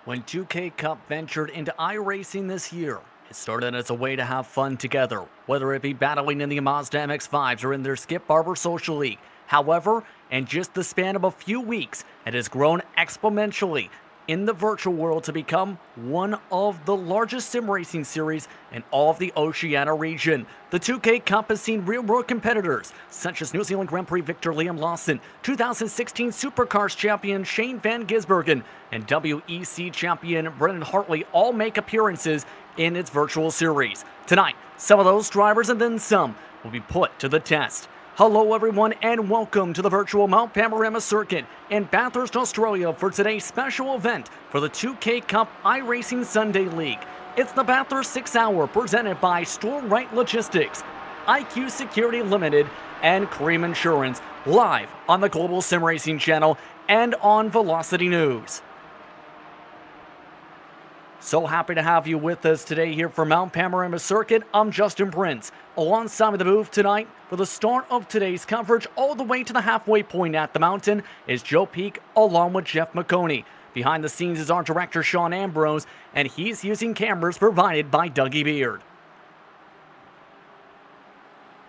When 2K Cup ventured into iRacing this year, it started as a way to have fun together, whether it be battling in the Mazda MX5s or in their Skip Barber Social League. However, in just the span of a few weeks, it has grown exponentially in the virtual world to become one of the largest sim racing series in all of the Oceania region. The 2K Cup has seen real-world competitors such as New Zealand Grand Prix victor Liam Lawson, 2016 Supercars champion Shane Van Gisbergen, and WEC champion Brendan Hartley all make appearances in its virtual series. Tonight, some of those drivers and then some will be put to the test. Hello everyone and welcome to the virtual Mount Panorama Circuit in Bathurst, Australia for today's special event for the 2K Cup iRacing Sunday League. It's the Bathurst 6 Hour presented by Store Rite Logistics, IQ Security Limited, and Cream Insurance, live on the Global SimRacing Channel and on Velocity News. So happy to have you with us today here for Mount Panorama Circuit. I'm Justin Prince. Alongside the booth tonight for the start of today's coverage all the way to the halfway point at the mountain is Joe Peak along with Jeff McConey. Behind the scenes is our director Sean Ambrose, and he's using cameras provided by Dougie Beard.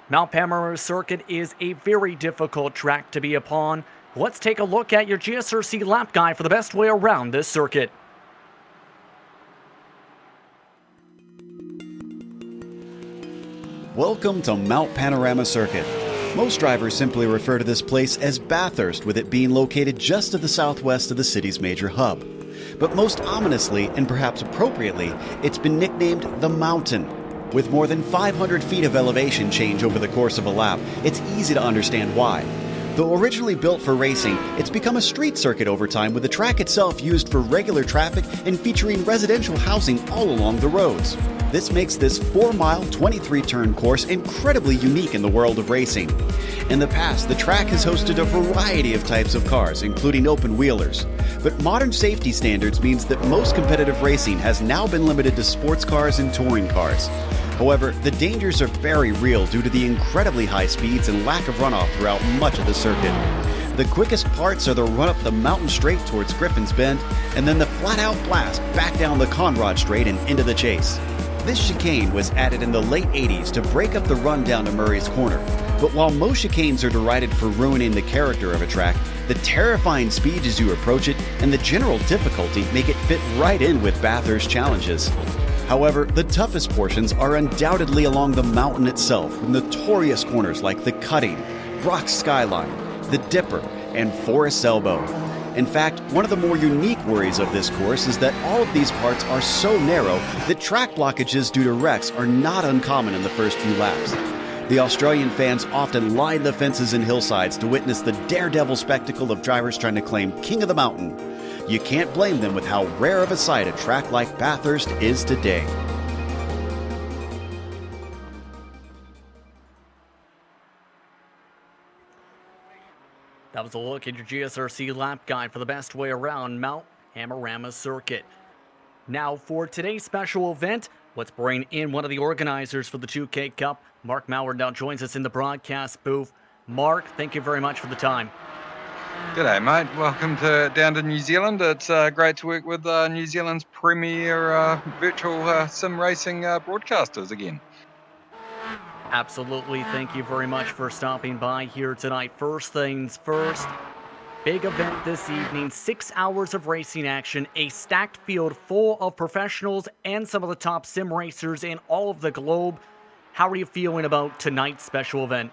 Mount Panorama Circuit is a very difficult track to be upon. Let's take a look at your GSRC lap guide for the best way around this circuit. Welcome to Mount Panorama Circuit. Most drivers simply refer to this place as Bathurst, with it being located just to the southwest of the city's major hub. But most ominously, and perhaps appropriately, it's been nicknamed the Mountain. With more than 500 feet of elevation change over the course of a lap, it's easy to understand why. Though originally built for racing, it's become a street circuit over time, with the track itself used for regular traffic and featuring residential housing all along the roads. This makes this 4-mile, 23-turn course incredibly unique in the world of racing. In the past, the track has hosted a variety of types of cars, including open-wheelers. But modern safety standards means that most competitive racing has now been limited to sports cars and touring cars. However, the dangers are very real due to the incredibly high speeds and lack of runoff throughout much of the circuit. The quickest parts are the run up the mountain straight towards Griffin's Bend, and then the flat-out blast back down the Conrad Straight and into the chase. This chicane was added in the late 80s to break up the run down to Murray's Corner. But while most chicanes are derided for ruining the character of a track, the terrifying speed as you approach it and the general difficulty make it fit right in with Bathurst challenges. However, the toughest portions are undoubtedly along the mountain itself, with notorious corners like the Cutting, Brock's Skyline, the Dipper, and Forest's Elbow. In fact, one of the more unique worries of this course is that all of these parts are so narrow that track blockages due to wrecks are not uncommon in the first few laps. The Australian fans often line the fences and hillsides to witness the daredevil spectacle of drivers trying to claim King of the Mountain. You can't blame them with how rare of a sight a track like Bathurst is today. That was a look at your GSRC lap guide for the best way around Mount Panorama Circuit. Now for today's special event, let's bring in one of the organizers for the 2K Cup. Mark Maurer now joins us in the broadcast booth. Mark, thank you very much for the time. G'day, mate. Welcome down to New Zealand. It's great to work with New Zealand's premier virtual sim racing broadcasters again. Absolutely. Thank you very much for stopping by here tonight. First things first, big event this evening, 6 hours of racing action, a stacked field full of professionals and some of the top sim racers in all of the globe. How are you feeling about tonight's special event?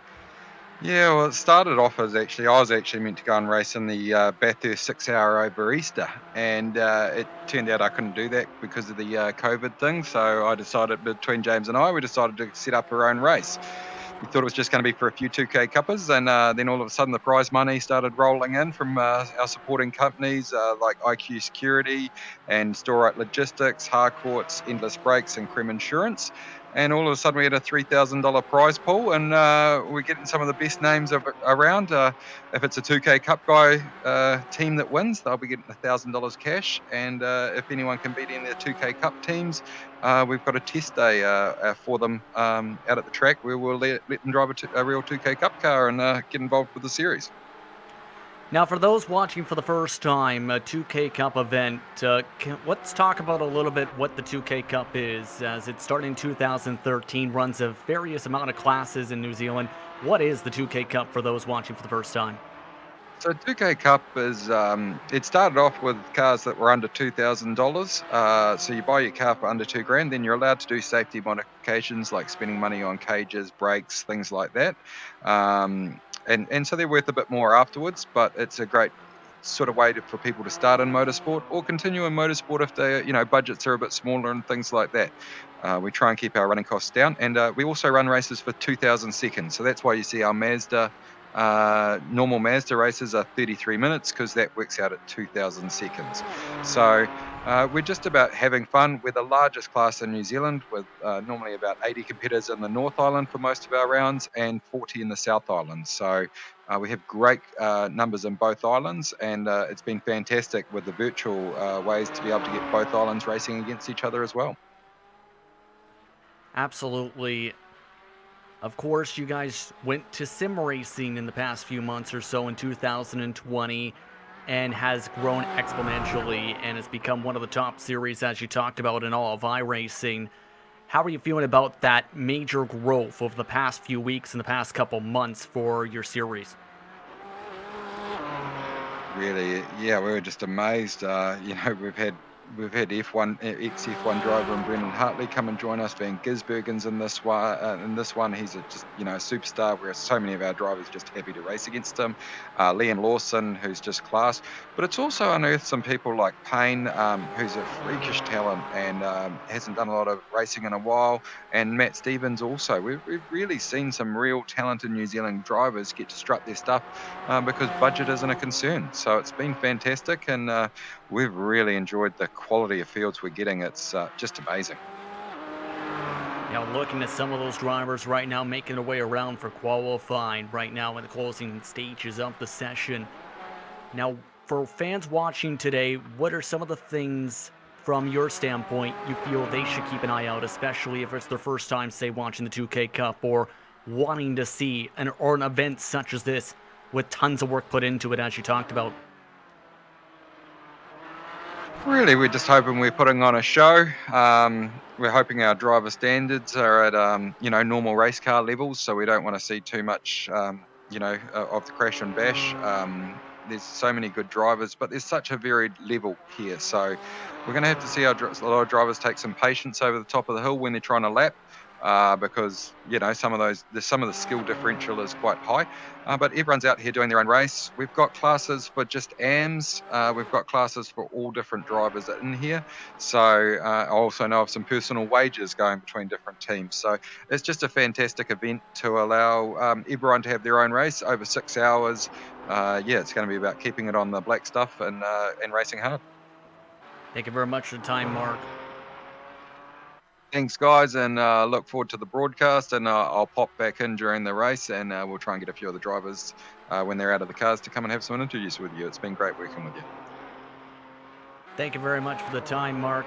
Yeah, well, it started off as I was actually meant to go and race in the Bathurst 6 Hour over Easter, and it turned out I couldn't do that because of the COVID thing, so I decided, between James and I, we decided to set up our own race. We thought it was just going to be for a few 2K Cuppers, and then all of a sudden the prize money started rolling in from our supporting companies like IQ Security and Store Rite Logistics, Harcourts, Endless Brakes, and Cream Insurance. And all of a sudden we had a $3,000 prize pool, and we're getting some of the best names around. If it's a 2K Cup guy team that wins, they'll be getting $1,000 cash. And if anyone can beat any of the 2K Cup teams, we've got a test day for them out at the track where we'll let them drive a real 2K Cup car and get involved with the series. Now, for those watching for the first time, a 2K Cup event, let's talk about a little bit what the 2K Cup is, as it started in 2013, runs a various amount of classes in New Zealand. What is the 2K Cup for those watching for the first time? So 2K Cup is it started off with cars that were under $2,000. So you buy your car for under 2 grand, then you're allowed to do safety modifications like spending money on cages, brakes, things like that. And so they're worth a bit more afterwards, but it's a great sort of way for people to start in motorsport or continue in motorsport if their budgets are a bit smaller and things like that. We try and keep our running costs down, and we also run races for 2,000 seconds. So that's why you see our normal Mazda races are 33 minutes because that works out at 2,000 seconds. So we're just about having fun. We're the largest class in New Zealand with normally about 80 competitors in the North Island for most of our rounds and 40 in the South Island. So we have great numbers in both islands, and it's been fantastic with the virtual ways to be able to get both islands racing against each other as well. Absolutely. Of course, you guys went to sim racing in the past few months or so in 2020 and has grown exponentially and has become one of the top series, as you talked about, in all of iRacing. How are you feeling about that major growth over the past few weeks and the past couple months for your series? Really, yeah, we were just amazed. We've had ex F1 driver and Brendan Hartley come and join us. Van Gisbergen's in this one. He's just a superstar. Where so many of our drivers just happy to race against him. Liam Lawson, who's just class. But it's also unearthed some people like Payne, who's a freakish talent and hasn't done a lot of racing in a while. And Matt Stevens also. We've really seen some real talented New Zealand drivers get to strut their stuff because budget isn't a concern. So it's been fantastic, and we've really enjoyed the quality of fields we're getting. It's just amazing. Now, looking at some of those drivers right now making their way around for qualifying right now in the closing stages of the session. Now, for fans watching today, what are some of the things from your standpoint you feel they should keep an eye out, especially if it's their first time, say, watching the 2K Cup or wanting to see an event such as this with tons of work put into it, as you talked about? Really, we're just hoping we're putting on a show. We're hoping our driver standards are at normal race car levels, so we don't want to see too much of the crash and bash. There's so many good drivers, but there's such a varied level here, so we're going to have to see a lot of drivers take some patience over the top of the hill when they're trying to lap. Because some of the skill differential is quite high, but everyone's out here doing their own race. We've got classes for just AMs. We've got classes for all different drivers in here. So I also know of some personal wages going between different teams. So it's just a fantastic event to allow everyone to have their own race over 6 hours. It's going to be about keeping it on the black stuff and racing hard. Thank you very much for the time, Mark. Thanks, guys, and look forward to the broadcast. And I'll pop back in during the race, and we'll try and get a few of the drivers when they're out of the cars to come and have some interviews with you. It's been great working with you. Thank you very much for the time, Mark.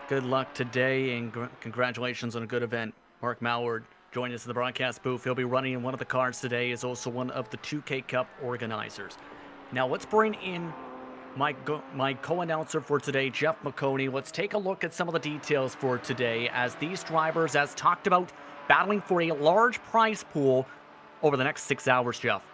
Good luck today, and congratulations on a good event. Mark Mallard joined us in the broadcast booth. He'll be running in one of the cars today, is also one of the 2K Cup organizers. Now let's bring in my co-announcer for today, Jeff McConey. Let's take a look at some of the details for today as these drivers, as talked about, battling for a large prize pool over the next 6 hours, Jeff.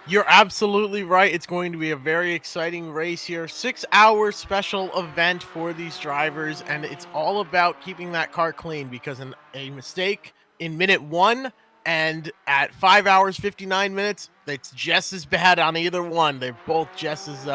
You're absolutely right. It's going to be a very exciting race here. 6-hour special event for these drivers, and it's all about keeping that car clean because a mistake in minute 1 and at 5 hours, 59 minutes, it's just as bad on either one. They're both just as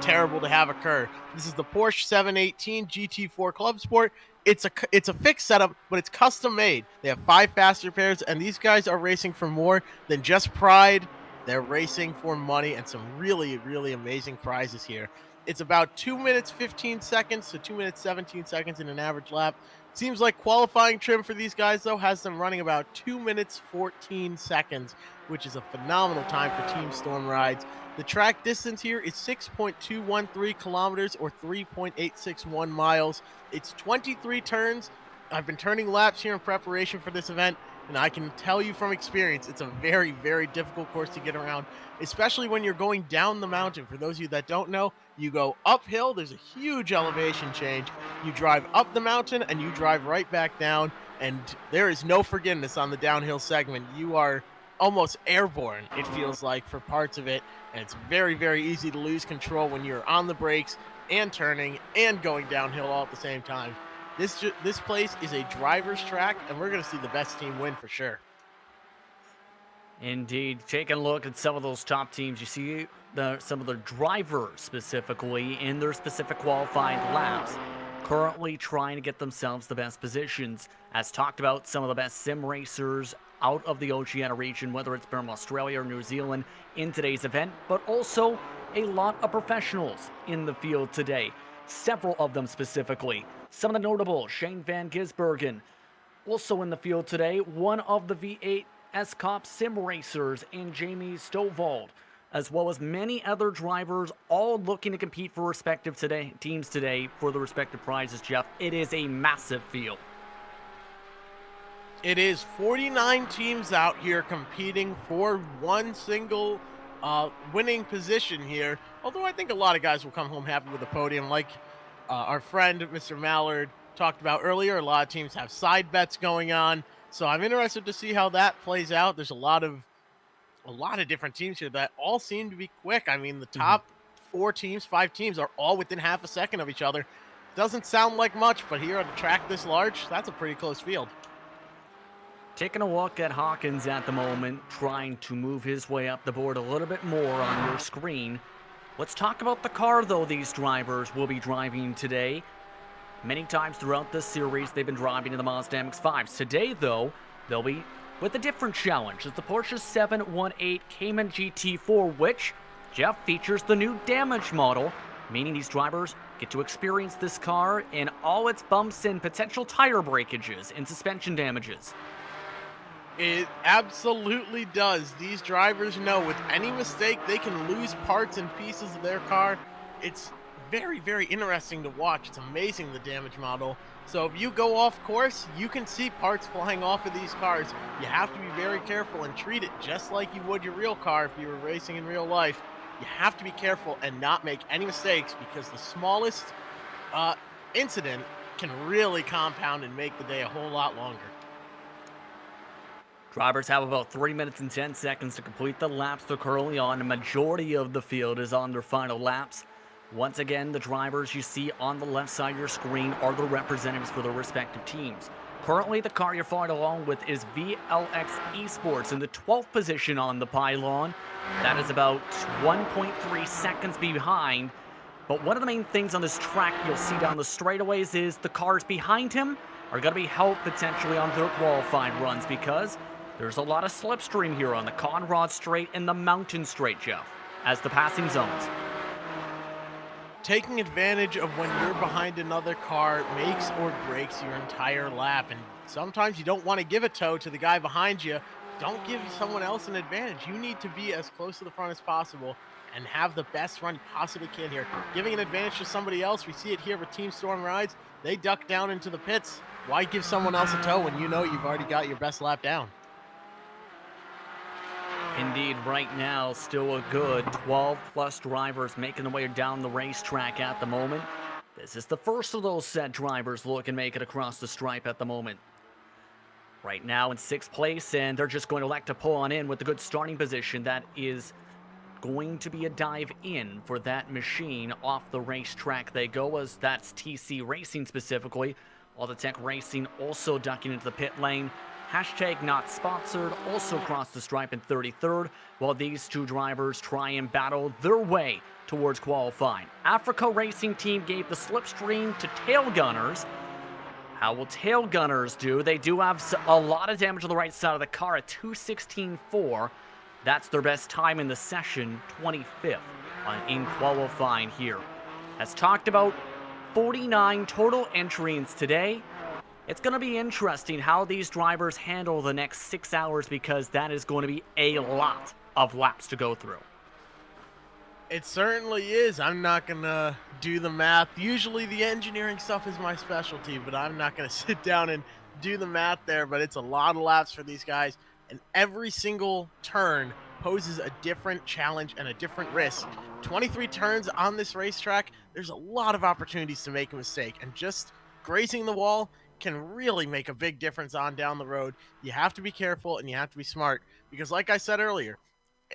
terrible to have occur. This is the Porsche 718 GT4 Club Sport. It's a fixed setup, but it's custom made. They have 5 faster pairs, and these guys are racing for more than just pride. They're racing for money and some really, really amazing prizes here. It's about 2 minutes 15 seconds to 2 minutes 17 seconds in an average lap. Seems like qualifying trim for these guys, though, has them running about 2 minutes 14 seconds, which is a phenomenal time for Team Storm rides. The track distance here is 6.213 kilometers or 3.861 miles. It's 23 turns. I've been turning laps here in preparation for this event, And I can tell you from experience, it's a very, very difficult course to get around, especially when you're going down the mountain. For those of you that don't know, you go uphill, there's a huge elevation change. You drive up the mountain and you drive right back down, and there is no forgiveness on the downhill segment. You are almost airborne, it feels like, for parts of it. And it's very, very easy to lose control when you're on the brakes and turning and going downhill all at the same time. This place is a driver's track, and we're going to see the best team win for sure. Indeed. Taking a look at some of those top teams, you see some of the drivers specifically in their specific qualifying laps currently trying to get themselves the best positions. As talked about, some of the best sim racers out of the Oceania region, whether it's from Australia or New Zealand in today's event, but also a lot of professionals in the field today. Several of them specifically. Some of the notable, Shane Van Gisbergen, also in the field today. One of the V8 SCOP sim racers in Jamie Stovald, as well as many other drivers, all looking to compete for respective teams today for the respective prizes, Jeff. It is a massive field. It is 49 teams out here competing for one single winning position here. Although I think a lot of guys will come home happy with the podium, like our friend Mr. Mallard talked about earlier. A lot of teams have side bets going on, so I'm interested to see how that plays out. There's a lot of different teams here that all seem to be quick. I mean, the top 5 teams are all within half a second of each other. Doesn't sound like much, but here on a track this large, that's a pretty close field. Taking a look at Hawkins at the moment, trying to move his way up the board a little bit more on your screen. Let's talk about the car, though, these drivers will be driving today. Many times throughout this series, they've been driving in the Mazda MX-5s. Today, though, they'll be with a different challenge. It's the Porsche 718 Cayman GT4, which, Jeff, features the new damage model, meaning these drivers get to experience this car in all its bumps and potential tire breakages and suspension damages. It absolutely does. These drivers know with any mistake, they can lose parts and pieces of their car. It's very, very interesting to watch. It's amazing, the damage model. So if you go off course, you can see parts flying off of these cars. You have to be very careful and treat it just like you would your real car if you were racing in real life. You have to be careful and not make any mistakes, because the smallest incident can really compound and make the day a whole lot longer. Drivers have about 3 minutes and 10 seconds to complete the laps they're currently on. The majority of the field is on their final laps. Once again, the drivers you see on the left side of your screen are the representatives for their respective teams. Currently, the car you're following along with is VLX Esports in the 12th position on the pylon. That is about 1.3 seconds behind. But one of the main things on this track you'll see down the straightaways is the cars behind him are going to be helped potentially on their qualifying runs, because there's a lot of slipstream here on the Conrad Straight and the Mountain Straight, Jeff, as the passing zones. Taking advantage of when you're behind another car makes or breaks your entire lap, and sometimes you don't want to give a tow to the guy behind you. Don't give someone else an advantage. You need to be as close to the front as possible and have the best run you possibly can here. Giving an advantage to somebody else, we see it here with Team Storm Rides. They duck down into the pits. Why give someone else a tow when you know you've already got your best lap down? Indeed, right now, still a good 12-plus drivers making their way down the racetrack at the moment. This is the first of those set drivers looking to make it across the stripe at the moment. Right now in 6th place, and they're just going to elect to pull on in with a good starting position. That is going to be a dive in for that machine. Off the racetrack they go, as that's TC Racing specifically. All the Tech Racing also ducking into the pit lane. Hashtag not sponsored also crossed the stripe in 33rd, while these two drivers try and battle their way towards qualifying. Africa Racing Team gave the slipstream to Tail Gunners. How will Tail Gunners do? They do have a lot of damage on the right side of the car at 2:16.4. That's their best time in the session, 25th in qualifying here. As talked about, 49 total entries today. It's going to be interesting how these drivers handle the next 6 hours, because that is going to be a lot of laps to go through. It certainly is. I'm not going to do the math. Usually the engineering stuff is my specialty, but I'm not going to sit down and do the math there, but it's a lot of laps for these guys, and every single turn poses a different challenge and a different risk. 23 turns on this racetrack, there's a lot of opportunities to make a mistake, and just grazing the wall can really make a big difference on down the road. You have to be careful and you have to be smart, because like I said earlier,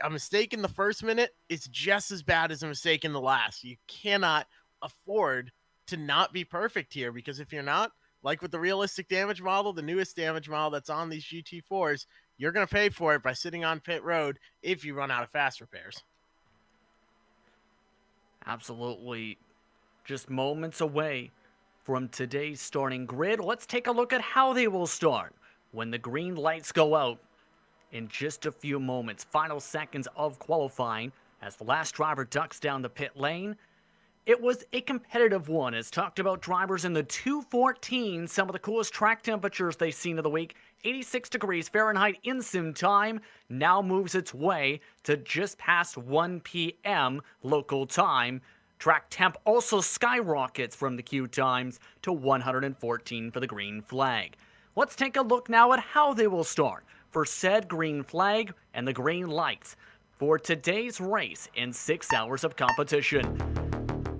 a mistake in the first minute is just as bad as a mistake in the last. You cannot afford to not be perfect here, because if you're not, like with the realistic damage model, the newest damage model that's on these GT4s, you're going to pay for it by sitting on pit road if you run out of fast repairs. Absolutely. Just moments away from today's starting grid. Let's take a look at how they will start when the green lights go out in just a few moments. Final seconds of qualifying as the last driver ducks down the pit lane. It was a competitive one, as talked about drivers in the 214, some of the coolest track temperatures they've seen of the week. 86 degrees Fahrenheit in sim time now moves its way to just past 1 p.m. local time. Track temp also skyrockets from the queue times to 114 for the green flag. Let's take a look now at how they will start for said green flag and the green lights for today's race in 6 hours of competition.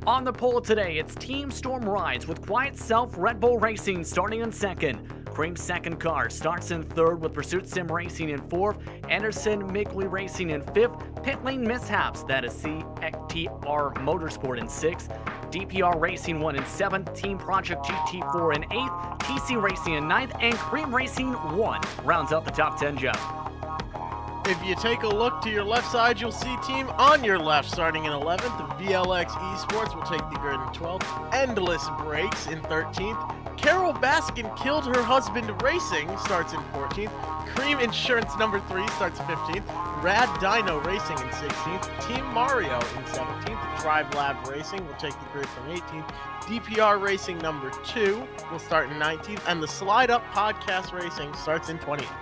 On the pole today, it's Team Storm Rides with Quiet Self Red Bull Racing starting in second. Cream's second car starts in third with Pursuit Sim Racing in fourth, Anderson Migley Racing in fifth, Pit Lane Mishaps, that is CTR Motorsport in sixth, DPR Racing 1 in seventh, Team Project GT4 in eighth, TC Racing in ninth, and Cream Racing 1 rounds out the top 10, Jeff. If you take a look to your left side, you'll see team on your left starting in 11th. VLX Esports will take the grid in 12th. Endless Breaks in 13th. Carol Baskin Killed Her Husband Racing starts in 14th. Cream Insurance number 3 starts 15th. Rad Dino Racing in 16th. Team Mario in 17th. Drive Lab Racing will take the grid from 18th. DPR Racing number 2 will start in 19th. And the Slide Up Podcast Racing starts in 20th.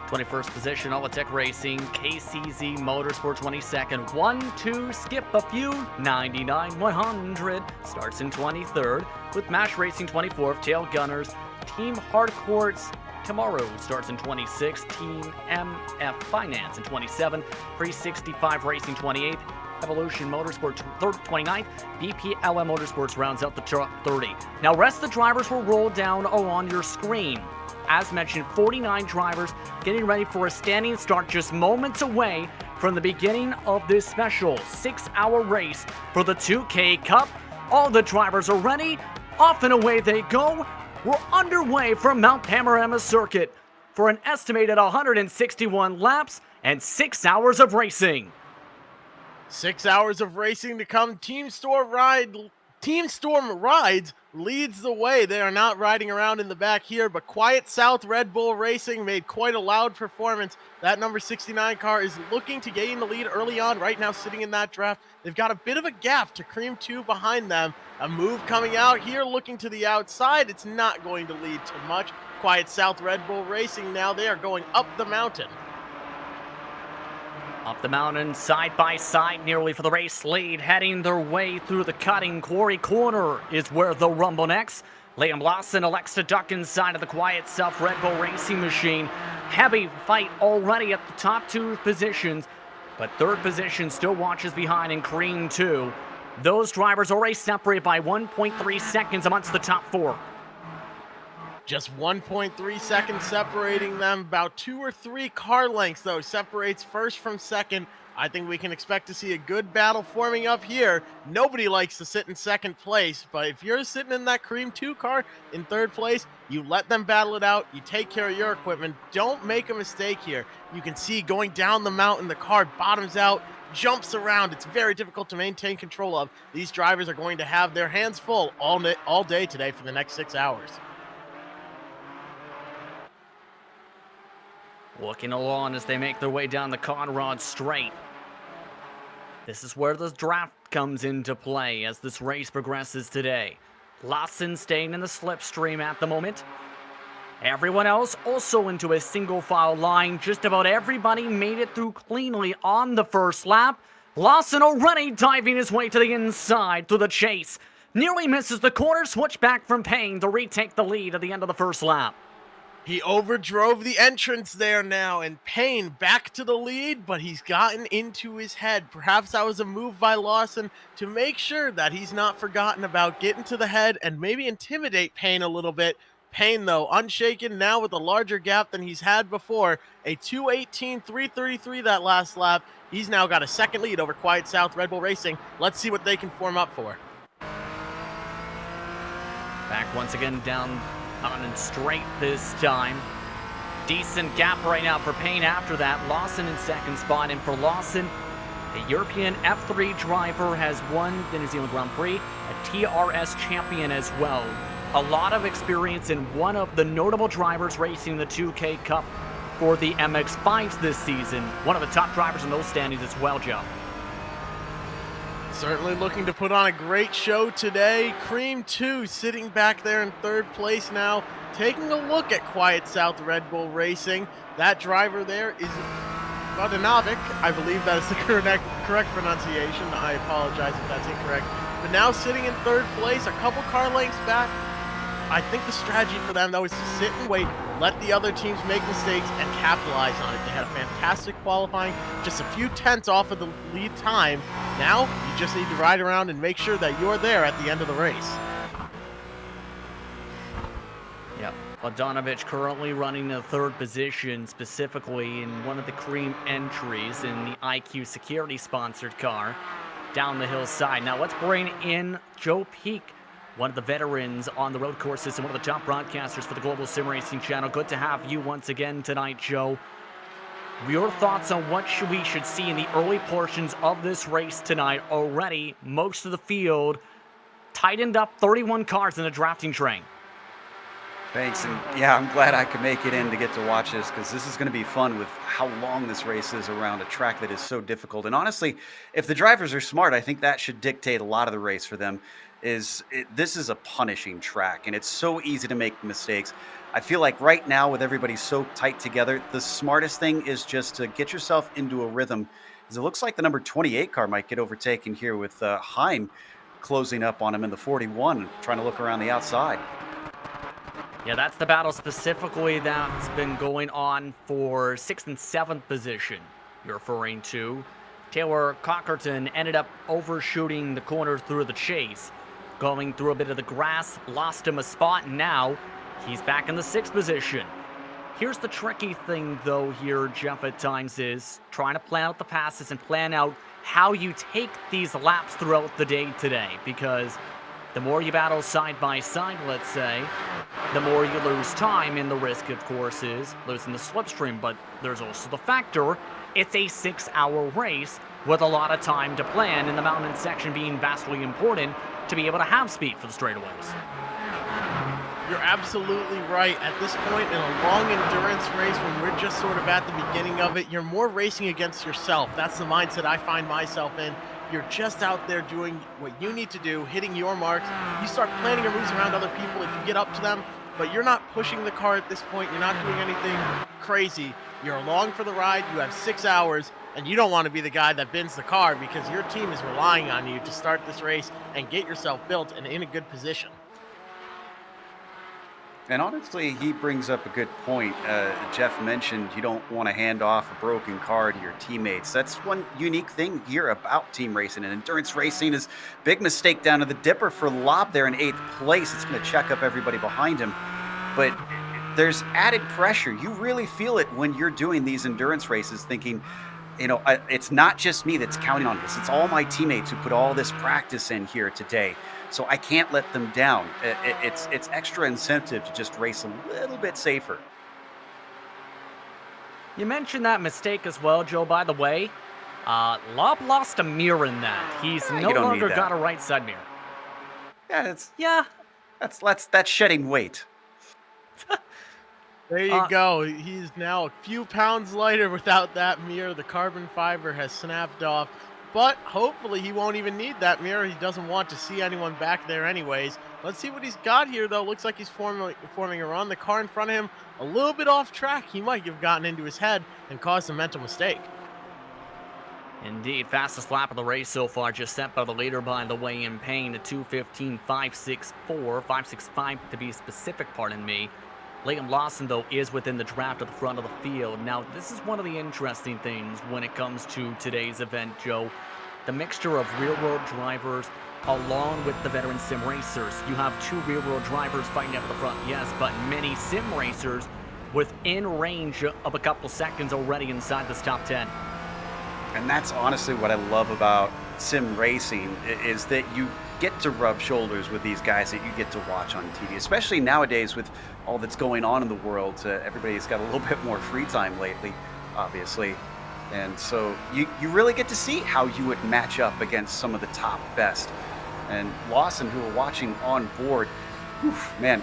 21st position, Olitech Racing, KCZ Motorsport 22nd, 1-2, skip a few, 99 100, starts in 23rd, with MASH Racing 24th, Tail Gunners, Team Hardcourts tomorrow starts in 26th, Team MF Finance in 27th, 365 Racing 28th, Evolution Motorsport 29th, BPLM Motorsports rounds out the top 30. Now rest of the drivers will roll down on your screen. As mentioned, 49 drivers getting ready for a standing start just moments away from the beginning of this special 6-hour race for the 2K Cup. All the drivers are ready. Off and away they go. We're underway from Mount Panorama Circuit for an estimated 161 laps and 6 hours of racing. 6 hours of racing to come. Team Storm Rides leads the way. They are not riding around in the back here, but Quiet South Red Bull Racing made quite a loud performance. That number 69 car is looking to gain the lead early on, right now sitting in that draft. They've got a bit of a gap to Cream 2 behind them. A move coming out here, looking to the outside. It's not going to lead to much. Quiet South Red Bull Racing now, they are going up the mountain. Up the mountain, side by side, nearly for the race lead, heading their way through the cutting. Quarry Corner is where they'll rumble next. Liam Lawson elects to duck inside of the Quiet Self Red Bull Racing machine. Heavy fight already at the top 2 positions, but 3rd position still watches behind in Cream 2. Those drivers already separated by 1.3 seconds amongst the top 4. Just 1.3 seconds separating them. About 2 or 3 car lengths, though, separates first from second. I think we can expect to see a good battle forming up here. Nobody likes to sit in second place, but if you're sitting in that Cream 2 car in 3rd place, you let them battle it out. You take care of your equipment. Don't make a mistake here. You can see going down the mountain, the car bottoms out, jumps around. It's very difficult to maintain control of. These drivers are going to have their hands full all day today for the next 6 hours. Looking along as they make their way down the Conrad Straight. This is where the draft comes into play as this race progresses today. Lawson staying in the slipstream at the moment. Everyone else also into a single file line. Just about everybody made it through cleanly on the first lap. Lawson already diving his way to the inside through the chase. Nearly misses the corner switch back from Payne to retake the lead at the end of the first lap. He overdrove the entrance there now, and Payne back to the lead, but he's gotten into his head. Perhaps that was a move by Lawson to make sure that he's not forgotten about getting to the head and maybe intimidate Payne a little bit. Payne, though, unshaken now with a larger gap than he's had before. A 2:18.333 that last lap. He's now got a second lead over Quiet South Red Bull Racing. Let's see what they can form up for. Back once again down on and straight this time. Decent gap right now for Payne after that. Lawson in second spot, and for Lawson, a European F3 driver has won the New Zealand Grand Prix, a TRS champion as well. A lot of experience in one of the notable drivers racing the 2K Cup for the MX5s this season. One of the top drivers in those standings as well, Joe. Certainly looking to put on a great show today. Cream 2 sitting back there in third place now, taking a look at Quiet South Red Bull Racing. That driver there is Vodanovic. I believe that is the correct pronunciation. I apologize if that's incorrect. But now sitting in third place, a couple car lengths back. I think the strategy for them, though, is to sit and wait, let the other teams make mistakes, and capitalize on it. They had a fantastic qualifying, just a few tenths off of the lead time. Now, you just need to ride around and make sure that you're there at the end of the race. Yep. Vodanovic currently running the third position, specifically in one of the cream entries in the IQ Security-sponsored car down the hillside. Now, let's bring in Joe Peak, one of the veterans on the road courses and one of the top broadcasters for the Global SimRacing Channel. Good to have you once again tonight, Joe. Your thoughts on what we should see in the early portions of this race tonight? Already, most of the field tightened up, 31 cars in the drafting train. Thanks, and yeah, I'm glad I could make it in to get to watch this, because this is going to be fun with how long this race is around a track that is so difficult. And honestly, if the drivers are smart, I think that should dictate a lot of the race for them. This is a punishing track, and it's so easy to make mistakes. I feel like right now, with everybody so tight together, the smartest thing is just to get yourself into a rhythm, because it looks like the number 28 car might get overtaken here with Heim closing up on him in the 41, trying to look around the outside. Yeah, that's the battle specifically that's been going on for 6th and 7th position you're referring to. Taylor Cockerton ended up overshooting the corner through the chase, going through a bit of the grass, lost him a spot, and now he's back in the 6th position. Here's the tricky thing, though, here, Jeff, at times, is trying to plan out the passes and plan out how you take these laps throughout the day today, because the more you battle side by side, let's say, the more you lose time, and the risk, of course, is losing the slipstream. But there's also the factor, it's a 6-hour race with a lot of time to plan, and the mountain section being vastly important to be able to have speed for the straightaways. You're absolutely right. At this point in a long endurance race, when we're just sort of at the beginning of it, you're more racing against yourself. That's the mindset I find myself in. You're just out there doing what you need to do, hitting your marks. You start planning your moves around other people if you get up to them, but you're not pushing the car at this point. You're not doing anything crazy. You're along for the ride. You have 6 hours, and you don't want to be the guy that bends the car, because your team is relying on you to start this race and get yourself built and in a good position. And honestly, he brings up a good point. Jeff mentioned you don't want to hand off a broken car to your teammates. That's one unique thing here about team racing and endurance racing is big mistake down to the dipper for Lob there in 8th place. It's going to check up everybody behind him. But there's added pressure. You really feel it when you're doing these endurance races thinking, you know, it's not just me that's counting on this. It's all my teammates who put all this practice in here today. So I can't let them down. It's extra incentive to just race a little bit safer. You mentioned that mistake as well, Joe, by the way. Lob lost a mirror in that. He's no longer got a right side mirror. Yeah, that's shedding weight. There you go. He's now a few pounds lighter without that mirror. The carbon fiber has snapped off. But hopefully he won't even need that mirror. He doesn't want to see anyone back there anyways. Let's see what he's got here, though. Looks like he's forming a run. The car in front of him, a little bit off track. He might have gotten into his head and caused a mental mistake. Indeed, fastest lap of the race so far, just set by the leader, by the way, in Payne, a 2:15.564, 5:65 to be specific, pardon me. Liam Lawson, though, is within the draft at the front of the field. Now, this is one of the interesting things when it comes to today's event, Joe. The mixture of real-world drivers along with the veteran sim racers. You have two real-world drivers fighting up at the front, yes, but many sim racers within range of a couple seconds already inside this top 10. And that's honestly what I love about sim racing, is that you get to rub shoulders with these guys that you get to watch on TV, especially nowadays with all that's going on in the world. Everybody's got a little bit more free time lately, obviously. And so you really get to see how you would match up against some of the top best. And Lawson, who are watching on board, man,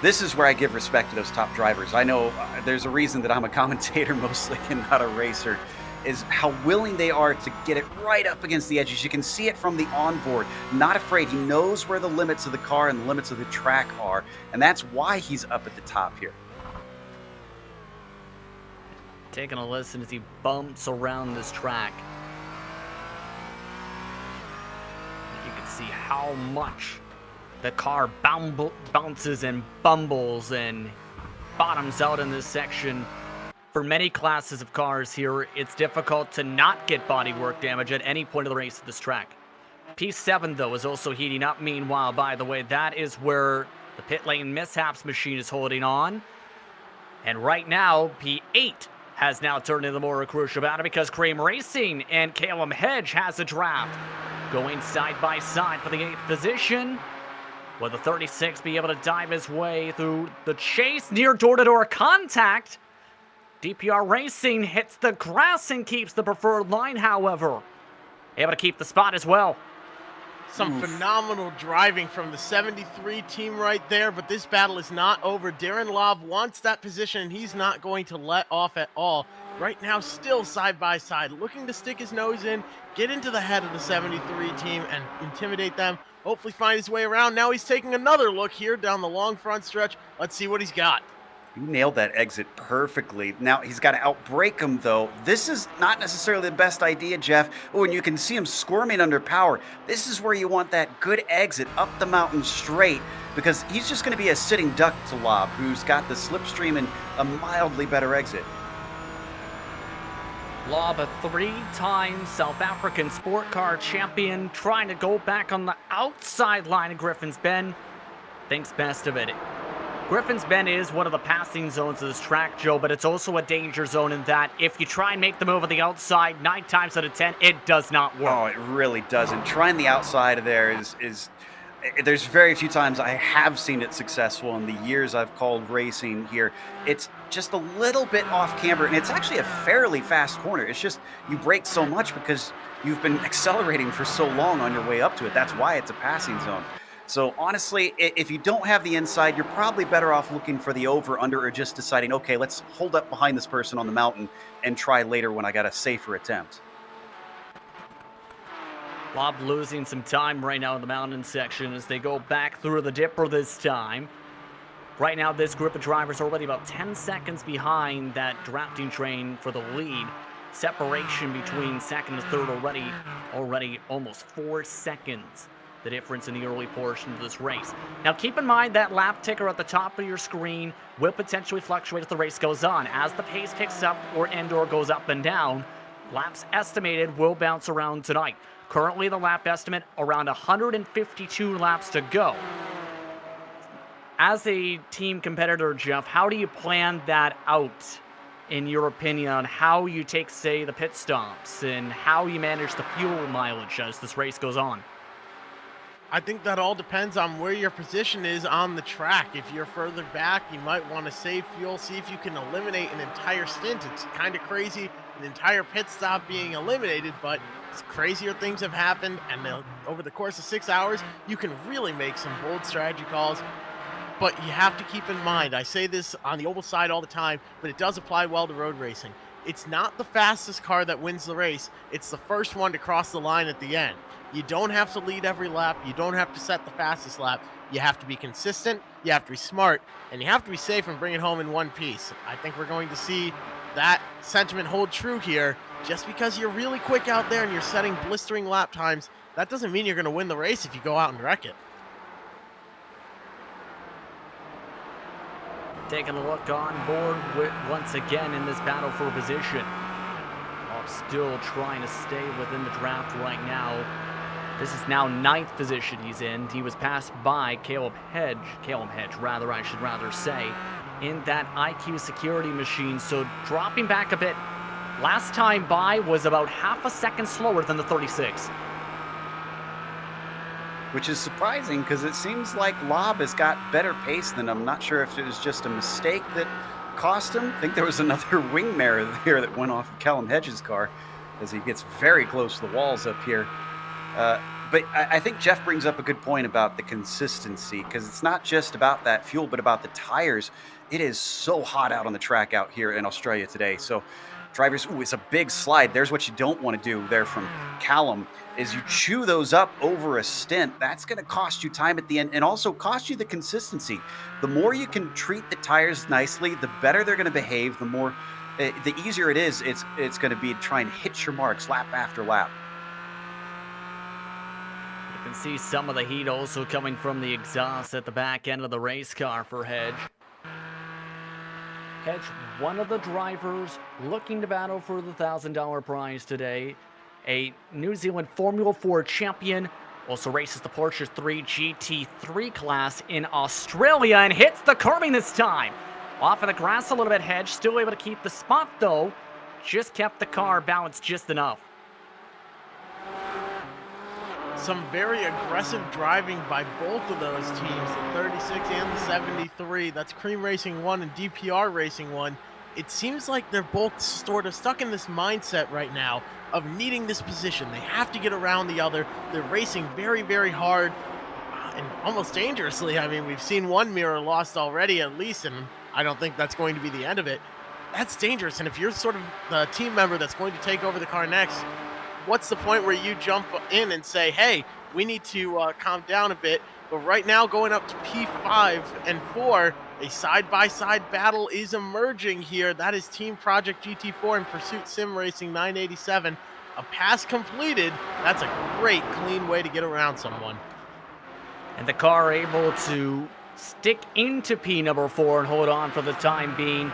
this is where I give respect to those top drivers. I know there's a reason that I'm a commentator mostly and not a racer, is how willing they are to get it right up against the edges. You can see it from the onboard, not afraid. He knows where the limits of the car and the limits of the track are, and that's why he's up at the top here. Taking a listen as he bumps around this track. You can see how much the car bounces and bumbles and bottoms out in this section. For many classes of cars here, it's difficult to not get bodywork damage at any point of the race at this track. P7, though, is also heating up. Meanwhile, by the way, that is where the pit lane mishaps machine is holding on. And right now, P8 has now turned into the more crucial battle because Cream Racing and Calum Hedge has a draft. Going side by side for the 8th position. Will the 36 be able to dive his way through the chase? Near door-to-door contact. DPR Racing hits the grass and keeps the preferred line, however. Able to keep the spot as well. Some phenomenal driving from the 73 team right there, but this battle is not over. Darren Lobb wants that position, and he's not going to let off at all. Right now, still side by side, looking to stick his nose in, get into the head of the 73 team and intimidate them, hopefully find his way around. Now he's taking another look here down the long front stretch. Let's see what he's got. You nailed that exit perfectly. Now, he's got to outbrake him, though. This is not necessarily the best idea, Jeff. Oh, and you can see him squirming under power. This is where you want that good exit up the mountain straight, because he's just going to be a sitting duck to Lobb, who's got the slipstream and a mildly better exit. Lobb, a 3-time South African sport car champion, trying to go back on the outside line of Griffin's Bend. Thinks best of it. Griffin's Bend is one of the passing zones of this track, Joe, but it's also a danger zone in that if you try and make the move on the outside, 9 times out of 10, it does not work. Oh, it really doesn't. Trying the outside of there is there's very few times I have seen it successful in the years I've called racing here. It's just a little bit off camber, and it's actually a fairly fast corner. It's just you brake so much because you've been accelerating for so long on your way up to it. That's why it's a passing zone. So honestly, if you don't have the inside, you're probably better off looking for the over-under or just deciding, okay, let's hold up behind this person on the mountain and try later when I got a safer attempt. Lobb losing some time right now in the mountain section as they go back through the dipper this time. Right now, this group of drivers are already about 10 seconds behind that drafting train for the lead. Separation between second and third already almost 4 seconds. The difference in the early portion of this race. Now keep in mind that lap ticker at the top of your screen will potentially fluctuate as the race goes on. As the pace picks up or goes up and down, laps estimated will bounce around tonight. Currently the lap estimate around 152 laps to go. As a team competitor, Jeff, how do you plan that out in your opinion on how you take, say, the pit stops and how you manage the fuel mileage as this race goes on? I think that all depends on where your position is on the track. If you're further back, you might want to save fuel, see if you can eliminate an entire stint. It's kind of crazy, an entire pit stop being eliminated, but crazier things have happened, and over the course of 6 hours, you can really make some bold strategy calls. But you have to keep in mind, I say this on the oval side all the time, but it does apply well to road racing. It's not the fastest car that wins the race, it's the first one to cross the line at the end. You don't have to lead every lap. You don't have to set the fastest lap. You have to be consistent, you have to be smart, and you have to be safe and bring it home in one piece. I think we're going to see that sentiment hold true here. Just because you're really quick out there and you're setting blistering lap times, that doesn't mean you're going to win the race if you go out and wreck it. Taking a look on board once again in this battle for position. Still trying to stay within the draft right now. This is now 9th position he's in. He was passed by Caleb Hedge, I should rather say, in that IQ security machine. So dropping back a bit. Last time by was about half a second slower than the 36. Which is surprising because it seems like Lob has got better pace than him. I'm not sure if it was just a mistake that cost him. I think there was another wing mirror there that went off of Callum Hedges' car as he gets very close to the walls up here. But I think Jeff brings up a good point about the consistency, because it's not just about that fuel, but about the tires. It is so hot out on the track out here in Australia today. So drivers, it's a big slide. There's what you don't want to do there from Callum, is you chew those up over a stint. That's going to cost you time at the end and also cost you the consistency. The more you can treat the tires nicely, the better they're going to behave, the easier it is. It's going to be to try and hit your marks lap after lap. You can see some of the heat also coming from the exhaust at the back end of the race car for Hedge. Hedge, one of the drivers looking to battle for the $1,000 prize today. A New Zealand Formula 4 champion, also races the Porsche 3 GT3 class in Australia and hits the curbing this time. Off of the grass a little bit, Hedge, still able to keep the spot though. Just kept the car balanced just enough. Some very aggressive driving by both of those teams, the 36 and the 73. That's Cream Racing 1 and DPR Racing 1. It seems like they're both sort of stuck in this mindset right now of needing this position. They have to get around the other. They're racing very, very hard and almost dangerously. I mean, we've seen one mirror lost already at least, and I don't think that's going to be the end of it. That's dangerous, and if you're sort of the team member that's going to take over the car next, what's the point where you jump in and say, hey, we need to calm down a bit? But right now, going up to P5 and 4, a side-by-side battle is emerging here. That is Team Project GT4 and Pursuit Sim Racing 987. A pass completed. That's a great, clean way to get around someone. And the car able to stick into P number 4 and hold on for the time being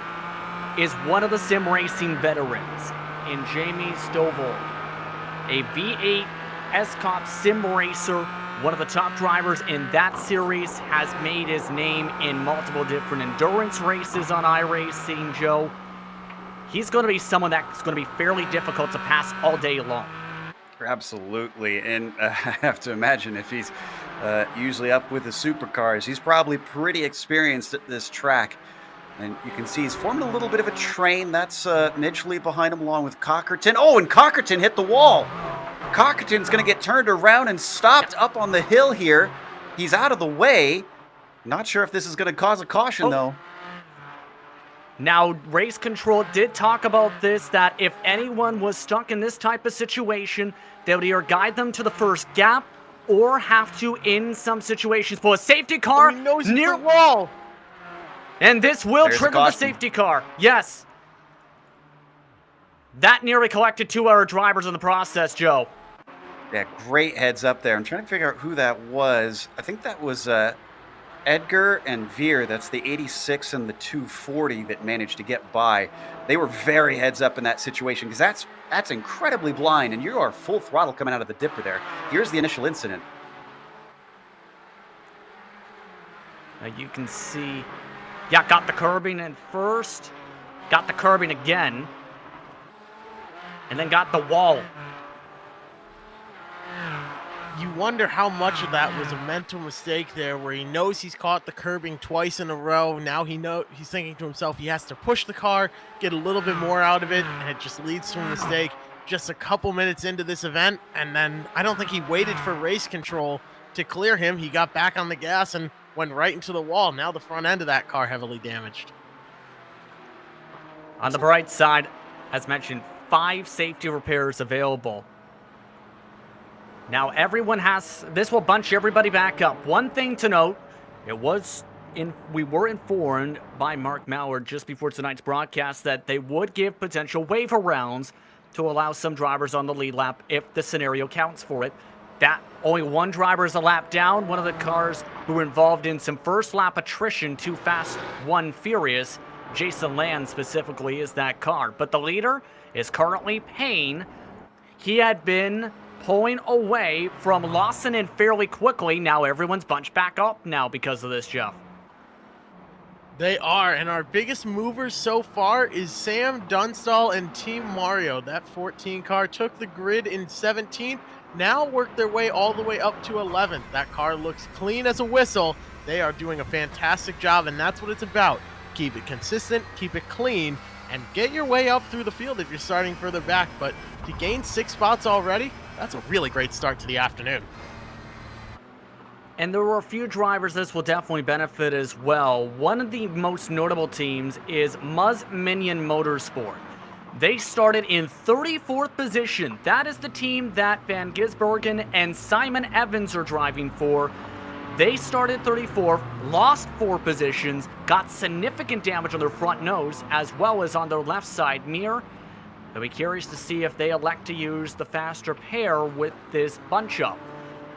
is one of the sim racing veterans in Jamie Stovall. A V8 S-CUP sim racer, one of the top drivers in that series, has made his name in multiple different endurance races on iRacing, Joe. He's going to be someone that's going to be fairly difficult to pass all day long. Absolutely, and I have to imagine if he's usually up with the supercars, he's probably pretty experienced at this track. And you can see he's forming a little bit of a train. That's Midgley behind him along with Cockerton. Oh, and Cockerton hit the wall. Cockerton's going to get turned around and stopped up on the hill here. He's out of the way. Not sure if this is going to cause a caution, though. Now, race control did talk about this, that if anyone was stuck in this type of situation, they would either guide them to the first gap or have to, in some situations, pull a safety car near the wall. And this will trigger the safety car. Yes. That nearly collected 2 other drivers in the process, Joe. Yeah, great heads up there. I'm trying to figure out who that was. I think that was Edgar and Veer. That's the 86 and the 240 that managed to get by. They were very heads up in that situation because that's incredibly blind, and you are full throttle coming out of the dipper there. Here's the initial incident. Now you can see, yeah, got the curbing in first, got the curbing again, and then got the wall. You wonder how much of that was a mental mistake there, where he knows he's caught the curbing twice in a row. Now he's thinking to himself he has to push the car, get a little bit more out of it, and it just leads to a mistake just a couple minutes into this event. And then I don't think he waited for race control to clear him. He got back on the gas and went right into the wall. Now the front end of that car heavily damaged. On the bright side, as mentioned, 5 safety repairs available. Now everyone this will bunch everybody back up. One thing to note, we were informed by Mark Mallard just before tonight's broadcast that they would give potential waiver rounds to allow some drivers on the lead lap if the scenario counts for it. That only one driver is a lap down. One of the cars who were involved in some first lap attrition, too fast, one furious. Jason Land specifically is that car. But the leader is currently Payne. He had been pulling away from Lawson and fairly quickly. Now everyone's bunched back up now because of this, Jeff. They are, and our biggest movers so far is Sam Dunstall and Team Mario. That 14 car took the grid in 17th, now worked their way all the way up to 11th. That car looks clean as a whistle. They are doing a fantastic job, and that's what it's about. Keep it consistent, keep it clean, and get your way up through the field if you're starting further back. But to gain 6 spots already, that's a really great start to the afternoon. And there were a few drivers this will definitely benefit as well. One of the most notable teams is Muzz Minion Motorsport. They started in 34th position. That is the team that Van Gisbergen and Simon Evans are driving for. They started 34th, lost 4 positions, got significant damage on their front nose as well as on their left side mirror. I'll be curious to see if they elect to use the faster pair with this bunch up.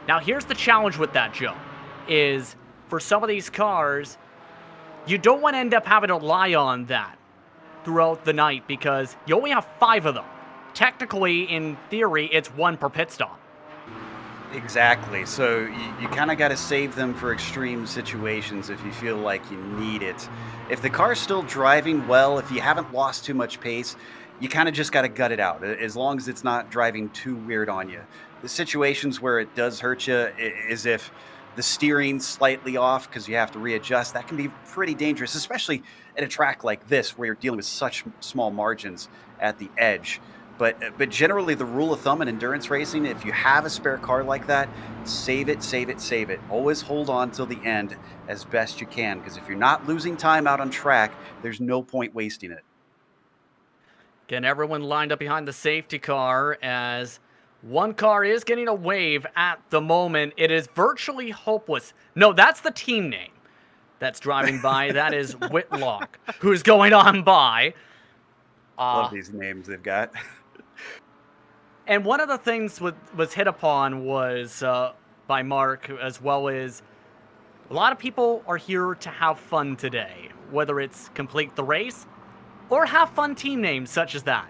Now, here's the challenge with that, Joe, is for some of these cars, you don't want to end up having to rely on that throughout the night because you only have 5 of them. Technically, in theory, it's 1 per pit stop. Exactly. So you kind of got to save them for extreme situations if you feel like you need it. If the car's still driving well, if you haven't lost too much pace, you kind of just got to gut it out, as long as it's not driving too weird on you. The situations where it does hurt you is if the steering's slightly off because you have to readjust. That can be pretty dangerous, especially at a track like this where you're dealing with such small margins at the edge. But generally, the rule of thumb in endurance racing, if you have a spare car like that, save it, save it, save it. Always hold on till the end as best you can, because if you're not losing time out on track, there's no point wasting it. Again, everyone lined up behind the safety car as one car is getting a wave at the moment. It is virtually hopeless. No, that's the team name that's driving by. That is Whitlock, who's going on by. Love these names they've got. And one of the things was hit upon was by Mark, as well as a lot of people are here to have fun today, whether it's complete the race or have fun team names such as that.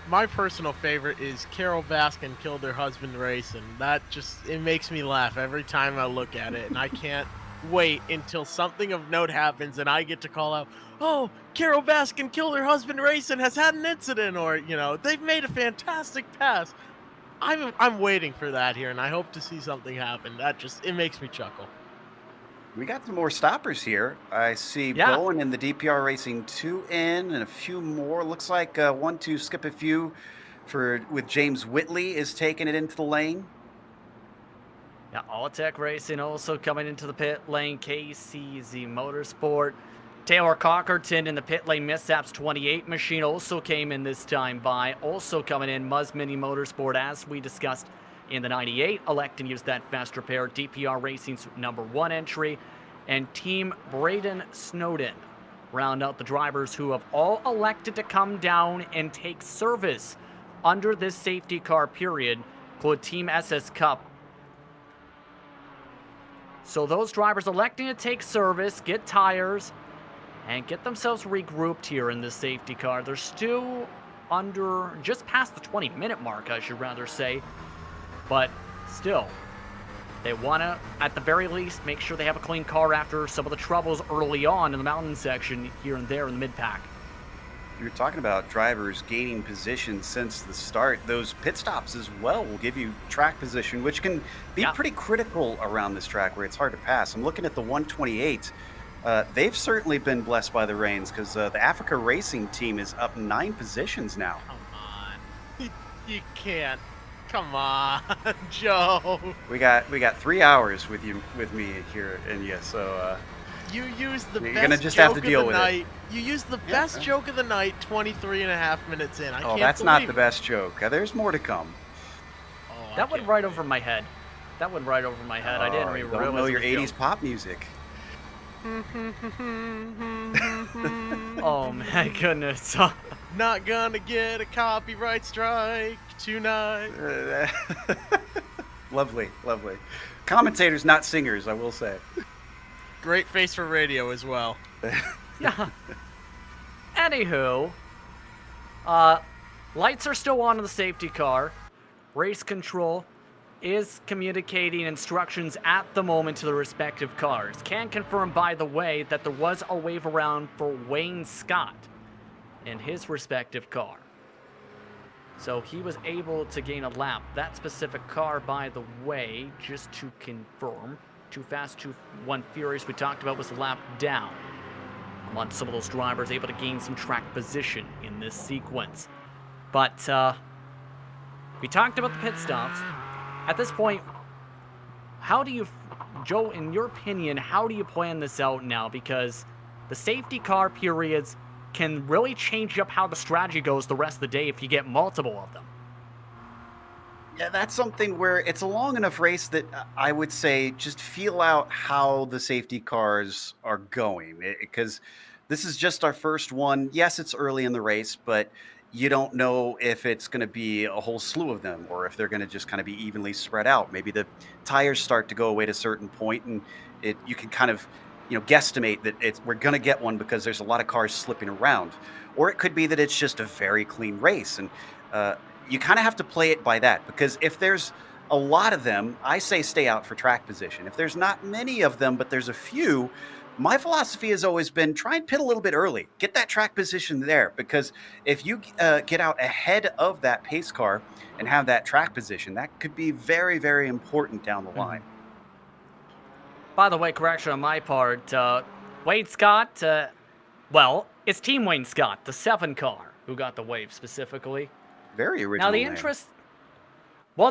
My personal favorite is Carol Baskin Killed Her Husband Racing. That it makes me laugh every time I look at it, and I can't wait until something of note happens and I get to call out, oh, Carol Baskin Killed Her Husband Racing has had an incident, or, they've made a fantastic pass. I'm waiting for that here, and I hope to see something happen. It makes me chuckle. We got some more stoppers here. I see Bowen in the DPR Racing 2N and a few more. Looks like 1, 2, skip a few with James Whitley is taking it into the lane. Yeah, Alltech Racing also coming into the pit lane. KCZ Motorsport. Taylor Cockerton in the pit lane. Mishaps 28 machine also came in this time by. Also coming in, Muzz Mini Motorsport, as we discussed in the 98, electing to use that faster pair. DPR Racing's #1 entry. And Team Braden Snowden round out the drivers who have all elected to come down and take service under this safety car period called Team SS Cup. So those drivers electing to take service, get tires, and get themselves regrouped here in this safety car. They're still just past the 20-minute mark, I should rather say. But still, they want to, at the very least, make sure they have a clean car after some of the troubles early on in the mountain section here and there in the mid-pack. You're talking about drivers gaining position since the start. Those pit stops as well will give you track position, which can be pretty critical around this track where it's hard to pass. I'm looking at the 128. They've certainly been blessed by the rains because the Africa Racing team is up 9 positions now. Come on. You can't. Come on, Joe. We got 3 hours with me here, and so you used the you're best gonna just joke have to deal of the with night. it. You used the best joke of the night 23.5 minutes in. I can't that's not believe the best joke. There's more to come. That went right over my head. I didn't even realize know your it was 80s pop music. Oh my goodness. Not gonna get a copyright strike tonight. Lovely, lovely. Commentators, not singers, I will say. Great face for radio as well. Yeah. Anywho, lights are still on in the safety car. Race control is communicating instructions at the moment to the respective cars. Can confirm, by the way, that there was a wave around for Wayne Scott in his respective car. So he was able to gain a lap. That specific car, by the way, just to confirm, Too Fast, Too One Furious we talked about was a lap down. On some of those drivers able to gain some track position in this sequence. But we talked about the pit stops. At this point, how do you, Joe, in your opinion, how do you plan this out now? Because the safety car periods can really change up how the strategy goes the rest of the day if you get multiple of them. Yeah, that's something where it's a long enough race that I would say just feel out how the safety cars are going, because this is just our first one. Yes, it's early in the race, but you don't know if it's going to be a whole slew of them or if they're going to just kind of be evenly spread out. Maybe the tires start to go away at a certain point, and you can kind of guesstimate that we're going to get one because there's a lot of cars slipping around, or it could be that it's just a very clean race, and you kind of have to play it by that, because if there's a lot of them, I say stay out for track position. If there's not many of them, but there's a few, my philosophy has always been try and pit a little bit early. Get that track position there, because if you get out ahead of that pace car and have that track position, that could be very, very important down the line. By the way, correction on my part, Wayne Scott, well, it's Team Wayne Scott, the 7 car, who got the wave specifically. Very original Now, the name.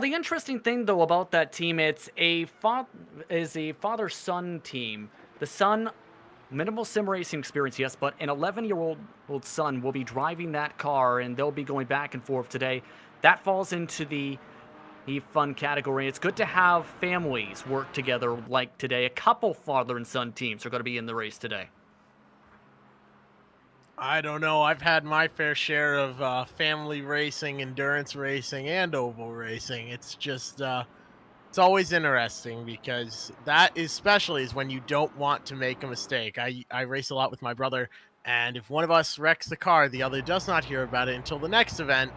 the interesting thing, though, about that team, it's a father-son team. The son, minimal sim racing experience, yes, but an 11-year-old son will be driving that car, and they'll be going back and forth today. That falls into the fun category. It's good to have families work together like today. A couple father and son teams are going to be in the race today. I don't know. I've had my fair share of family racing, endurance racing, and oval racing. It's just, it's always interesting, because that especially is when you don't want to make a mistake. I race a lot with my brother, and if one of us wrecks the car, the other does not hear about it until the next event,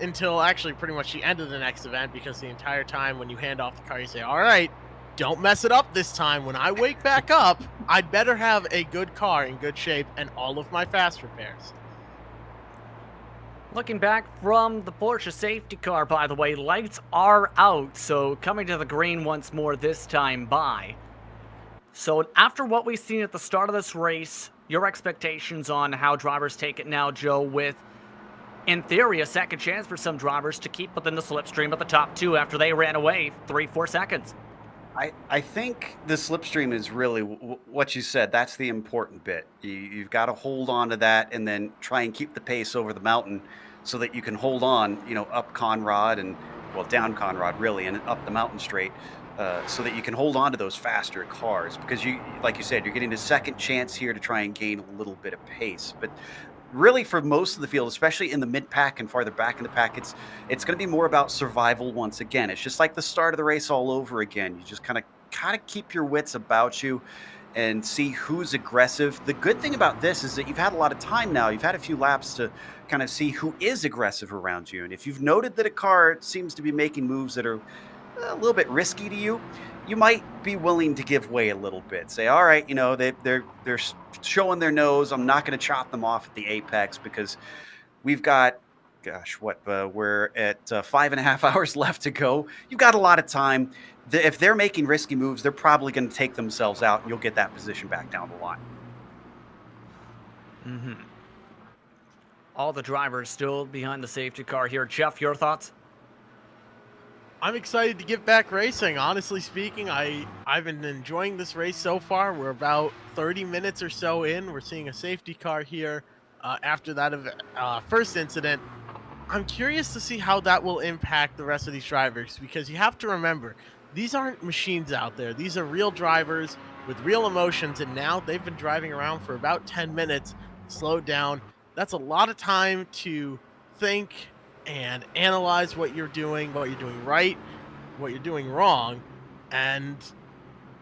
until actually pretty much the end of the next event, because the entire time when you hand off the car, you say, all right, don't mess it up this time. When I wake back up, I'd better have a good car in good shape and all of my fast repairs. Looking back from the Porsche safety car, by the way, lights are out, so coming to the green once more this time by. So after what we've seen at the start of this race, your expectations on how drivers take it now, Joe, with, in theory, a second chance for some drivers to keep within the slipstream of the top 2 after they ran away 3-4 seconds. I think the slipstream is really what you said. That's the important bit. You've got to hold on to that and then try and keep the pace over the mountain so that you can hold on, up Conrad and, well, down Conrad really, and up the mountain straight, so that you can hold on to those faster cars, because like you said, you're getting a second chance here to try and gain a little bit of pace. But really, for most of the field, especially in the mid-pack and farther back in the pack, it's going to be more about survival once again. It's just like the start of the race all over again. You just kind of keep your wits about you and see who's aggressive. The good thing about this is that you've had a lot of time now. You've had a few laps to kind of see who is aggressive around you. And if you've noted that a car seems to be making moves that are a little bit risky to you, you might be willing to give way a little bit. Say, all right, they're showing their nose. I'm not going to chop them off at the apex, because we've got, we're at 5.5 hours left to go. You've got a lot of time. If they're making risky moves, they're probably going to take themselves out, and you'll get that position back down the line. All the drivers still behind the safety car here. Jeff, your thoughts? I'm excited to get back racing. Honestly speaking, I've been enjoying this race so far. We're about 30 minutes or so in. We're seeing a safety car here after that first incident. I'm curious to see how that will impact the rest of these drivers, because you have to remember, these aren't machines out there. These are real drivers with real emotions, and now they've been driving around for about 10 minutes, slowed down. That's a lot of time to think and analyze what you're doing right. what you're doing wrong, and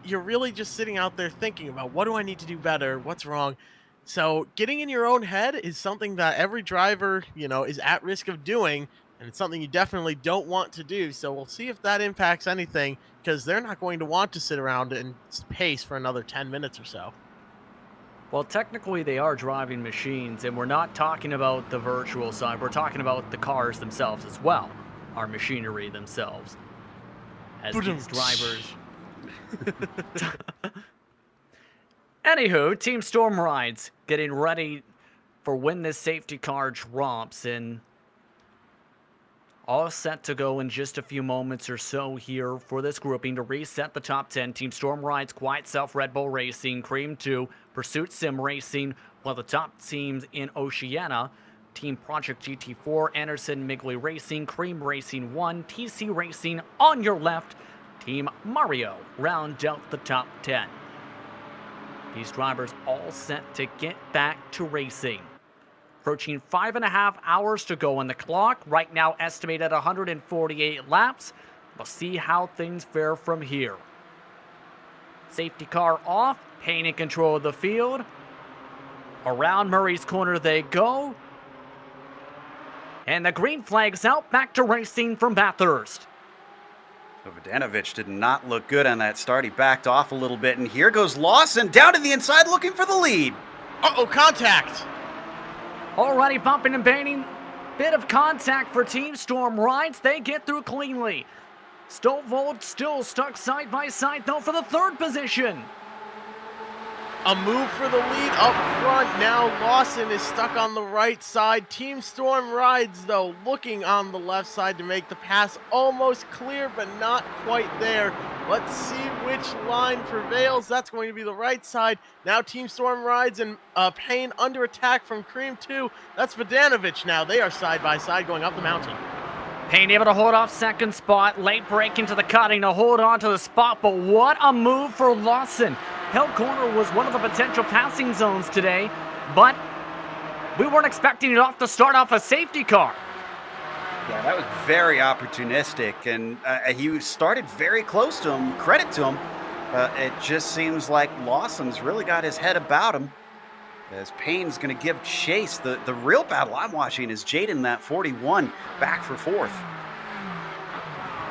you're really just sitting out there thinking about, what do I need to do better? What's wrong? So getting in your own head is something that every driver, is at risk of doing, and it's something you definitely don't want to do. So we'll see if that impacts anything, because they're not going to want to sit around and pace for another 10 minutes or so. Well, technically they are driving machines, and we're not talking about the virtual side. We're talking about the cars themselves as well, our machinery themselves. As these drivers... Anywho, Team Storm Rides getting ready for when this safety car drops, and all set to go in just a few moments or so here for this grouping to reset the top 10. Team Storm Rides, Quiet Self, Red Bull Racing, Cream 2, Pursuit Sim Racing, while the top teams in Oceania, Team Project GT4, Anderson Migley Racing, Cream Racing 1, TC Racing on your left, Team Mario round out the top 10. These drivers all set to get back to racing. Approaching 5.5 hours to go on the clock. Right now estimated at 148 laps. We'll see how things fare from here. Safety car off. Payne in control of the field. Around Murray's corner they go. And the green flag's out. Back to racing from Bathurst. Vodanovic did not look good on that start. He backed off a little bit, and here goes Lawson down to the inside looking for the lead. Uh-oh, contact! Already bumping and banging. Bit of contact for Team Storm Rides. They get through cleanly. Stovall still stuck side by side, though, for the third position. A move for the lead up front. Now Lawson is stuck on the right side. Team Storm Rides, though, looking on the left side to make the pass almost clear, but not quite there. Let's see which line prevails. That's going to be the right side. Now Team Storm Rides and Payne under attack from Cream 2. That's Vodanovic now. They are side by side going up the mountain. Payne able to hold off second spot. Late break into the cutting to hold on to the spot, but what a move for Lawson. Hill corner was one of the potential passing zones today, but we weren't expecting it off to start off a safety car. Yeah, that was very opportunistic, and he started very close to him. Credit to him. It just seems like Lawson's really got his head about him, as Payne's going to give chase. The real battle I'm watching is Jaden, that 41, back for fourth.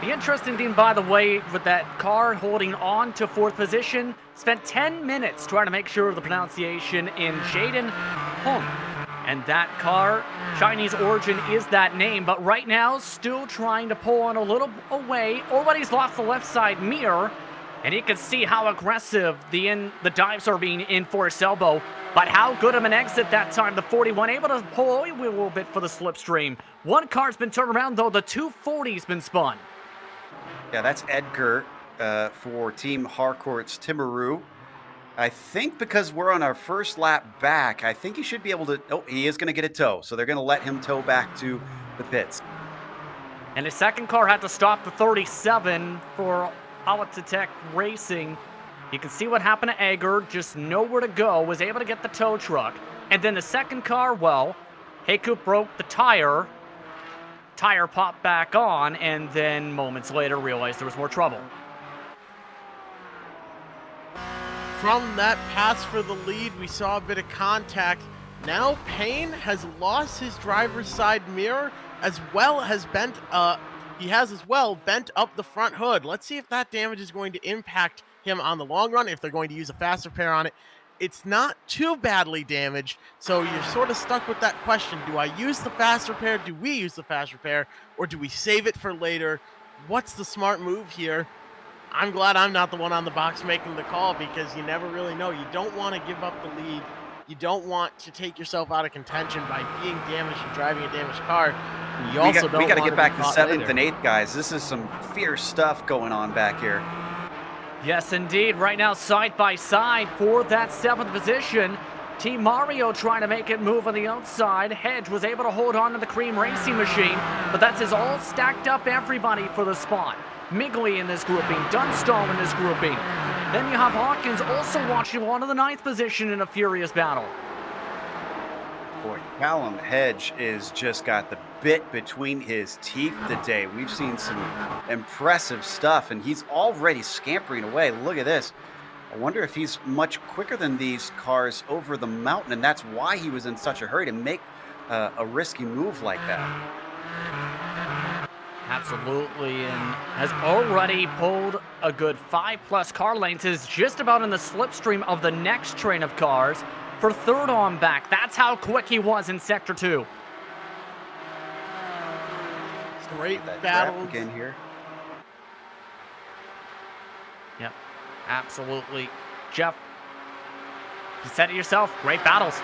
The interesting thing, by the way, with that car holding on to fourth position, spent 10 minutes trying to make sure of the pronunciation in Jaden Hung. And that car, Chinese origin is that name, but right now still trying to pull on a little away. Already's lost the left side mirror, and you can see how aggressive the dives are being in for his elbow. But how good of an exit that time. The 41 able to pull away a little bit for the slipstream. One car's been turned around, though. The 240's been spun. Yeah, that's Edgar for Team Harcourt's Timaru. I think because we're on our first lap back, I think he should be able to... Oh, he is going to get a tow, so they're going to let him tow back to the pits. And his second car had to stop the 37 for Alatatech Racing. You can see what happened to Egger, just nowhere to go, was able to get the tow truck. And then the second car, well, Haykup broke the tire popped back on, and then moments later realized there was more trouble. From that pass for the lead, we saw a bit of contact. Now Payne has lost his driver's side mirror, as well as bent up the front hood. Let's see if that damage is going to impact him on the long run, if they're going to use a fast repair on it. It's not too badly damaged, so you're sort of stuck with that question. Do I use the fast repair? Do we use the fast repair? Or do we save it for later? What's the smart move here? I'm glad I'm not the one on the box making the call, because you never really know. You don't want to give up the lead. You don't want to take yourself out of contention by being damaged and driving a damaged car. You also don't. We got to get back to seventh later. and eighth, guys. This is some fierce stuff going on back here. Yes, indeed. Right now, side by side for that seventh position. Team Mario trying to make it move on the outside. Hedge was able to hold on to the Cream Racing machine, but that's his all stacked up everybody for the spot. Migley in this grouping, Dunstall in this grouping. Then you have Hawkins also watching on to the ninth position in a furious battle. Boy, Callum Hedge is just got the bit between his teeth today. We've seen some impressive stuff, and he's already scampering away. Look at this. I wonder if he's much quicker than these cars over the mountain, and that's why he was in such a hurry to make a risky move like that. Absolutely, and has already pulled a good 5+ car lengths, is just about in the slipstream of the next train of cars for third on back. That's how quick he was in Sector 2. Great battle again here. Yep, absolutely. Jeff, you said it yourself, great battles.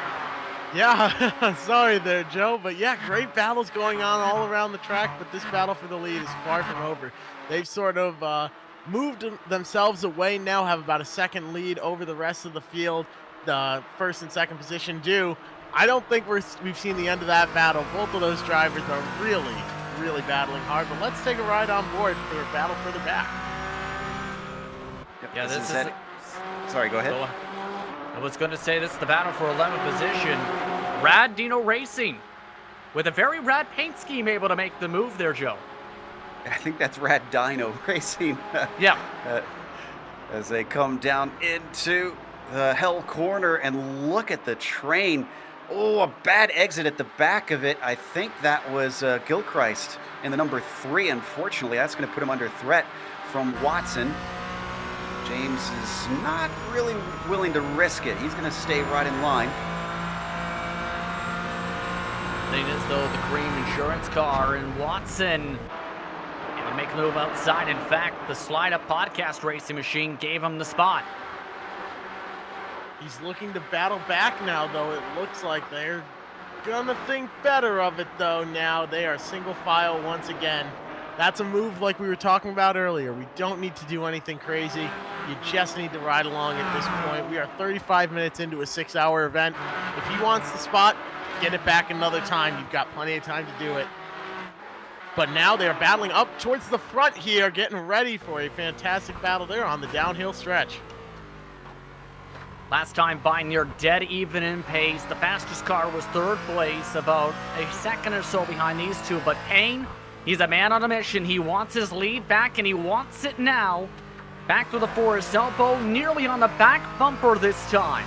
Yeah, sorry there, Joe, but yeah, great battles going on all around the track, but this battle for the lead is far from over. They've sort of moved themselves away now, have about a second lead over the rest of the field. The first and second position do. I don't think we've seen the end of that battle. Both of those drivers are really battling hard, but let's take a ride on board for a battle further back. Yep, Yeah, this is it. Sorry, go ahead. I was going to say this is the battle for 11th position. Rad Dino Racing with a very rad paint scheme able to make the move there, Joe. I think that's Rad Dino Racing. Yeah. As they come down into the hell corner and look at the train. Oh, a bad exit at the back of it. I think that was Gilchrist in the number 3. Unfortunately, that's going to put him under threat from Watson. James is not really willing to risk it. He's going to stay right in line. Thing is, though, the cream insurance car and Watson able to make a move outside. In fact, the slide-up podcast racing machine gave him the spot. He's looking to battle back now, though. It looks like they're gonna think better of it, though. Now they are single file once again. That's a move like we were talking about earlier. We don't need to do anything crazy. You just need to ride along at this point. We are 35 minutes into a 6-hour event. If he wants the spot, get it back another time. You've got plenty of time to do it. But now they're battling up towards the front here, getting ready for a fantastic battle there on the downhill stretch. Last time by near dead even in pace. The fastest car was third place, about a second or so behind these two. But Payne, he's a man on a mission. He wants his lead back, and he wants it now. Back to the Forest elbow, nearly on the back bumper this time.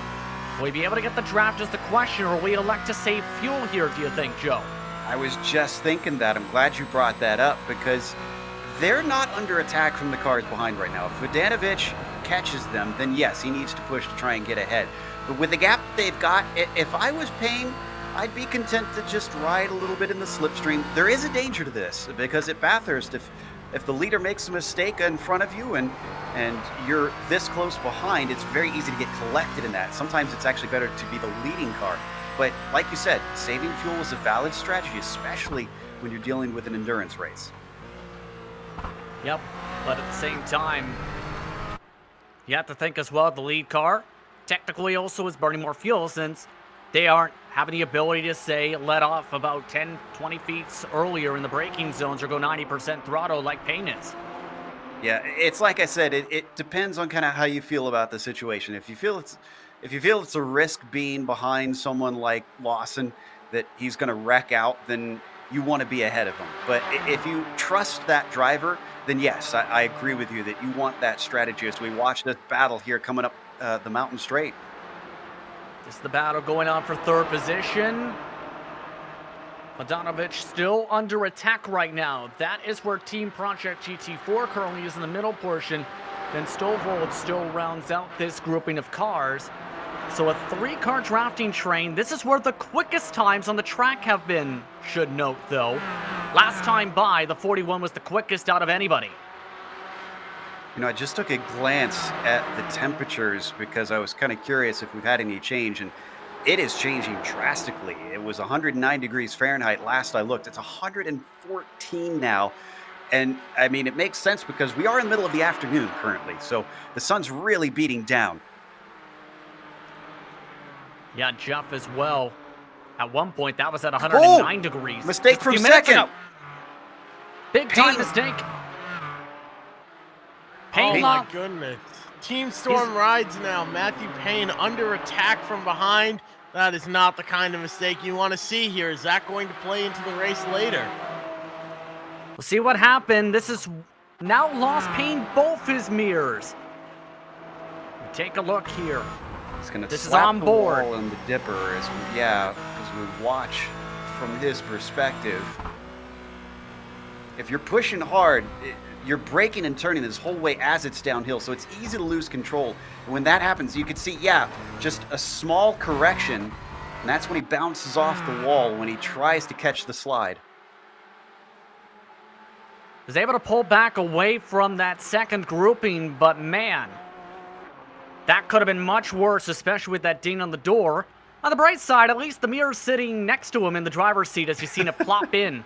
Will he be able to get the draft is the question, or will we elect to save fuel here, do you think, Joe? I was just thinking that. I'm glad you brought that up because they're not under attack from the cars behind right now. If Vodanovic catches them, then yes, he needs to push to try and get ahead. But with the gap they've got, if I was Payne, I'd be content to just ride a little bit in the slipstream. There is a danger to this because at Bathurst, if the leader makes a mistake in front of you and you're this close behind, it's very easy to get collected in that. Sometimes it's actually better to be the leading car. But like you said, saving fuel is a valid strategy, especially when you're dealing with an endurance race. Yep, but at the same time, you have to think as well, the lead car technically also is burning more fuel since they aren't having the ability to, say, let off about 10, 20 feet earlier in the braking zones or go 90% throttle like Payne is. Yeah, it's like I said, it depends on kind of how you feel about the situation. If you feel it's a risk being behind someone like Lawson, that he's going to wreck out, then you want to be ahead of him. But if you trust that driver, then yes, I agree with you that you want that strategy as we watch this battle here coming up the mountain straight. This is the battle going on for third position. Vodanovic still under attack right now. That is where Team Project GT4 currently is in the middle portion. Then Stovall still rounds out this grouping of cars. So a 3-car drafting train. This is where the quickest times on the track have been, should note though. Last time by, the 41 was the quickest out of anybody. You know, I just took a glance at the temperatures because I was kind of curious if we've had any change, and it is changing drastically. It was 109 degrees Fahrenheit last I looked. It's 114 now. And I mean, it makes sense because we are in the middle of the afternoon currently. So the sun's really beating down. Yeah, Jeff as well. At one point, that was at 109 degrees. Mistake from second. Big time mistake. Payne, oh my goodness. Team Storm rides now. Matthew Payne under attack from behind. That is not the kind of mistake you want to see here. Is that going to play into the race later? We'll see what happened. This is now lost paint both his mirrors. Take a look here. He's going to This is slap on the board. wall and the dipper as we watch from his perspective. If you're pushing hard, you're braking and turning this whole way as it's downhill, so it's easy to lose control. And when that happens, you can see, just a small correction, and that's when he bounces off the wall when he tries to catch the slide. Was able to pull back away from that second grouping, but man, that could have been much worse, especially with that ding on the door. On the bright side, at least the mirror's sitting next to him in the driver's seat as you've seen it plop in.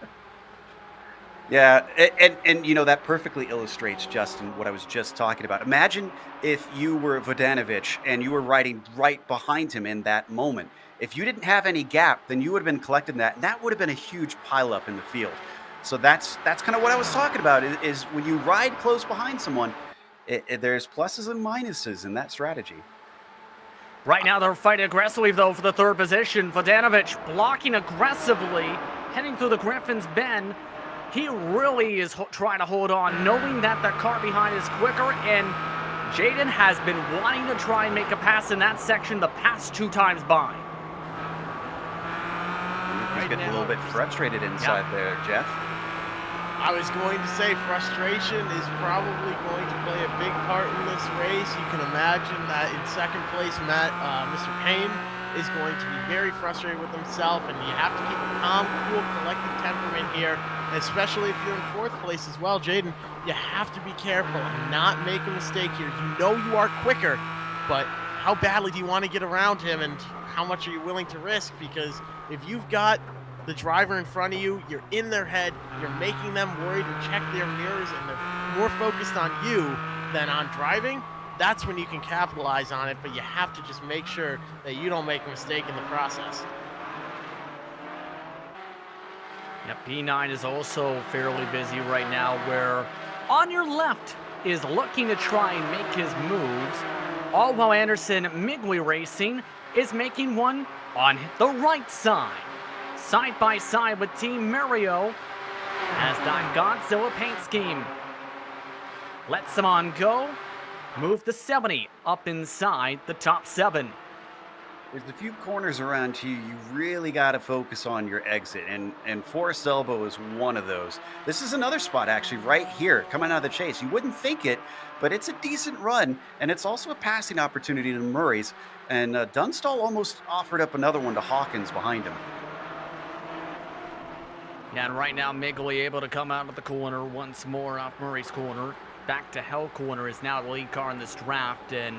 Yeah, and that perfectly illustrates, Justin, what I was just talking about. Imagine if you were Vodanovic and you were riding right behind him in that moment. If you didn't have any gap, then you would have been collecting that, and that would have been a huge pileup in the field. So that's kind of what I was talking about, is when you ride close behind someone, there's pluses and minuses in that strategy. Right now they're fighting aggressively, though, for the third position. Vodanovic blocking aggressively, heading through the Griffin's Bend. He really is trying to hold on, knowing that the car behind is quicker, and Jaden has been wanting to try and make a pass in that section the past 2 times by. He's getting a little bit frustrated inside there, Jeff. I was going to say frustration is probably going to play a big part in this race. You can imagine that in second place, Mr. Payne is going to be very frustrated with himself, and you have to keep a calm, cool, collected temperament here, especially if you're in fourth place as well. Jaden, you have to be careful and not make a mistake here. You know you are quicker, but how badly do you want to get around him, and how much are you willing to risk? Because if you've got the driver in front of you, you're in their head, you're making them worried and check their mirrors, and they're more focused on you than on driving, that's when you can capitalize on it, but you have to just make sure that you don't make a mistake in the process. Yep, P9 is also fairly busy right now, where on your left is looking to try and make his moves, all while Anderson Migway Racing is making one on the right side. Side by side with Team Mario as that Godzilla paint scheme lets them on go. Move the 70 up inside the top 7. There's a few corners around you. You really got to focus on your exit, and Forest Elbow is one of those. This is another spot, actually, right here, coming out of the chase. You wouldn't think it, but it's a decent run, and it's also a passing opportunity to Murray's. And Dunstall almost offered up another one to Hawkins behind him. Yeah, and right now, Migley able to come out of the corner once more off Murray's corner. Back to Hell corner is now the lead car in this draft, and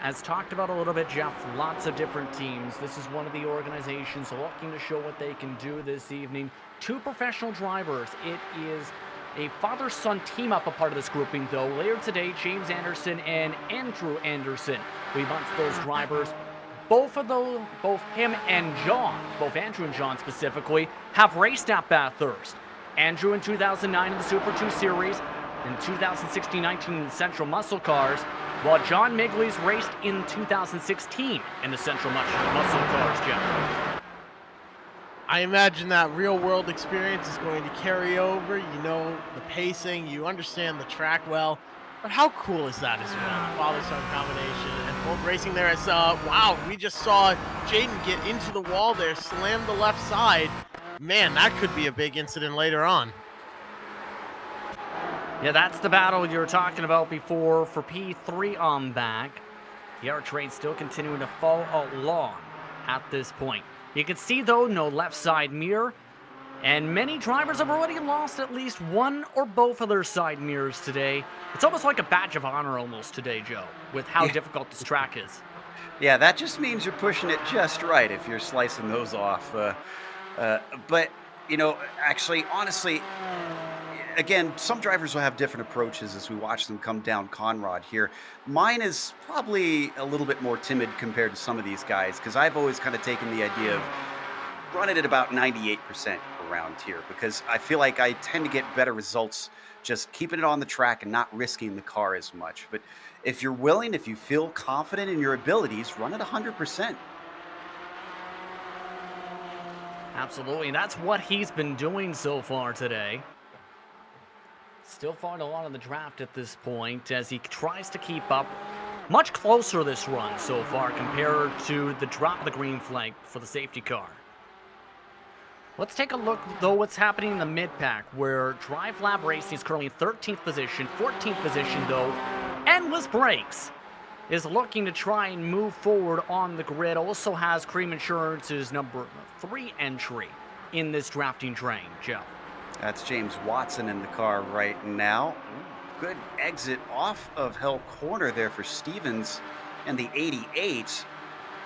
as talked about a little bit, Jeff, lots of different teams. This is one of the organizations looking to show what they can do this evening. 2 professional drivers. It is a father-son team-up a part of this grouping, though. Later today, James Anderson and Andrew Anderson will be amongst those drivers. Both him and John, both Andrew and John specifically, have raced at Bathurst. Andrew in 2009 in the Super 2 Series, in 2016-19 in the Central Muscle Cars, while John Migley's raced in 2016 in the Central Muscle Cars, Jeff. I imagine that real-world experience is going to carry over. You know the pacing, you understand the track well. But how cool is that as well? The father-son combination and both racing there as, wow, we just saw Jaden get into the wall there, slam the left side. Man, that could be a big incident later on. Yeah, that's the battle you were talking about before for P3 on back. The R train still continuing to fall along at this point. You can see, though, no left side mirror. And many drivers have already lost at least one or both of their side mirrors today. It's almost like a badge of honor almost today, Joe, with how difficult this track is. Yeah, that just means you're pushing it just right if you're slicing those off. But, actually, honestly, again, some drivers will have different approaches as we watch them come down Conrad here. Mine is probably a little bit more timid compared to some of these guys, because I've always kind of taken the idea of running at about 98% around here, because I feel like I tend to get better results just keeping it on the track and not risking the car as much. But if you're willing, if you feel confident in your abilities, run at 100%. Absolutely, and that's what he's been doing so far today. Still falling along in the draft at this point as he tries to keep up. Much closer this run so far compared to the drop of the green flag for the safety car. Let's take a look, though, what's happening in the mid-pack, where Drive Lab Racing is currently in 13th position. 14th position, though, Endless Brakes is looking to try and move forward on the grid. Also has Cream Insurance's number 3 entry in this drafting train, Jeff. That's James Watson in the car right now. Good exit off of Hell Corner there for Stevens and the 88.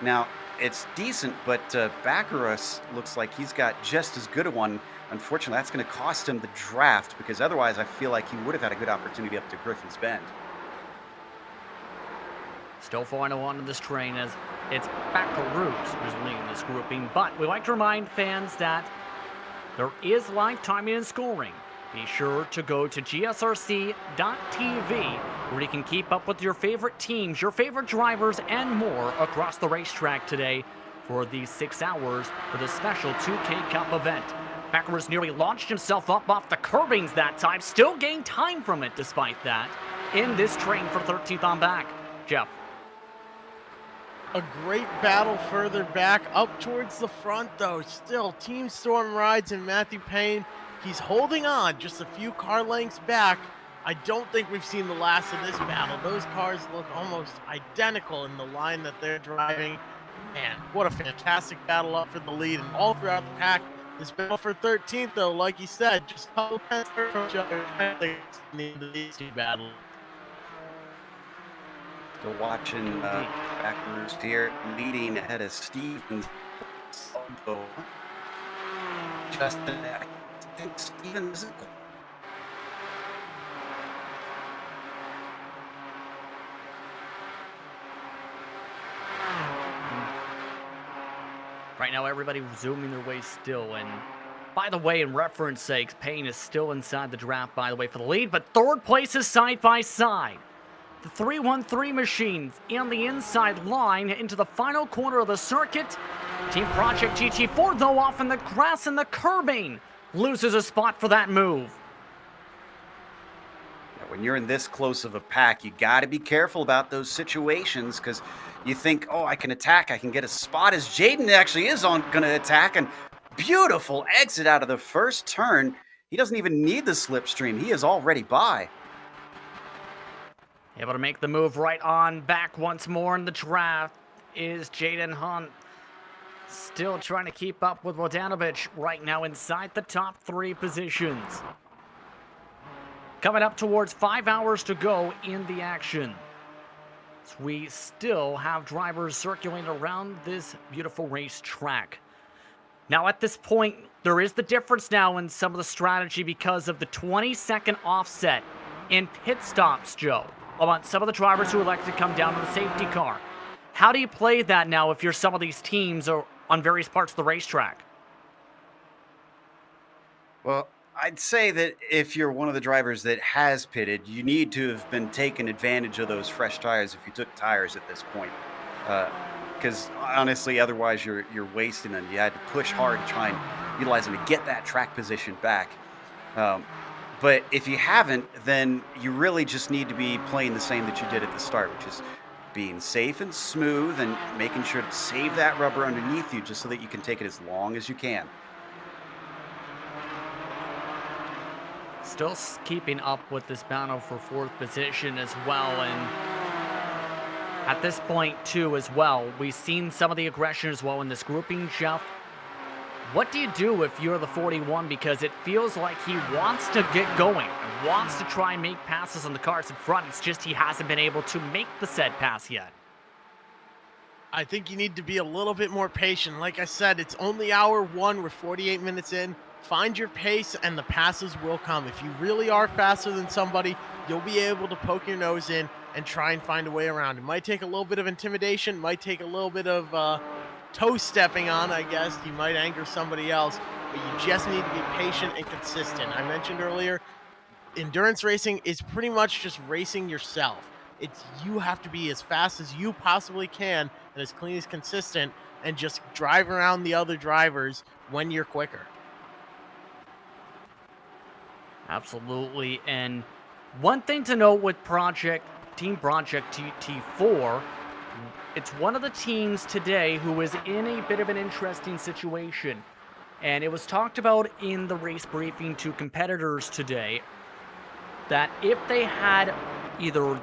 Now, it's decent, but Baccarat looks like he's got just as good a one. Unfortunately, that's going to cost him the draft, because otherwise I feel like he would have had a good opportunity up to Griffin's Bend. Still falling along in this train as it's Baccarat who's leading this grouping. But we like to remind fans that there is live timing and scoring. Be sure to go to GSRC.tv, where you can keep up with your favorite teams, your favorite drivers, and more across the racetrack today for these 6 hours for the special 2K Cup event. Baccarat nearly launched himself up off the curbings that time, still gained time from it despite that, in this train for 13th on back. Jeff. A great battle further back, up towards the front though. Still, Team Storm Rides and Matthew Payne, he's holding on just a few car lengths back. I don't think we've seen the last of this battle. Those cars look almost identical in the line that they're driving. Man, what a fantastic battle up for the lead, and all throughout the pack. This battle for 13th though, like you said, just a couple tenths from each other. I think it's the end of these two battles. Still watching Baccarat here, leading ahead of Stevens. Justin, I think Stevens is right now, everybody zooming their way still. And by the way, in reference sakes, Payne is still inside the draft, by the way, for the lead. But third place is side by side. The 313 machines in the inside line into the final corner of the circuit. Team Project GT4, though, off in the grass and the curbing, loses a spot for that move. Now, when you're in this close of a pack, you got to be careful about those situations, because you think, oh, I can attack, I can get a spot, as Jaden actually is going to attack, and beautiful exit out of the first turn. He doesn't even need the slipstream. He is already by. Able to make the move right on back once more in the draft is Jaden Hunt. Still trying to keep up with Vodanovic right now inside the top 3 positions. Coming up towards 5 hours to go in the action. So we still have drivers circulating around this beautiful racetrack. Now at this point, there is the difference now in some of the strategy because of the 20-second offset in pit stops, Joe. About some of the drivers who elect to come down to the safety car. How do you play that now if you're some of these teams or on various parts of the racetrack? Well, I'd say that if you're one of the drivers that has pitted, you need to have been taking advantage of those fresh tires if you took tires at this point. Because honestly, otherwise you're wasting them. You had to push hard to try and utilize them to get that track position back. But if you haven't, then you really just need to be playing the same that you did at the start, which is being safe and smooth and making sure to save that rubber underneath you just so that you can take it as long as you can. Still keeping up with this battle for 4th position as well. And at this point, too, as well, we've seen some of the aggression as well in this grouping, Jeff. What do you do if you're the 41? Because it feels like he wants to get going and wants to try and make passes on the cars in front. It's just he hasn't been able to make the said pass yet. I think you need to be a little bit more patient. Like I said, it's only hour 1. We're 48 minutes in. Find your pace and the passes will come. If you really are faster than somebody, you'll be able to poke your nose in and try and find a way around. It might take a little bit of intimidation, might take a little bit of toe stepping on, I guess. You might anger somebody else. but you just need to be patient and consistent. I mentioned earlier, endurance racing is pretty much just racing yourself. You have to be as fast as you possibly can and as clean as consistent, and just drive around the other drivers when you're quicker. Absolutely. And one thing to note with Team Project TT4, it's one of the teams today who is in a bit of an interesting situation. And it was talked about in the race briefing to competitors today that if they had either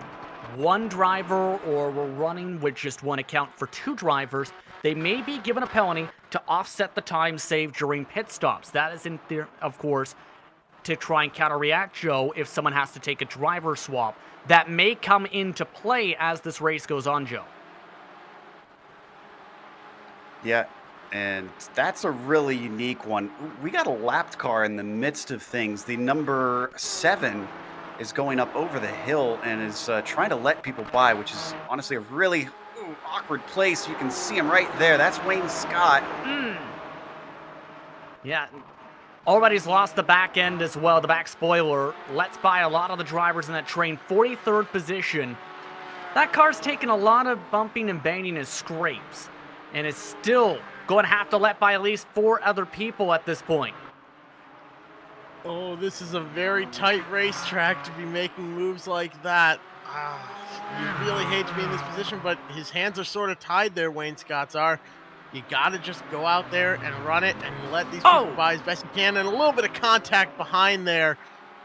one driver or were running with just one account for two drivers, they may be given a penalty to offset the time saved during pit stops. That is, of course, to try and counteract, Joe, if someone has to take a driver swap. That may come into play as this race goes on, Joe. Yeah, and that's a really unique one. We got a lapped car in the midst of things. The number 7 is going up over the hill and is trying to let people by, which is honestly a really awkward place. You can see him right there. That's Wayne Scott. Yeah. Already's lost the back end as well. The back spoiler lets by a lot of the drivers in that train. 43rd position. That car's taken a lot of bumping and banging and scrapes, and is still going to have to let by at least 4 other people at this point. Oh, this is a very tight racetrack to be making moves like that. You really hate to be in this position, but his hands are sort of tied there, Wayne Scott's are. You got to just go out there and run it and let these people by as best you can. And a little bit of contact behind there.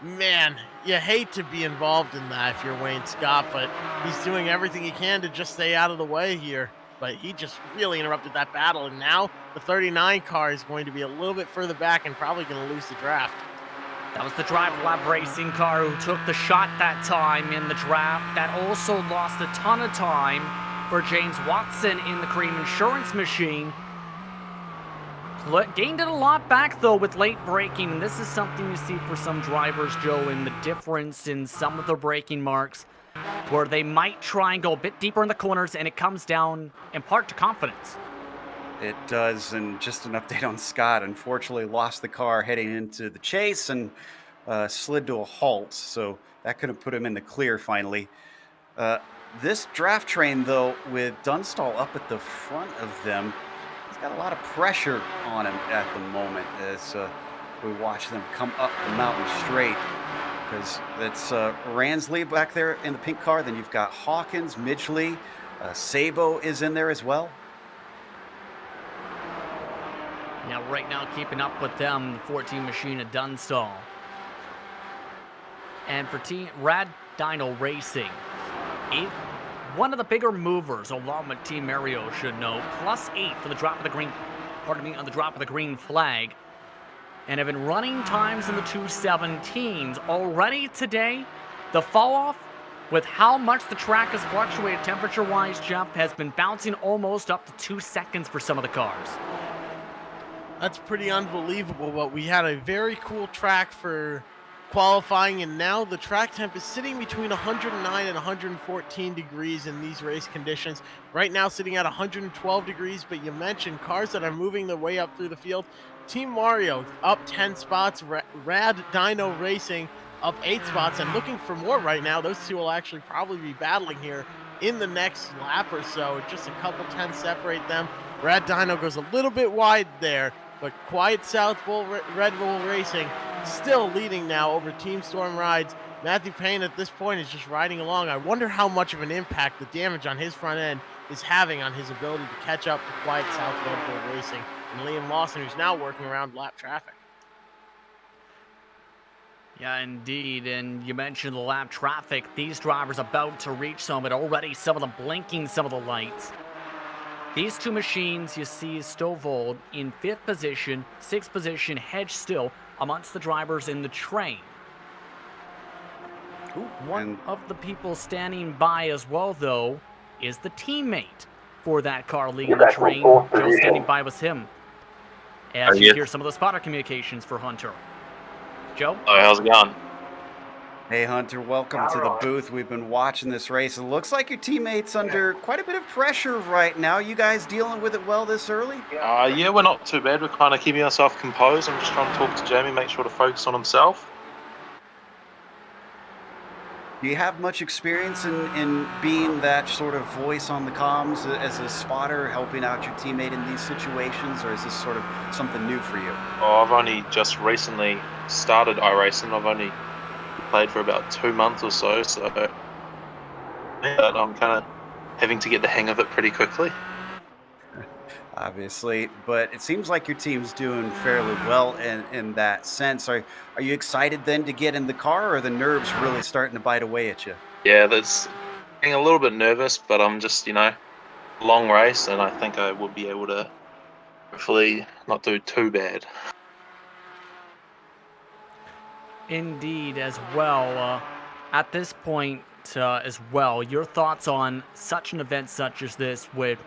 Man, you hate to be involved in that if you're Wayne Scott, but he's doing everything he can to just stay out of the way here. But he just really interrupted that battle, and now the 39 car is going to be a little bit further back and probably going to lose the draft. That was the Drive Lab Racing car who took the shot that time in the draft. That also lost a ton of time for James Watson in the Cream Insurance Machine. Gained it a lot back, though, with late braking, and this is something you see for some drivers, Joe, in the difference in some of their braking marks, where they might try and go a bit deeper in the corners, and it comes down in part to confidence. It does, and just an update on Scott. Unfortunately, lost the car heading into the chase and slid to a halt, so that could have put him in the clear finally. This draft train, though, with Dunstall up at the front of them, he's got a lot of pressure on him at the moment as we watch them come up the mountain straight. Because it's Ransley back there in the pink car. Then you've got Hawkins, Midgley, Sabo is in there as well. Now, right now, keeping up with them, the 14 machine at Dunstall. And for Rad Dino Racing, one of the bigger movers, along with Team Mario should know, +8 for the drop of the green, on the drop of the green flag, and have been running times in the 2:17s already today. The fall off, with how much the track has fluctuated temperature-wise, Jeff, has been bouncing almost up to 2 seconds for some of the cars. That's pretty unbelievable, but we had a very cool track for qualifying, and now the track temp is sitting between 109 and 114 degrees in these race conditions. Right now sitting at 112 degrees, but you mentioned cars that are moving their way up through the field. Team Mario up 10 spots, Rad Dino Racing up 8 spots, and looking for more right now. Those two will actually probably be battling here in the next lap or so. Just a couple tenths separate them. Rad Dino goes a little bit wide there, but Quiet South Bull Red Bull Racing still leading now over Team Storm Rides. Matthew Payne at this point is just riding along. I wonder how much of an impact the damage on his front end is having on his ability to catch up to Quiet South Red Bull Racing and Liam Lawson, who's now working around lap traffic. Yeah, indeed. And you mentioned the lap traffic. These drivers about to reach some of it already. Some of them blinking some of the lights. These two machines you see Stovall in 5th position, 6th position, hedged still amongst the drivers in the train. One of the people standing by as well, though, is the teammate for that car leading the train. Joe standing by was him. As you hear some of the spotter communications for Hunter. Joe? Oh, how's it going? Hey Hunter, welcome to the booth. We've been watching this race. It looks like your teammate's under quite a bit of pressure right now. You guys dealing with it well this early? Yeah, we're not too bad. We're kind of keeping ourselves composed. I'm just trying to talk to Jamie, make sure to focus on himself. Do you have much experience in being that sort of voice on the comms as a spotter, helping out your teammate in these situations, or is this sort of something new for you? Oh, I've only just recently started iRacing. I've only played for about 2 months or so, but I'm kind of having to get the hang of it pretty quickly. Obviously, but it seems like your team's doing fairly well in that sense. Are you excited then to get in the car, or are the nerves really starting to bite away at you? Yeah, that's getting a little bit nervous, but I'm just, long race, and I think I will be able to hopefully not do too bad. Indeed, as well. At this point, as well, your thoughts on such an event such as this with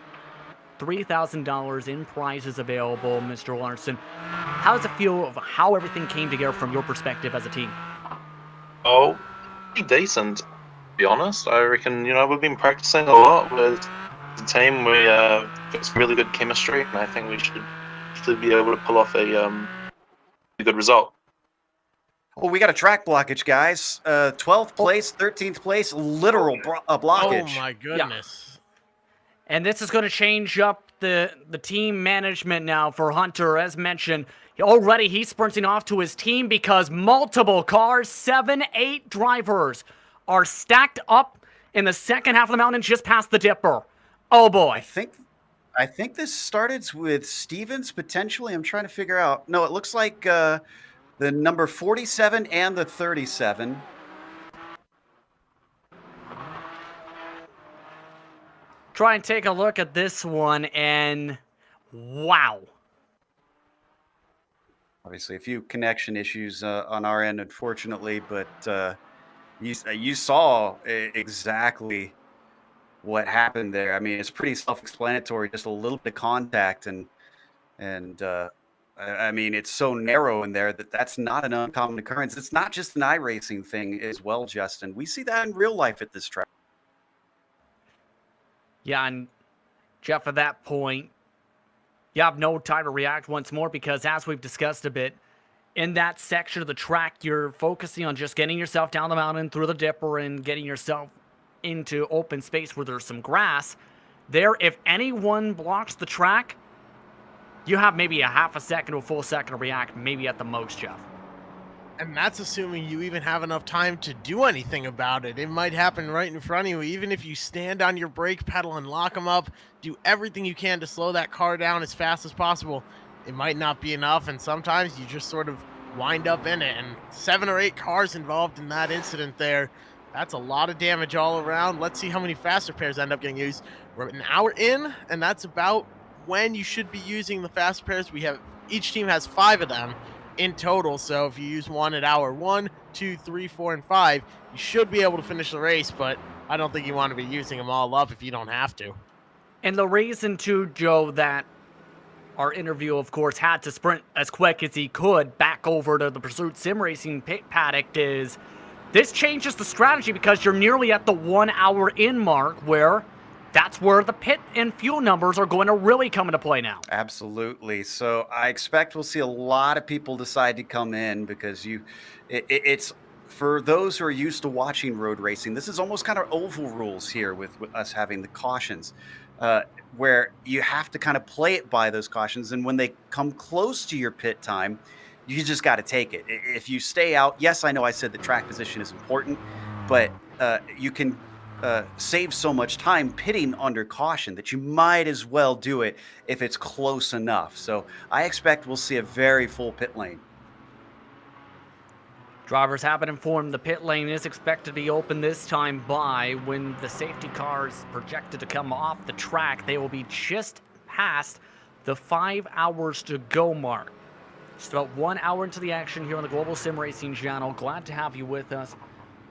$3,000 in prizes available, Mr. Larson. How does it feel of how everything came together from your perspective as a team? Oh, pretty decent, to be honest. I reckon, we've been practicing a lot with the team. We got some really good chemistry, and I think we should hopefully be able to pull off a good result. Well, we got a track blockage, guys. 12th place, 13th place, literal blockage. Oh my goodness. And this is going to change up the team management now for Hunter. As mentioned, already he's sprinting off to his team because multiple cars, 7, 8 drivers, are stacked up in the second half of the mountain just past the dipper. Oh boy. I think this started with Stevens potentially. I'm trying to figure out. No, it looks like the number 47 and the 37. Try and take a look at this one, and wow. Obviously, a few connection issues on our end, unfortunately, but you saw exactly what happened there. I mean, it's pretty self-explanatory. Just a little bit of contact, and I mean, it's so narrow in there that's not an uncommon occurrence. It's not just an iRacing thing as well, Justin. We see that in real life at this track. Yeah, and Jeff, at that point, you have no time to react once more because, as we've discussed a bit, in that section of the track, you're focusing on just getting yourself down the mountain through the dipper and getting yourself into open space where there's some grass. There, if anyone blocks the track, you have maybe a half a second to a full second to react, maybe at the most, Jeff. And that's assuming you even have enough time to do anything about it. It might happen right in front of you. Even if you stand on your brake pedal and lock them up, do everything you can to slow that car down as fast as possible, it might not be enough. And sometimes you just sort of wind up in it. And 7 or 8 cars involved in that incident there. That's a lot of damage all around. Let's see how many fast repairs end up getting used. We're an hour in, and that's about when you should be using the fast repairs. Each team has 5 of them in total, so if you use one at hour 1, 2, 3, 4, and 5, you should be able to finish the race, but I don't think you want to be using them all up if you don't have to. And the reason, too, Joe, that our interview, of course, had to sprint as quick as he could back over to the Pursuit Sim Racing pit paddock is this changes the strategy because you're nearly at the 1 hour in mark where that's where the pit and fuel numbers are going to really come into play now. Absolutely. So I expect we'll see a lot of people decide to come in because it's for those who are used to watching road racing. This is almost kind of oval rules here with us having the cautions, where you have to kind of play it by those cautions. And when they come close to your pit time, you just got to take it. If you stay out, yes, I know I said the track position is important, but you can save so much time pitting under caution that you might as well do it if it's close enough. So I expect we'll see a very full pit lane. Drivers have been informed the pit lane is expected to be open this time by when the safety car is projected to come off the track. They will be just past the 5 hours to go mark. Just about 1 hour into the action here on the Global SimRacing Channel. Glad to have you with us.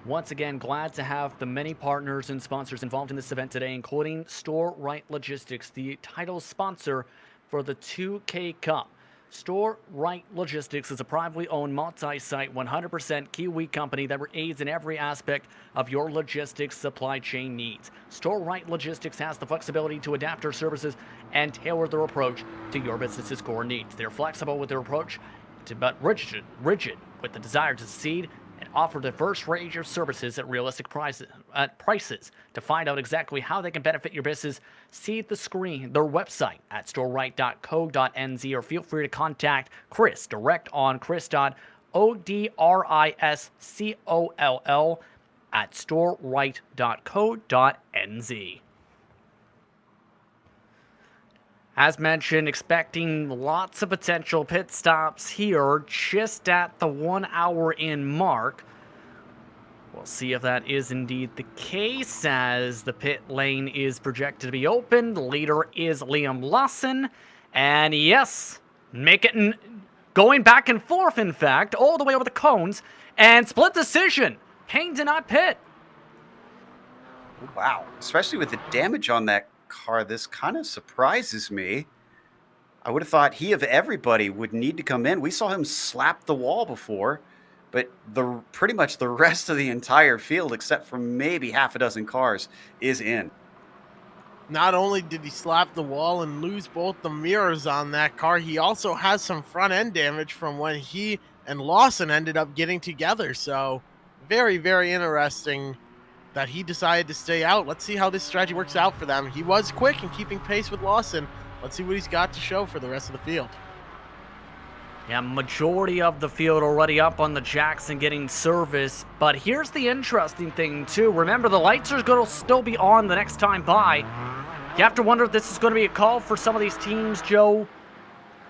Once again, glad to have the many partners and sponsors involved in this event today, including Store Rite Logistics, the title sponsor for the 2K Cup. Store Rite Logistics is a privately owned, multi-site, 100% Kiwi company that aids in every aspect of your logistics supply chain needs. Store Rite Logistics has the flexibility to adapt their services and tailor their approach to your business's core needs. They're flexible with their approach, but rigid with the desire to succeed, and offer diverse range of services at realistic prices. To find out exactly how they can benefit your business, see their website at storerite.co.nz, or feel free to contact Chris direct on chris.odriscoll at storerite.co.nz. As mentioned, expecting lots of potential pit stops here just at the 1 hour in mark. We'll see if that is indeed the case, as the pit lane is projected to be open. The leader is Liam Lawson. And yes, going back and forth, in fact, all the way over the cones. And split decision. Payne did not pit. Wow. Especially with the damage on that car, this kind of surprises me. I would have thought he, of everybody, would need to come in. We saw him slap the wall before, but pretty much the rest of the entire field, except for maybe half a dozen cars, is in. Not only did he slap the wall and lose both the mirrors on that car, he also has some front end damage from when he and Lawson ended up getting together. So very, very interesting that he decided to stay out. Let's see how this strategy works out for them. He was quick in keeping pace with Lawson. Let's see what he's got to show for the rest of the field. Yeah, majority of the field already up on the Jackson getting service. But here's the interesting thing, too. Remember, the lights are going to still be on the next time by. You have to wonder if this is going to be a call for some of these teams, Joe,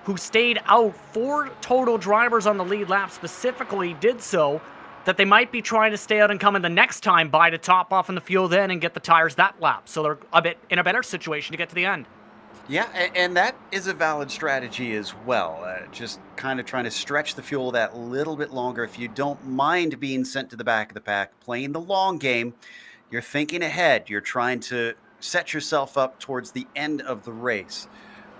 who stayed out. 4 total drivers on the lead lap specifically did so, that they might be trying to stay out and come in the next time by to top off in the fuel then and get the tires that lap. So they're in a better situation to get to the end. Yeah, and that is a valid strategy as well. Just kind of trying to stretch the fuel that little bit longer. If you don't mind being sent to the back of the pack, playing the long game, you're thinking ahead. You're trying to set yourself up towards the end of the race.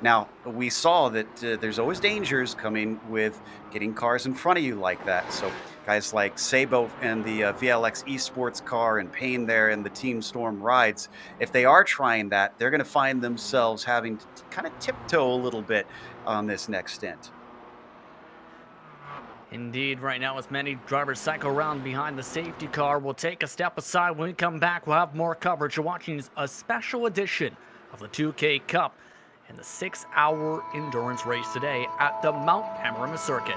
Now, we saw that there's always dangers coming with getting cars in front of you like that. So guys like Sabo and the VLX Esports car, and Payne there and the Team Storm rides, if they are trying that, they're going to find themselves having to kind of tiptoe a little bit on this next stint. Indeed, right now, as many drivers cycle around behind the safety car, we'll take a step aside. When we come back, we'll have more coverage. You're watching a special edition of the 2K Cup and the 6-hour endurance race today at the Mount Panorama Circuit.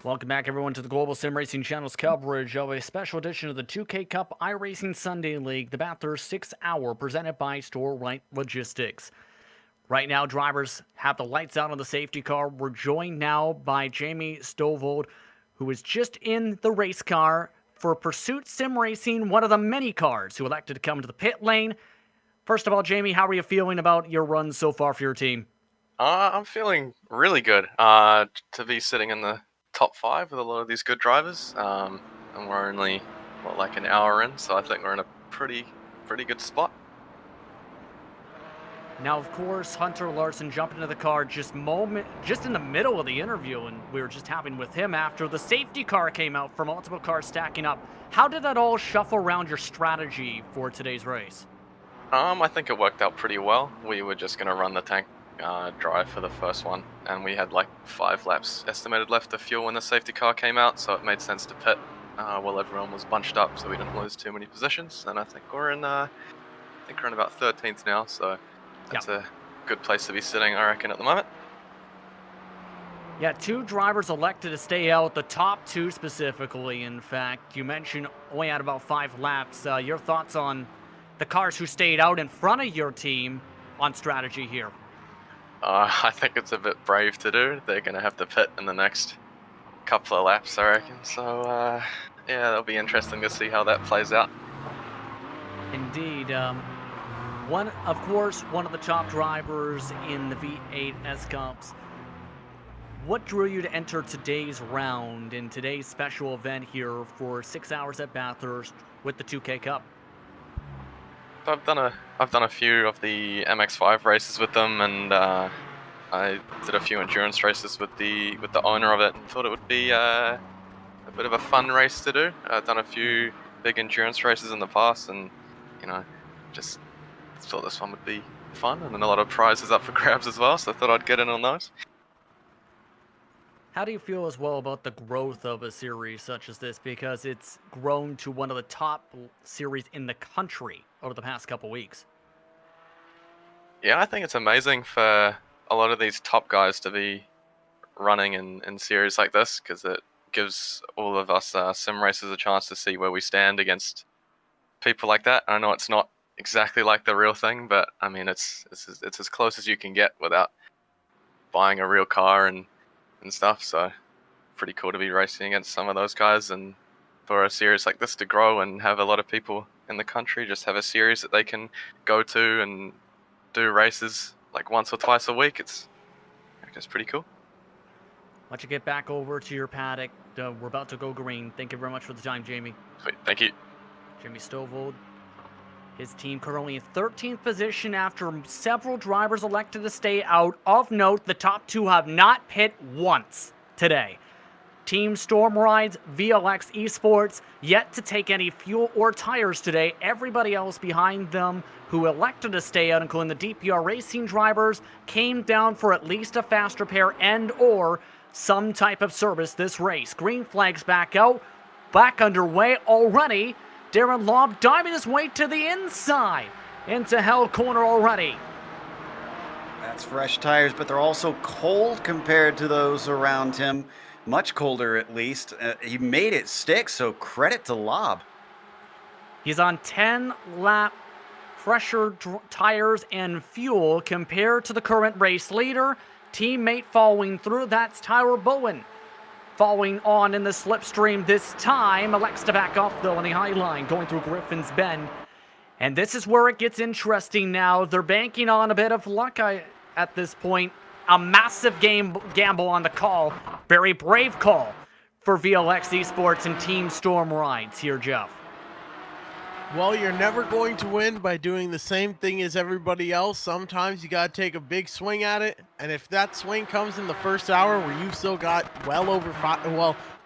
Welcome back, everyone, to the Global SimRacing Channel's coverage of a special edition of the 2K Cup iRacing Sunday League, the Bathurst 6-hour, presented by Store Rite Logistics. Right now, drivers have the lights out on the safety car. We're joined now by Jamie Stovall, who is just in the race car for Pursuit Sim Racing, one of the many cars who elected to come to the pit lane. First of all, Jamie, how are you feeling about your run so far for your team? I'm feeling really good to be sitting in the top 5 with a lot of these good drivers. And we're only, like an hour in, so I think we're in a pretty good spot. Now, of course, Hunter Larson jumped into the car just in the middle of the interview, and we were just having with him after the safety car came out for multiple cars stacking up. How did that all shuffle around your strategy for today's race? I think it worked out pretty well. We were just going to run the tank drive for the first one, and we had like 5 laps estimated left of fuel when the safety car came out, so it made sense to pit while everyone was bunched up, so we didn't lose too many positions. And I think we're in about 13th now, so that's a good place to be sitting, I reckon, at the moment. Yeah, 2 drivers elected to stay out, the top 2 specifically. In fact, you mentioned only had about 5 laps. Your thoughts on the cars who stayed out in front of your team on strategy here? I think it's a bit brave to do. They're going to have to pit in the next couple of laps, I reckon. So, yeah, it'll be interesting to see how that plays out. Indeed. One of the top drivers in the V8 S-Cups. What drew you to enter today's round in today's special event here for 6 hours at Bathurst with the 2K Cup? So I've done a few of the MX5 races with them, and I did a few endurance races with the owner of it, and thought it would be a bit of a fun race to do. I've done a few big endurance races in the past, and just thought this one would be fun, and then a lot of prizes up for grabs as well. So I thought I'd get in on those. How do you feel as well about the growth of a series such as this? Because it's grown to one of the top series in the country over the past couple weeks. Yeah, I think it's amazing for a lot of these top guys to be running in series like this, because it gives all of us sim racers a chance to see where we stand against people like that. I know it's not exactly like the real thing, but I mean it's as close as you can get without buying a real car and stuff. So pretty cool to be racing against some of those guys, and for a series like this to grow and have a lot of people in the country just have a series that they can go to and do races like once or twice a week. It's pretty cool. Let you get back over to your paddock. We're about to go green. Thank you very much for the time, Jamie. Sweet. Thank you. Jamie Stovall. His team currently in 13th position after several drivers elected to stay out. Of note, the top 2 have not pit once today. Team Storm Rides, VLX Esports, yet to take any fuel or tires today. Everybody else behind them who elected to stay out, including the DPR Racing drivers, came down for at least a fast repair and or some type of service this race. Green flags back out, back underway already. Darren Lobb diving his way to the inside into hell corner already. That's fresh tires, but they're also cold compared to those around him. Much colder, at least. He made it stick, so credit to Lobb. He's on 10-lap fresher tires and fuel compared to the current race leader. Teammate following through, that's Tyler Bowen. Following on in the slipstream this time, elects to back off though on the high line, going through Griffin's Bend. And this is where it gets interesting now. They're banking on a bit of luck at this point. A massive gamble on the call. Very brave call for VLX Esports and Team Storm Rides here, Jeff. Well, you're never going to win by doing the same thing as everybody else. Sometimes you got to take a big swing at it. And if that swing comes in the first hour where you've still got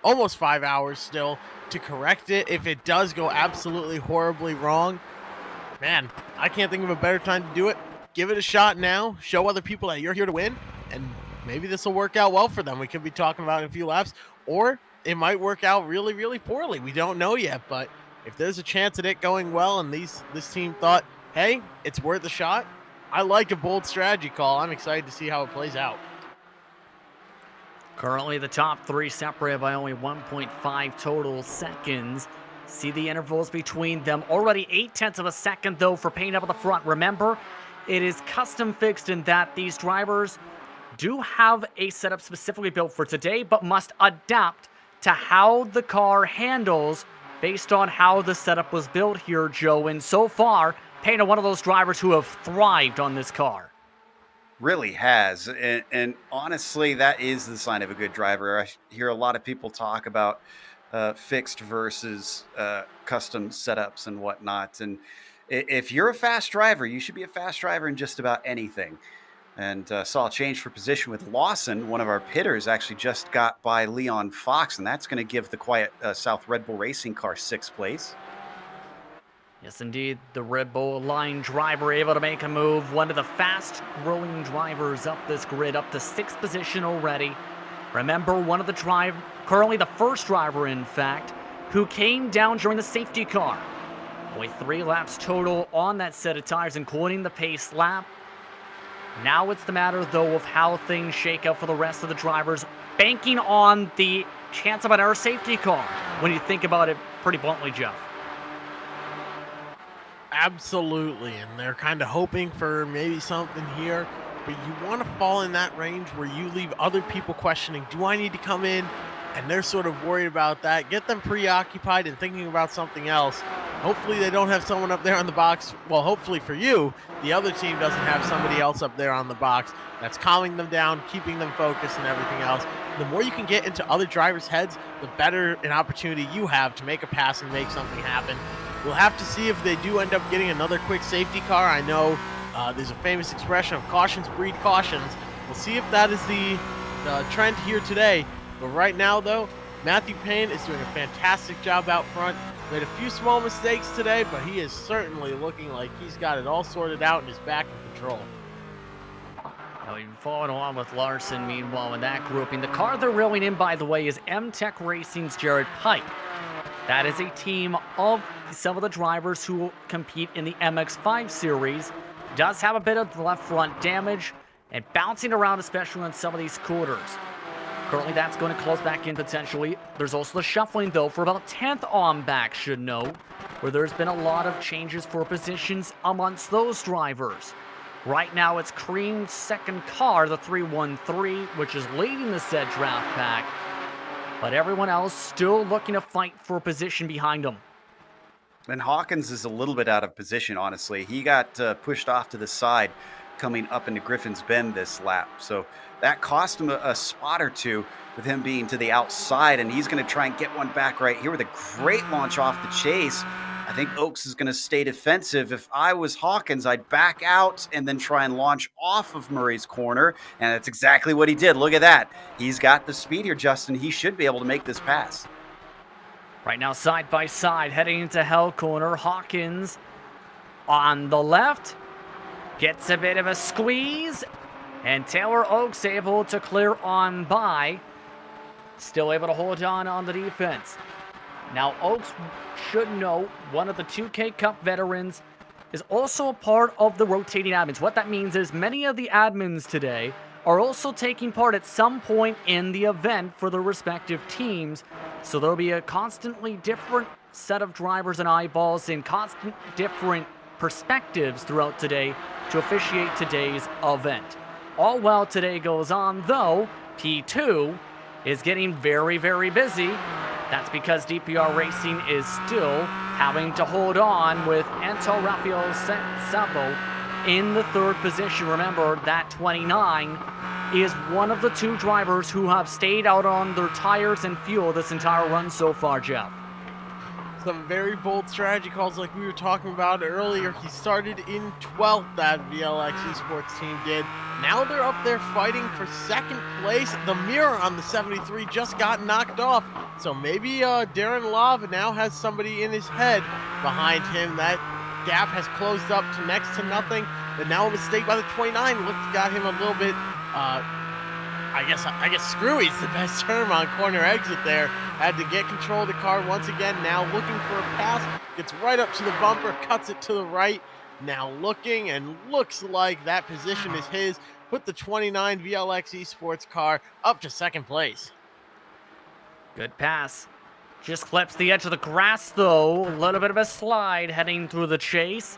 almost 5 hours still to correct it, if it does go absolutely horribly wrong, man, I can't think of a better time to do it. Give it a shot now. Show other people that you're here to win. And maybe this will work out well for them. We could be talking about it in a few laps. Or it might work out really, really poorly. We don't know yet, but if there's a chance at it going well and this team thought, hey, it's worth a shot, I like a bold strategy call. I'm excited to see how it plays out. Currently, the top three separated by only 1.5 total seconds. See the intervals between them. Already 0.8 of a second, though, for Payne up at the front. Remember, it is custom fixed in that these drivers do have a setup specifically built for today, but must adapt to how the car handles based on how the setup was built here, Joe. And so far, Payne, one of those drivers who have thrived on this car. Really has. And honestly, that is the sign of a good driver. I hear a lot of people talk about fixed versus custom setups and whatnot. And if you're a fast driver, you should be a fast driver in just about anything. And saw a change for position with Lawson. One of our pitters actually just got by Leon Fox, and that's going to give the Quiet South Red Bull Racing car 6th place. Yes, indeed, the Red Bull line driver able to make a move. One of the fast-growing drivers up this grid, up to 6th position already. Remember, one of the currently the first driver, in fact, who came down during the safety car. With 3 laps total on that set of tires, including the pace lap. Now it's the matter, though, of how things shake out for the rest of the drivers, banking on the chance of another safety car, when you think about it pretty bluntly, Jeff. Absolutely, and they're kind of hoping for maybe something here, but you want to fall in that range where you leave other people questioning, do I need to come in? And they're sort of worried about that. Get them preoccupied and thinking about something else. Hopefully they don't have someone up there on the box. Well, hopefully for you, the other team doesn't have somebody else up there on the box that's calming them down, keeping them focused and everything else. The more you can get into other drivers' heads, the better an opportunity you have to make a pass and make something happen. We'll have to see if they do end up getting another quick safety car. I know there's a famous expression of cautions breed cautions. We'll see if that is the trend here today. But right now, though, Matthew Payne is doing a fantastic job out front. Made a few small mistakes today, but he is certainly looking like he's got it all sorted out and is back in control. Now, we've followed along with Larson, meanwhile, in that grouping. The car they're reeling in, by the way, is M-Tech Racing's Jared Pike. That is a team of some of the drivers who will compete in the MX5 series. Does have a bit of left front damage and bouncing around, especially on some of these quarters. Currently, that's going to close back in potentially. There's also the shuffling, though, for about 10th on back, should know, where there's been a lot of changes for positions amongst those drivers. Right now, it's Cream's second car, the 313, which is leading the said draft pack. But everyone else still looking to fight for a position behind them. And Hawkins is a little bit out of position, honestly. He got pushed off to the side coming up into Griffin's Bend this lap. So that cost him a spot or two with him being to the outside, and he's going to try and get one back right here with a great launch off the chase. I think Oaks is going to stay defensive. If I was Hawkins, I'd back out and then try and launch off of Murray's corner, and that's exactly what he did. Look at that. He's got the speed here, Justin. He should be able to make this pass. Right now, side by side, heading into Hell Corner. Hawkins on the left gets a bit of a squeeze, and Taylor Oaks able to clear on by. Still able to hold on the defense. Now, Oaks should know one of the 2K Cup veterans is also a part of the rotating admins. What that means is many of the admins today are also taking part at some point in the event for their respective teams. So there'll be a constantly different set of drivers and eyeballs in constant different perspectives throughout today to officiate today's event. All while today goes on, though, P2 is getting very, very busy. That's because DPR Racing is still having to hold on with Anto Rafael Sabo in the 3rd position. Remember, that 29 is one of the 2 drivers who have stayed out on their tires and fuel this entire run so far, Jeff. Some very bold strategy calls like we were talking about earlier. He started in 12th, that VLX Esports team did. Now they're up there fighting for 2nd place. The mirror on the 73 just got knocked off. So maybe Darren Love now has somebody in his head behind him. That gap has closed up to next to nothing. But now a mistake by the 29 got him a little bit, I guess screwy is the best term on corner exit there. Had to get control of the car once again. Now looking for a pass. Gets right up to the bumper, cuts it to the right. now looking, and looks like that position is his. Put the 29 VLX Esports car up to second place. Good pass. Just clips the edge of the grass, though. A little bit of a slide heading through the chase.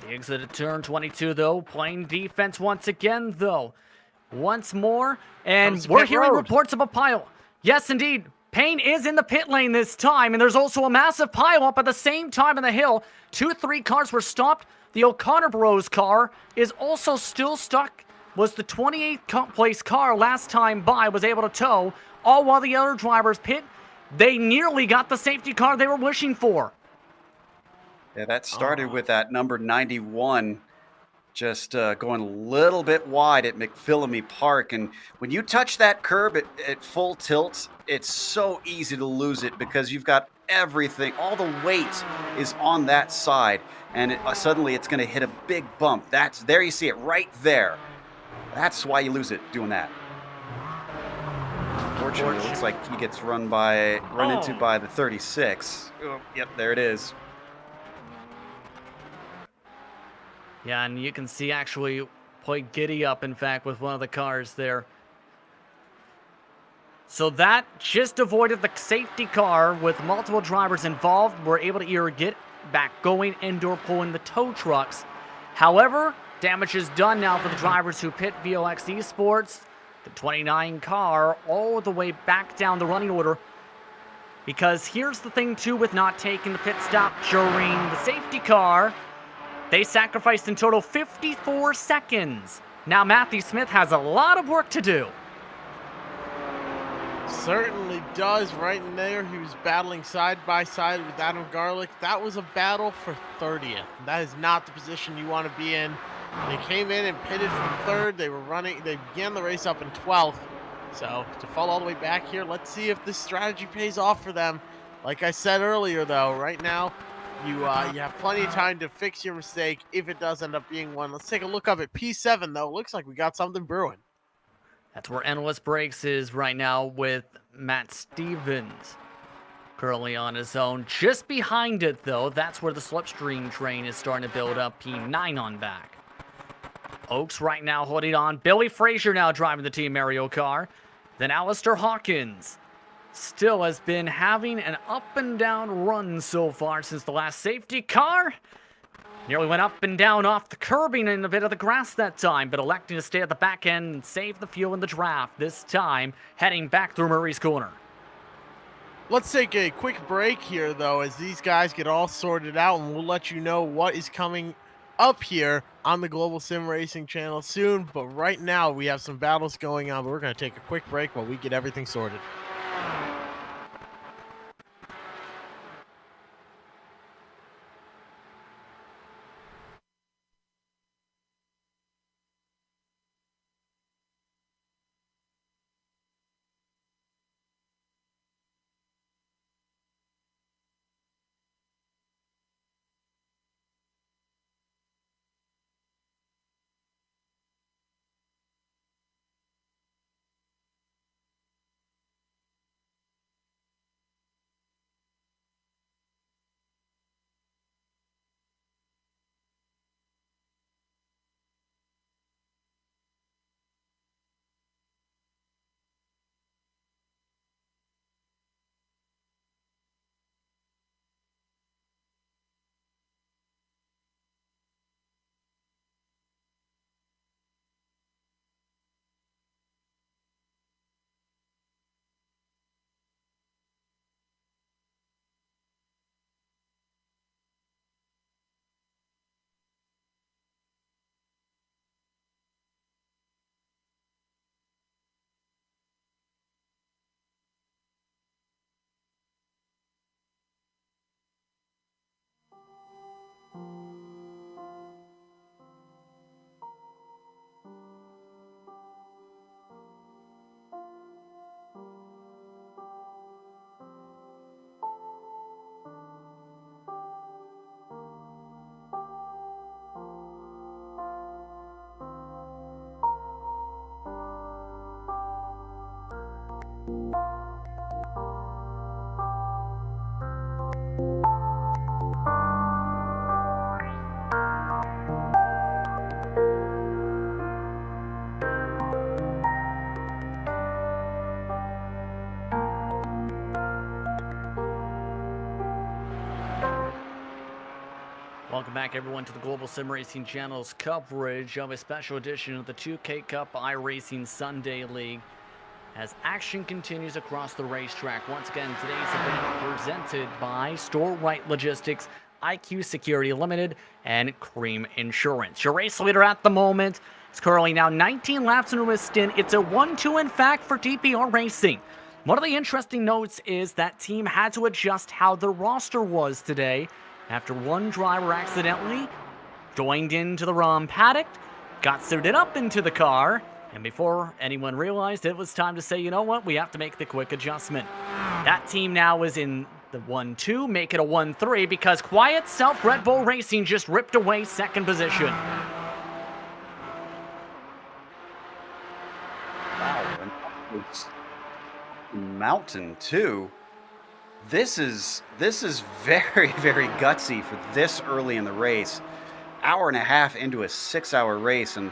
The exit at turn 22, though. Playing defense once again, though. Once more. And we're hearing reports of a pile. Yes, indeed. Payne is in the pit lane this time. And there's also a massive pile up at the same time in the hill. 2-3 cars were stopped. The O'Connor Bros car is also still stuck. Was the 28th place car last time by, was able to tow, all while the other drivers pit. They nearly got the safety car they were wishing for. Yeah, that started with that number 91 just going a little bit wide at McPhillamy Park. And when you touch that curb at full tilt, it's so easy to lose it because you've got everything, all the weight is on that side. And suddenly it's going to hit a big bump. There you see it right there. That's why you lose it doing that. Unfortunately, it looks like he gets run into by the 36. Oh, yep, there it is. Yeah, and you can see actually quite giddy up, in fact, with one of the cars there. So that just avoided the safety car with multiple drivers involved. We're able to either get back going and/or pulling the tow trucks. However, damage is done now for the drivers who pit VLX Esports. The 29 car all the way back down the running order. Because here's the thing, too, with not taking the pit stop during the safety car. They sacrificed in total 54 seconds. Now Matthew Smith has a lot of work to do. Certainly does. Right in there, he was battling side by side with Adam Garlick. That was a battle for 30th. That is not the position you want to be in. They came in and pitted from third. They began the race up in 12th. So to fall all the way back here, let's see if this strategy pays off for them. Like I said earlier, though, right now, you have plenty of time to fix your mistake if it does end up being one. Let's take a look up at P7, though. Looks like we got something brewing. That's where Endless Breaks is right now with Matt Stevens. Currently on his own. Just behind it, though, that's where the Slipstream train is starting to build up. P9 on back. Oaks right now holding on. Billy Frazier now driving the Team Mario car. Then Alistair Hawkins still has been having an up and down run so far since the last safety car. Nearly went up and down off the curbing and a bit of the grass that time, but electing to stay at the back end and save the fuel in the draft. This time, heading back through Murray's Corner. Let's take a quick break here, though, as these guys get all sorted out, and we'll let you know what is coming up here on the Global Sim Racing Channel soon. But right now, we have some battles going on, but we're going to take a quick break while we get everything sorted. Welcome back, everyone, to the Global SimRacing Channel's coverage of a special edition of the 2K Cup iRacing Sunday League as action continues across the racetrack. Once again, today's event presented by Store Rite Logistics, IQ Security Limited, and Cream Insurance. Your race leader at the moment is currently now 19 laps into his stint. It's a 1-2, in fact, for DPR Racing. One of the interesting notes is that team had to adjust how their roster was today after one driver accidentally joined into the wrong paddock, got suited up into the car, and before anyone realized it was time to say, you know what, we have to make the quick adjustment. That team now is in the 1-2, make it a 1-3, because Quiet Self Red Bull Racing just ripped away second position. Wow, and it's Mountain too. This is very, very gutsy for this early in the race. Hour and a half into a 6-hour race, and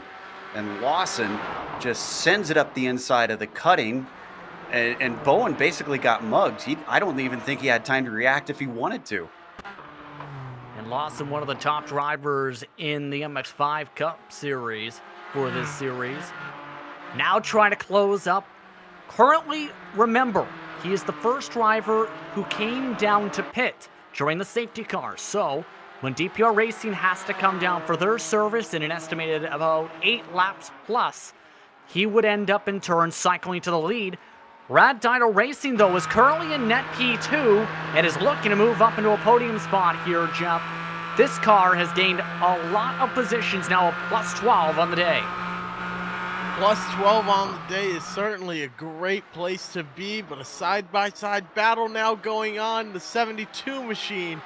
Lawson just sends it up the inside of the cutting, and Bowen basically got mugged. I don't even think he had time to react if he wanted to. And Lawson, one of the top drivers in the MX5 CUP series for this series, now trying to close up. Currently, remember, he is the first driver who came down to pit during the safety car. So, when DPR Racing has to come down for their service in an estimated about 8 laps plus, he would end up in turn cycling to the lead. Rad Dino Racing, though, is currently in net P2 and is looking to move up into a podium spot here, Jeff. This car has gained a lot of positions, now a plus 12 on the day. Plus 12 on the day is certainly a great place to be, but a side-by-side battle now going on. The 72 machine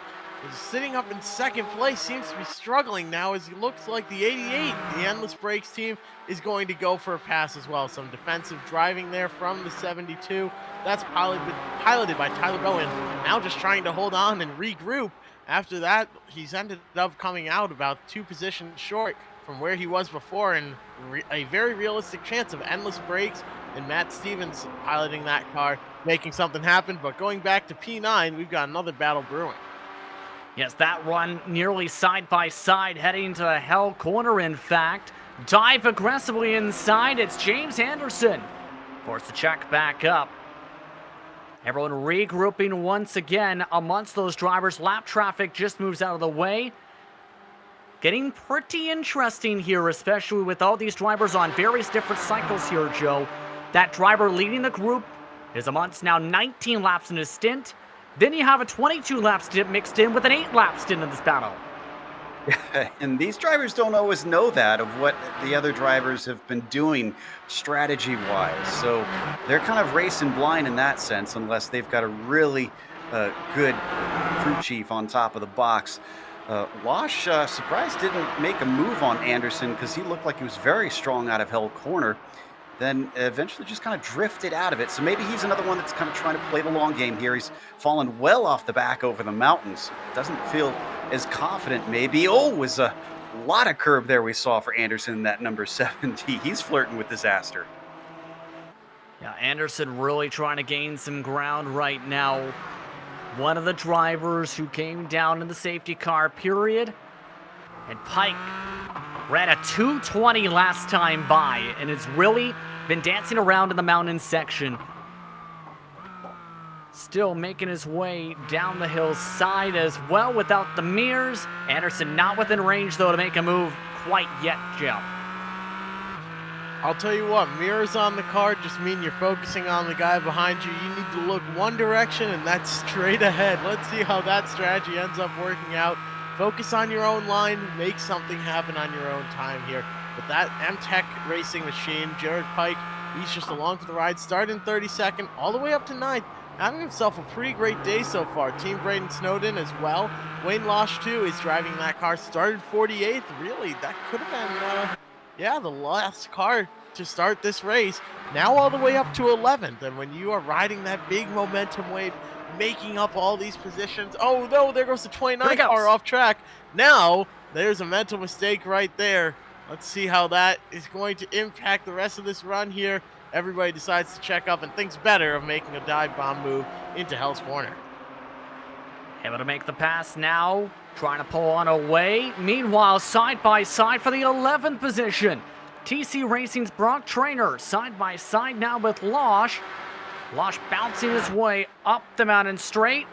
is sitting up in second place, seems to be struggling now as he looks like the 88, the Endless Brakes team, is going to go for a pass as well. Some defensive driving there from the 72. That's piloted by Tyler Bowen, now just trying to hold on and regroup. After that, he's ended up coming out about 2 positions short from where he was before, and a very realistic chance of Endless Brakes and Matt Stevens piloting that car, making something happen. But going back to P9, we've got another battle brewing. Yes, that run nearly side by side, heading to the hell corner, in fact. Dive aggressively inside. It's James Anderson. Forced to check back up. Everyone regrouping once again amongst those drivers. Lap traffic just moves out of the way. Getting pretty interesting here, especially with all these drivers on various different cycles here, Joe. That driver leading the group is amongst now 19 laps in his stint. Then you have a 22-lap stint mixed in with an 8-lap stint in this battle. And these drivers don't always know that of what the other drivers have been doing strategy-wise. So they're kind of racing blind in that sense, unless they've got a really good crew chief on top of the box. Losh, surprised, didn't make a move on Anderson because he looked like he was very strong out of hell corner. Then eventually just kind of drifted out of it. So maybe he's another one that's kind of trying to play the long game here. He's fallen well off the back over the mountains. Doesn't feel as confident maybe. Oh, was a lot of curb there we saw for Anderson in that number 70. He's flirting with disaster. Yeah, Anderson really trying to gain some ground right now. One of the drivers who came down in the safety car period. And Pike ran a 2:20 last time by and has really been dancing around in the mountain section. Still making his way down the hillside as well without the mirrors. Anderson not within range, though, to make a move quite yet, Jeff. I'll tell you what, mirrors on the car just mean you're focusing on the guy behind you. You need to look one direction, and that's straight ahead. Let's see how that strategy ends up working out. Focus on your own line, make something happen on your own time here. But that M-Tech racing machine, Jared Pike, he's just along for the ride. Started in 32nd, all the way up to 9th. Having himself a pretty great day so far. Team Braden Snowden as well. Wayne Losh, too, is driving that car. Started 48th. Really, that could have been, the last car to start this race. Now all the way up to 11th. And when you are riding that big momentum wave, making up all these positions. Oh, no, there goes the 29 car off track. Now, there's a mental mistake right there. Let's see how that is going to impact the rest of this run here. Everybody decides to check up and thinks better of making a dive bomb move into Hell's Corner. Able to make the pass now, trying to pull on away. Meanwhile, side by side for the 11th position. TC Racing's Brock Trainer side by side now with Losh. Losh bouncing his way up the mountain straight.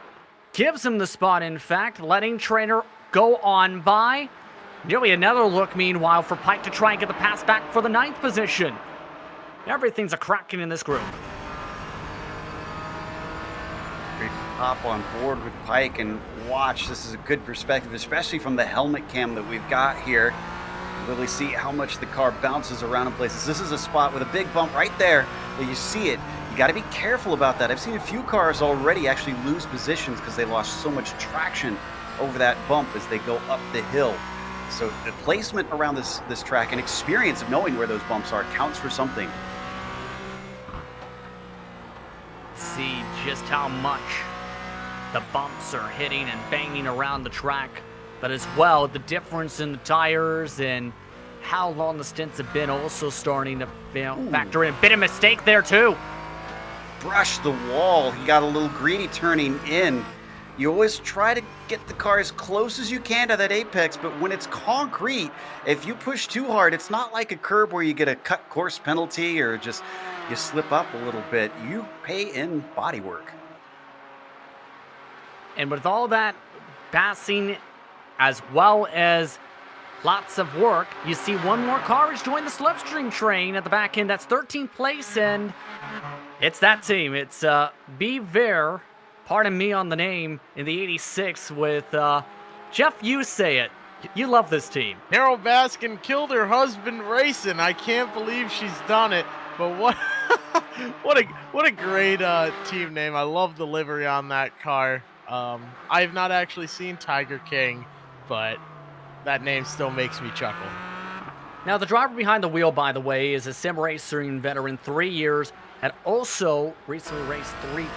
Gives him the spot, in fact, letting Trainer go on by. Nearly another look, meanwhile, for Pike to try and get the pass back for the 9th position. Everything's a cracking in this group. Hop on board with Pike and watch. This is a good perspective, especially from the helmet cam that we've got here. Really see how much the car bounces around in places. This is a spot with a big bump right there that you see it. You got to be careful about that. I've seen a few cars already actually lose positions because they lost so much traction over that bump as they go up the hill. So the placement around this track and experience of knowing where those bumps are counts for something. See just how much the bumps are hitting and banging around the track, but as well the difference in the tires and how long the stints have been also starting to factor in. A bit of mistake there too. Brushed the wall. He got a little greedy turning in. You always try to get the car as close as you can to that apex, but when it's concrete, if you push too hard, it's not like a curb where you get a cut course penalty or just you slip up a little bit. You pay in bodywork. And with all that passing as well as lots of work, you see one more car has joined the slipstream train at the back end. That's 13th place, and it's that team. It's Be Ver, pardon me on the name, in the 86 with Jeff, you say it. You love this team. Carol Baskin killed her husband racing. I can't believe she's done it. But what what a great team name. I love the livery on that car. I have not actually seen Tiger King, but that name still makes me chuckle. Now, the driver behind the wheel, by the way, is a sim racing veteran, 3 years, had also recently raced 3,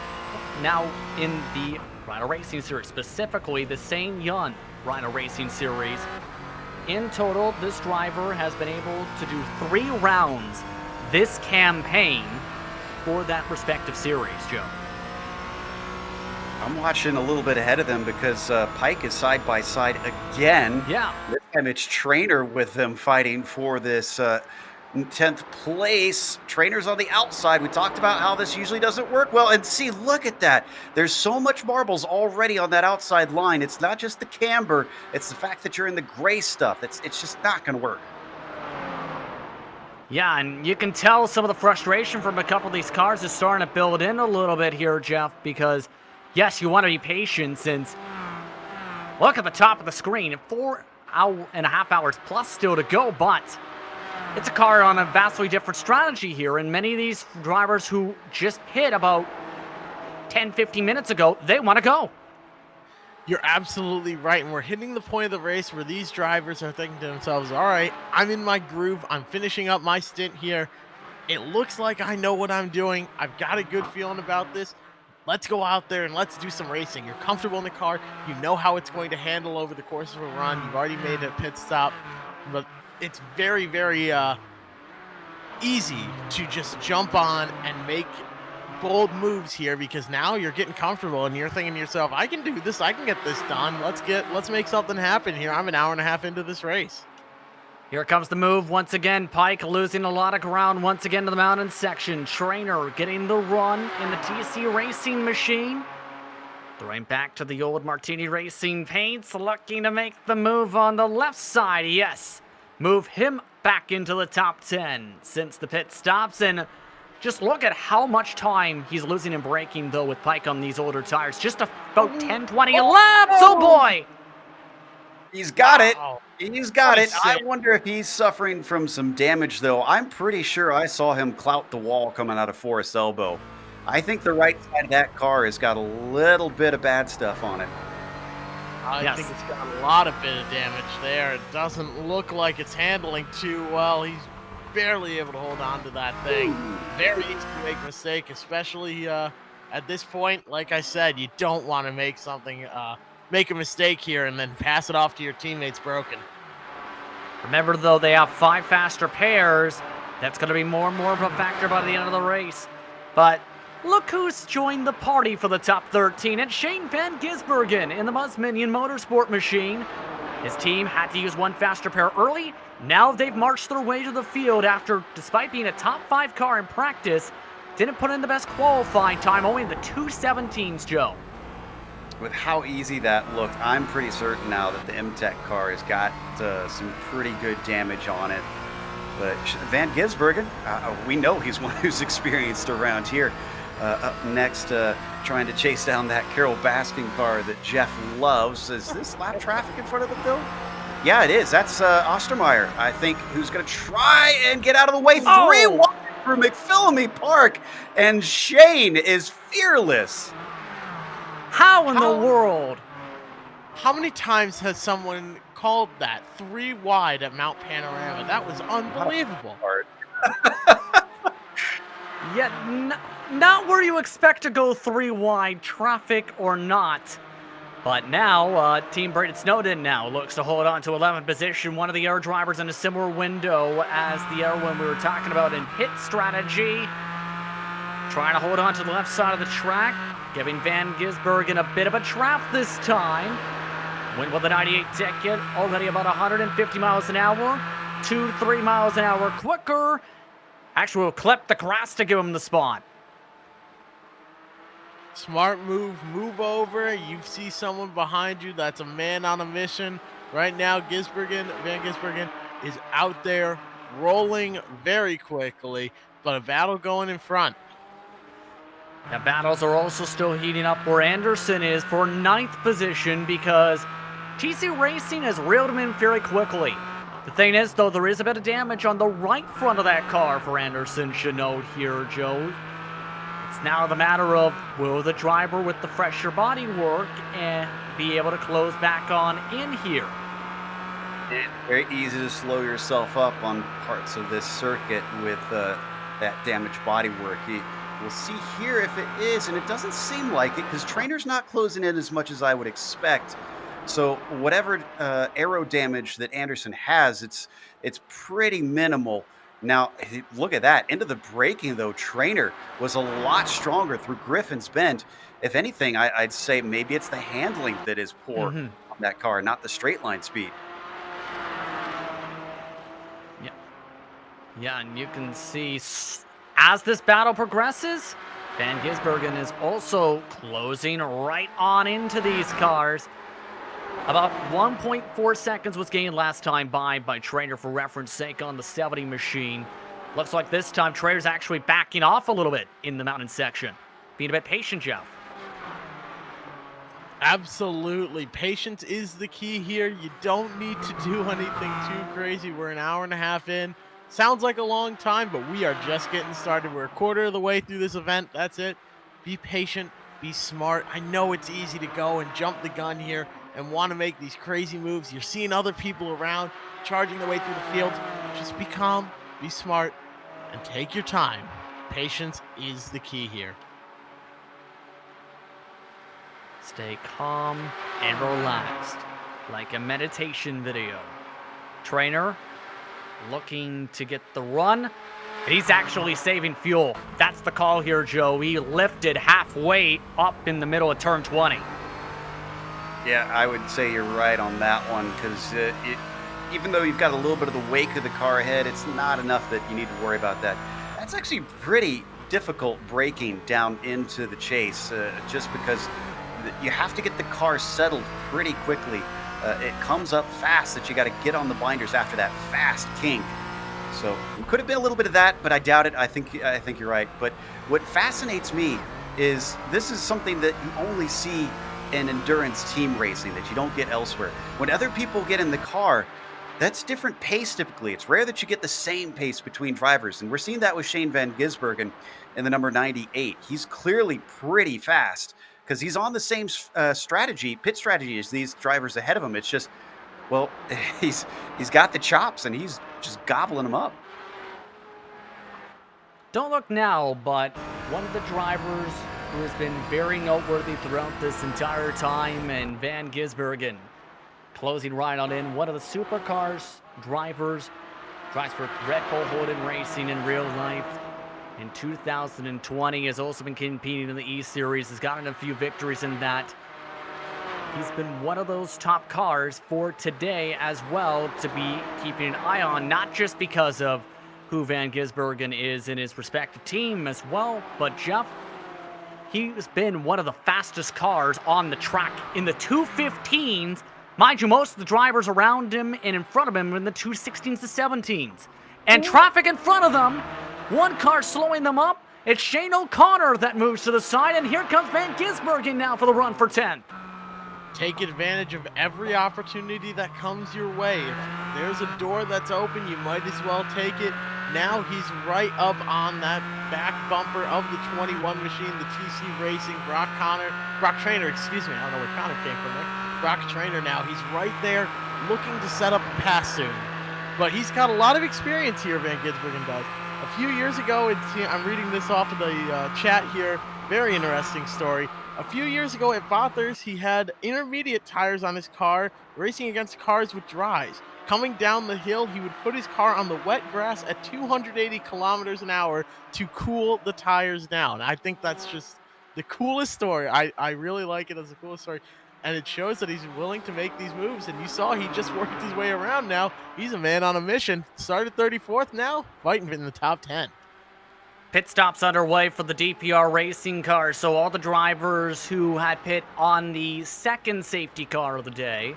now in the Rhino Racing Series, specifically the St. Yun Rhino Racing Series. In total, this driver has been able to do 3 rounds this campaign for that respective series, Joe. I'm watching a little bit ahead of them because Pike is side by side again. Yeah. This time it's Trainer with them fighting for this 10th place. Trainer's on the outside. We talked about how this usually doesn't work well. And see, look at that. There's so much marbles already on that outside line. It's not just the camber. It's the fact that you're in the gray stuff. It's just not going to work. Yeah, and you can tell some of the frustration from a couple of these cars is starting to build in a little bit here, Jeff, because yes, you want to be patient since, look at the top of the screen, 4.5 hours plus still to go, but it's a car on a vastly different strategy here, and many of these drivers who just hit about 10, 15 minutes ago, they want to go. You're absolutely right, and we're hitting the point of the race where these drivers are thinking to themselves, all right, I'm in my groove, I'm finishing up my stint here, it looks like I know what I'm doing, I've got a good feeling about this, let's go out there and let's do some racing. You're comfortable in the car, you know how it's going to handle over the course of a run, you've already made a pit stop, but it's very, very easy to just jump on and make bold moves here because now you're getting comfortable and you're thinking to yourself, I can do this, I can get this done. Let's make something happen here. I'm an hour and a half into this race. Here comes the move once again. Pike losing a lot of ground once again to the mountain section. Trainer getting the run in the TC Racing machine. Throwing back to the old Martini Racing paints, looking to make the move on the left side. Yes, move him back into the top 10 since the pit stops. And just look at how much time he's losing in braking, though, with Pike on these older tires. Just about 10, 20 laps. Oh, boy. He's got it. Wow. He's got it. Nice. I wonder if he's suffering from some damage, though. I'm pretty sure I saw him clout the wall coming out of Forest Elbow. I think the right side of that car has got a little bit of bad stuff on it. I think it's got a lot of bit of damage there. It doesn't look like it's handling too well. He's barely able to hold on to that thing. Very easy to make a mistake, especially at this point. Like I said, you don't want to make a mistake here and then pass it off to your teammates broken. Remember, though, they have 5 faster pairs. That's going to be more and more of a factor by the end of the race. But Look who's joined the party for the top 13. It's Shane Van Gisbergen in the Minion Motorsport machine. His team had to use one faster pair early. Now they've marched their way to the field after, despite being a top 5 car in practice, didn't put in the best qualifying time, only in the 2:17s, Joe. With how easy that looked, I'm pretty certain now that the MTech car has got some pretty good damage on it. But Van Gisbergen, we know he's one who's experienced around here. Up next, trying to chase down that Carol Baskin car that Jeff loves. Is this lap traffic in front of the bill? Yeah, it is. That's Ostermeyer, I think, who's going to try and get out of the way. 3 wide for McPhillamy Park, and Shane is fearless. How in the world? How many times has someone called that 3 wide at Mount Panorama? That was unbelievable. Yet, not where you expect to go 3 wide, traffic or not. But now, Team Braden Snowden now looks to hold on to 11th position. One of the air drivers in a similar window as the air one we were talking about in pit strategy. Trying to hold on to the left side of the track, giving Van Gisbergen a bit of a trap this time. Went with a 98 ticket, already about 150 miles an hour, 2-3 miles an hour quicker. Actually, will clip the grass to give him the spot. Smart move over. You see someone behind you that's a man on a mission. Right now, Van Gisbergen is out there rolling very quickly, but a battle going in front. The battles are also still heating up where Anderson is for 9th position because TC Racing has reeled him in very quickly. The thing is, though, there is a bit of damage on the right front of that car for Anderson, should note here, Joe. It's now the matter of, will the driver with the fresher bodywork and be able to close back on in here? It's very easy to slow yourself up on parts of this circuit with that damaged bodywork. We'll see here if it is, and it doesn't seem like it because Trainer's not closing in as much as I would expect. So whatever aero damage that Anderson has, it's pretty minimal. Now, look at that. Into the braking, though, Trainer was a lot stronger through Griffin's Bend. If anything, I'd say maybe it's the handling that is poor on that car, not the straight line speed. Yeah, and you can see as this battle progresses, Van Gisbergen is also closing right on into these cars. About 1.4 seconds was gained last time by Trainer for reference sake on the 70 machine. Looks like this time Trainer's actually backing off a little bit in the mountain section. Being a bit patient, Jeff. Absolutely. Patience is the key here. You don't need to do anything too crazy. We're an hour and a half in. Sounds like a long time, but we are just getting started. We're a quarter of the way through this event. That's it. Be patient. Be smart. I know it's easy to go and jump the gun here and want to make these crazy moves. You're seeing other people around charging their way through the field. Just be calm, be smart, and take your time. Patience is the key here. Stay calm and relaxed, like a meditation video. Trainer looking to get the run, and he's actually saving fuel. That's the call here, Joe. He lifted halfway up in the middle of turn 20. Yeah, I would say you're right on that one because even though you've got a little bit of the wake of the car ahead, it's not enough that you need to worry about that. That's actually pretty difficult braking down into the chase just because you have to get the car settled pretty quickly. It comes up fast that you got to get on the binders after that fast kink. So it could have been a little bit of that, but I doubt it. I think you're right. But what fascinates me is this is something that you only see in endurance team racing that you don't get elsewhere. When other people get in the car, that's different pace typically. It's rare that you get the same pace between drivers, and we're seeing that with Shane Van Gisbergen in the number 98. He's clearly pretty fast because he's on the same pit strategy as these drivers ahead of him. It's just, well, he's got the chops and he's just gobbling them up. Don't look now, but one of the drivers who has been very noteworthy throughout this entire time, and Van Gisbergen closing right on in. One of the supercars drivers, drives for Red Bull Holden Racing in real life. in 2020, has also been competing in the E-Series, has gotten a few victories in that. He's been one of those top cars for today as well to be keeping an eye on, not just because of who Van Gisbergen is in his respective team as well, but Jeff, he's been one of the fastest cars on the track in the 215s. Mind you, most of the drivers around him and in front of him are in the 216s to 17s. And traffic in front of them, one car slowing them up. It's Shane O'Connor that moves to the side, and here comes Van Gisbergen now for the run for 10th. Take advantage of every opportunity that comes your way. If there's a door that's open, you might as well take it. Now he's right up on that back bumper of the 21 machine, the TC Racing, Brock Trainer, excuse me, I don't know where Connor came from there. Brock Trainer now, he's right there looking to set up a pass soon. But he's got a lot of experience here, Van Gisbergen does. A few years ago, I'm reading this off of the chat here, very interesting story. A few years ago at Bathurst, he had intermediate tires on his car, racing against cars with dries. Coming down the hill, he would put his car on the wet grass at 280 kilometers an hour to cool the tires down. I think that's just the coolest story. I really like it as the coolest story. And it shows that he's willing to make these moves. And you saw he just worked his way around now. He's a man on a mission. Started 34th now, fighting in the top 10. Pit stops underway for the DPR racing car, so all the drivers who had pit on the second safety car of the day,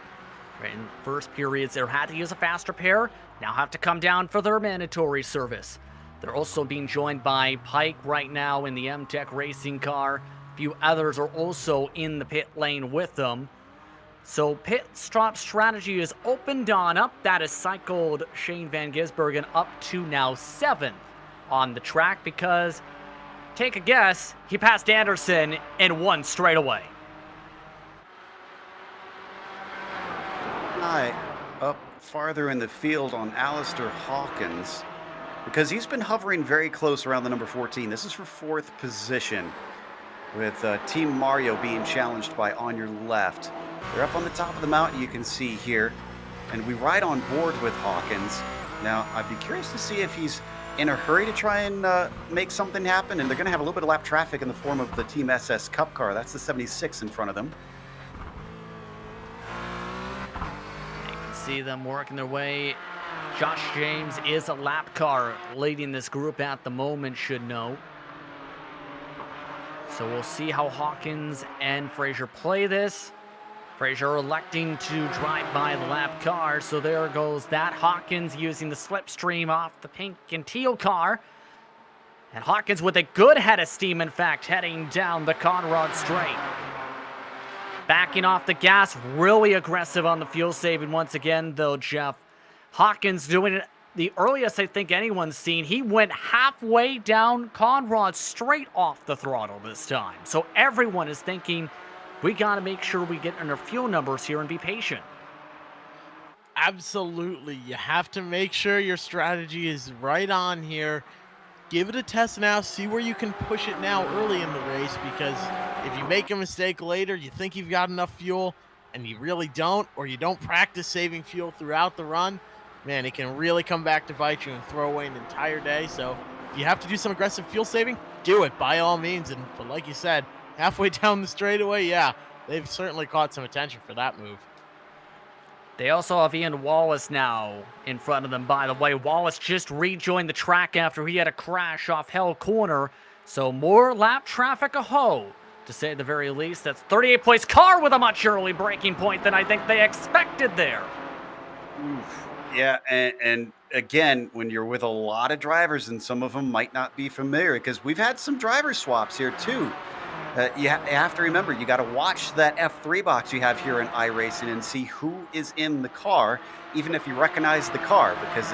in first periods, they had to use a faster pair, now have to come down for their mandatory service. They're also being joined by Pike right now in the M-Tech racing car. A few others are also in the pit lane with them. So pit stop strategy is opened on up. That has cycled Shane Van Gisbergen up to now 7th on the track because, take a guess, he passed Anderson and won straight away. Up farther in the field on Alistair Hawkins, because he's been hovering very close around the number 14. This is for 4th position, with Team Mario being challenged by On Your Left. They're up on the top of the mountain, you can see here, and we ride on board with Hawkins. Now, I'd be curious to see if he's in a hurry to try and make something happen, and they're going to have a little bit of lap traffic in the form of the Team SS Cup car. That's the 76 in front of them. You can see them working their way. Josh James is a lap car leading this group at the moment, should know. So we'll see how Hawkins and Fraser play this. Fraser electing to drive by the lap car, so there goes that. Hawkins using the slipstream off the pink and teal car. And Hawkins with a good head of steam, in fact, heading down the Conrad Straight. Backing off the gas, really aggressive on the fuel saving once again, though, Jeff. Hawkins doing it the earliest I think anyone's seen. He went halfway down Conrad straight off the throttle this time. So everyone is thinking, we got to make sure we get in our fuel numbers here and be patient. Absolutely. You have to make sure your strategy is right on here. Give it a test now. See where you can push it now early in the race, because if you make a mistake later, you think you've got enough fuel and you really don't, or you don't practice saving fuel throughout the run, man, it can really come back to bite you and throw away an entire day. So if you have to do some aggressive fuel saving, do it by all means. But like you said, halfway down the straightaway, yeah, they've certainly caught some attention for that move. They also have Ian Wallace now in front of them, by the way. Wallace just rejoined the track after he had a crash off Hell Corner. So more lap traffic aho, to say the very least. That's 38 place car with a much early braking point than I think they expected there. Oof. Yeah, and again, when you're with a lot of drivers, and some of them might not be familiar, because we've had some driver swaps here too. You have to remember, you got to watch that F3 box you have here in iRacing and see who is in the car, even if you recognize the car, because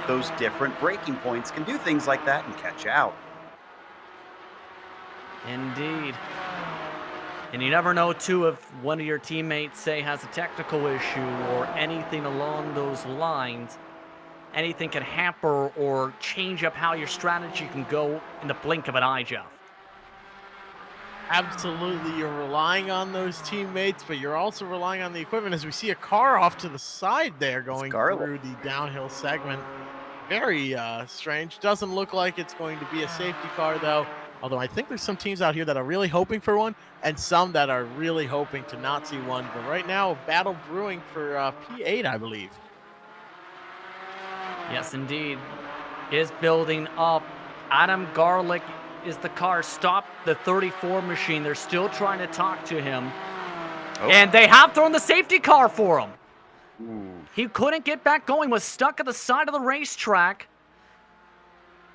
those different braking points can do things like that and catch you out. Indeed. And you never know, too, if one of your teammates, say, has a technical issue or anything along those lines. Anything can hamper or change up how your strategy can go in the blink of an eye, Jeff. Absolutely, you're relying on those teammates, but you're also relying on the equipment, as we see a car off to the side there going through the downhill segment. Very strange. Doesn't look like it's going to be a safety car, though. Although I think there's some teams out here that are really hoping for one, and some that are really hoping to not see one. But right now, a battle brewing for P8, I believe. Yes, indeed. Is building up. Adam Garlick is the car. Stop the 34 machine. They're still trying to talk to him. Oh. And they have thrown the safety car for him. Ooh. He couldn't get back going, was stuck at the side of the racetrack.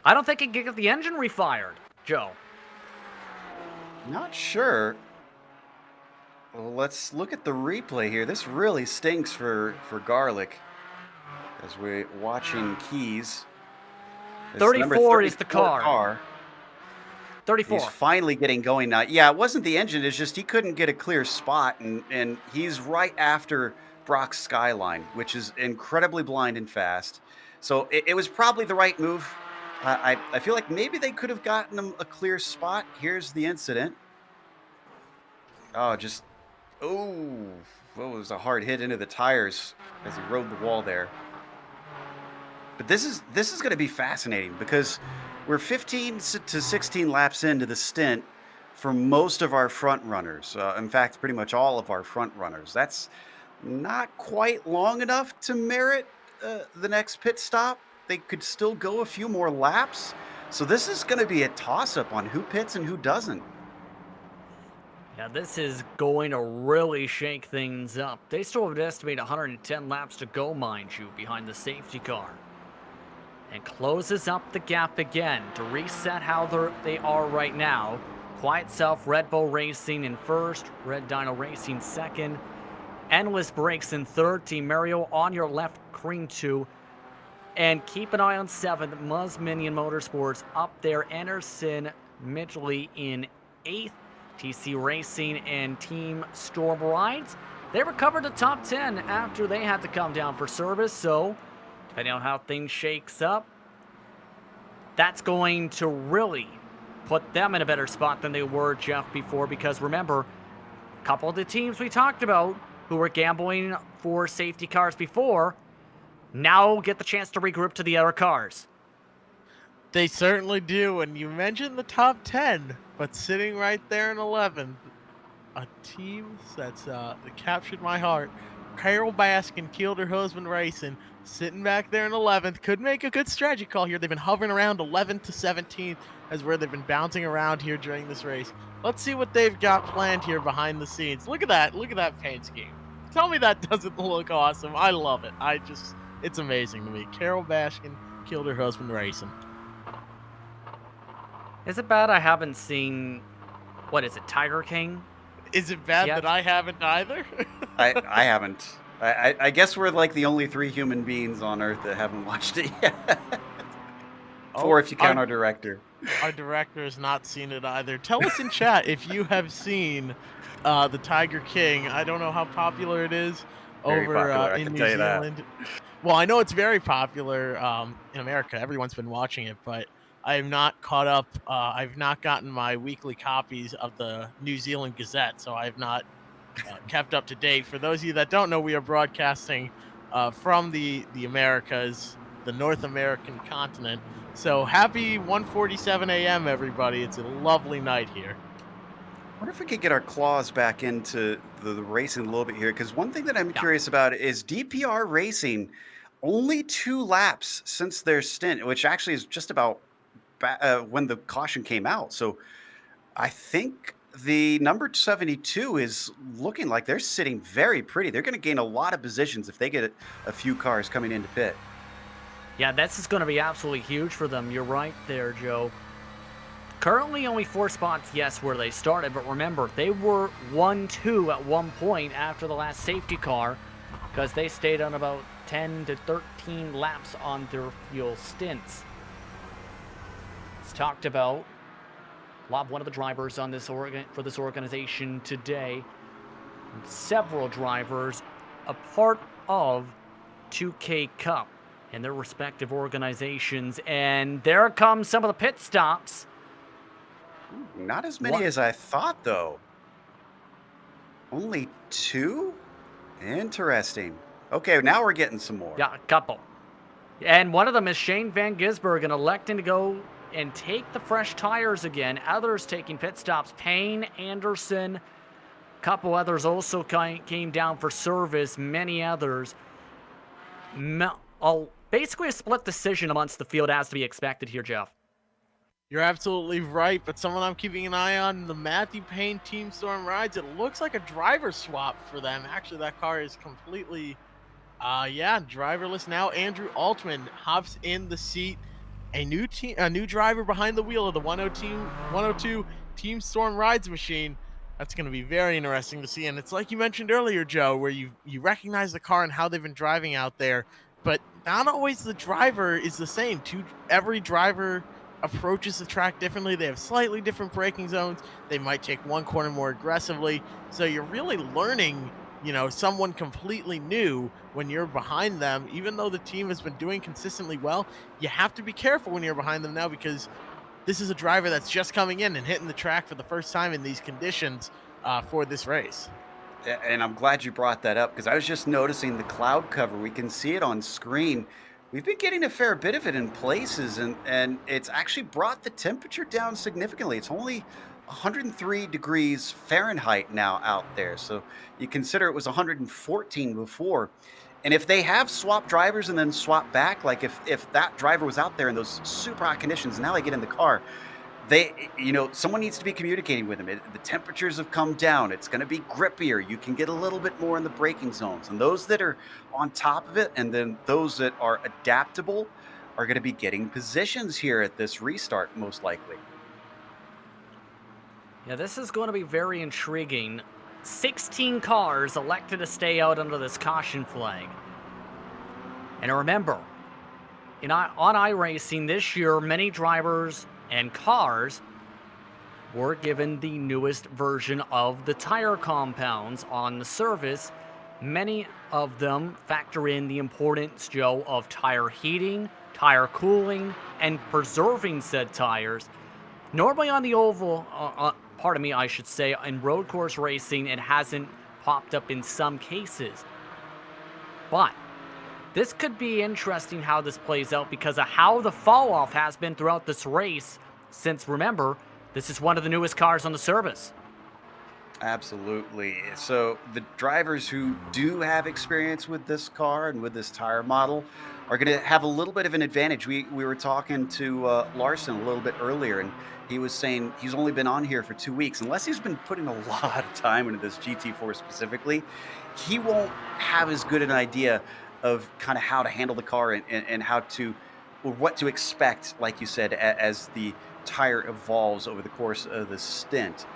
I don't think he could get the engine refired, Joe. Not sure. Well, let's look at the replay here. This really stinks for Garlic as we're watching Keys. It's number 34 is the 34 car. 34. He's finally getting going now. Yeah, it wasn't the engine. It's just he couldn't get a clear spot, and he's right after Brock's Skyline, which is incredibly blind and fast. So it was probably the right move. I feel like maybe they could have gotten him a clear spot. Here's the incident. Oh, it was a hard hit into the tires as he rode the wall there. But this is going to be fascinating because we're 15 to 16 laps into the stint for most of our front runners. In fact, pretty much all of our front runners. That's not quite long enough to merit the next pit stop. They could still go a few more laps. So this is going to be a toss-up on who pits and who doesn't. Yeah, this is going to really shake things up. They still have estimated 110 laps to go, mind you, behind the safety car. And closes up the gap again to reset how they are right now. Quiet Self, Red Bull Racing in first, Red Dino Racing second, Endless Breaks in third, Team Mario on your left, Cream 2. And keep an eye on 7th, Muzz Minion Motorsports up there, Anderson Midgley in 8th, TC Racing and Team Store Rite. They recovered the top 10 after they had to come down for service, so depending on how things shakes up, that's going to really put them in a better spot than they were, Jeff, before. Because remember, a couple of the teams we talked about who were gambling for safety cars before now get the chance to regroup to the other cars. They certainly do. And you mentioned the top 10, but sitting right there in 11th, a team that captured my heart. Carol Baskin, Kilder Husband Racing, sitting back there in 11th, could make a good strategy call here. They've been hovering around 11th to 17th as where they've been bouncing around here during this race. Let's see what they've got planned here behind the scenes. Look at that paint scheme. Tell me that doesn't look awesome. I love it. It's amazing to me. Carol Baskin, Kilder Husband Racing. Is it bad I haven't seen, what is it, Tiger King? Is it bad that I haven't either? I haven't. I guess we're like the only 3 human beings on Earth that haven't watched it yet. 4 if you count our director. Our director has not seen it either. Tell us in chat if you have seen the Tiger King. I don't know how popular it is over in New Zealand. Well, I know it's very popular in America. Everyone's been watching it, but I have not caught up. I've not gotten my weekly copies of the New Zealand Gazette, so I have not kept up to date. For those of you that don't know, we are broadcasting from the Americas, the North American continent. So happy 1:47 a.m. everybody. It's a lovely night here. I wonder if we could get our claws back into the racing a little bit here, because one thing that I'm curious about is DPR Racing, only 2 laps since their stint, which actually is just about when the caution came out. So I think the number 72 is looking like they're sitting very pretty. They're going to gain a lot of positions if they get a few cars coming into pit. Yeah, this is going to be absolutely huge for them. You're right there, Joe. Currently only 4 spots, yes, where they started, but remember, they were 1-2 at one point after the last safety car because they stayed on about 10 to 13 laps on their fuel stints. It's talked about. One of the drivers on this for this organization today, several drivers a part of 2K Cup and their respective organizations, and there come some of the pit stops. Not as many as I thought, though. Only 2? Interesting. Okay, now we're getting some more. Yeah, a couple. And one of them is Shane Van Gisbergen electing to go and take the fresh tires again. Others taking pit stops. Payne, Anderson, a couple others also came down for service. Many others. Basically a split decision amongst the field as to be expected here, Jeff. You're absolutely right, but someone I'm keeping an eye on, the Matthew Payne Team Storm Rides, it looks like a driver swap for them. Actually, that car is completely, driverless now. Andrew Altman hops in the seat. A new driver behind the wheel of the 102 Team Storm Rides machine. That's going to be very interesting to see. And it's like you mentioned earlier, Joe, where you recognize the car and how they've been driving out there, but not always the driver is the same. Every driver approaches the track differently. They have slightly different braking zones. They might take one corner more aggressively. So you're really learning, someone completely new when you're behind them. Even though the team has been doing consistently well, you have to be careful when you're behind them now, because this is a driver that's just coming in and hitting the track for the first time in these conditions for this race. And I'm glad you brought that up, because I was just noticing the cloud cover. We can see it on screen. We've been getting a fair bit of it in places, and it's actually brought the temperature down significantly. It's only 103 degrees Fahrenheit now out there. So you consider it was 114 before. And if they have swapped drivers and then swap back, like if that driver was out there in those super hot conditions, and now they get in the car, someone needs to be communicating with them. The temperatures have come down. It's going to be grippier. You can get a little bit more in the braking zones. And those that are on top of it, and then those that are adaptable, are going to be getting positions here at this restart, most likely. Yeah, this is going to be very intriguing. 16 cars elected to stay out under this caution flag. And remember, on iRacing this year, many drivers and cars were given the newest version of the tire compounds on the service. Many of them factor in the importance, Joe, of tire heating, tire cooling, and preserving said tires. Normally on the oval, I should say, in road course racing, it hasn't popped up in some cases. But this could be interesting how this plays out because of how the fall off has been throughout this race, since remember, this is one of the newest cars on the service. Absolutely. So the drivers who do have experience with this car and with this tire model are going to have a little bit of an advantage. We were talking to Larson a little bit earlier, and he was saying he's only been on here for 2 weeks. Unless he's been putting a lot of time into this GT4 specifically, he won't have as good an idea of kind of how to handle the car and how to, or what to expect, like you said, as the tire evolves over the course of the stint.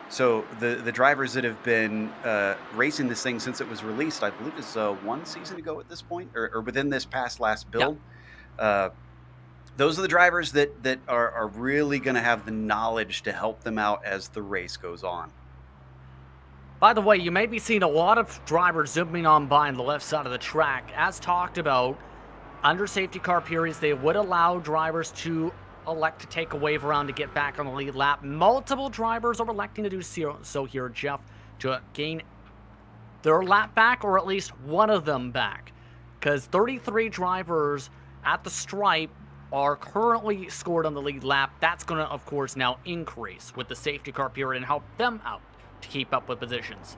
So the drivers that have been racing this thing since it was released, I believe it's 1 season ago at this point, or within this last build. Yep. Those are the drivers that are really going to have the knowledge to help them out as the race goes on. By the way, you may be seeing a lot of drivers zooming on by on the left side of the track. As talked about, under safety car periods, they would allow drivers to elect to take a wave around to get back on the lead lap. Multiple drivers are electing to do so here, Jeff, to gain their lap back, or at least one of them back. Because 33 drivers at the stripe are currently scored on the lead lap. That's going to, of course, now increase with the safety car period and help them out to keep up with positions.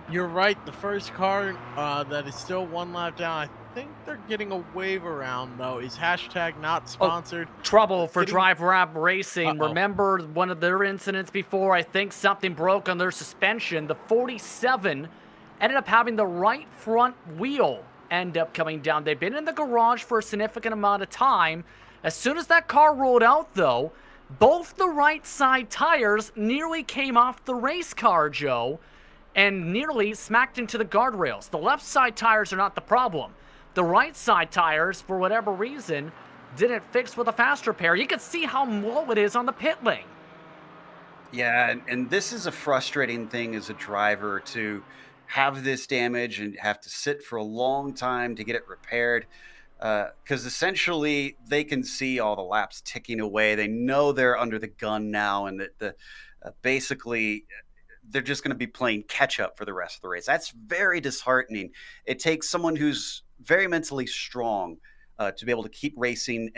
You're right. The first car that is still one lap down, I think they're getting a wave around, though, is #not sponsored. Trouble for Drive Rap Racing. Uh-oh. Remember one of their incidents before? I think something broke on their suspension. The 47 ended up having the right front wheel end up coming down. They've been in the garage for a significant amount of time. As soon as that car rolled out, though, both the right side tires nearly came off the race car, Joe, and nearly smacked into the guardrails. The left side tires are not the problem. The right side tires, for whatever reason, didn't fix with a fast repair. You can see how low it is on the pit lane. Yeah, and this is a frustrating thing as a driver, to have this damage and have to sit for a long time to get it repaired. Because essentially they can see all the laps ticking away. They know they're under the gun now, and that basically they're just going to be playing catch up for the rest of the race. That's very disheartening. It takes someone who's very mentally strong to be able to keep racing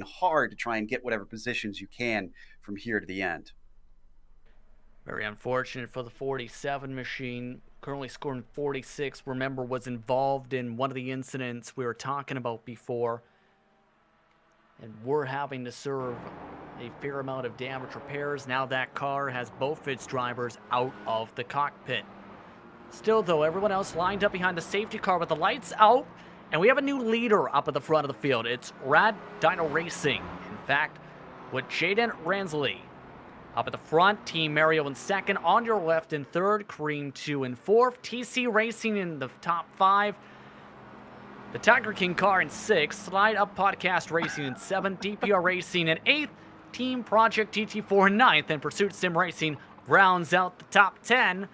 hard to try and get whatever positions you can from here to the end. Very unfortunate for the 47 machine, currently scoring 46. Remember, was involved in one of the incidents we were talking about before. And we're having to serve a fair amount of damage repairs. Now that car has both its drivers out of the cockpit. Still, though, everyone else lined up behind the safety car with the lights out. And we have a new leader up at the front of the field. It's Rad Dino Racing. In fact, with Jaden Ransley up at the front, Team Mario in second, on your left in third, Cream 2 in fourth, TC Racing in the top 5, the Tiger King car in 6th, Slide Up Podcast Racing in 7th, DPR Racing in 8th, Team Project TT4 in 9th, and Pursuit Sim Racing rounds out the top 10.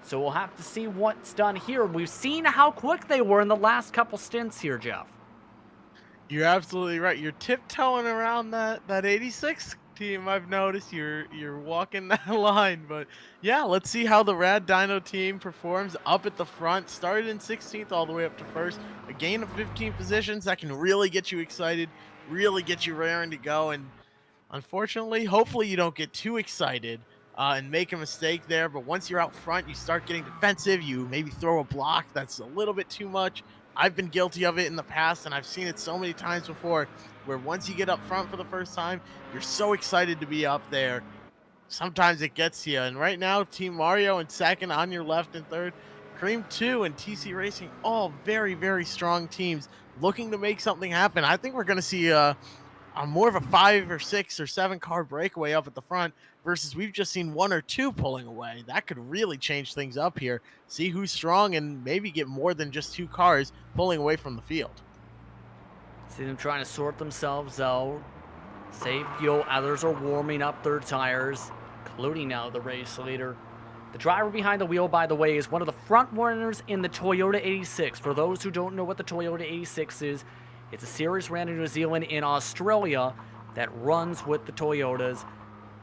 So we'll have to see what's done here. We've seen how quick they were in the last couple stints here, Jeff. You're absolutely right. You're tiptoeing around that 86 team. I've noticed you're walking that line. But yeah, let's see how the Rad Dino team performs up at the front. Started in 16th all the way up to first. A gain of 15 positions that can really get you excited, really get you raring to go. And unfortunately, hopefully you don't get too excited and make a mistake there. But once you're out front, you start getting defensive. You maybe throw a block that's a little bit too much. I've been guilty of it in the past, and I've seen it so many times before, where once you get up front for the first time, you're so excited to be up there. Sometimes it gets you. And right now, Team Mario in second, on your left in third, Cream 2 and TC Racing, all very, very strong teams looking to make something happen. I think we're going to see a more of a 5 or 6 or 7 car breakaway up at the front versus we've just seen 1 or 2 pulling away. That could really change things up here. See who's strong and maybe get more than just 2 cars pulling away from the field. See them trying to sort themselves out. Save fuel. Others are warming up their tires, including now the race leader. The driver behind the wheel, by the way, is one of the front runners in the Toyota 86. For those who don't know what the Toyota 86 is, it's a series ran in New Zealand and Australia that runs with the Toyotas.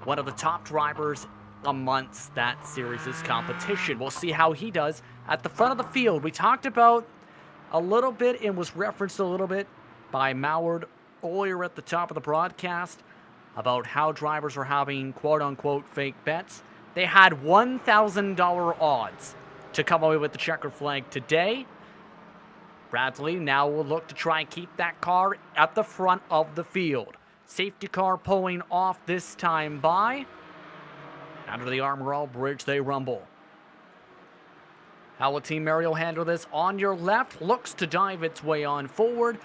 One of the top drivers amongst that series' competition. We'll see how he does at the front of the field. We talked about a little bit and was referenced a little bit by Mallard earlier at the top of the broadcast about how drivers are having quote-unquote fake bets. They had $1,000 odds to come away with the checkered flag today. Bradley now will look to try and keep that car at the front of the field. Safety car pulling off this time by. Under the Armor All Bridge they rumble. How will Team Mario handle this? On your left, looks to dive its way on forward.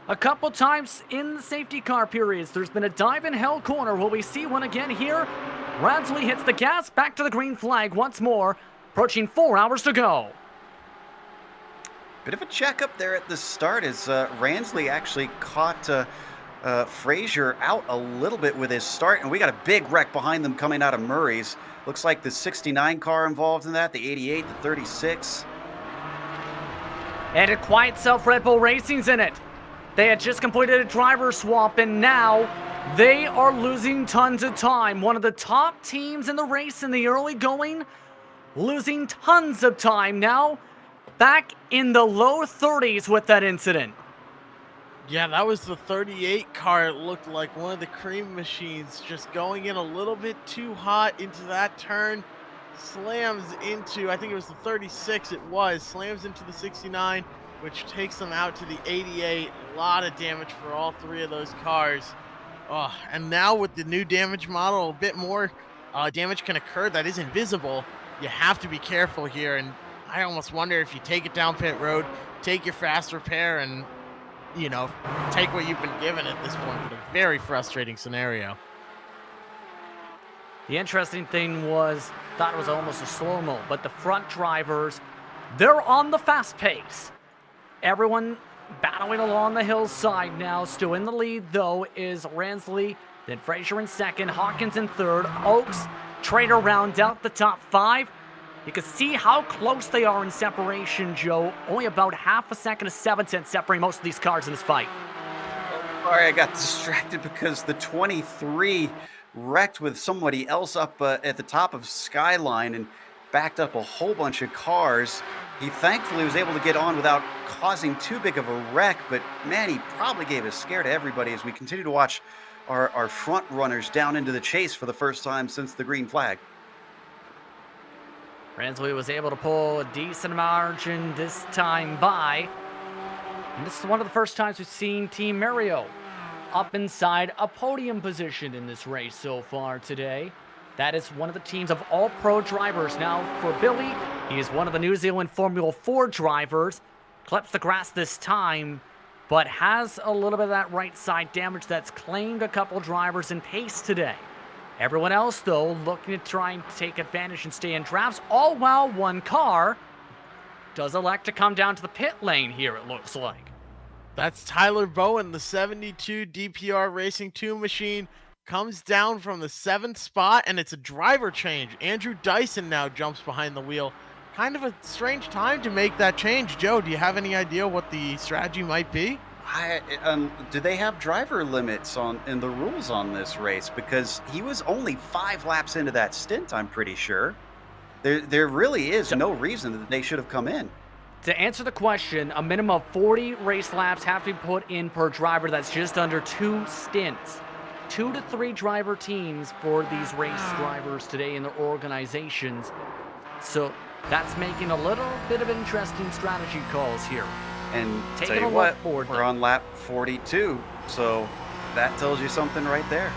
A couple times in the safety car periods, there's been a dive in hell corner. Will we see one again here? Radsley hits the gas, back to the green flag once more. Approaching 4 hours to go. Bit of a checkup there at the start as Ransley actually caught Frazier out a little bit with his start, and we got a big wreck behind them coming out of Murray's. Looks like the 69 car involved in that, the 88, the 36. And a quiet self Red Bull Racing's in it. They had just completed a driver swap, and now they are losing tons of time. One of the top teams in the race in the early going, losing tons of time now. Back in the low 30s with that incident. Yeah, that was the 38 car. It looked like one of the cream machines just going in a little bit too hot into that turn. Slams into, I think it was the 36 it was, slams into the 69, which takes them out to the 88. A lot of damage for all 3 of those cars. Oh, and now with the new damage model, a bit more damage can occur that is invisible. You have to be careful here, and I almost wonder if you take it down pit road, take your fast repair, and, you know, take what you've been given at this point. But a very frustrating scenario. The interesting thing was, thought it was almost a slow-mo, but the front drivers, they're on the fast pace. Everyone battling along the hillside now. Still in the lead, though, is Ransley, then Frazier in second, Hawkins in third, Oaks, Trader round out the top 5. You can see how close they are in separation, Joe. Only about half a second to 7/10 separating most of these cars in this fight. Sorry, I got distracted because the 23 wrecked with somebody else up at the top of Skyline, and backed up a whole bunch of cars. He thankfully was able to get on without causing too big of a wreck, but man, he probably gave a scare to everybody as we continue to watch our front runners down into the chase for the first time since the green flag. Ransley was able to pull a decent margin this time by. And this is one of the first times we've seen Team Mario up inside a podium position in this race so far today. That is one of the teams of all-pro drivers. Now for Billy, he is one of the New Zealand Formula 4 drivers. Clips the grass this time, but has a little bit of that right side damage that's claimed a couple drivers in pace today. Everyone else, though, looking to try and take advantage and stay in drafts, all while one car does elect to come down to the pit lane here, it looks like. That's Tyler Bowen, the 72 DPR Racing 2 machine, comes down from the 7th spot, and it's a driver change. Andrew Dyson now jumps behind the wheel. Kind of a strange time to make that change. Joe, do you have any idea what the strategy might be? Do they have driver limits in the rules on this race? Because he was only 5 laps into that stint, I'm pretty sure. There really is no reason that they should have come in. To answer the question, a minimum of 40 race laps have to be put in per driver. That's just under 2 stints. 2 to 3 driver teams for these race drivers today in their organizations. So that's making a little bit of interesting strategy calls here. And Taking tell a you what, look forward, we're on lap 42, so that tells you something right there.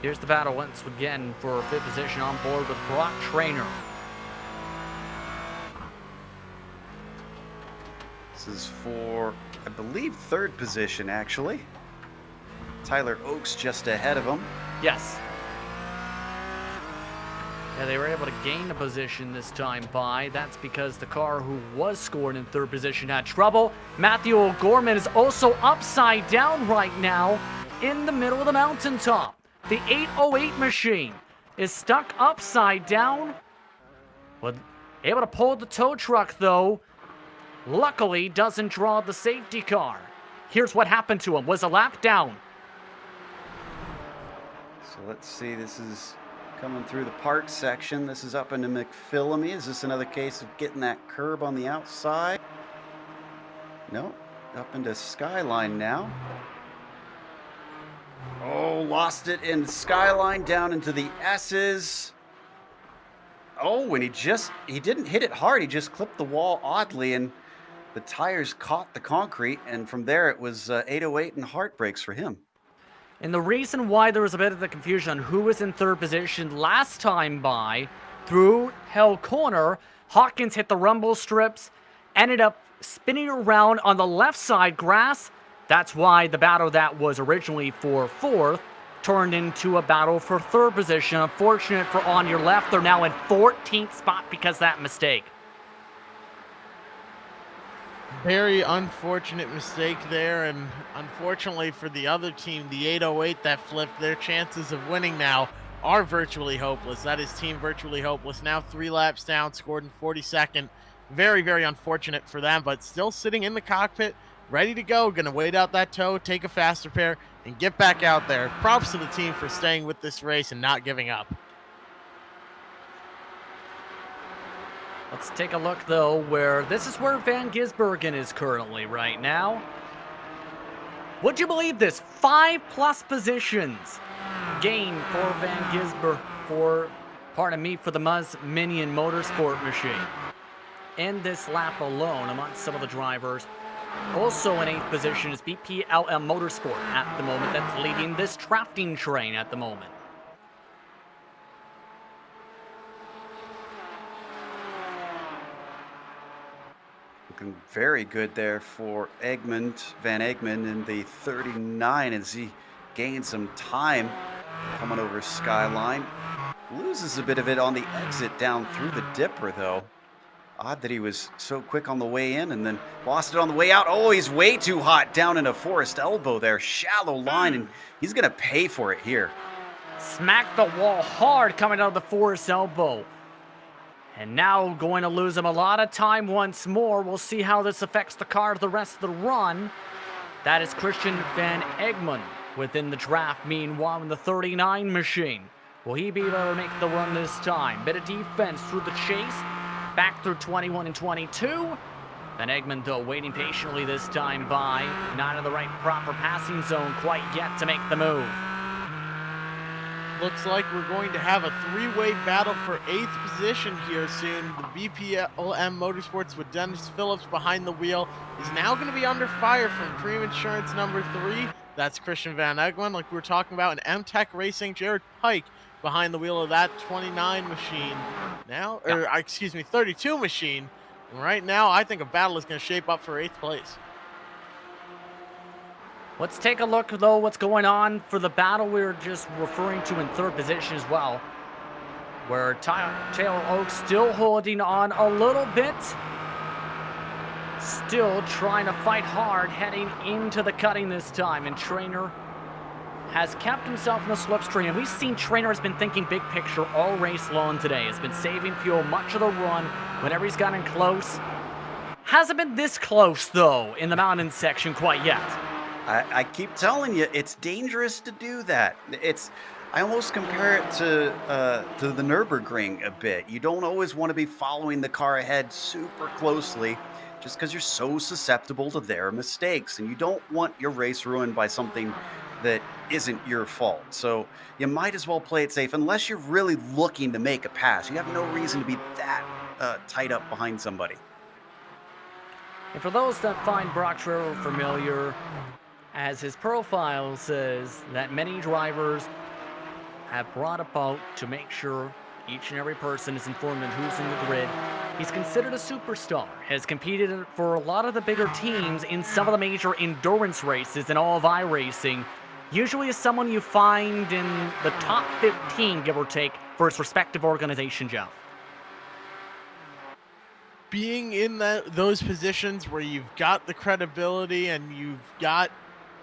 Here's the battle once again for 5th position on board with Brock Trainer. This is for, I believe, 3rd position, actually. Tyler Oakes just ahead of him. Yes. Yeah, they were able to gain a position this time by. That's because the car who was scored in 3rd position had trouble. Matthew O'Gorman is also upside down right now in the middle of the mountaintop. The 808 machine is stuck upside down. Was able to pull the tow truck, though. Luckily, doesn't draw the safety car. Here's what happened to him. Was a lap down. So let's see, this is coming through the park section. This is up into McPhillamy. Is this another case of getting that curb on the outside? No, up into Skyline now. Oh, lost it in Skyline down into the S's. Oh, and he didn't hit it hard. He just clipped the wall oddly, and the tires caught the concrete, and from there it was 808 and heartbreaks for him. And the reason why there was a bit of the confusion on who was in 3rd position last time by, through Hell Corner, Hawkins hit the rumble strips, ended up spinning around on the left side grass. That's why the battle that was originally for 4th turned into a battle for 3rd position. Unfortunate for On Your Left, they're now in 14th spot because of that mistake. Very unfortunate mistake there, and unfortunately for the other team, the 808 that flipped, their chances of winning now are virtually hopeless. That is Team Virtually Hopeless. Now 3 laps down, scored in 42nd. Very, very unfortunate for them, but still sitting in the cockpit, ready to go. Going to wait out that tow, take a fast repair, and get back out there. Props to the team for staying with this race and not giving up. Let's take a look, though, this is where Van Gisbergen is currently right now. Would you believe this? 5+ positions gain for Van Gisbergen for the Muzz Minion Motorsport machine. In this lap alone, amongst some of the drivers. Also in 8th position is BPLM Motorsport at the moment. That's leading this drafting train at the moment. Looking very good there for Van Egmond in the 39 as he gains some time coming over Skyline. Loses a bit of it on the exit down through the dipper, though. Odd that he was so quick on the way in and then lost it on the way out. Oh, he's way too hot down into Forest Elbow there. Shallow line, and he's going to pay for it here. Smacked the wall hard coming out of the Forest Elbow. And now going to lose him a lot of time once more. We'll see how this affects the car the rest of the run. That is Christian Van Egmond within the draft. Meanwhile, in the 39 machine, Will he be able to make the run this time? Bit of defense through the chase. Back through 21 and 22. Van Egmond, though, waiting patiently this time by. Not in the right proper passing zone quite yet to make the move. Looks like we're going to have a three-way battle for 8th position here soon. The BPLM Motorsports with Dennis Phillips behind the wheel is now going to be under fire from Cream Insurance number 3. That's Christian Van Egmond, like we were talking about, and MTech Racing, Jared Pike behind the wheel of that 29 machine now, or excuse me, 32 machine. And right now, I think a battle is going to shape up for 8th place. Let's take a look, though, what's going on for the battle we were just referring to in 3rd position as well, where Taylor Oaks still holding on a little bit. Still trying to fight hard heading into the cutting this time, and Trainer has kept himself in the slipstream. And we've seen Trainer has been thinking big picture all race long today. Has been saving fuel much of the run whenever he's gotten close. Hasn't been this close, though, in the mountain section quite yet. I keep telling you, it's dangerous to do that. I almost compare it to the Nürburgring a bit. You don't always want to be following the car ahead super closely, just because you're so susceptible to their mistakes, and you don't want your race ruined by something that isn't your fault. So you might as well play it safe, unless you're really looking to make a pass. You have no reason to be that tied up behind somebody. And for those that find Brock Trainer familiar, as his profile says, that many drivers have brought about to make sure each and every person is informed on who's in the grid. He's considered a superstar, has competed for a lot of the bigger teams in some of the major endurance races in all of iRacing. Usually is someone you find in the top 15, give or take, for his respective organization, Jeff. Being in those positions where you've got the credibility and you've got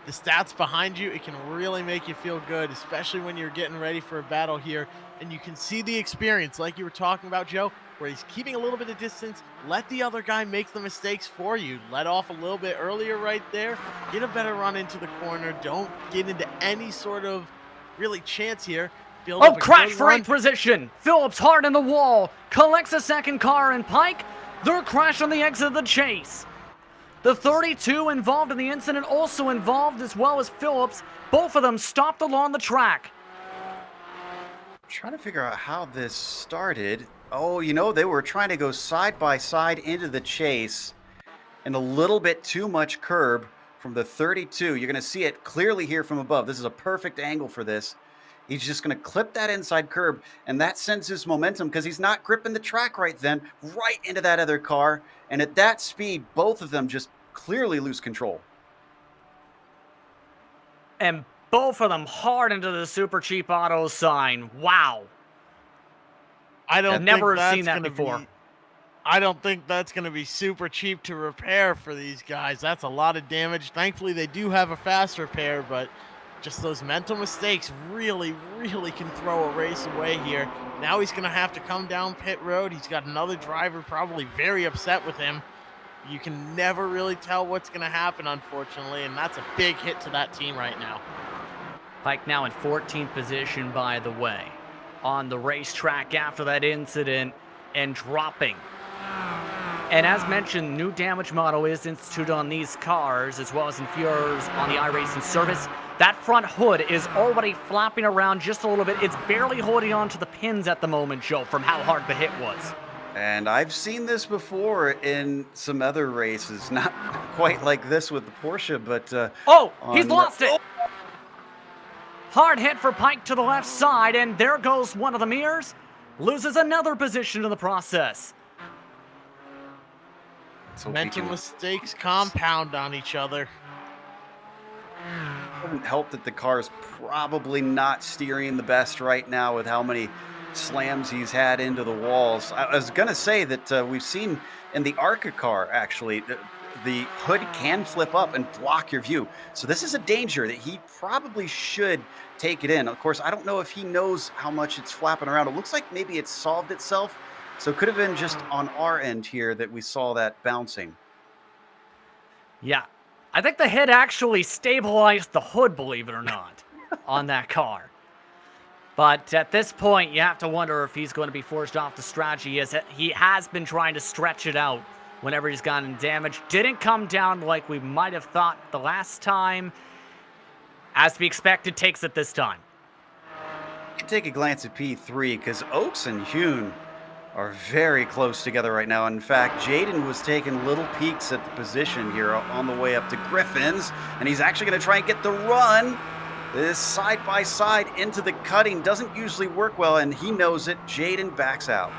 the stats behind you, it can really make you feel good, especially when you're getting ready for a battle here. And you can see the experience, like you were talking about, Joe, where he's keeping a little bit of distance. Let the other guy make the mistakes for you. Let off a little bit earlier right there. Get a better run into the corner. Don't get into any sort of really chance here. Build up a crash good for run. 8th position. Phillips hard in the wall. Collects a second car, and Pike, they're crashed on the exit of the chase. The 32 involved in the incident also involved, as well as Phillips. Both of them stopped along the track. Trying to figure out how this started. Oh, you know, they were trying to go side by side into the chase, and a little bit too much curb from the 32. You're going to see it clearly here from above. This is a perfect angle for this. He's just going to clip that inside curb, and that sends his momentum, because he's not gripping the track right then, right into that other car. And at that speed, both of them just clearly lose control. And both of them hard into the super cheap auto sign. Wow. I've never seen that before. I don't think that's going to be super cheap to repair for these guys. That's a lot of damage. Thankfully, they do have a fast repair, but just those mental mistakes really, really can throw a race away here. Now he's going to have to come down pit road. He's got another driver probably very upset with him. You can never really tell what's going to happen, unfortunately, and that's a big hit to that team right now. Pike now in 14th position, by the way, on the racetrack after that incident, and dropping. And as mentioned, new damage model is instituted on these cars, as well as in Furor's on the iRacing service. That front hood is already flapping around just a little bit. It's barely holding on to the pins at the moment, Joe, from how hard the hit was. And I've seen this before in some other races. Not quite like this with the Porsche, but... He's lost it! Hard hit for Pike to the left side, and there goes one of the mirrors. Loses another position in the process. Mental mistakes compound on each other. It wouldn't help that the car is probably not steering the best right now with how many slams he's had into the walls. I was going to say that we've seen in the ARCA car, actually, the hood can flip up and block your view. So this is a danger that he probably should take it in. Of course, I don't know if he knows how much it's flapping around. It looks like maybe it's solved itself. So it could have been just on our end here that we saw that bouncing. Yeah. I think the hit actually stabilized the hood, believe it or not, on that car. But at this point, you have to wonder if he's going to be forced off the strategy, as he has been trying to stretch it out whenever he's gotten damage. Didn't come down like we might have thought the last time. As to be expected, takes it this time. You can take a glance at P3 because Oaks and Hune are very close together right now. In fact, Jaden was taking little peeks at the position here on the way up to Griffin's, and he's actually going to try and get the run. This side-by-side into the cutting doesn't usually work well, and he knows it. Jaden backs out.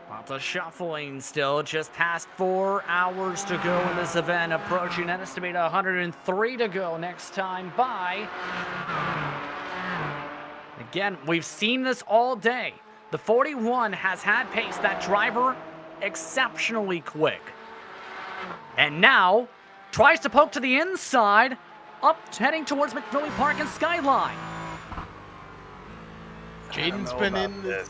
Lots of shuffling still, just past 4 hours to go in this event, approaching an estimated 103 to go next time by. Again, we've seen this all day. The 41 has had pace, that driver exceptionally quick. And now, tries to poke to the inside, up heading towards McPhilly Park and Skyline. Jaden's been in this.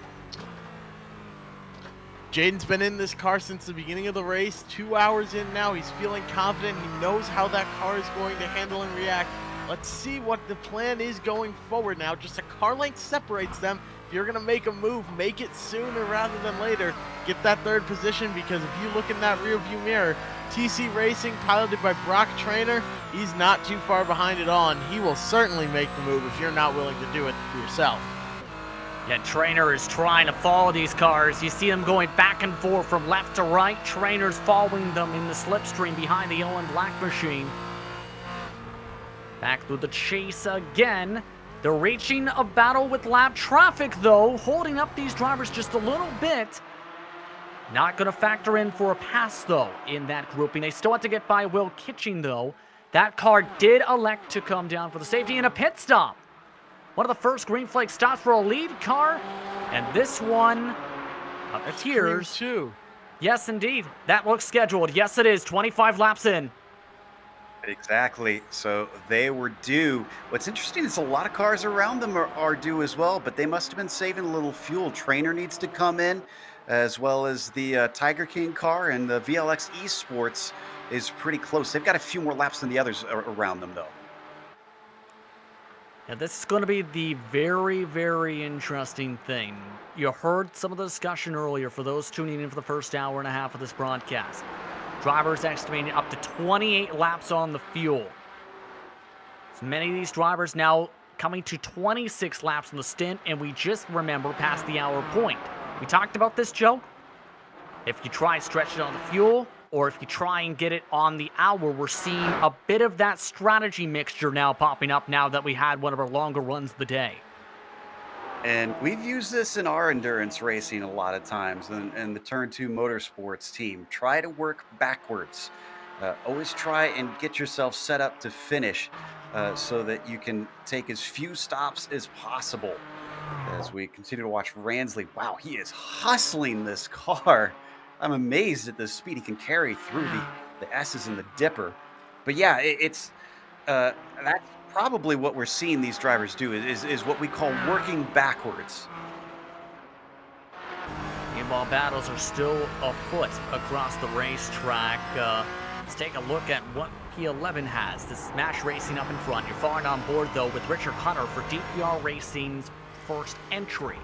Jaden's been in this car since the beginning of the race. 2 hours in now, he's feeling confident. He knows how that car is going to handle and react. Let's see what the plan is going forward now. Just a car length separates them. If you're going to make a move, make it sooner rather than later. Get that third position, because if you look in that rearview mirror, TC Racing, piloted by Brock Trainer, he's not too far behind at all, and he will certainly make the move if you're not willing to do it yourself. Yeah, Trainer is trying to follow these cars. You see them going back and forth from left to right. Trainer's following them in the slipstream behind the Owen Black machine. Back through the chase again. They're reaching a battle with lap traffic, though, holding up these drivers just a little bit. Not going to factor in for a pass, though, in that grouping. They still have to get by Will Kitching, though. That car did elect to come down for the safety and a pit stop. One of the first green flag stops for a lead car, and this one appears. Too. Yes, indeed. That looks scheduled. Yes, it is. 25 laps in. Exactly. So they were due. What's interesting is a lot of cars around them are due as well, but they must have been saving a little fuel. Trainer needs to come in, as well as the Tiger King car, and the VLX Esports is pretty close. They've got a few more laps than the others around them, though. Now, this is going to be the very, very interesting thing. You heard some of the discussion earlier for those tuning in for the first hour and a half of this broadcast. Drivers estimating up to 28 laps on the fuel. So many of these drivers now coming to 26 laps in the stint, and we just remember past the hour point. We talked about this, Joe. If you try and stretch it on the fuel, or if you try and get it on the hour, we're seeing a bit of that strategy mixture now popping up now that we had one of our longer runs of the day. And we've used this in our endurance racing a lot of times, and the Turn 2 Motorsports team. Try to work backwards. Always try and get yourself set up to finish so that you can take as few stops as possible. As we continue to watch Ransley, wow, he is hustling this car. I'm amazed at the speed he can carry through the S's and the Dipper. But yeah, it's that's probably what we're seeing these drivers do is what we call working backwards. Aimball battles are still afoot across the racetrack. Let's take a look at what P11 has. This is Smash Racing up in front. You're following on board, though, with Richard Hunter for DPR Racing's first entry.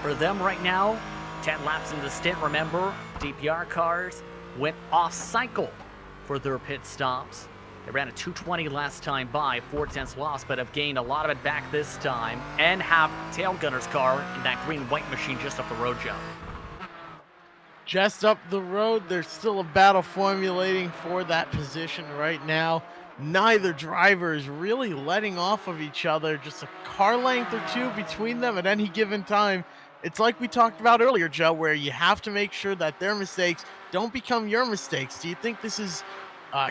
For them right now, 10 laps into the stint. Remember, DPR cars went off cycle for their pit stops. They ran a 220 last time by, 4/10 loss, but have gained a lot of it back this time, and have Tail Gunner's car in that green-white machine just up the road, Joe. Just up the road, there's still a battle formulating for that position right now. Neither driver is really letting off of each other, just a car length or two between them at any given time. It's like we talked about earlier, Joe, where you have to make sure that their mistakes don't become your mistakes. Do you think this is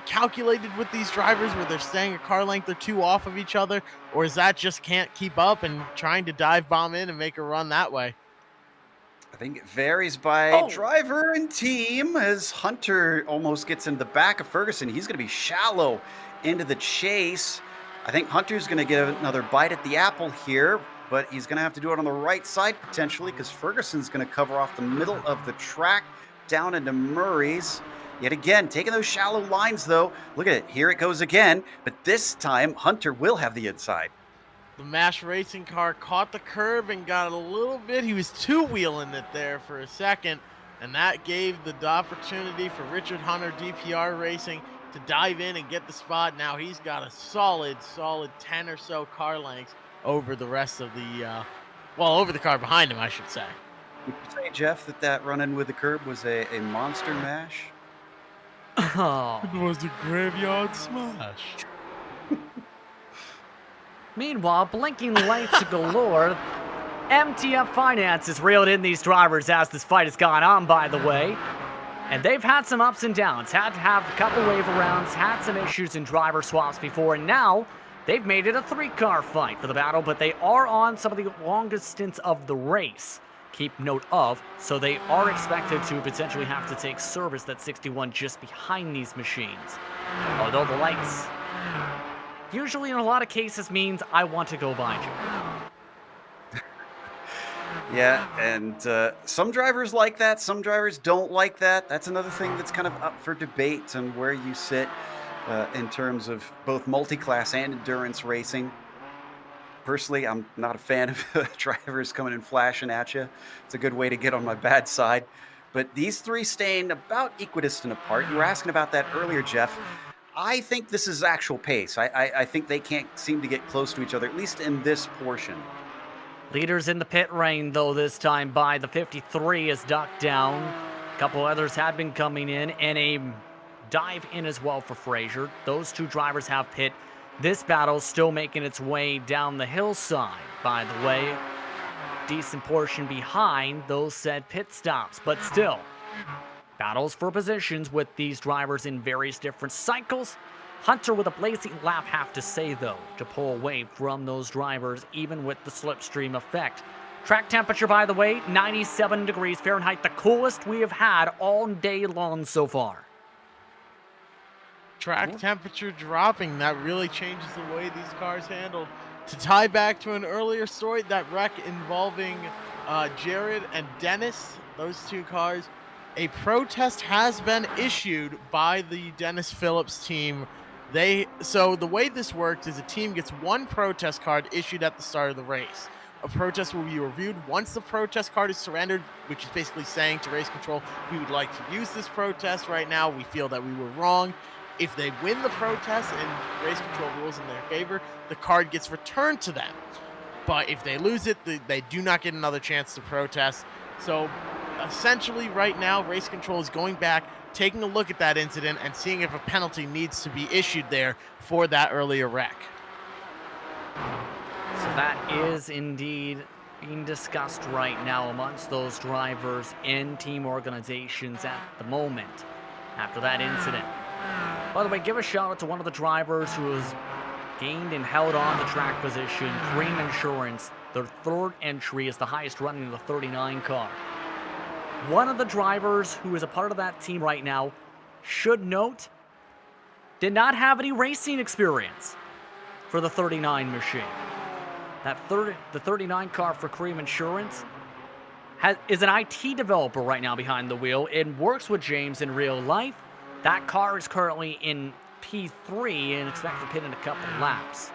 calculated with these drivers where they're staying a car length or two off of each other, or is that just can't keep up and trying to dive bomb in and make a run that way? I think it varies by driver and team, as Hunter almost gets in the back of Ferguson. He's going to be shallow into the chase. I think Hunter's going to get another bite at the apple here, but he's going to have to do it on the right side potentially, because Ferguson's going to cover off the middle of the track down into Murray's. Yet again, taking those shallow lines, though. Look at it. Here it goes again. But this time, Hunter will have the inside. The MASH racing car caught the curb and got a little bit. He was two-wheeling it there for a second, and that gave the opportunity for Richard Hunter DPR Racing to dive in and get the spot. Now he's got a solid 10 or so car lengths over the rest of the, over the car behind him, I should say. Would you say, Jeff, that run-in with the curb was a monster mash? Oh. It was a graveyard smash. Meanwhile, blinking lights galore. MTF Finance has reeled in these drivers as this fight has gone on, by the way. And they've had some ups and downs, had to have a couple wave rounds, had some issues in driver swaps before, and now they've made it a 3-car fight for the battle, but they are on some of the longest stints of the race. Keep note of, so they are expected to potentially have to take service at 61 just behind these machines. Although the lights usually in a lot of cases means I want to go behind you. Yeah, and some drivers like that, some drivers don't like that. That's another thing that's kind of up for debate on where you sit in terms of both multi-class and endurance racing. Personally, I'm not a fan of drivers coming and flashing at you. It's a good way to get on my bad side. But these three staying about equidistant apart. You were asking about that earlier, Jeff. I think this is actual pace. I think they can't seem to get close to each other, at least in this portion. Leaders in the pit lane, though, this time by the 53 is ducked down. A couple others had been coming in, and a dive in as well for Frazier. Those two drivers have pit. This battle still making its way down the hillside, by the way. Decent portion behind those said pit stops, but still. Battles for positions with these drivers in various different cycles. Hunter with a blazing lap, have to say, though, to pull away from those drivers, even with the slipstream effect. Track temperature, by the way, 97 degrees Fahrenheit, the coolest we have had all day long so far. Track temperature dropping, that really changes the way these cars handled. To tie back to an earlier story, that wreck involving Jared and Dennis, those two cars, a protest has been issued by the Dennis Phillips team. So the way this works is a team gets one protest card issued at the start of the race. A protest will be reviewed once the protest card is surrendered, which is basically saying to race control, we would like to use this protest right now. We feel that we were wrong. If they win the protest and race control rules in their favor, the card gets returned to them. But if they lose it, they do not get another chance to protest. So essentially right now, race control is going back, taking a look at that incident and seeing if a penalty needs to be issued there for that earlier wreck. So that is indeed being discussed right now amongst those drivers and team organizations at the moment after that incident. By the way, give a shout out to one of the drivers who has gained and held on the track position, Cream Insurance. Their third entry is the highest running of the 39 car. One of the drivers who is a part of that team right now, should note, did not have any racing experience for the 39 machine. The 39 car for Cream Insurance is an IT developer right now behind the wheel and works with James in real life. That car is currently in P3 and expected to pit in a couple laps.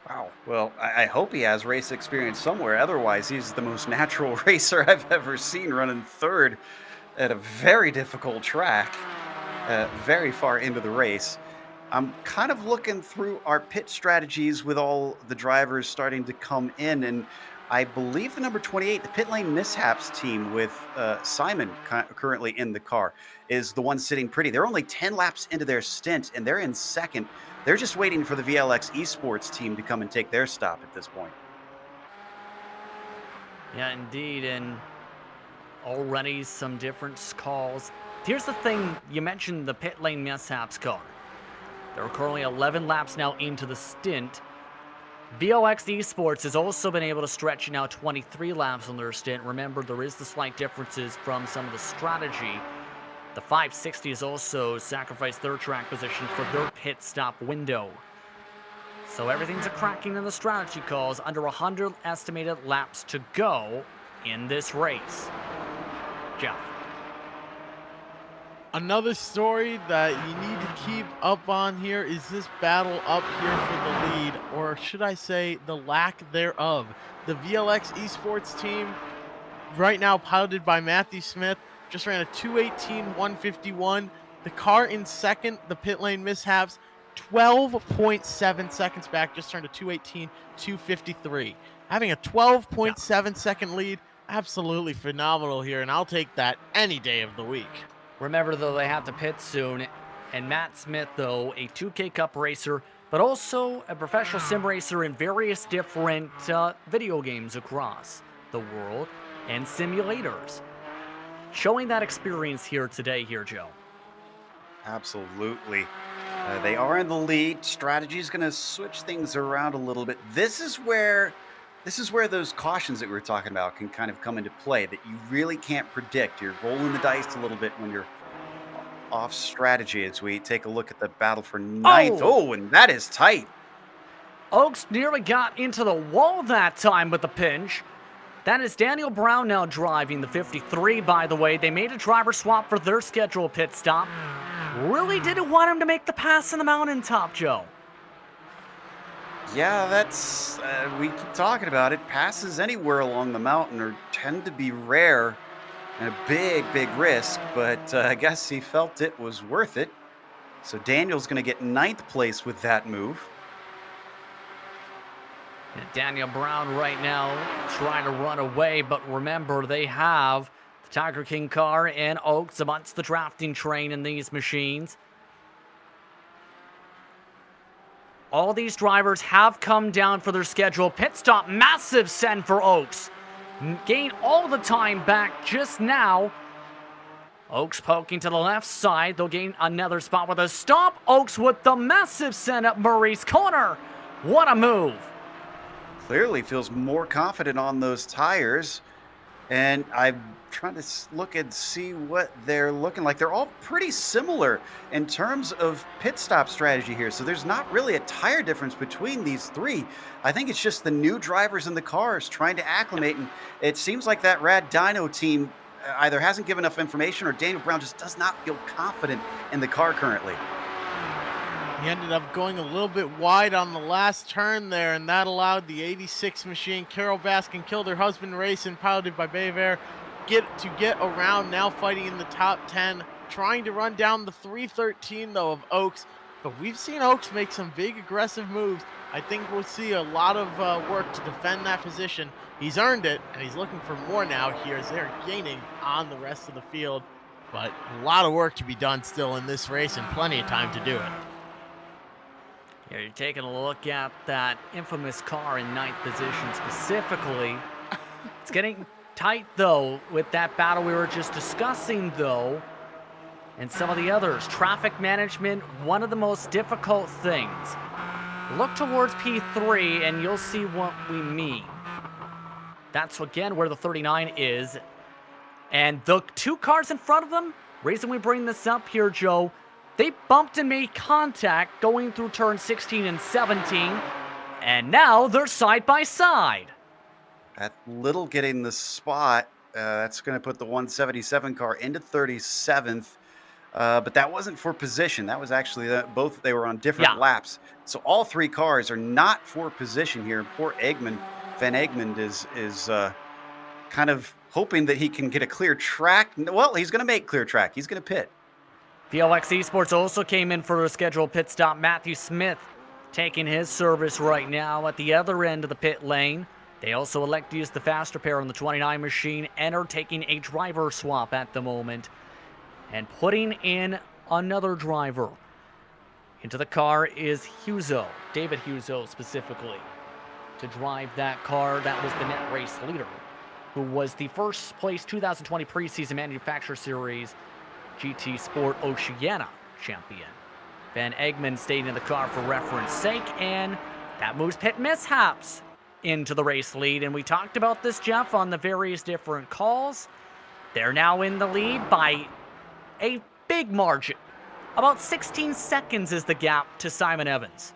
Wow. Well, I hope he has race experience somewhere. Otherwise, he's the most natural racer I've ever seen, running third at a very difficult track, very far into the race. I'm kind of looking through our pit strategies with all the drivers starting to come in, and I believe the number 28, the pit lane mishaps team with Simon currently in the car, is the one sitting pretty. They're only 10 laps into their stint, and they're in second. They're just waiting for the VLX Esports team to come and take their stop at this point. Yeah, indeed, and already some different calls. Here's the thing, you mentioned the pit lane mishaps car. There are currently 11 laps now into the stint. VLX Esports has also been able to stretch now 23 laps on their stint. Remember, there is the slight differences from some of the strategy. The 560 has also sacrificed their track position for their pit stop window. So everything's a cracking in the strategy calls. Under 100 estimated laps to go in this race. Jeff. Another story that you need to keep up on here is this battle up here for the lead, or should I say the lack thereof. The VLX esports team, right now piloted by Matthew Smith, just ran a 2:18.151. The car in second, the pit lane mishaps, 12.7 seconds back, just turned a 2:18.253. Having a 12.7-second lead, absolutely phenomenal here, and I'll take that any day of the week. Remember, though, they have to pit soon. And Matt Smith, though, a 2K Cup racer, but also a professional sim racer in various different video games across the world and simulators. Showing that experience here today, Joe. Absolutely. They are in the lead. Strategy is going to switch things around a little bit. This is where those cautions that we were talking about can kind of come into play, that you really can't predict. You're rolling the dice a little bit when you're off strategy, as we take a look at the battle for ninth. Oh, and that is tight. Oaks nearly got into the wall that time with the pinch. That is Daniel Brown now driving the 53, by the way. They made a driver swap for their scheduled pit stop. Really didn't want him to make the pass in the mountaintop, Joe. Yeah, that's, we keep talking about it. Passes anywhere along the mountain tend to be rare and a big risk, but I guess he felt it was worth it. So Daniel's going to get 9th place with that move. And Daniel Brown right now trying to run away, but remember, they have the Tiger King car and Oaks amongst the drafting train in these machines. All these drivers have come down for their schedule. Pit stop, massive send for Oaks. Gain all the time back just now. Oaks poking to the left side. They'll gain another spot with a stop. Oaks with the massive send up Murray's corner. What a move. Clearly feels more confident on those tires. And I'm trying to look and see what they're looking like. They're all pretty similar in terms of pit stop strategy here. So there's not really a tire difference between these three. I think it's just the new drivers in the cars trying to acclimate. And it seems like that Rad Dyno team either hasn't given enough information or Daniel Brown just does not feel confident in the car currently. He ended up going a little bit wide on the last turn there, and that allowed the 86 machine, Carol Baskin, killed her husband racing, piloted by Bayver, get around, now fighting in the top 10, trying to run down the 313 though of Oaks. But we've seen Oaks make some big aggressive moves. I think we'll see a lot of work to defend that position. He's earned it, and he's looking for more now here as they're gaining on the rest of the field. But a lot of work to be done still in this race and plenty of time to do it. Yeah, you're taking a look at that infamous car in 9th position specifically. It's getting tight, though, with that battle we were just discussing, though. And some of the others. Traffic management, one of the most difficult things. Look towards P3, and you'll see what we mean. That's, again, where the 39 is. And the two cars in front of them, reason we bring this up here, Joe, they bumped and made contact going through turn 16 and 17, and now they're side by side. That little getting the spot, that's going to put the 177 car into 37th, but that wasn't for position. That was actually both, they were on different laps. So all three cars are not for position here. Poor Van Egmond is kind of hoping that he can get a clear track. Well, he's going to make clear track. He's going to pit. VLX Esports also came in for a scheduled pit stop. Matthew Smith taking his service right now at the other end of the pit lane. They also elect to use the faster pair on the 29 machine and are taking a driver swap at the moment and putting in another driver. Into the car is Huzo, David Huzo specifically, to drive that car. That was the net race leader, who was the first place 2020 preseason manufacturer series GT Sport Oceania champion. Van Egmond stayed in the car for reference sake, and that moves pit mishaps into the race lead. And we talked about this, Jeff, on the various different calls. They're now in the lead by a big margin. About 16 seconds is the gap to Simon Evans.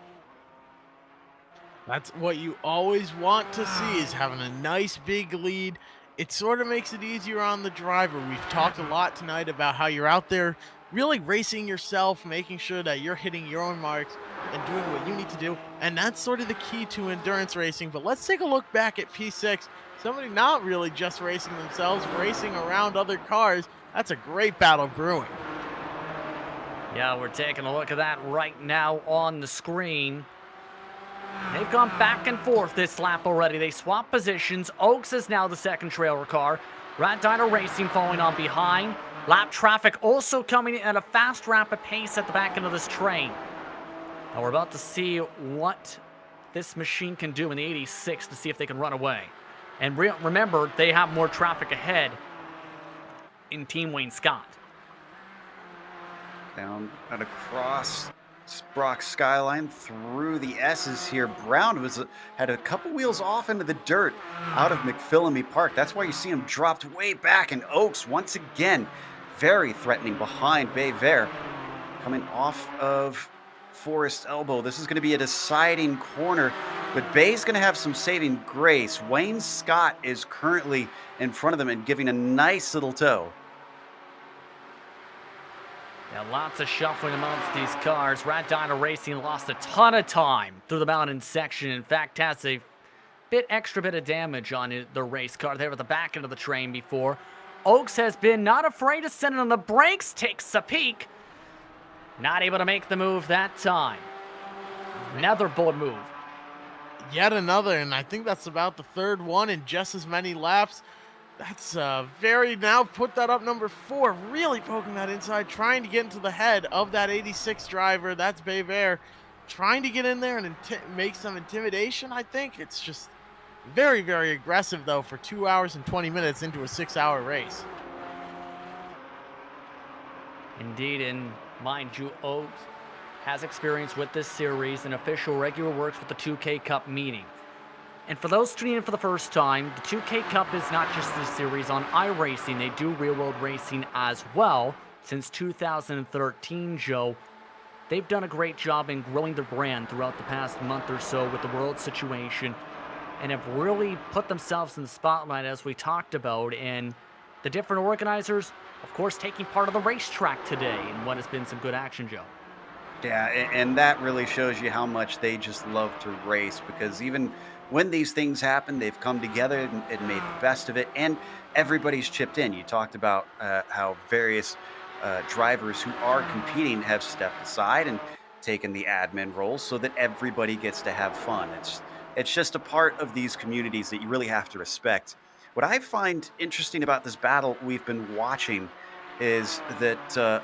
That's what you always want to see, is having a nice big lead. It sort of makes it easier on the driver. We've talked a lot tonight about how you're out there really racing yourself, making sure that you're hitting your own marks and doing what you need to do. And that's sort of the key to endurance racing. But let's take a look back at P6. Somebody not really just racing themselves, racing around other cars. That's a great battle brewing. Yeah, we're taking a look at that right now on the screen. They've gone back and forth this lap already. They swap positions. Oaks is now the second trailer car. Rat Dino Racing following on behind. Lap traffic also coming at a fast, rapid pace at the back end of this train. Now we're about to see what this machine can do in the 86 to see if they can run away. And remember, they have more traffic ahead in Team Wayne Scott. Down and across Brock Skyline through the S's here. Brown had a couple wheels off into the dirt out of McPhillamy Park. That's why you see him dropped way back. And Oaks, once again, very threatening behind Bay Vare. Coming off of Forest Elbow. This is going to be a deciding corner, but Bay's going to have some saving grace. Wayne Scott is currently in front of them and giving a nice little tow. Yeah, lots of shuffling amongst these cars. Rat Dino Racing lost a ton of time through the mountain section. In fact, has a extra bit of damage on the race car there at the back end of the train before. Oaks has been not afraid to send it on the brakes, takes a peek. Not able to make the move that time. Another bold move. Yet another, and I think that's about the third one in just as many laps. That's now put that up number 4, really poking that inside, trying to get into the head of that 86 driver. That's Bay Vare, trying to get in there and make some intimidation. I think it's just very, very aggressive, though, for 2 hours and 20 minutes into a 6-hour race. Indeed, and mind you, Oaks has experience with this series and official regular works with the 2K Cup meeting. And for those tuning in for the first time, the 2K Cup is not just this series on iRacing. They do real-world racing as well. Since 2013, Joe, they've done a great job in growing their brand throughout the past month or so with the world situation and have really put themselves in the spotlight as we talked about. And the different organizers, of course, taking part of the racetrack today in what has been some good action, Joe. Yeah, and that really shows you how much they just love to race, because even when these things happen, they've come together and made the best of it, and everybody's chipped in. You talked about how various drivers who are competing have stepped aside and taken the admin roles so that everybody gets to have fun. It's just a part of these communities that you really have to respect. What I find interesting about this battle we've been watching is that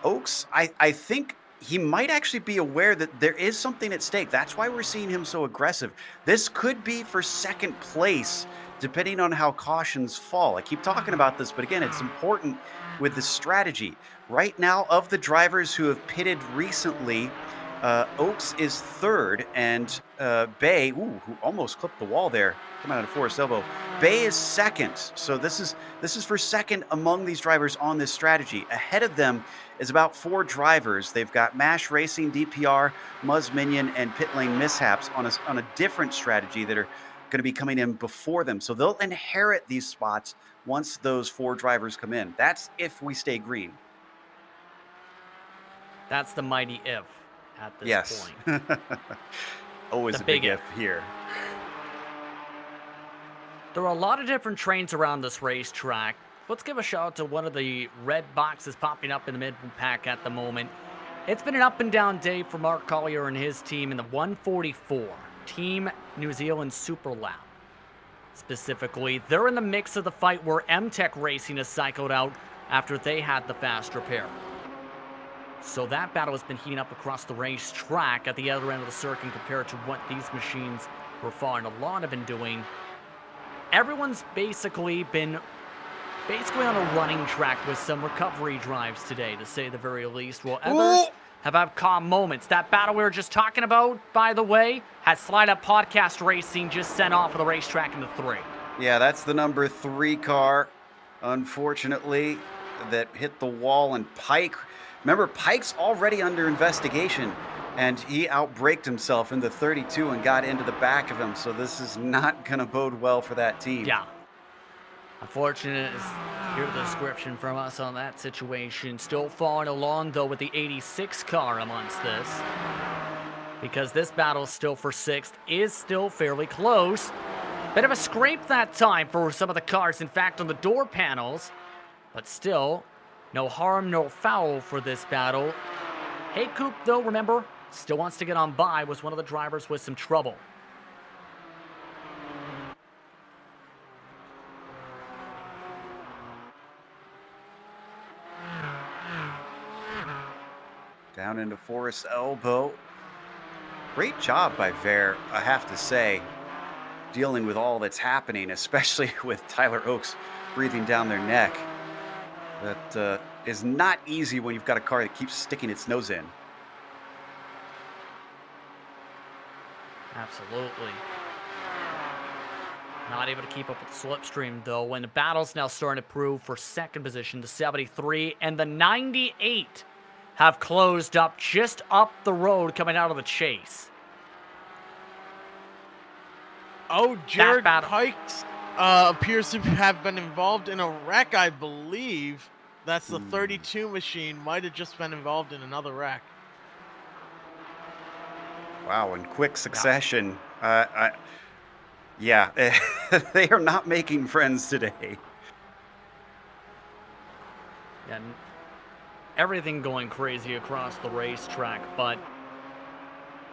Oaks, I think he might actually be aware that there is something at stake. That's why we're seeing him so aggressive. This could be for second place, depending on how cautions fall. I keep talking about this, but again, it's important with the strategy. Right now, of the drivers who have pitted recently, Oaks is third, and Bay, who almost clipped the wall there, coming out of Forest Elbow. Bay is second, so this is for second among these drivers on this strategy. Ahead of them is about 4 drivers. They've got Mash Racing, DPR, Muzz Minion, and Pit Lane Mishaps on a different strategy that are going to be coming in before them. So they'll inherit these spots once those 4 drivers come in. That's if we stay green. That's the mighty if at this point. Always The a big big if here. There are a lot of different trains around this racetrack. Let's give a shout out to one of the red boxes popping up in the mid-pack at the moment. It's been an up and down day for Mark Collier and his team in the 144 Team New Zealand Super Lap. Specifically, they're in the mix of the fight where M-Tech Racing has cycled out after they had the fast repair. So that battle has been heating up across the racetrack at the other end of the circuit compared to what these machines were far along have been doing. Everyone's basically on a running track with some recovery drives today, to say the very least, while others have had calm moments. That battle we were just talking about, by the way, has Slide Up Podcast Racing just sent off of the racetrack into 3. Yeah, that's the number 3 car, unfortunately, that hit the wall. And Pike, remember, Pike's already under investigation, and he outbraked himself in the 32 and got into the back of him. So this is not going to bode well for that team. Yeah. Unfortunate Hear the description from us on that situation. Still following along, though, with the 86 car amongst this. Because this battle still for 6th is still fairly close. Bit of a scrape that time for some of the cars, in fact, on the door panels. But still, no harm, no foul for this battle. Hey Coop, though, remember, still wants to get on by, was one of the drivers with some trouble. Down into Forest Elbow. Great job by Ver, I have to say, dealing with all that's happening, especially with Tyler Oakes breathing down their neck. That is not easy when you've got a car that keeps sticking its nose in. Absolutely. Not able to keep up with the slipstream, though, when the battle's now starting to prove for 2nd position. The 73 and the 98 have closed up just up the road coming out of the chase. Oh, Jared Pikes appears to have been involved in a wreck, I believe. That's the 32 machine. Might have just been involved in another wreck. Wow, in quick succession. Yeah, they are not making friends today. Yeah, everything going crazy across the racetrack, but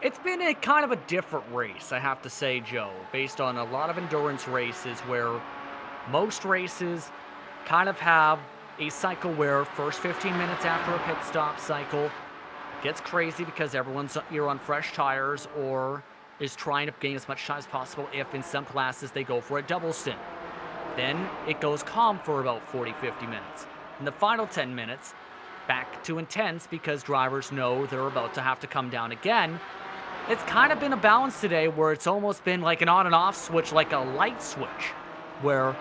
it's been a kind of a different race, I have to say, Joe, based on a lot of endurance races where most races kind of have a cycle where first 15 minutes after a pit stop cycle gets crazy because everyone's either on fresh tires or is trying to gain as much time as possible if in some classes they go for a double stint. Then it goes calm for about 40-50 minutes. In the final 10 minutes, back to intense because drivers know they're about to have to come down again. It's kind of been a balance today where it's almost been like an on and off switch, like a light switch, where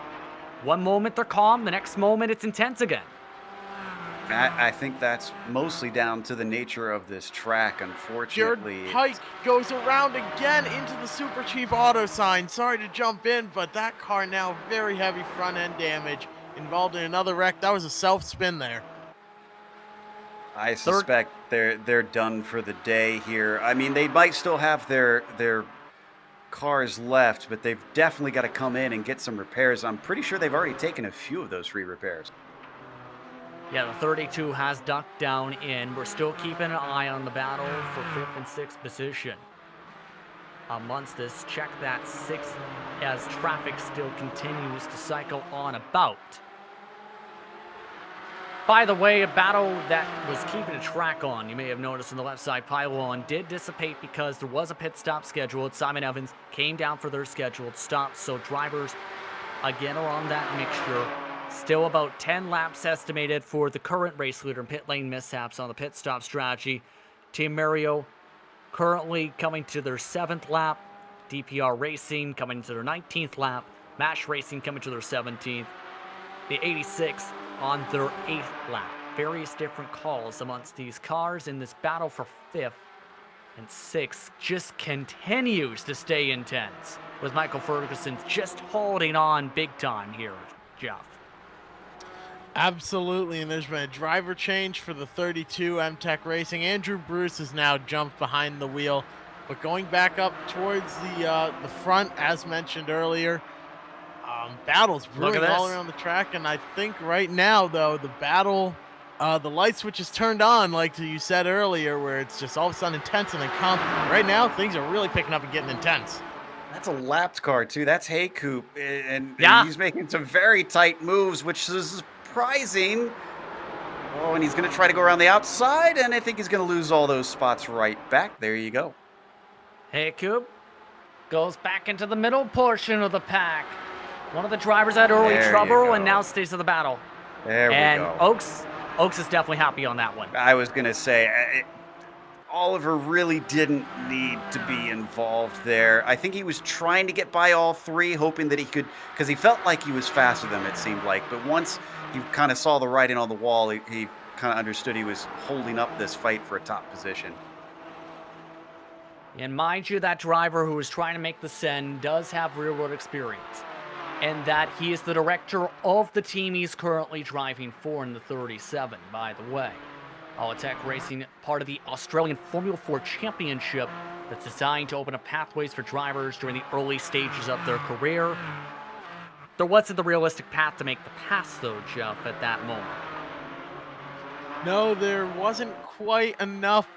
one moment they're calm, the next moment it's intense again. I think that's mostly down to the nature of this track, unfortunately. Jared Pike goes around again into the super cheap auto sign. Sorry to jump in, but that car now very heavy front end damage. Involved in another wreck. That was a self spin there. I suspect they're done for the day here. I mean, they might still have their cars left, but they've definitely got to come in and get some repairs. I'm pretty sure they've already taken a few of those free repairs. Yeah, the 32 has ducked down in. We're still keeping an eye on the battle for 5th and 6th position. Amongst this, check that 6th as traffic still continues to cycle on about. By the way, a battle that was keeping a track on, you may have noticed in the left side pylon, did dissipate because there was a pit stop scheduled. Simon Evans came down for their scheduled stop, so drivers again are on that mixture. Still about 10 laps estimated for the current race leader in pit lane mishaps on the pit stop strategy. Team Mario currently coming to their 7th lap. DPR Racing coming to their 19th lap. MASH Racing coming to their 17th. The 86 on their 8th lap. Various different calls amongst these cars in this battle for 5th and 6th just continues to stay intense, with Michael Ferguson just holding on big time here, Jeff. Absolutely, and there's been a driver change for the 32 MTech Racing. Andrew Bruce has now jumped behind the wheel, but going back up towards the front, as mentioned earlier, battles brewing all around the track, and I think right now, though, the battle, the light switch is turned on, like you said earlier, where it's just all of a sudden intense and then calm. Right now, things are really picking up and getting intense. That's a lapped car, too. That's Haycoop, and he's making some very tight moves, which is surprising. Oh, and he's going to try to go around the outside, and I think he's going to lose all those spots right back. There you go. Haycoop goes back into the middle portion of the pack. One of the drivers had early trouble and now stays in the battle. There we go. And Oakes is definitely happy on that one. I was going to say, Oliver really didn't need to be involved there. I think he was trying to get by all three, hoping that he could, because he felt like he was faster than it seemed like. But once he kind of saw the writing on the wall, he kind of understood he was holding up this fight for a top position. And mind you, that driver who was trying to make the send does have real-world experience. and that he is the director of the team he's currently driving for in the 37, by the way. Tech Racing, part of the Australian Formula 4 Championship that's designed to open up pathways for drivers during the early stages of their career. There wasn't the realistic path to make the pass, though, Jeff, at that moment. No, there wasn't quite enough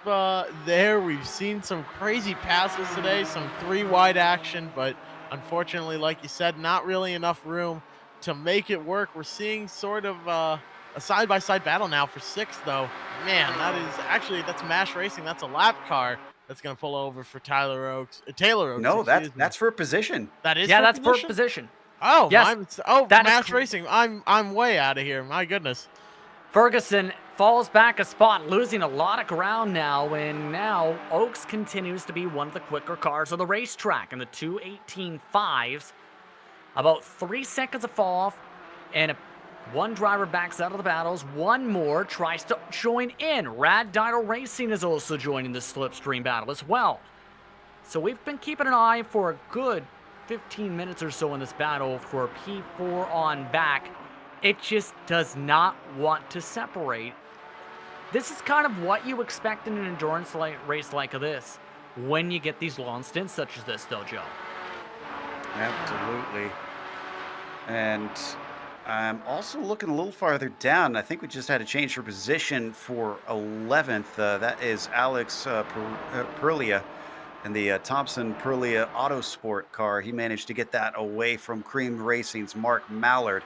there. We've seen some crazy passes today, some 3-wide action, but unfortunately, like you said, not really enough room to make it work. We're seeing sort of a side-by-side battle now for 6th, though. Man, that's MASH Racing. That's a lap car that's going to pull over for Taylor Oaks. No, excuse me. that's for position. That is Yeah, for that's position? per position. Oh, Yes, MASH Racing. I'm way out of here. My goodness. Ferguson falls back a spot, losing a lot of ground now, and now Oaks continues to be one of the quicker cars on the racetrack in the 2:18.5s. About 3 seconds of fall off, and one driver backs out of the battles. One more tries to join in. Rad Dino Racing is also joining the slipstream battle as well. So we've been keeping an eye for a good 15 minutes or so in this battle for P4 on back. It just does not want to separate. This is kind of what you expect in an endurance race like this when you get these long stints such as this, though, Joe. Absolutely. And I'm also looking a little farther down. I think we just had a change for position for 11th. That is Alex Perlia in the Thompson Perlia Autosport car. He managed to get that away from Cream Racing's Mark Mallard.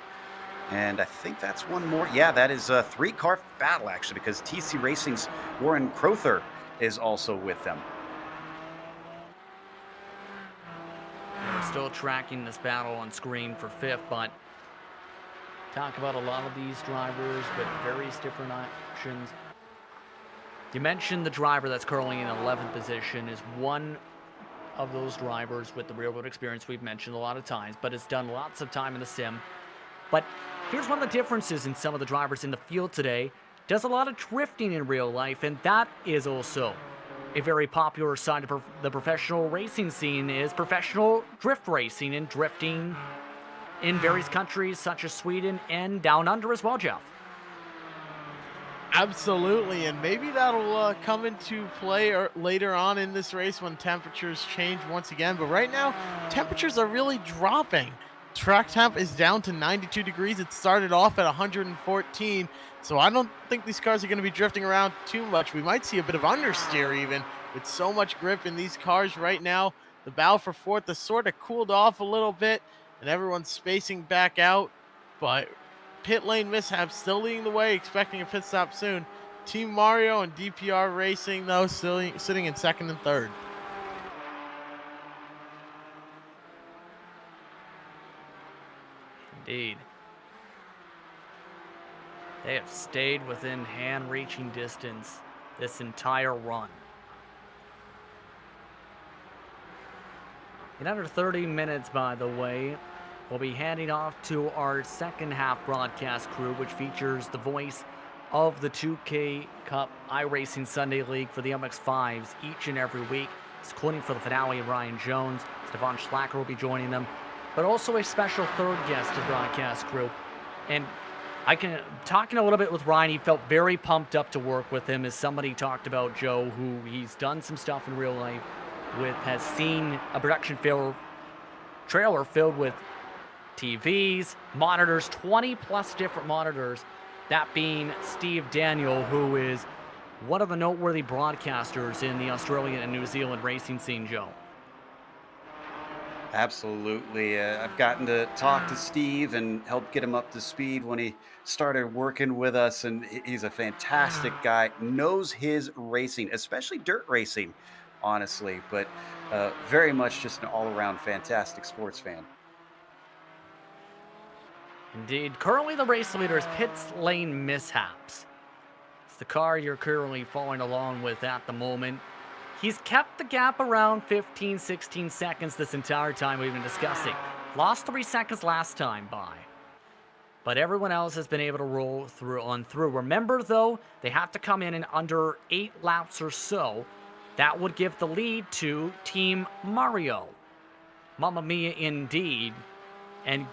And I think that's one more. Yeah, that is a 3-car battle, actually, because TC Racing's Warren Crowther is also with them. We're still tracking this battle on screen for 5th, but talk about a lot of these drivers with various different options. You mentioned the driver that's currently in 11th position is one of those drivers with the real-world experience we've mentioned a lot of times, but has done lots of time in the sim. But here's one of the differences in some of the drivers in the field today. Does a lot of drifting in real life, and that is also a very popular side of the professional racing scene is professional drift racing and drifting in various countries such as Sweden and down under as well, Jeff. Absolutely, and maybe that'll come into play later on in this race when temperatures change once again. But right now, temperatures are really dropping. Track temp is down to 92 degrees. It started off at 114, so I don't think these cars are going to be drifting around too much. We might see a bit of understeer even with so much grip in these cars right now. The battle for 4th has sort of cooled off a little bit, and everyone's spacing back out, but pit lane mishaps still leading the way, expecting a pit stop soon. Team Mario and DPR Racing, though, still sitting in 2nd and 3rd. Indeed. They have stayed within hand-reaching distance this entire run. In under 30 minutes, by the way, we'll be handing off to our second half broadcast crew, which features the voice of the 2K Cup iRacing Sunday League for the MX5s each and every week, including for the finale, Ryan Jones. Stefan Schlacker will be joining them, but also a special third guest to the broadcast crew. And talking a little bit with Ryan, he felt very pumped up to work with him as somebody talked about Joe, who he's done some stuff in real life with, has seen a production trailer filled with TVs, monitors, 20 plus different monitors, that being Steve Daniel, who is one of the noteworthy broadcasters in the Australian and New Zealand racing scene, Joe. Absolutely. I've gotten to talk to Steve and help get him up to speed when he started working with us, and he's a fantastic guy, knows his racing, especially dirt racing, honestly, but very much just an all-around fantastic sports fan. Indeed. Currently the race leader is pit lane mishaps. It's the car you're currently following along with at the moment. He's kept the gap around 15, 16 seconds this entire time we've been discussing. Lost 3 seconds last time by. But everyone else has been able to roll through. Remember, though, they have to come in under 8 laps or so. That would give the lead to Team Mario. Mamma mia, indeed. and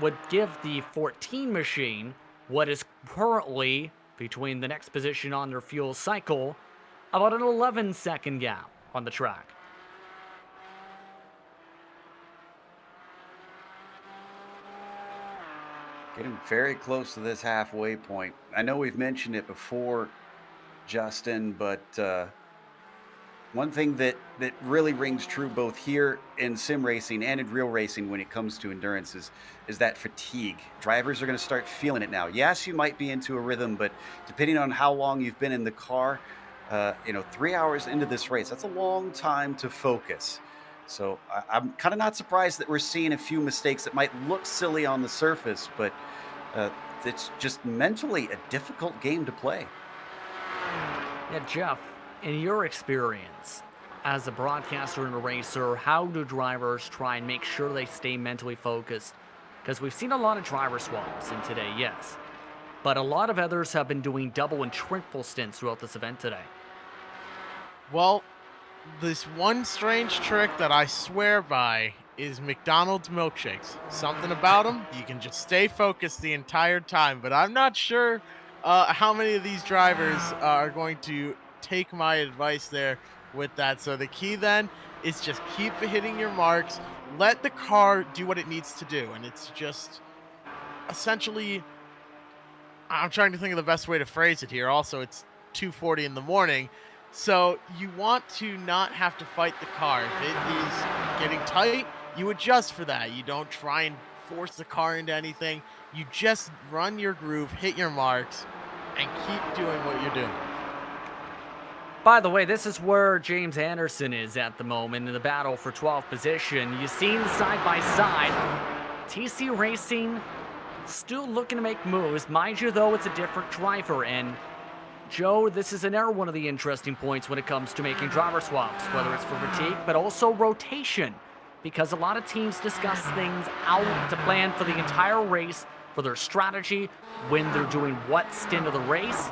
would give the 14 machine what is currently between the next position on their fuel cycle, about an 11-second gap on the track. Getting very close to this halfway point. I know we've mentioned it before, Justin, but one thing that really rings true both here in sim racing and in real racing when it comes to endurance is that fatigue. Drivers are going to start feeling it now. Yes, you might be into a rhythm, but depending on how long you've been in the car, 3 hours into this race, that's a long time to focus. So I'm kind of not surprised that we're seeing a few mistakes that might look silly on the surface, but it's just mentally a difficult game to play. Yeah, Jeff, in your experience as a broadcaster and a racer, how do drivers try and make sure they stay mentally focused? Because we've seen a lot of driver swaps in today, yes, but a lot of others have been doing double and triple stints throughout this event today. Well, this one strange trick that I swear by is McDonald's milkshakes. Something about them, you can just stay focused the entire time, but I'm not sure how many of these drivers are going to take my advice there with that. So the key then is just keep hitting your marks, let the car do what it needs to do, and it's just essentially, I'm trying to think of the best way to phrase it here. Also, it's 2:40 in the morning. So you want to not have to fight the car. If it is getting tight, you adjust for that. You don't try and force the car into anything. You just run your groove, hit your marks, and keep doing what you're doing. By the way, this is where James Anderson is at the moment in the battle for 12th position. You've seen side-by-side. TC Racing still looking to make moves. Mind you, though, it's a different driver, and Joe, this is another one of the interesting points when it comes to making driver swaps, whether it's for fatigue, but also rotation, because a lot of teams discuss things out to plan for the entire race, for their strategy, when they're doing what stint of the race,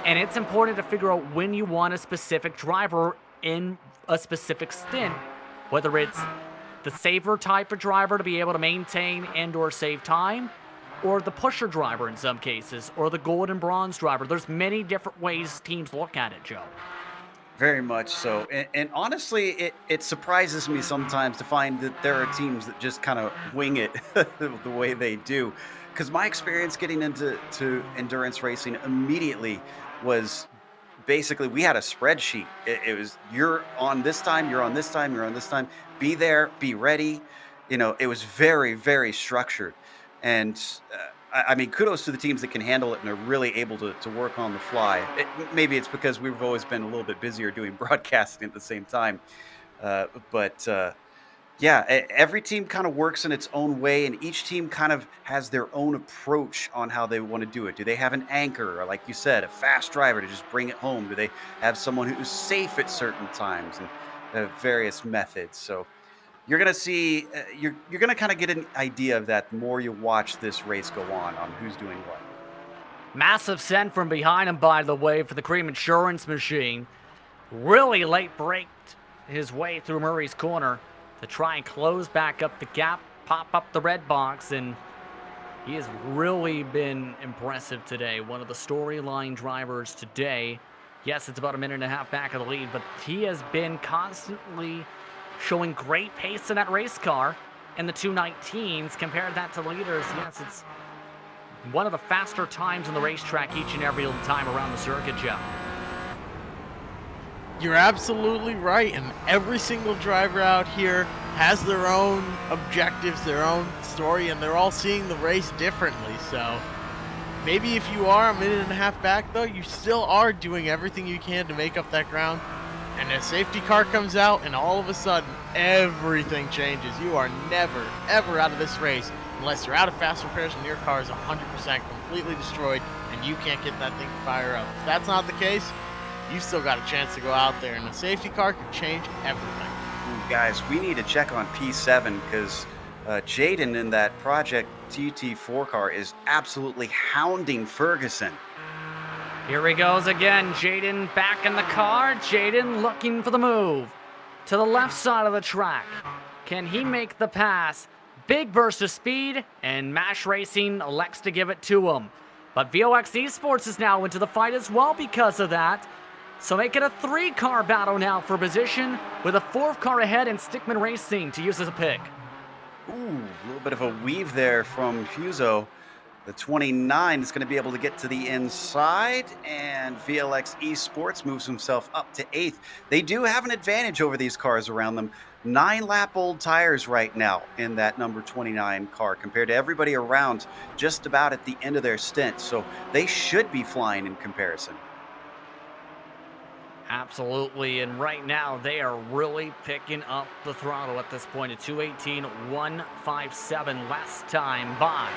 and it's important to figure out when you want a specific driver in a specific stint, whether it's the saver type of driver to be able to maintain and or save time, or the pusher driver in some cases, or the gold and bronze driver. There's many different ways teams look at it, Joe. Very much so. And honestly, it surprises me sometimes to find that there are teams that just kind of wing it the way they do. Because my experience getting into endurance racing immediately was basically we had a spreadsheet. It was you're on this time, you're on this time, you're on this time. Be there, be ready. It was very, very structured. And I mean, kudos to the teams that can handle it and are really able to work on the fly. Maybe it's because we've always been a little bit busier doing broadcasting at the same time. Every team kind of works in its own way, and each team kind of has their own approach on how they want to do it. Do they have an anchor, or like you said, a fast driver to just bring it home? Do they have someone who's safe at certain times, and various methods? So you're going to see, you're going to kind of get an idea of that the more you watch this race go on who's doing what. Massive send from behind him, by the way, for the Cream Insurance machine. Really late braked his way through Murray's corner to try and close back up the gap, pop up the red box, and he has really been impressive today. One of the storyline drivers today. Yes, it's about a minute and a half back of the lead, but he has been constantly showing great pace in that race car, and the 219s. Compare that to leaders. Yes, it's one of the faster times on the racetrack each and every time around the circuit, Jeff. You're absolutely right, and every single driver out here has their own objectives, their own story, and they're all seeing the race differently. So maybe if you are a minute and a half back, though, you still are doing everything you can to make up that ground. And a safety car comes out, and all of a sudden, everything changes. You are never, ever out of this race unless you're out of fast repairs and your car is 100% completely destroyed and you can't get that thing to fire up. If that's not the case, you've still got a chance to go out there, and a safety car could change everything. Ooh, guys, we need to check on P7 because Jaden in that Project TT4 car is absolutely hounding Ferguson. Here he goes again. Jaden back in the car. Jaden looking for the move to the left side of the track. Can he make the pass Big burst of speed, and MASH Racing elects to give it to him. But VOX Esports is now into the fight as well because of that. So make it a 3-car battle now for position, with a 4th car ahead and Stickman Racing to use as a pick. Ooh, a little bit of a weave there from Fuso. The 29 is going to be able to get to the inside, and VLX Esports moves himself up to 8th. They do have an advantage over these cars around them. 9-lap-old tires right now in that number 29 car compared to everybody around just about at the end of their stint. So they should be flying in comparison. Absolutely, and right now they are really picking up the throttle at this point at 2:18.157 last time by.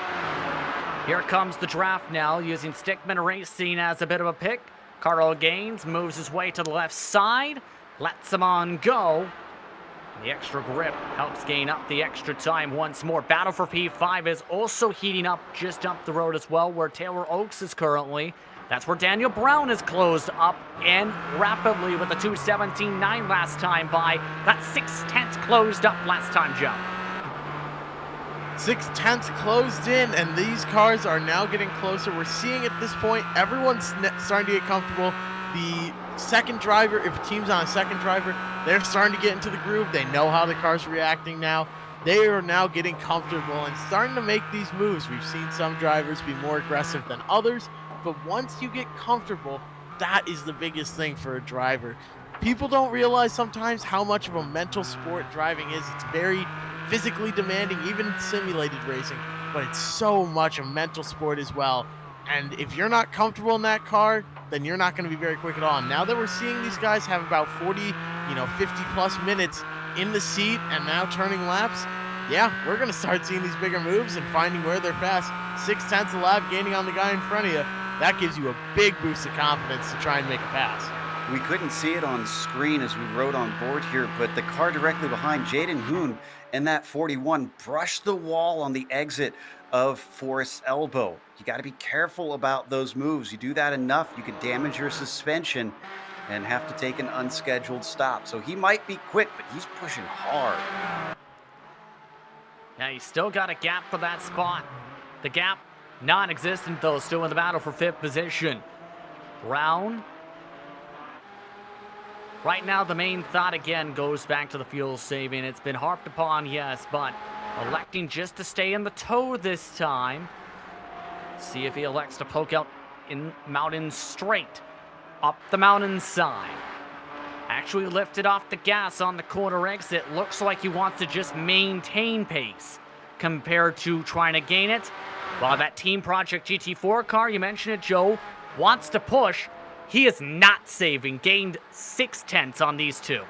Here comes the draft now, using Stickman Racing as a bit of a pick. Carl Gaines moves his way to the left side, lets him on go. The extra grip helps gain up the extra time once more. Battle for P5 is also heating up just up the road as well, where Taylor Oaks is currently. That's where Daniel Brown is closed up and rapidly with a 2:17.9 last time by. That's 6/10 closed up last time, Joe. 6/10 closed in, and these cars are now getting closer. We're seeing at this point, everyone's starting to get comfortable. The second driver, if a team's on a second driver, they're starting to get into the groove. They know how the car's reacting now. They are now getting comfortable and starting to make these moves. We've seen some drivers be more aggressive than others, but once you get comfortable, that is the biggest thing for a driver. People don't realize sometimes how much of a mental sport driving is. It's very physically demanding, even simulated racing, but it's so much a mental sport as well. And if you're not comfortable in that car, then you're not going to be very quick at all. And now that we're seeing these guys have about 40, 50 plus minutes in the seat and now turning laps, yeah, we're going to start seeing these bigger moves and finding where they're fast. 6/10 a lap gaining on the guy in front of you. That gives you a big boost of confidence to try and make a pass. We couldn't see it on screen as we rode on board here, but the car directly behind Jaden Hoon and that 41 brushed the wall on the exit of Forest's Elbow. You got to be careful about those moves. You do that enough, you could damage your suspension and have to take an unscheduled stop. So he might be quick, but he's pushing hard. Yeah, he's still got a gap for that spot. The gap non-existent, though, still in the battle for 5th position. Brown. Right now, the main thought again goes back to the fuel saving. It's been harped upon, yes, but electing just to stay in the toe this time. See if he elects to poke out in mountain straight. Up the mountainside. Actually lifted off the gas on the corner exit. Looks like he wants to just maintain pace compared to trying to gain it. While that Team Project GT4 car, you mentioned it, Joe, wants to push. He is not saving. Gained 6/10 on these two.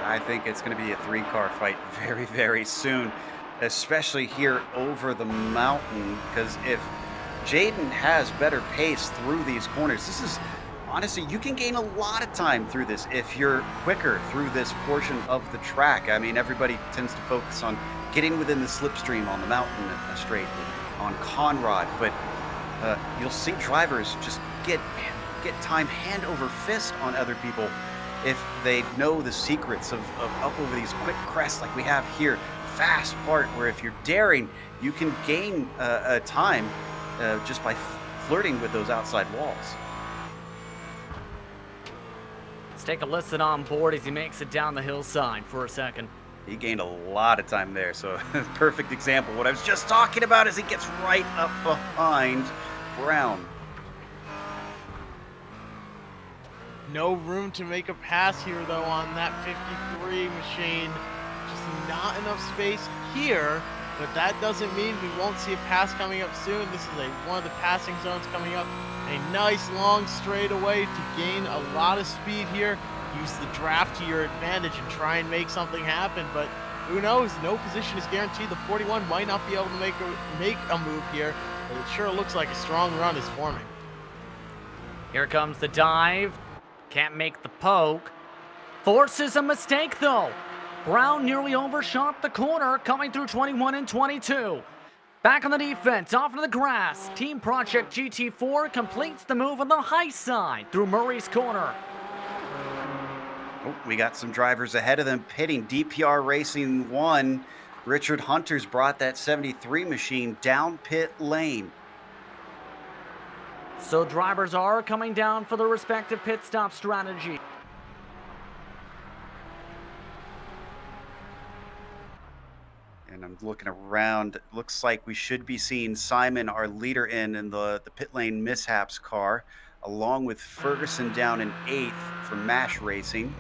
I think it's going to be a 3-car fight very, very soon, especially here over the mountain, because if Jaden has better pace through these corners, this is, honestly, you can gain a lot of time through this if you're quicker through this portion of the track. I mean, everybody tends to focus on getting within the slipstream on the mountain straight on Conrad, but you'll see drivers just get time hand over fist on other people if they know the secrets of up over these quick crests like we have here. Fast part where if you're daring, you can gain a time just by flirting with those outside walls. Let's take a listen on board as he makes it down the hillside for a second. He gained a lot of time there, so perfect example. What I was just talking about is he gets right up behind Brown. No room to make a pass here, though, on that 53 machine. Just not enough space here, but that doesn't mean we won't see a pass coming up soon. This is one of the passing zones coming up. A nice long straightaway to gain a lot of speed here. Use the draft to your advantage and try and make something happen, but who knows? No position is guaranteed. The 41 might not be able to make a move here, but it sure looks like a strong run is forming. Here comes the dive. Can't make the poke. Forces a mistake, though. Brown nearly overshot the corner, coming through 21 and 22. Back on the defense, off into the grass. Team Project GT4 completes the move on the high side through Murray's corner. Oh, we got some drivers ahead of them pitting. DPR Racing 1 Richard Hunter's brought that 73 machine down pit lane. So drivers are coming down for their respective pit stop strategy. And I'm looking around. Looks like we should be seeing Simon, our leader, in the pit lane mishaps car, along with Ferguson down in 8th for MASH Racing.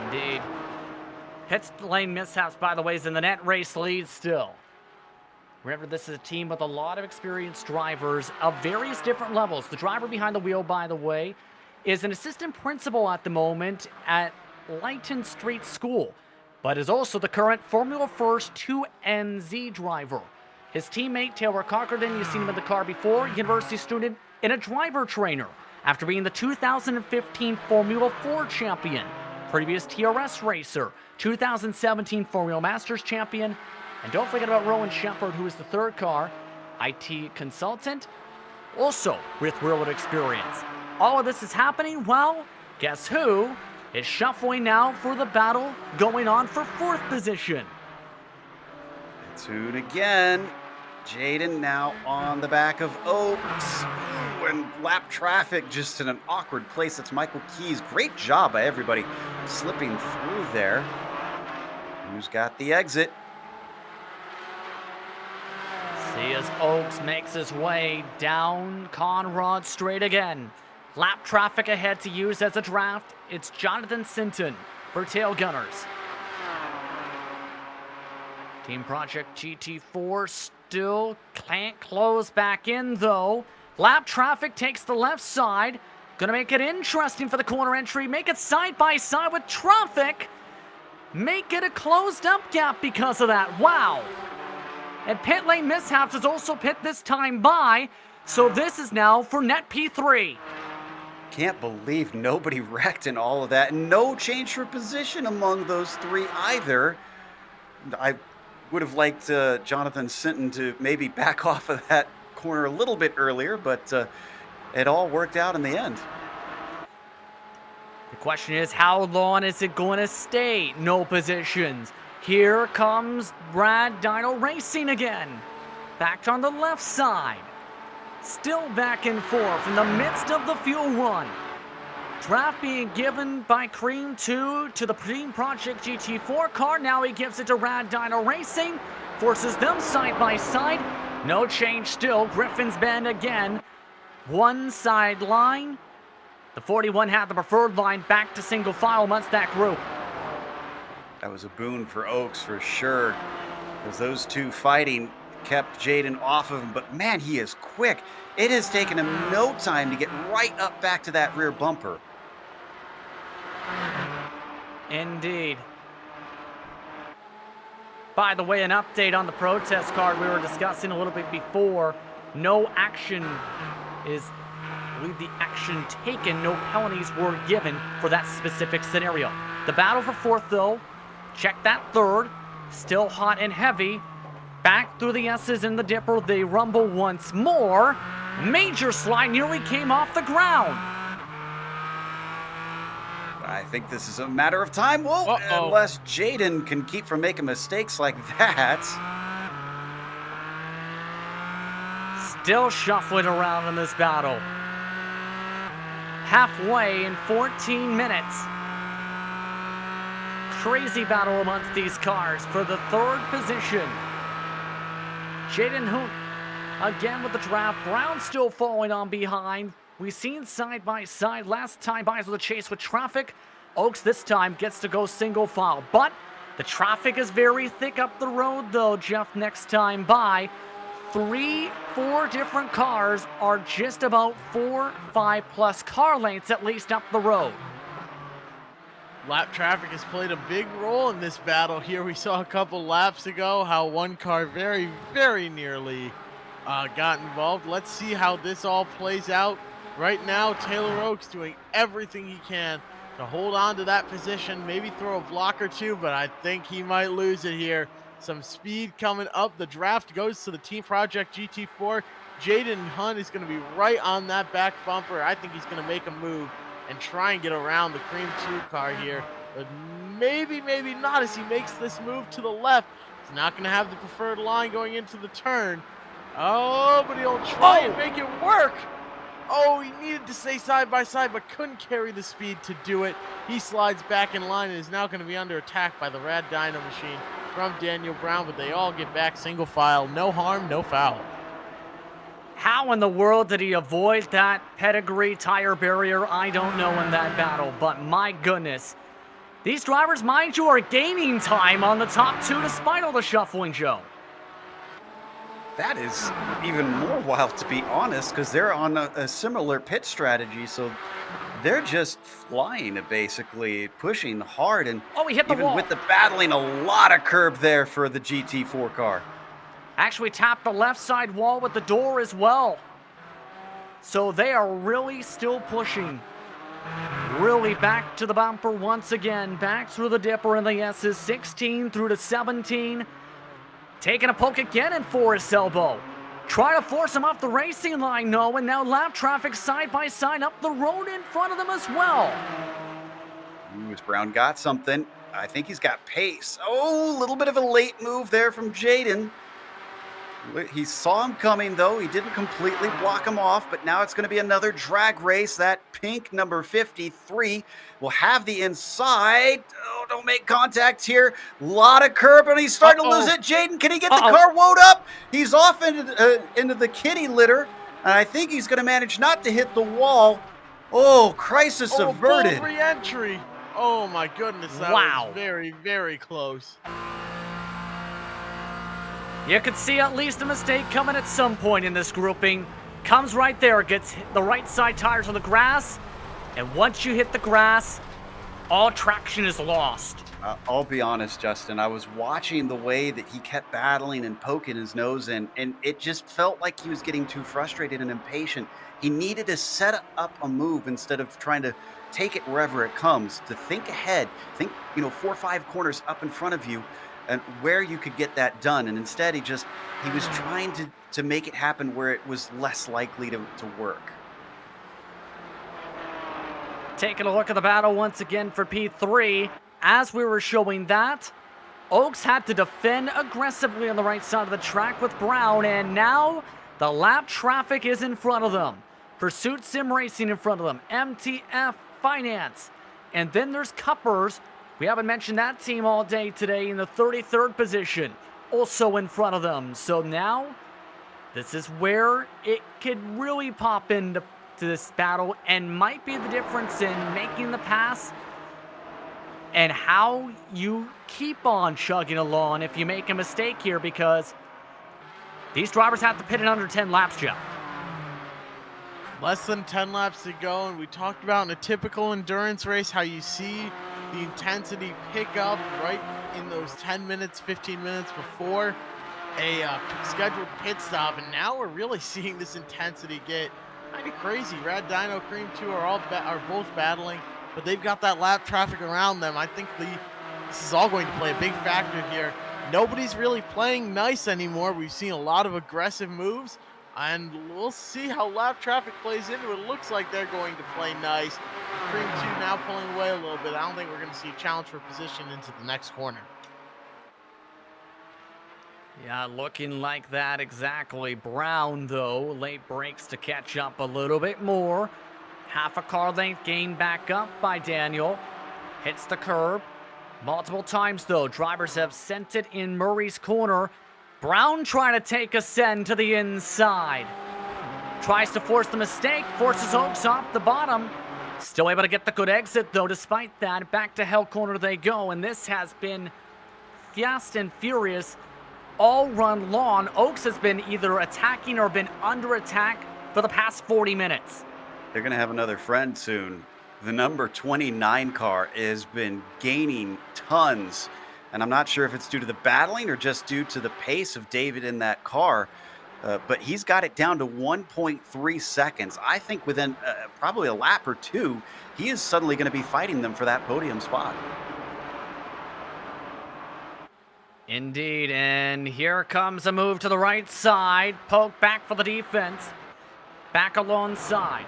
Indeed. Pit lane mishaps, by the way, is in the net race lead still. Remember, this is a team with a lot of experienced drivers of various different levels. The driver behind the wheel, by the way, is an assistant principal at the moment at Leighton Street School, but is also the current Formula First 2NZ driver. His teammate, Taylor Cochran, you've seen him in the car before, university student and a driver trainer, after being the 2015 Formula 4 champion, previous TRS racer, 2017 Formula Masters champion, and don't forget about Rowan Shepard, who is the third car, IT consultant, also with railroad experience. All of this is happening, well, guess who is shuffling now for the battle, going on for 4th position. Tune again. Jaden now on the back of Oaks. Ooh, and lap traffic just in an awkward place. That's Michael Keys. Great job by everybody slipping through there. Who's got the exit? See as Oaks makes his way down Conrad Straight again. Lap traffic ahead to use as a draft. It's Jonathan Sinton for Tail Gunners. Team Project GT4 still can't close back in though. Lap traffic takes the left side. Gonna make it interesting for the corner entry. Make it side by side with traffic. Make it a closed up gap because of that. Wow. And pit lane mishaps is also pit this time by. So this is now for net P3. Can't believe nobody wrecked in all of that. And no change for position among those three either. I would have liked Jonathan Sinton to maybe back off of that corner a little bit earlier, but it all worked out in the end. The question is, how long is it going to stay? No positions. Here comes Brad Dino Racing again. Back on the left side. Still back and forth in the midst of the fuel run. Draft being given by Cream 2 to the Team Project GT4 car. Now he gives it to Rad Dino Racing. Forces them side by side. No change still. Griffin's Bend again. One side line. The 41 had the preferred line back to single file amongst that group. That was a boon for Oaks for sure, because those two fighting kept Jaden off of him. But man, he is quick. It has taken him no time to get right up back to that rear bumper. Indeed. By the way, an update on the protest card we were discussing a little bit before. No action is, I believe the action taken, no penalties were given for that specific scenario. The battle for 4th though, check that 3rd, still hot and heavy. Back through the S's in the dipper, they rumble once more. Major slide nearly came off the ground. I think this is a matter of time. Whoa, unless Jaden can keep from making mistakes like that. Still shuffling around in this battle. Halfway in 14 minutes. Crazy battle amongst these cars for the 3rd position. Jaden Hoon again with the draft. Brown still falling on behind. We've seen side by side. Last time by was a chase with traffic. Oaks this time gets to go single file. But the traffic is very thick up the road though, Jeff, next time by. 3-4 different cars are just about 4-5 plus car lengths at least up the road. Lap traffic has played a big role in this battle here. We saw a couple laps ago how one car very, very nearly got involved. Let's see how this all plays out. Right now, Taylor Oaks doing everything he can to hold on to that position, maybe throw a block or two, but I think he might lose it here. Some speed coming up. The draft goes to the Team Project GT4. Jaden Hunt is going to be right on that back bumper. I think he's going to make a move and try and get around the Cream 2 car here. but maybe not as he makes this move to the left. He's not going to have the preferred line going into the turn. Oh, but he'll try and make it work. Oh, he needed to stay side by side, but couldn't carry the speed to do it. He slides back in line and is now going to be under attack by the Rad Dyno machine from Daniel Brown, but they all get back single file. No harm, no foul. How in the world did he avoid that pedigree tire barrier? I don't know in that battle, but my goodness. These drivers, mind you, are gaining time on the top two despite all the shuffling, Joe. That is even more wild, to be honest, because they're on a similar pit strategy, so they're just flying, basically, pushing hard, and he hit the even wall. with the battling, a lot of curb there for the GT4 car. Actually tapped the left side wall with the door as well. So they are really still pushing. Really back to the bumper once again. Back through the dipper in the S's. 16 through to 17. Taking a poke again in Forrest's elbow. Trying to force him off the racing line, no. And now lap traffic side by side up the road in front of them as well. Brown got something. I think he's got pace. Oh, a little bit of a late move there from Jaden. He saw him coming, though. He didn't completely block him off, but now it's going to be another drag race. That pink number 53 will have the inside. Oh, don't make contact here. A lot of curb, and he's starting to lose it. Jaden, can he get the car woed up? He's off into the kitty litter, and I think he's going to manage not to hit the wall. Oh, crisis averted. Re-entry. Oh, my goodness. That was very, very close. You could see at least a mistake coming at some point in this grouping. Comes right there, gets the right side tires on the grass, and once you hit the grass, all traction is lost. I'll be honest, Justin, I was watching the way that he kept battling and poking his nose in, and it just felt like he was getting too frustrated and impatient. He needed to set up a move instead of trying to take it wherever it comes, to think ahead, think, 4 or 5 corners up in front of you, and where you could get that done. And instead he was trying to make it happen where it was less likely to work. Taking a look at the battle once again for P3. As we were showing that, Oaks had to defend aggressively on the right side of the track with Brown, and now the lap traffic is in front of them. Pursuit Sim Racing in front of them. MTF Finance. And then there's Cuppers. We haven't mentioned that team all day today in the 33rd position. Also in front of them. So now, this is where it could really pop into this battle and might be the difference in making the pass and how you keep on chugging along if you make a mistake here, because these drivers have to pit in under 10 laps, Jeff. Less than 10 laps to go, and we talked about in a typical endurance race how you see the intensity pick up right in those 10 minutes, 15 minutes before a scheduled pit stop, and now we're really seeing this intensity get kind of crazy. Rad Dyno, Cream 2 are both battling, but they've got that lap traffic around them. I think this is all going to play a big factor here. Nobody's really playing nice anymore. We've seen a lot of aggressive moves, and we'll see how lap traffic plays into it. It looks like they're going to play nice. Cream 2 now pulling away a little bit. I don't think we're going to see a challenge for position into the next corner. Yeah, looking like that exactly. Brown, though, late breaks to catch up a little bit more. Half a car length gain back up by Daniel. Hits the curb. Multiple times, though, drivers have sent it in Murray's corner. Brown trying to take a send to the inside. Tries to force the mistake, forces Oaks off the bottom. Still able to get the good exit, though, despite that. Back to hell corner they go, and this has been fast and furious all run long. Oaks has been either attacking or been under attack for the past 40 minutes. They're going to have another friend soon. The number 29 car has been gaining tons, and I'm not sure if it's due to the battling or just due to the pace of David in that car, but he's got it down to 1.3 seconds. I think within probably a lap or two, he is suddenly going to be fighting them for that podium spot. Indeed, and here comes a move to the right side. Poke back for the defense. Back alongside.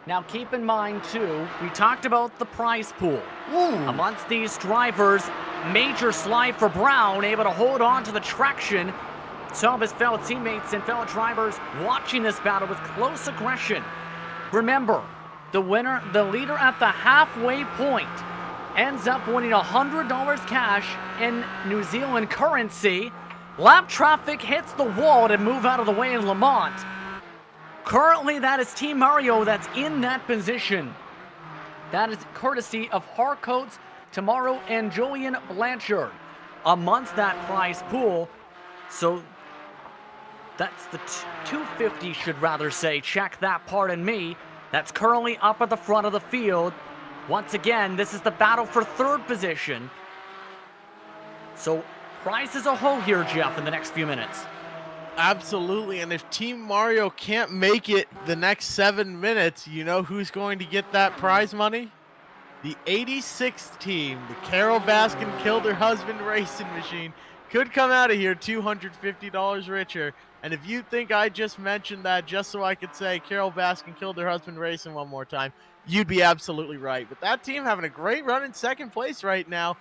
Now keep in mind too, we talked about the prize pool. Ooh. Amongst these drivers, major slide for Brown, able to hold on to the traction. Some of his fellow teammates and fellow drivers watching this battle with close aggression. Remember, the leader at the halfway point ends up winning $100 cash in New Zealand currency. Lap traffic hits the wall to move out of the way in Lamont. Currently, that is Team Mario that's in that position. That is courtesy of Harcoats, Tomorrow, and Julian Blanchard amongst that prize pool. So that's the 250, should rather say. Check that, pardon me. That's currently up at the front of the field. Once again, this is the battle for third position. So prize is a whole here, Jeff, in the next few minutes. Absolutely, and if Team Mario can't make it the next 7 minutes, you know who's going to get that prize money? The 86th team, the Carol Baskin Killed Her Husband Racing Machine, could come out of here $250 richer. And if you think I just mentioned that just so I could say Carol Baskin Killed Her Husband Racing one more time, you'd be absolutely right. But that team having a great run in second place right now,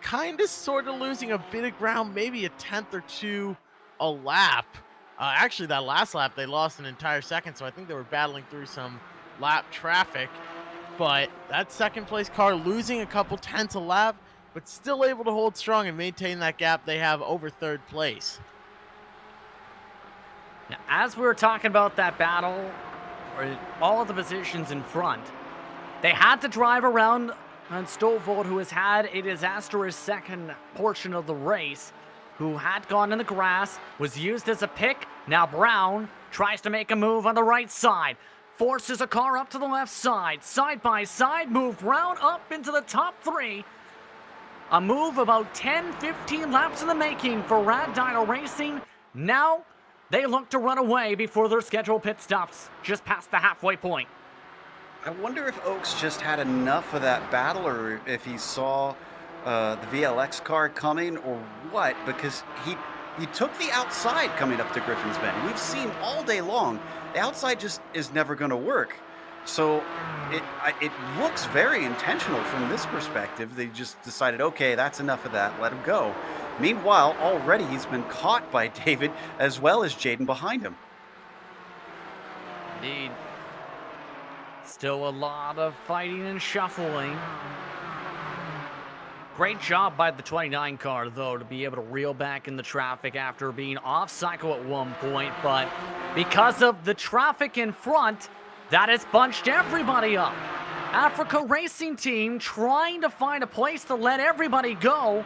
kind of sort of losing a bit of ground, maybe a tenth or two a lap. Actually, that last lap, they lost an entire second, so I think they were battling through some lap traffic. But that second place car losing a couple tenths a lap, but still able to hold strong and maintain that gap they have over third place. Now, as we were talking about that battle, or all of the positions in front, they had to drive around on Stovall, who has had a disastrous second portion of the race, who had gone in the grass, was used as a pick. Now Brown tries to make a move on the right side, forces a car up to the left side, side by side, move Brown up into the top three. A move about 10-15 laps in the making for Rad Dino Racing. Now they look to run away before their scheduled pit stops just past the halfway point. I wonder if Oaks just had enough of that battle, or if he saw the VLX car coming, or what, because he took the outside coming up to Griffin's Bend. We've seen all day long the outside just is never going to work. So it looks very intentional from this perspective. They just decided, okay, that's enough of that, let him go. Meanwhile, already he's been caught by David as well as Jaden behind him. Indeed. Still a lot of fighting and shuffling. Great job by the 29 car, though, to be able to reel back in the traffic after being off cycle at one point. But because of the traffic in front, that has bunched everybody up. Africa Racing Team trying to find a place to let everybody go.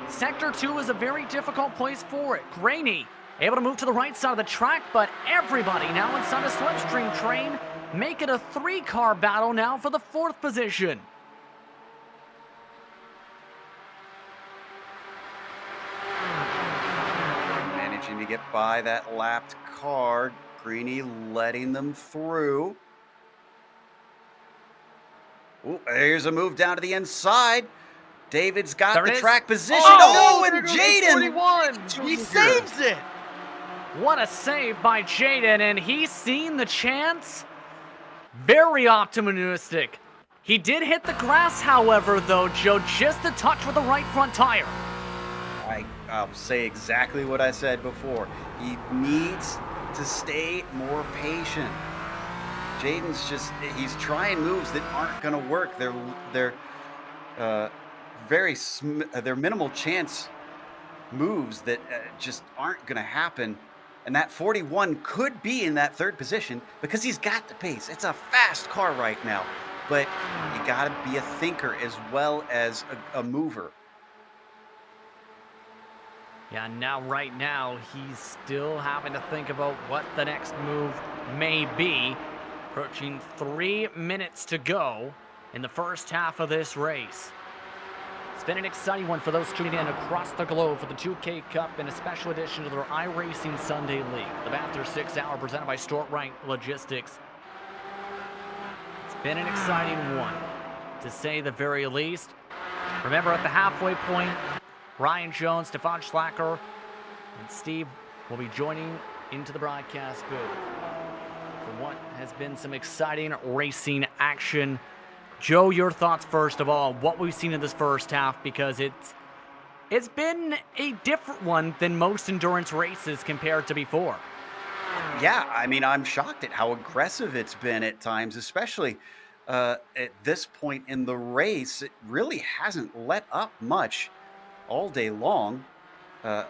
Sector 2 is a very difficult place for it. Graney able to move to the right side of the track, but everybody now inside a slipstream train. Make it a 3-car battle now for the 4th position. Managing to get by that lapped car. Greeny letting them through. Ooh, here's a move down to the inside. David's got the track position. Oh, and Jaden! He saves it! What a save by Jaden, and he's seen the chance. Very optimistic. He did hit the grass, however, though, Joe, just a touch with the right front tire. I'll say exactly what I said before. He needs to stay more patient. Jaden's he's trying moves that aren't going to work. They're they're minimal chance moves that just aren't going to happen. And that 41 could be in that 3rd position because he's got the pace. It's a fast car right now, but you got to be a thinker as well as a mover. Yeah, right now, he's still having to think about what the next move may be. Approaching 3 minutes to go in the first half of this race. It's been an exciting one for those tuning in across the globe for the 2K Cup and a special edition of their iRacing Sunday League. The Bathurst 6 Hour presented by Store Rite Logistics. It's been an exciting one, to say the very least. Remember, at the halfway point, Ryan Jones, Stefan Schlacker, and Steve will be joining into the broadcast booth. for what has been some exciting racing action. Joe, your thoughts first of all, what we've seen in this first half, because it's been a different one than most endurance races compared to before. Yeah, I mean, I'm shocked at how aggressive it's been at times, especially at this point in the race. It really hasn't let up much all day long. Uh,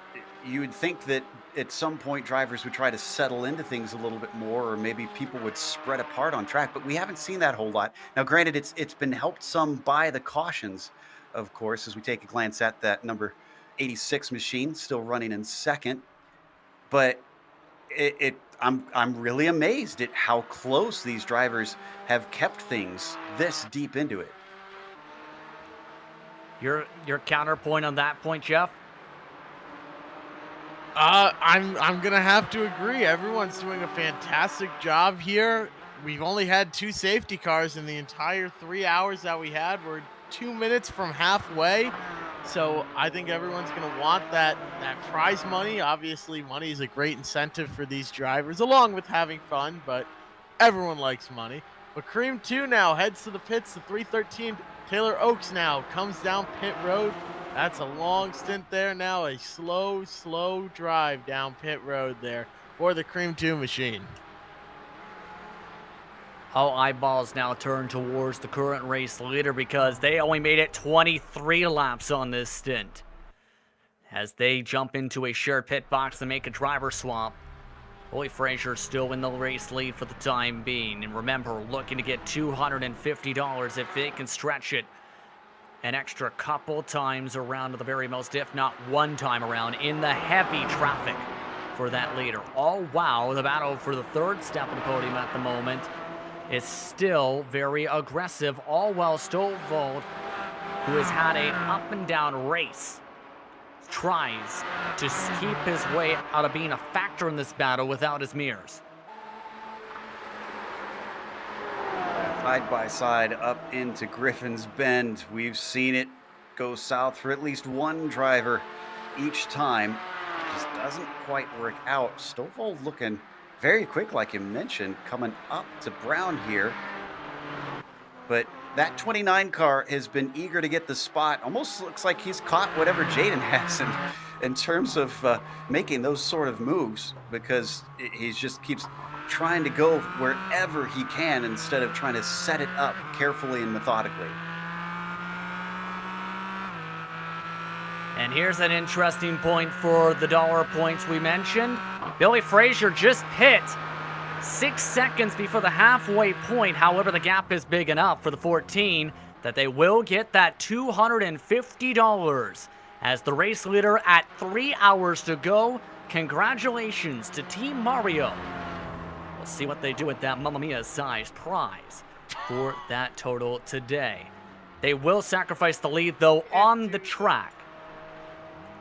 you would think that at some point drivers would try to settle into things a little bit more, or maybe people would spread apart on track, but we haven't seen that whole lot. Now, granted, it's been helped some by the cautions, of course, as we take a glance at that number 86 machine still running in second. But I'm really amazed at how close these drivers have kept things this deep into it. Your counterpoint on that point, Jeff? I'm gonna have to agree. Everyone's doing a fantastic job here. We've only had 2 safety cars in the entire 3 hours that we had. We're 2 minutes from halfway. So I think everyone's gonna want that prize money. Obviously, money is a great incentive for these drivers, along with having fun, but everyone likes money. But Cream 2 now heads to the pits. The 313 Taylor Oaks now comes down pit road. That's a long stint there now. A slow drive down pit road there for the Cream 2 machine. All eyeballs now turn towards the current race leader because they only made it 23 laps on this stint. As they jump into a shared pit box and make a driver swap, Billy Frazier still in the race lead for the time being. And remember, looking to get $250 if they can stretch it an extra couple times around at the very most, if not one time around, in the heavy traffic for that leader. All while the battle for the third step of the podium at the moment is still very aggressive, all while Stovall, who has had a up and down race, tries to keep his way out of being a factor in this battle without his mirrors. Side by side up into Griffin's Bend. We've seen it go south for at least one driver each time. Just doesn't quite work out. Stovall looking very quick, like you mentioned, coming up to Brown here. But that 29 car has been eager to get the spot. Almost looks like he's caught whatever Jaden has in terms of making those sort of moves, because he just keeps trying to go wherever he can instead of trying to set it up carefully and methodically. And here's an interesting point for the dollar points we mentioned. Billy Frazier just hit 6 seconds before the halfway point. However, the gap is big enough for the 14 that they will get that $250 as the race leader at 3 hours to go. Congratulations to Team Mario. We'll see what they do with that Mamma Mia-sized prize for that total today. They will sacrifice the lead, though, on the track,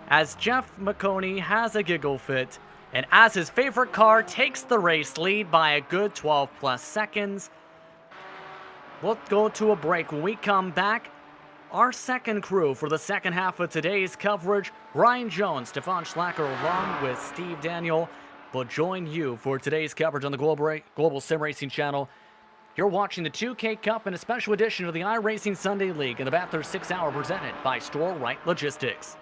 as Jeff McConey has a giggle fit, and as his favorite car takes the race lead by a good 12 plus seconds. We'll go to a break. When we come back, our second crew for the second half of today's coverage, Ryan Jones, Stefan Schlacker, along with Steve Daniel, will join you for today's coverage on the Global SimRacing Channel. You're watching the 2K Cup and a special edition of the iRacing Sunday League in the Bathurst 6 Hour, presented by Store Rite Logistics.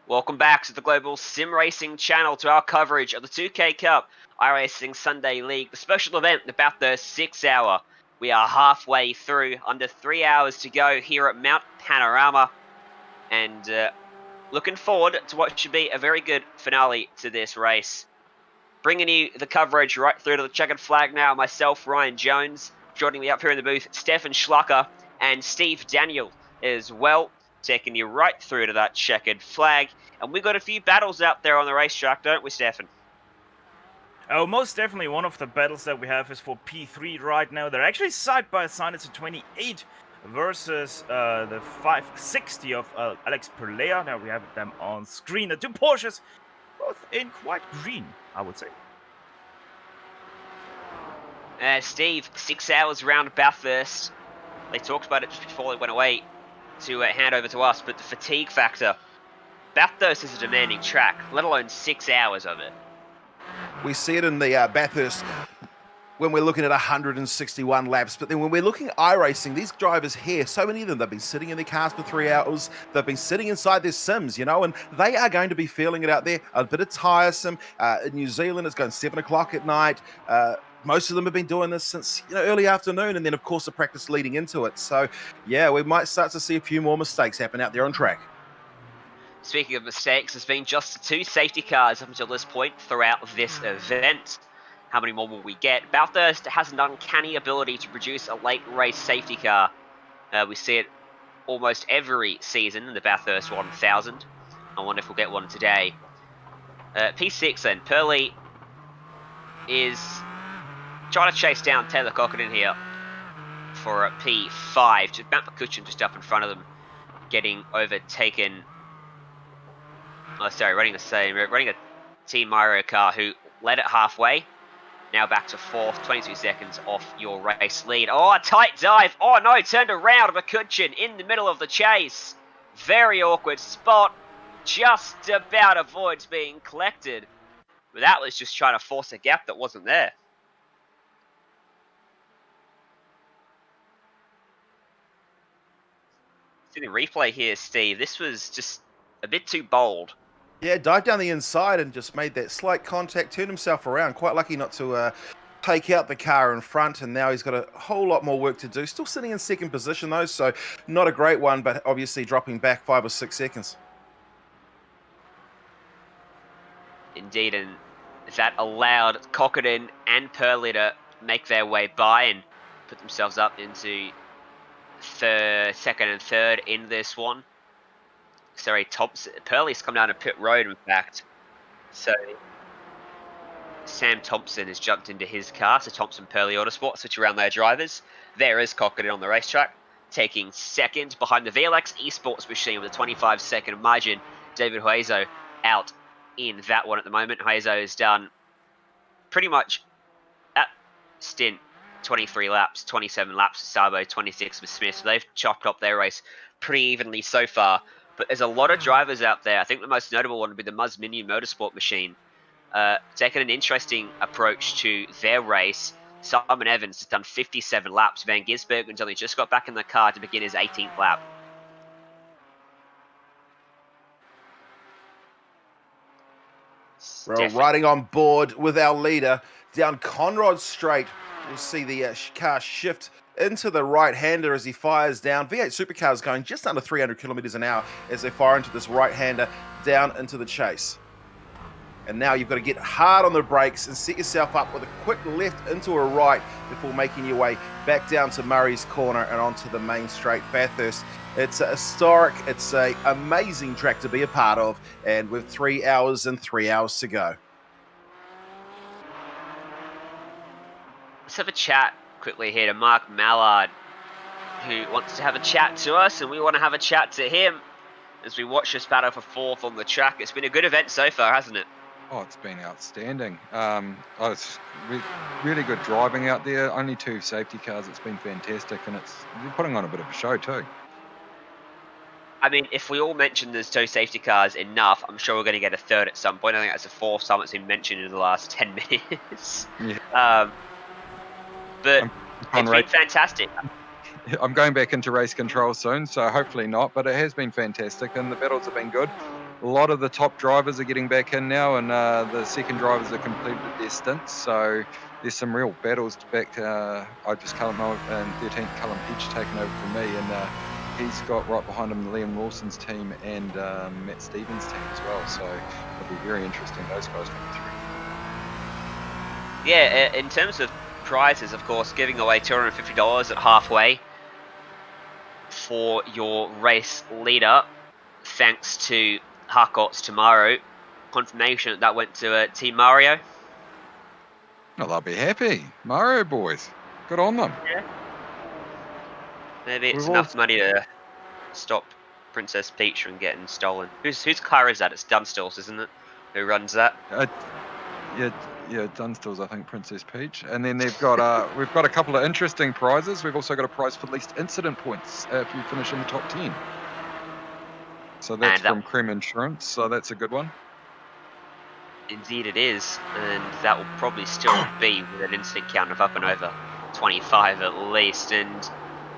Welcome back to the Global SimRacing Channel, to our coverage of the 2K Cup iRacing Sunday League, the special event, the Bathurst 6 Hour. We are halfway through, under 3 hours to go here at Mount Panorama, and looking forward to what should be a very good finale to this race. Bringing you the coverage right through to the checkered flag now, myself, Ryan Jones, joining me up here in the booth, Stefan Schlucker and Steve Daniel as well, taking you right through to that checkered flag. And we've got a few battles out there on the racetrack, don't we, Stefan? Oh, most definitely. One of the battles that we have is for P3 right now. They're actually side by side. It's a 28 versus the 560 of Alex Perlea. Now we have them on screen. The two Porsches, both in quite green, I would say. Steve, 6 hours round Bathurst. They talked about it just before they went away to hand over to us, but the fatigue factor. Bathurst is a demanding track, let alone 6 hours of it. We see it in the Bathurst when we're looking at 161 laps, but then when we're looking at iRacing, these drivers here, so many of them, they've been sitting in their cars for 3 hours, they've been sitting inside their sims, you know, and they are going to be feeling it out there, a bit of tiresome. In New Zealand, it's going 7 o'clock at night. Most of them have been doing this since, you know, early afternoon, and then, of course, the practice leading into it. So, yeah, we might start to see a few more mistakes happen out there on track. Speaking of mistakes, there's been just 2 safety cars up until this point throughout this event. How many more will we get? Bathurst has an uncanny ability to produce a late race safety car. We see it almost every season in the Bathurst 1000. I wonder if we'll get one today. P6 then, Purley is trying to chase down Taylor Cockett here for a P5. Just Matt McCutcheon just up in front of them, getting overtaken. Oh, sorry, running a Team Mario car who led it halfway. Now back to 4th, 22 seconds off your race lead. Oh, a tight dive. Oh no, turned around. McCutcheon in the middle of the chase. Very awkward spot. Just about avoids being collected. But that was just trying to force a gap that wasn't there. See the replay here, Steve. This was just a bit too bold. Yeah, dived down the inside and just made that slight contact, turned himself around. Quite lucky not to take out the car in front, and now he's got a whole lot more work to do. Still sitting in 2nd position, though, so not a great one, but obviously dropping back 5 or 6 seconds. Indeed, and that allowed Cockett and Purley to make their way by and put themselves up into 2nd and 3rd in this one. Sorry, Purley's come down to pit road, in fact. So Sam Thompson has jumped into his car. So Thompson, Purley Autosport switch around their drivers. There is Cockett on the racetrack, taking 2nd behind the VLX Esports machine with a 25-second margin. David Huezo out in that one at the moment. Huezo has done pretty much that stint 23 laps, 27 laps with Sabo, 26 with Smith. So they've chopped up their race pretty evenly so far. But there's a lot of drivers out there. I think the most notable one would be the Muzz Minion Motorsport machine, taking an interesting approach to their race. Simon Evans has done 57 laps. Van Gisbergen's only just got back in the car to begin his 18th lap. We're riding on board with our leader down Conrod Straight. We'll see the car shift into the right-hander as he fires down. V8 Supercars going just under 300 kilometers an hour as they fire into this right-hander down into the chase. And now you've got to get hard on the brakes and set yourself up with a quick left into a right before making your way back down to Murray's Corner and onto the main straight Bathurst. It's a historic, it's an amazing track to be a part of, and with 3 hours and 3 hours to go. Let's have a chat quickly here to Mark Mallard, who wants to have a chat to us, and we want to have a chat to him as we watch this battle for 4th on the track. It's been a good event so far, hasn't it? Oh, it's been outstanding. It's really good driving out there. Only 2 safety cars. It's been fantastic, and you're putting on a bit of a show too. I mean, if we all mention there's 2 safety cars enough, I'm sure we're going to get a 3rd at some point. I think that's the 4th time it's been mentioned in the last 10 minutes. Yeah. But it's been fantastic. I'm going back into race control soon, so hopefully not, but it has been fantastic, and the battles have been good. a lot of the top drivers are getting back in now, and the second drivers have completed their stints. So there's some real battles back. I just Callum and 13th Callum Peach taken over from me, and he's got right behind him Liam Lawson's team and Matt Stevens' team as well. So it'll be very interesting, those guys coming through. Yeah, in terms of prizes, of course, giving away $250 at halfway for your race leader, thanks to Harcourt's tomorrow. Confirmation that went to Team Mario. Well, they'll be happy. Mario boys. Good on them. Yeah. Maybe it's We've enough money to stop Princess Peach from getting stolen. Whose car is that? It's Dunstall's, isn't it? Who runs that? Yeah, Dunstall's, I think, Princess Peach. And then they've got we've got a couple of interesting prizes. We've also got a prize for least incident points if you finish in the top 10. So that's from Cream Insurance, so that's a good one. Indeed it is, and that will probably still be with an instant count of up and over 25 at least. And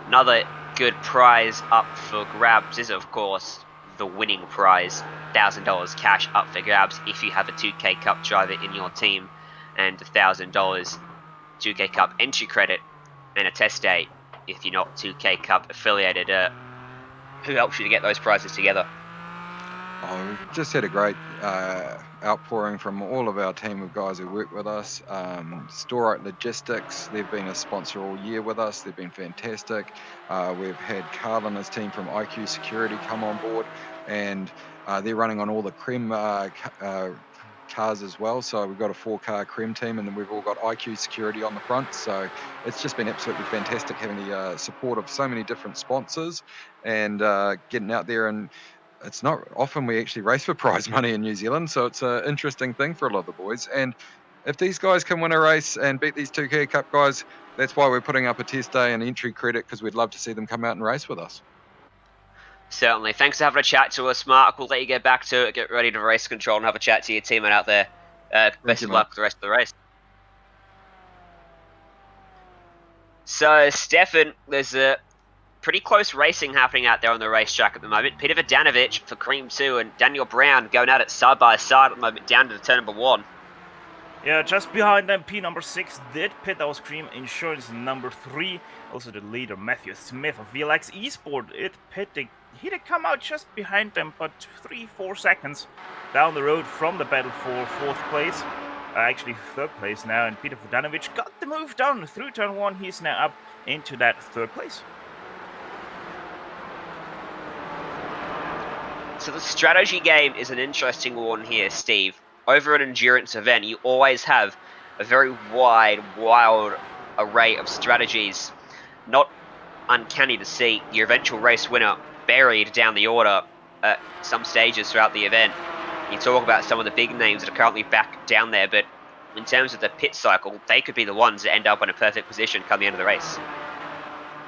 another good prize up for grabs is, of course, the winning prize. $1,000 cash up for grabs if you have a 2K Cup driver in your team, and $1,000 2K Cup entry credit and a test day if you're not 2K Cup affiliated. Who helps you to get those prizes together? Oh, we've just had a great outpouring from all of our team of guys who work with us. Store Rite Logistics, they've been a sponsor all year with us. They've been fantastic. We've had Carl and his team from IQ Security come on board, and they're running on all the Creme cars as well. So we've got a 4-car Creme team, and then we've all got IQ Security on the front. So it's just been absolutely fantastic having the support of so many different sponsors and getting out there. And it's not often we actually race for prize money in New Zealand, so it's an interesting thing for a lot of the boys. And if these guys can win a race and beat these 2K Cup guys, that's why we're putting up a test day and entry credit, because we'd love to see them come out and race with us. Certainly. Thanks for having a chat to us, Mark. We'll let you get back to it, get ready to race control, and have a chat to your teammate out there. Best of luck with the rest of the race. So, Stefan, there's a pretty close racing happening out there on the racetrack at the moment. Peter Vodanovic for Cream 2 and Daniel Brown going at it side by side at the moment down to the turn number 1. Yeah, just behind them, P number 6 did pit. That was Cream Insurance number 3. Also the leader, Matthew Smith of VLX Esport, it pitted. He did come out just behind them, but 3-4 seconds down the road from the battle for 4th place. Actually 3rd place now, and Peter Vodanovic got the move done through turn 1. He's now up into that 3rd place. So the strategy game is an interesting one here, Steve. Over an endurance event, you always have a very wide, wild array of strategies. Not uncanny to see your eventual race winner buried down the order at some stages throughout the event. You talk about some of the big names that are currently back down there, but in terms of the pit cycle, they could be the ones that end up in a perfect position come the end of the race.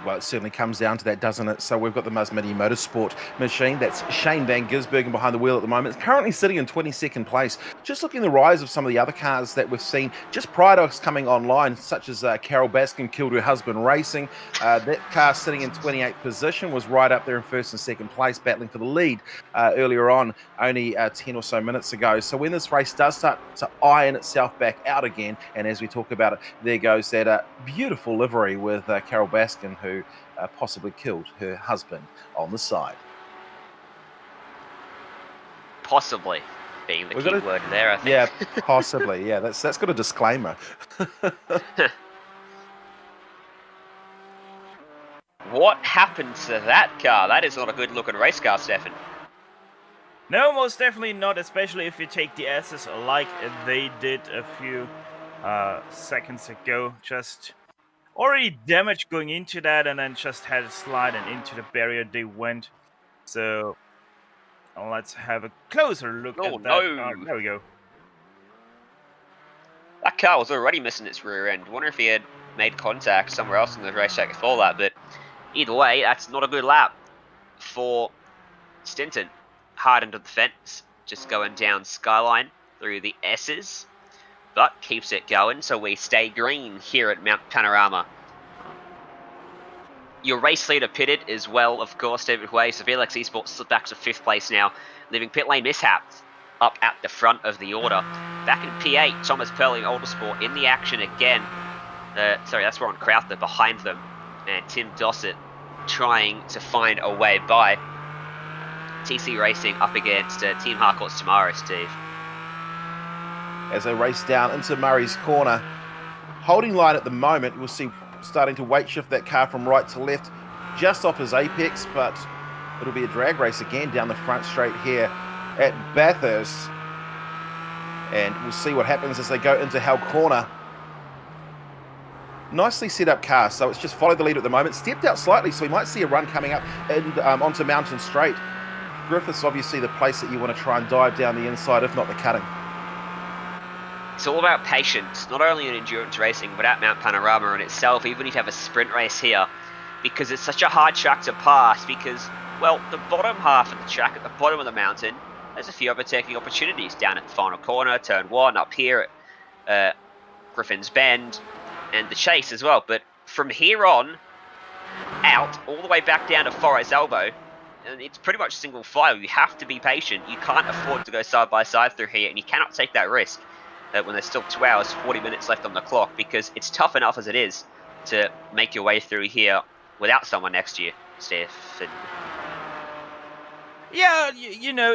Well, it certainly comes down to that, doesn't it? So we've got the Musmidi Motorsport machine. That's Shane Van Gisbergen behind the wheel at the moment. It's currently sitting in 22nd place. Just looking at the rise of some of the other cars that we've seen just prior to us coming online, such as Carol Baskin killed her husband racing. That car sitting in 28th position was right up there in 1st and 2nd place, battling for the lead earlier on, only 10 or so minutes ago. So when this race does start to iron itself back out again, and as we talk about it, there goes that beautiful livery with Carol Baskin, who possibly killed her husband on the side. Possibly being the key word there, I think. Yeah, possibly. Yeah, that's got a disclaimer. What happened to that car? That is not a good looking race car, Stefan. No, most definitely not, especially if you take the S's like they did a few seconds ago. Just already damage going into that, and then just had a slide and into the barrier they went. So let's have a closer look at that. No. There we go. That car was already missing its rear end. Wonder if he had made contact somewhere else in the racetrack before that. But either way, that's not a good lap for Stinton. Hard into the fence, just going down Skyline through the S's. But keeps it going, so we stay green here at Mount Panorama. Your race leader pitted as well, of course, David Way. So VLX Esports slipped back to 5th place now, leaving pit lane mishaps up at the front of the order. Back in P8, Thomas Perling, Oldersport in the action again. Sorry, that's Warren Crowther behind them. And Tim Dossett trying to find a way by. TC Racing up against Team Harcourt's tomorrow, Steve. As they race down into Murray's corner, holding line at the moment, we'll see starting to weight shift that car from right to left, just off his apex, but it'll be a drag race again down the front straight here at Bathurst. And we'll see what happens as they go into Hell Corner. Nicely set up car, so it's just follow the lead at the moment. Stepped out slightly, so we might see a run coming up and onto Mountain Straight. Griffith's obviously the place that you want to try and dive down the inside, if not the cutting. It's all about patience, not only in endurance racing, but at Mount Panorama in itself, even if you have a sprint race here, because it's such a hard track to pass, because, well, the bottom half of the track, at the bottom of the mountain, there's a few overtaking opportunities down at the final corner, turn 1, up here at Griffin's Bend, and the chase as well. But from here on, out, all the way back down to Forest Elbow, and it's pretty much single file. You have to be patient. You can't afford to go side by side through here, and you cannot take that risk when there's still 2 hours, 40 minutes left on the clock, because it's tough enough as it is to make your way through here without someone next to you, Steph. Yeah, you know,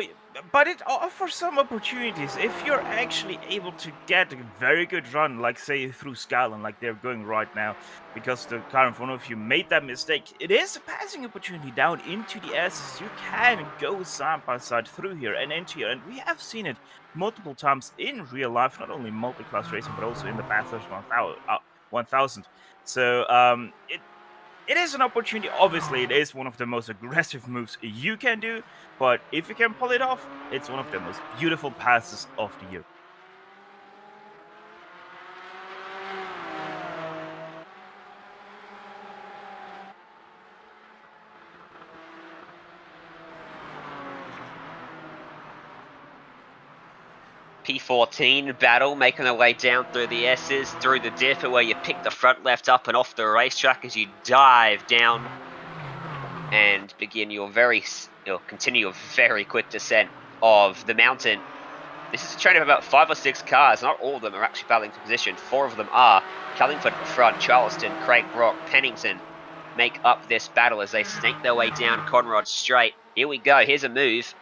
but it offers some opportunities. If you're actually able to get a very good run, like say through Skyline, like they're going right now, because the car in front of you made that mistake, it is a passing opportunity down into the S's. You can go side by side through here and into here, and we have seen it multiple times in real life, not only multi-class racing, but also in the Bathurst 1000. So it is an opportunity. Obviously, it is one of the most aggressive moves you can do, but if you can pull it off, it's one of the most beautiful passes of the year. P14 battle making their way down through the S's, through the dip where you pick the front left up and off the racetrack as you dive down and begin your continue your very quick descent of the mountain. This is a train of about 5 or 6 cars. Not all of them are actually battling for position. 4 of them are. Callingford at the front, Charleston, Craig Brock, Pennington make up this battle as they snake their way down Conrod Straight. Here we go. Here's a move.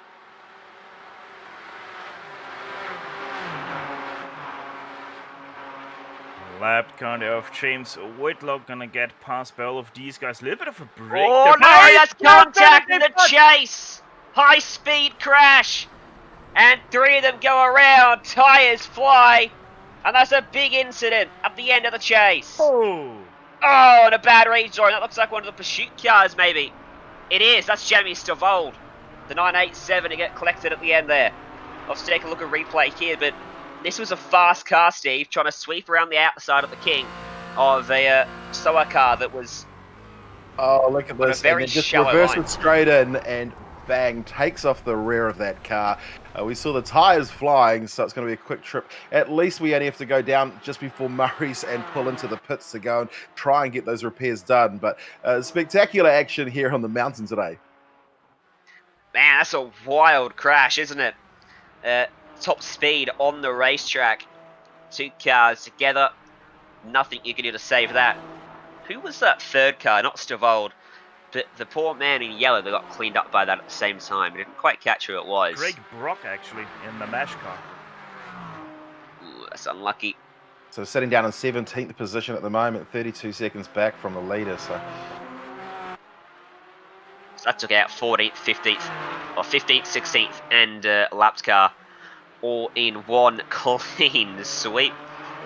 Lap kind of James Whitlock gonna get past by all of these guys. A little bit of a break. Oh no, that's contact in the chase! High speed crash! And 3 of them go around, tyres fly, and that's a big incident at the end of the chase. Oh, and a bad rejoin. That looks like one of the pursuit cars, maybe. It is, that's Jamie Stavold. The 987 to get collected at the end there. I'll have to take a look at replay here, but this was a fast car, Steve, trying to sweep around the outside of the king of a SOA car that was look at this. a very and just shallow reverses line. straight in and bang, takes off the rear of that car. We saw the tyres flying, so it's going to be a quick trip. At least we only have to go down just before Murray's and pull into the pits to go and try and get those repairs done. But spectacular action here on the mountain today. Man, that's a wild crash, isn't it? Top speed on the racetrack. 2 cars together. Nothing you can do to save that. Who was that third car? Not Stavold. But the poor man in yellow that got cleaned up by that at the same time. I didn't quite catch who it was. Greg Brock, actually, in the MASH car. Ooh, that's unlucky. So sitting down in 17th position at the moment, 32 seconds back from the leader. So that took out 14th, 15th, or 15th, 16th, and lapped car all in one clean sweep.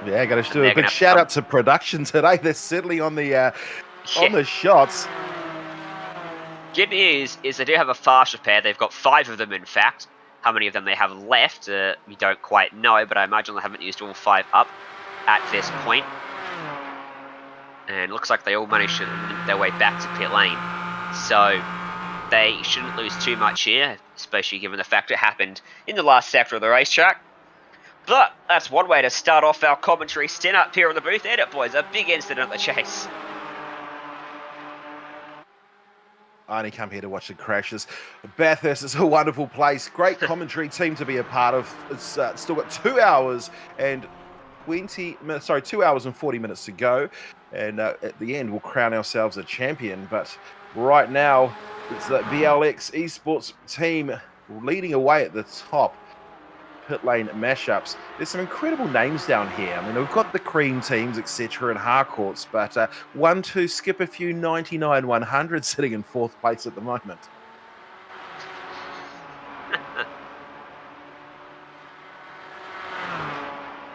yeah, got to do a big shout out to production today. They're certainly on the shots. Good news is they do have a fast repair. They've got 5 of them, in fact. How many of them they have left, we don't quite know, but I imagine they haven't used all 5 up at this point. And it looks like they all managed to link their way back to pit lane. So they shouldn't lose too much here, especially given the fact it happened in the last sector of the racetrack. But that's one way to start off our commentary stint up here on the booth. Edit, boys, a big incident at the chase. I only come here to watch the crashes. Bathurst is a wonderful place. Great commentary team to be a part of. It's still got 2 hours and 2 hours and 40 minutes to go. And at the end, we'll crown ourselves a champion. But right now, it's the VLX esports team leading away at the top. Pit lane mashups. There's some incredible names down here. I mean, we've got the cream teams, etc., and Harcourts, but 1, 2, skip a few 99 100 sitting in 4th place at the moment.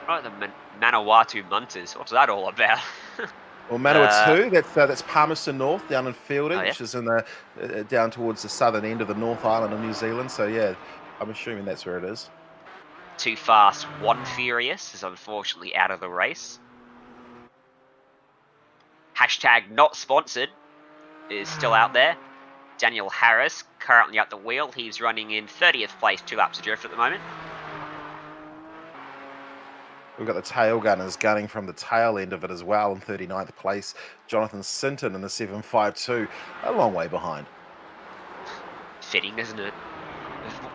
Right, the Manawatu Munters. What's that all about? Well, Manawatu, that's Palmerston North down in Fielding, Oh, yeah? which is in the down towards the southern end of the North Island of New Zealand. So yeah, I'm assuming that's where it is. Too Fast, One Furious is unfortunately out of the race. Hashtag not sponsored is still out there. Daniel Harris currently at the wheel. He's running in 30th place, 2 laps adrift at the moment. We've got the tail gunners gunning from the tail end of it as well in 39th place. Jonathan Sinton in the 752, a long way behind. Fitting, isn't it?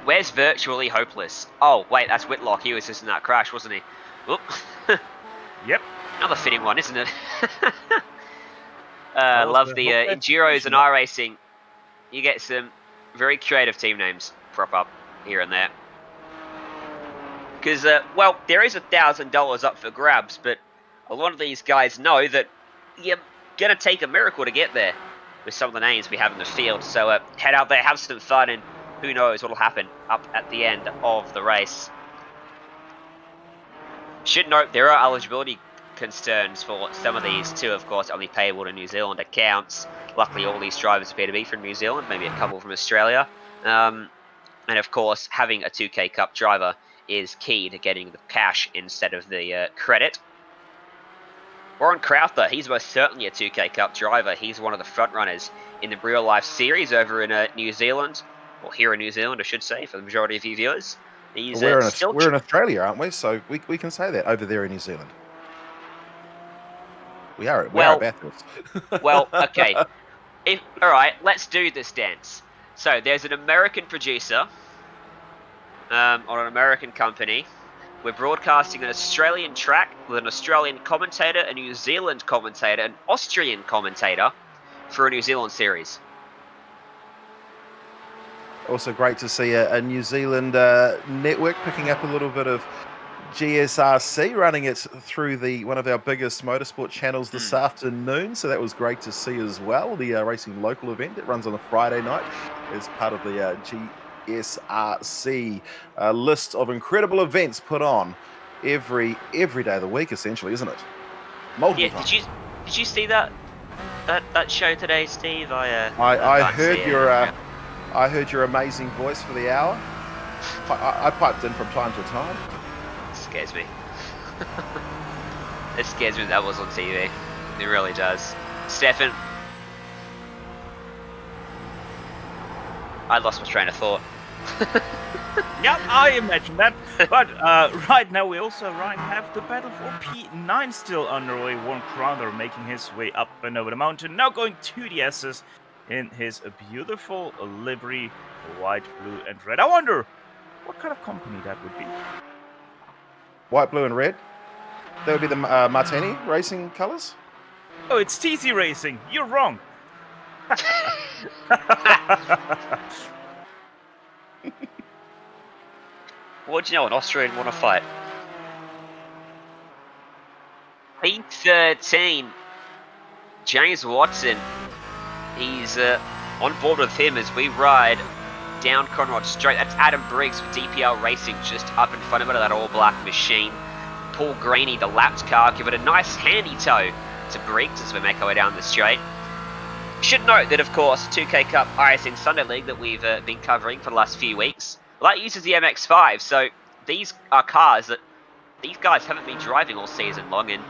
Where's Virtually Hopeless? Oh, wait, that's Whitlock. He was just in that crash, wasn't he? Oop. Yep. Another fitting one, isn't it? Love the Enduros and iRacing. You get some very creative team names prop up here and there. Because, well, there is $1,000 up for grabs, but a lot of these guys know that you're going to take a miracle to get there with some of the names we have in the field. So head out there, have some fun, and who knows what will happen up at the end of the race. Should note there are eligibility concerns for some of these too, of course, only payable to New Zealand accounts. Luckily, all these drivers appear to be from New Zealand, maybe a couple from Australia. And of course, having a 2K Cup driver is key to getting the cash instead of the credit. Warren Crowther, he's most certainly a 2K Cup driver. He's one of the front runners in the real life series over in New Zealand. Or here in New Zealand, I should say, for the majority of you viewers. He's, we're in Australia, aren't we? So we can say that over there in New Zealand. We are at Bathurst. Well, okay. Alright, let's do this dance. So, there's an American producer on an American company. We're broadcasting an Australian track with an Australian commentator, a New Zealand commentator, an Austrian commentator for a New Zealand series. Also great to see a New Zealand network picking up a little bit of GSRC, running it through one of our biggest motorsport channels this afternoon. So that was great to see as well. The Racing Local event that runs on a Friday night is part of the GSRC list of incredible events put on every day of the week, essentially, isn't it? Multiple times. Did you see that show today, Steve? I heard your amazing voice for the hour. I piped in from time to time. It scares me. It scares me that was on TV. It really does. Stefan, I lost my train of thought. Yeah, I imagine that. But right now we also have the battle for P9 still underway. Warren Crowther making his way up and over the mountain. Now going to the S's in his beautiful livery, white, blue, and red. I wonder what kind of company that would be. White, blue, and red? That would be the Martini Racing colours? Oh, it's TC Racing. You're wrong. What do you know? An Austrian want to fight? P13, James Watson. He's on board with him as we ride down Conrod Straight. That's Adam Briggs with DPL Racing just up in front of it, that all-black machine. Paul Greeny, the lapped car, give it a nice handy tow to Briggs as we make our way down the straight. Should note that, of course, 2K Cup iRacing Sunday League that we've been covering for the last few weeks, well, that uses the MX5, so these are cars that these guys haven't been driving all season long, and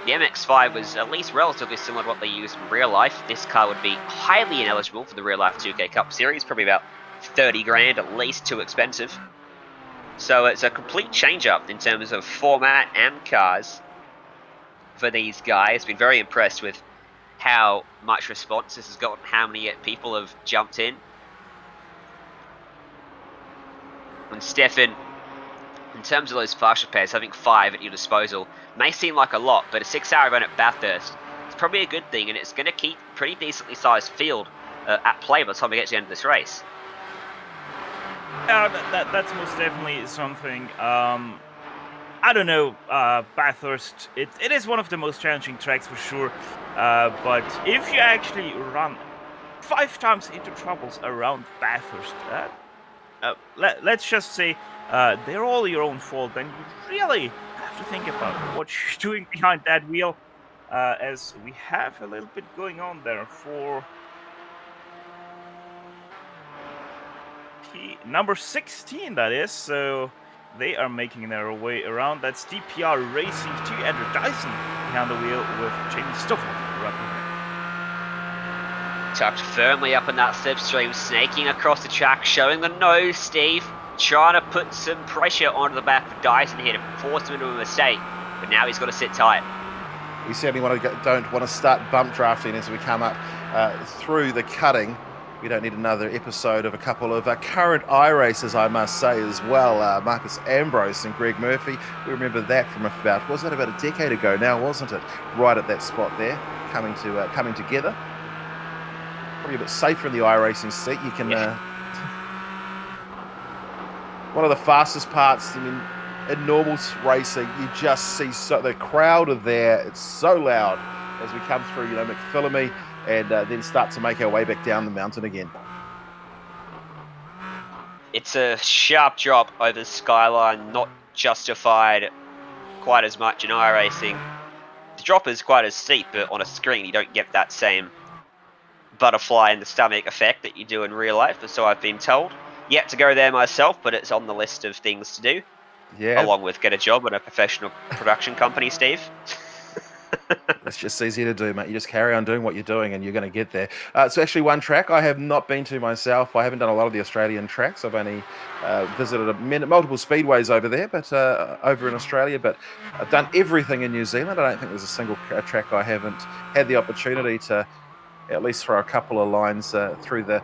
the MX5 was at least relatively similar to what they used in real life. This car would be highly ineligible for the real life 2K Cup series, probably about 30 grand, at least too expensive. So it's a complete change-up in terms of format and cars for these guys. Been very impressed with how much response this has gotten, how many people have jumped in. And Stefan, in terms of those fast repairs, having 5 at your disposal may seem like a lot, but a 6-hour event at Bathurst is probably a good thing, and it's going to keep pretty decently sized field at play by the time we get to the end of this race. That's most definitely something. I don't know, Bathurst, it is one of the most challenging tracks for sure, but if you actually run 5 times into troubles around Bathurst, let's just say they're all your own fault, then you really have to think about what you're doing behind that wheel, as we have a little bit going on there for number 16, that is, so they are making their way around. That's DPR Racing 2, Andrew Dyson behind the wheel with Jamie Stoffel right behind. Tucked firmly up in that slipstream, snaking across the track, showing the nose, Steve. Trying to put some pressure onto the back of Dyson here to force him into a mistake, but now he's got to sit tight. We certainly don't want to start bump drafting as we come up through the cutting. We don't need another episode of a couple of current iRacers, I must say, as well. Marcus Ambrose and Greg Murphy. We remember that from about a decade ago now, wasn't it? Right at that spot there, coming together. Probably a bit safer in the iRacing seat. You can. One of the fastest parts. I mean, in normal racing, you just see the crowd are there. It's so loud as we come through, McPhillamy, and then start to make our way back down the mountain again. It's a sharp drop over the skyline, not justified quite as much in iRacing. The drop is quite as steep, but on a screen you don't get that same butterfly in the stomach effect that you do in real life, so I've been told. Yet to go there myself, but it's on the list of things to do. Yeah. Along with get a job at a professional production company, Steve. It's just easy to do, mate. You just carry on doing what you're doing and you're going to get there. It's actually one track I have not been to myself. I haven't done a lot of the Australian tracks. I've only visited multiple speedways over there, but over in Australia. But I've done everything in New Zealand. I don't think there's a single track I haven't had the opportunity to at least throw a couple of lines through the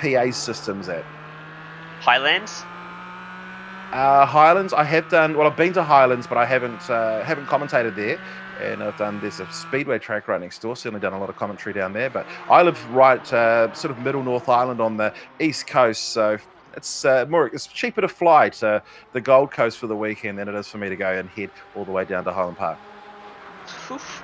PA systems at. Highlands? Highlands, I have done. Well, I've been to Highlands, but I haven't commentated there. And there's a speedway track right next door. Certainly done a lot of commentary down there. But I live right sort of middle North Island on the east coast, so it's cheaper to fly to the Gold Coast for the weekend than it is for me to go and head all the way down to Highland Park. Oof.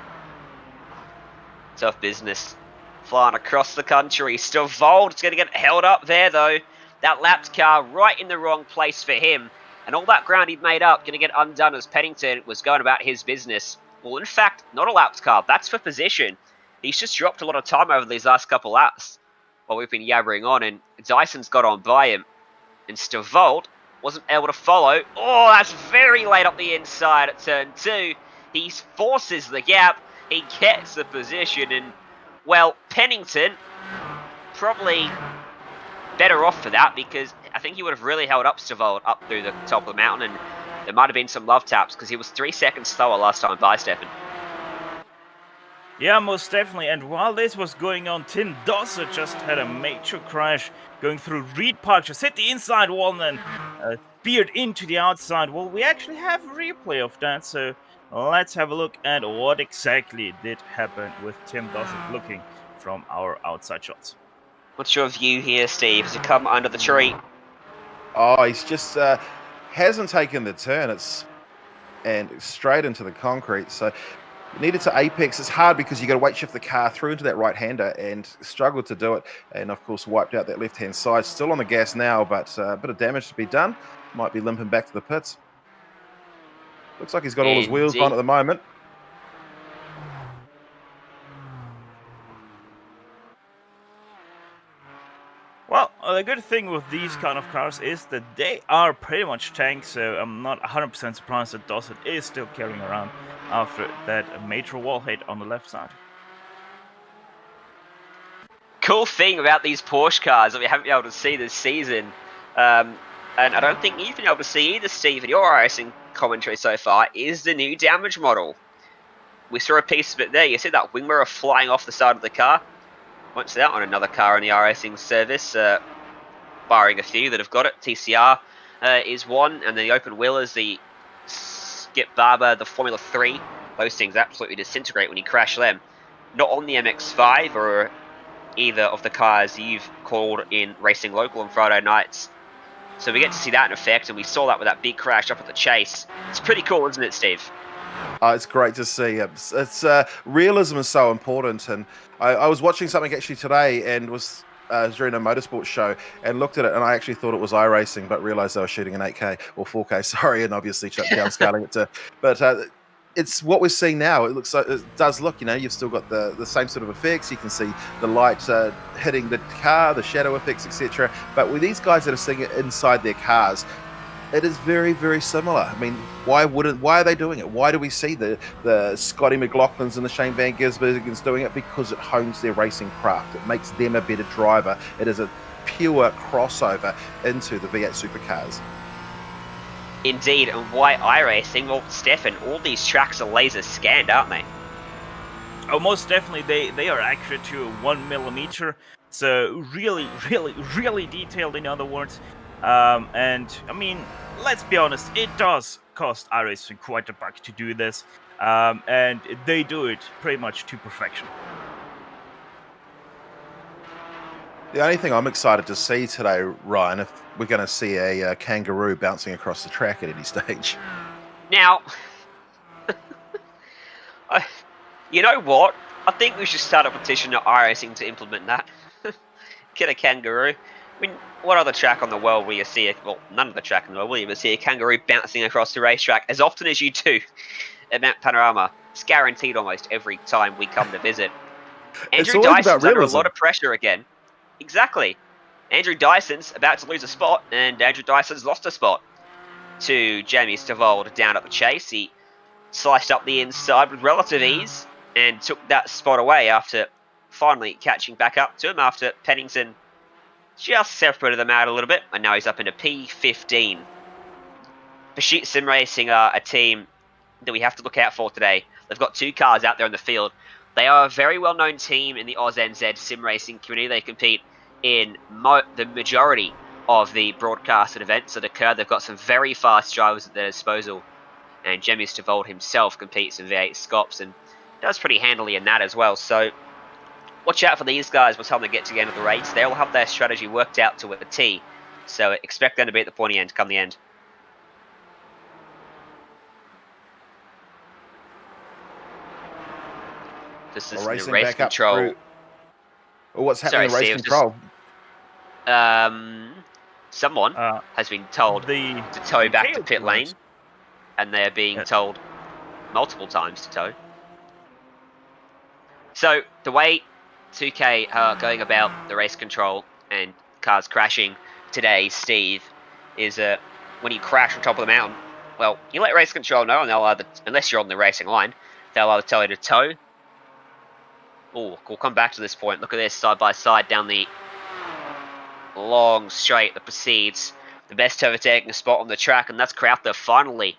Tough business. Flying across the country. Stavold is going to get held up there, though. That lapped car right in the wrong place for him. And all that ground he'd made up going to get undone as Pennington was going about his business. Well, in fact, not a lapped car. That's for position. He's just dropped a lot of time over these last couple laps while we've been yabbering on, and Dyson's got on by him. And Stavold wasn't able to follow. Oh, that's very late up the inside at turn 2. He forces the gap. He gets the position, and, well, Pennington probably better off for that, because I think he would have really held up Stavold up through the top of the mountain, and there might have been some love taps because he was 3 seconds slower last time by Stefan. Yeah, most definitely. And while this was going on, Tim Dossett just had a major crash going through Reed Park. Just hit the inside wall and then speared into the outside wall. We actually have a replay of that, so let's have a look at what exactly did happen with Tim Dossett looking from our outside shots. What's your view here, Steve, as you come under the tree? Oh, he's just hasn't taken the turn. And straight into the concrete. So needed to apex. It's hard because you got to weight shift the car through into that right-hander and struggled to do it. And of course, wiped out that left-hand side. Still on the gas now, but a bit of damage to be done. Might be limping back to the pits. Looks like he's got all his wheels on at the moment. Well, the good thing with these kind of cars is that they are pretty much tanks, so I'm not 100% surprised that Dossett is still carrying around after that major wall hit on the left side. Cool thing about these Porsche cars that we haven't been able to see this season, and I don't think you've been able to see either, Steve, in your iRacing commentary so far, is the new damage model. we saw a piece of it there. You see that wing mirror flying off the side of the car? Points it out on another car in the iRacing service, barring a few that have got it. TCR is one, and then the open wheelers, the Skip Barber, the Formula 3. Those things absolutely disintegrate when you crash them. Not on the MX5 or either of the cars you've called in Racing Local on Friday nights. So we get to see that in effect, and we saw that with that big crash up at the chase. It's pretty cool, isn't it, Steve? It's great to see. It's realism is so important, and I was watching something actually today, and was during a motorsports show, and looked at it, and I actually thought it was iRacing, but realised they were shooting in 8K or 4K. Sorry, and obviously downscaling it to. But it's what we're seeing now. It does look. You've still got the same sort of effects. You can see the light hitting the car, the shadow effects, etc. But with these guys that are seeing it inside their cars, it is very, very similar. I mean, why are they doing it? Why do we see the Scotty McLaughlins and the Shane Van Gisbergens doing it? Because it hones their racing craft. It makes them a better driver. It is a pure crossover into the V8 supercars. Indeed, and why iRacing? Well, Stefan, all these tracks are laser scanned, aren't they? Oh, most definitely, they are accurate to 1 millimeter. So really, really, really detailed, in other words. And I mean, let's be honest, it does cost iRacing quite a buck to do this, and they do it pretty much to perfection. The only thing I'm excited to see today, Ryan, if we're going to see a kangaroo bouncing across the track at any stage. Now, you know what? I think we should start a petition at iRacing to implement that. Get a kangaroo. I mean, what other track on the world will you see? Well, none of the track in the world will you ever see a kangaroo bouncing across the racetrack as often as you do at Mount Panorama. It's guaranteed almost every time we come to visit. Andrew Dyson's under a lot of pressure again. Exactly. Andrew Dyson's about to lose a spot, and Andrew Dyson's lost a spot to Jamie Stavold down at the chase. He sliced up the inside with relative ease and took that spot away after finally catching back up to him after Pennington just separated them out a little bit, and now he's up into P15. Pursuit Sim Racing are a team that we have to look out for today. They've got 2 cars out there in the field. They are a very well-known team in the AusNZ sim racing community. They compete in the majority of the broadcasted events that occur. They've got some very fast drivers at their disposal, and Jamie Stavold himself competes in V8 Scops and does pretty handily in that as well. So watch out for these guys by the time they get to the end of the race. They'll have their strategy worked out to a T, so expect them to be at the pointy end come the end. This is the race control. Well, what's happening in race control? Someone has been told to tow back to pit lane, and they're being told multiple times to tow. So the way 2K are going about the race control and cars crashing today, Steve, is when you crash on top of the mountain, well, you let race control know, and they'll either, unless you're on the racing line, they'll either tell you to tow. Oh, we'll come back to this point. Look at this, side by side down the long straight that precedes the best overtaking spot on the track, and that's Crowther finally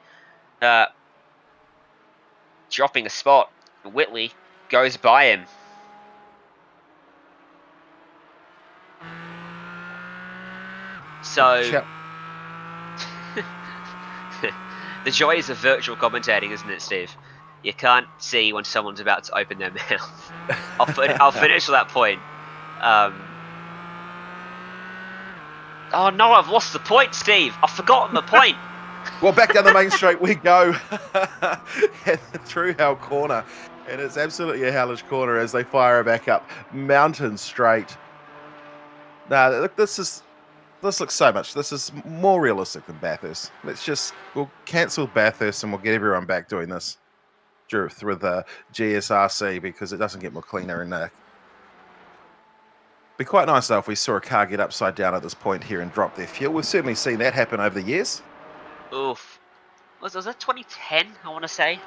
dropping a spot. Whitley goes by him. So, the joys of virtual commentating, isn't it, Steve? You can't see when someone's about to open their mouth. I'll finish at that point. Oh no, I've lost the point, Steve. I've forgotten the point. Well, back down the main straight we go through our corner, and it's absolutely a hellish corner as they fire back up Mountain Straight. Now, look, this looks so much. This is more realistic than Bathurst. We'll cancel Bathurst and we'll get everyone back doing this with GSRC because it doesn't get more cleaner and be quite nice though if we saw a car get upside down at this point here and drop their fuel. We've certainly seen that happen over the years. Oof. Was that 2010, I want to say?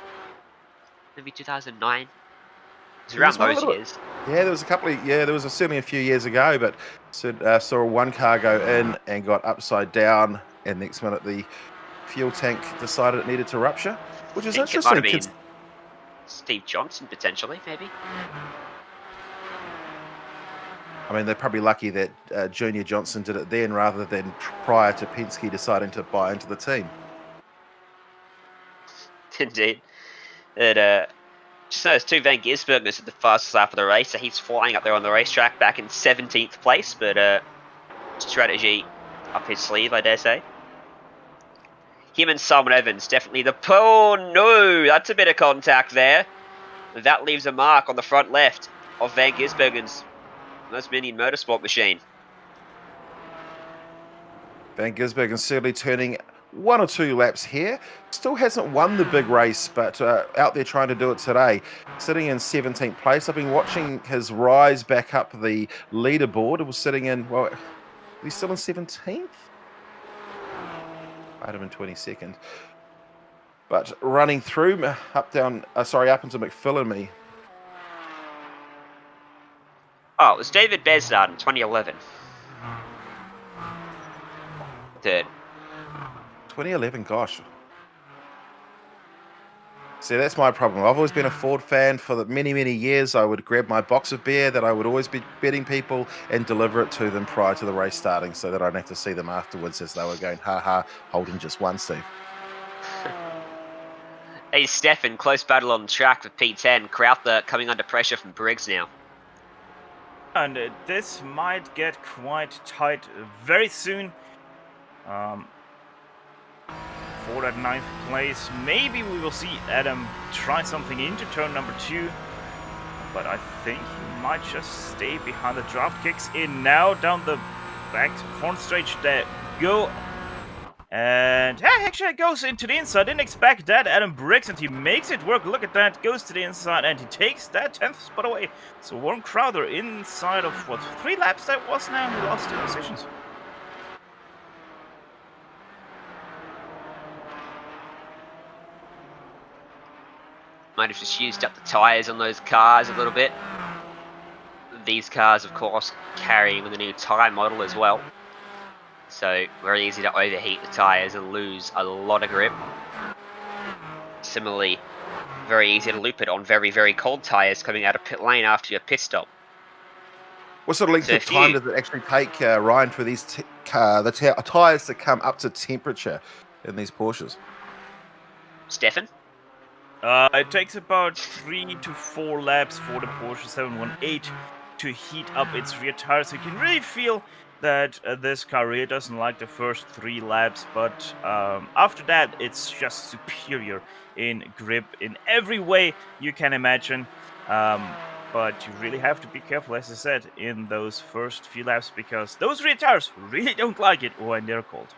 Maybe 2009? It was around those years. Yeah, there was certainly a few years ago, but saw one car go in and got upside down, and next minute the fuel tank decided it needed to rupture, which is interesting. Steve Johnson, potentially, maybe. I mean, they're probably lucky that Junior Johnson did it then rather than prior to Penske deciding to buy into the team. Indeed. Just noticed too, Van Gisbergen's at the fastest lap of the race, so he's flying up there on the racetrack back in 17th place, but strategy up his sleeve, I dare say. Him and Simon Evans, definitely the... Oh, no! That's a bit of contact there. That leaves a mark on the front left of Van Gisbergen's most minion motorsport machine. Van Gisbergen certainly turning 1 or 2 laps here. Still hasn't won the big race, but out there trying to do it today. Sitting in 17th place. I've been watching his rise back up the leaderboard. It was sitting in, well, he's still in 17th? I had him in 22nd. But running through up into McPhillamy. Oh, it was David Besnard in 2011. Third. 2011, gosh. See, that's my problem. I've always been a Ford fan for the many, many years. I would grab my box of beer that I would always be betting people and deliver it to them prior to the race starting so that I don't have to see them afterwards as they were going, ha, holding just one, Steve. Hey, Stefan, close battle on track with P10. Crowther coming under pressure from Briggs now. And this might get quite tight very soon. For that 9th place, maybe we will see Adam try something into turn number 2, but I think he might just stay behind the draft. Kicks in now down the back front straight. There go, and actually it goes into the inside. Didn't expect that. Adam Briggs, and he makes it work. Look at that, goes to the inside and he takes that 10th spot away. So Warren Crowther inside of what, 3 laps that was now. He lost 2 positions. Might have just used up the tyres on those cars a little bit. These cars, of course, carrying the new tyre model as well. So, very easy to overheat the tyres and lose a lot of grip. Similarly, very easy to loop it on very, very cold tyres coming out of pit lane after your pit stop. What sort of length of time does it actually take, Ryan, for these the tyres to come up to temperature in these Porsches? Stefan? It takes about 3 to 4 laps for the Porsche 718 to heat up its rear tires. So you can really feel that this car really doesn't like the first 3 laps, but after that it's just superior in grip in every way you can imagine. But you really have to be careful, as I said, in those first few laps, because those rear tires really don't like it when they're cold.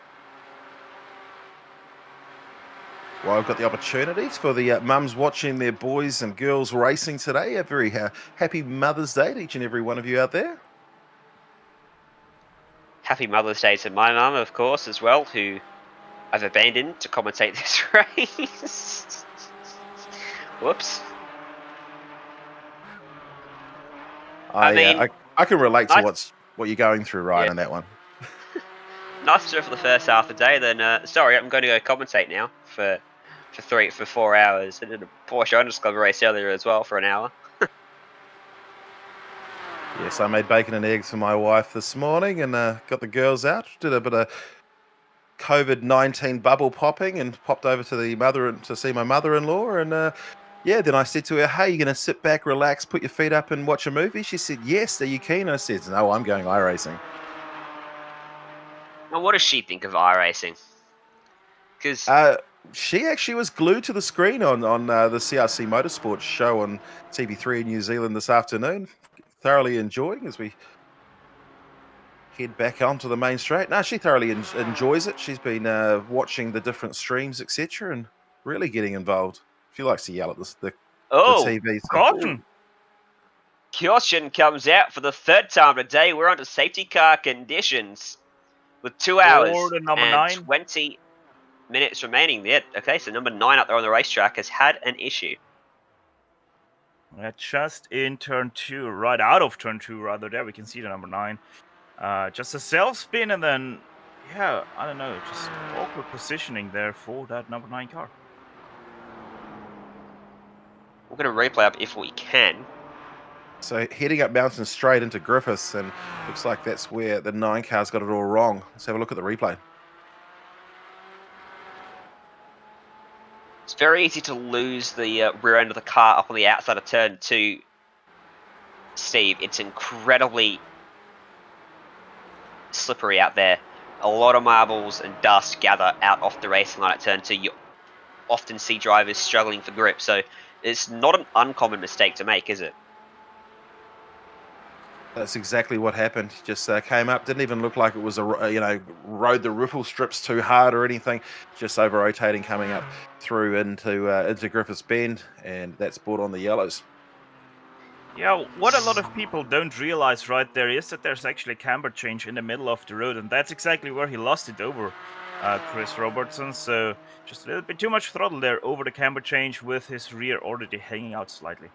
Well, I've got the opportunities for the mums watching their boys and girls racing today. A very happy Mother's Day to each and every one of you out there. Happy Mother's Day to my mum, of course, as well, who I've abandoned to commentate this race. Whoops. I can relate to what you're going through, Ryan, on that one. Nice to for the first half of the day. Then, sorry, I'm going to go commentate now for 4 hours. I did a Porsche Owners Club race earlier as well for an hour. Yes, I made bacon and eggs for my wife this morning and got the girls out. Did a bit of COVID-19 bubble popping and popped over to see my mother-in-law. And then I said to her, "Hey, you going to sit back, relax, put your feet up and watch a movie?" She said, "Yes. Are you keen?" I said, "No, I'm going iRacing." Now, what does she think of iRacing? Because she actually was glued to the screen on the CRC Motorsports show on TV3 in New Zealand this afternoon. Thoroughly enjoying as we head back onto the main straight. No, she thoroughly enjoys it. She's been watching the different streams, etc., and really getting involved. She likes to yell at the TV. So, caution! Caution comes out for the 3rd time today. We're under safety car conditions with 2 hours and 20 minutes remaining there. Okay, so number 9 up there on the racetrack has had an issue. Just in turn 2, right out of turn 2, rather. There we can see the number 9. Just a self-spin and then, I don't know, just awkward positioning there for that number 9 car. We're going to replay up if we can. So heading up Mountain straight into Griffiths, and looks like that's where the 9 car's got it all wrong. Let's have a look at the replay. It's very easy to lose the rear end of the car up on the outside of turn 2, Steve. It's incredibly slippery out there. A lot of marbles and dust gather out off the racing line at turn 2. You often see drivers struggling for grip, so it's not an uncommon mistake to make, is it? That's exactly what happened. Just came up, didn't even look like it was rode the ripple strips too hard or anything. Just over rotating, coming up through into Griffiths Bend, and that's brought on the yellows. Yeah, what a lot of people don't realize right there is that there's actually a camber change in the middle of the road, and that's exactly where he lost it over Chris Robertson. So just a little bit too much throttle there over the camber change with his rear already hanging out slightly.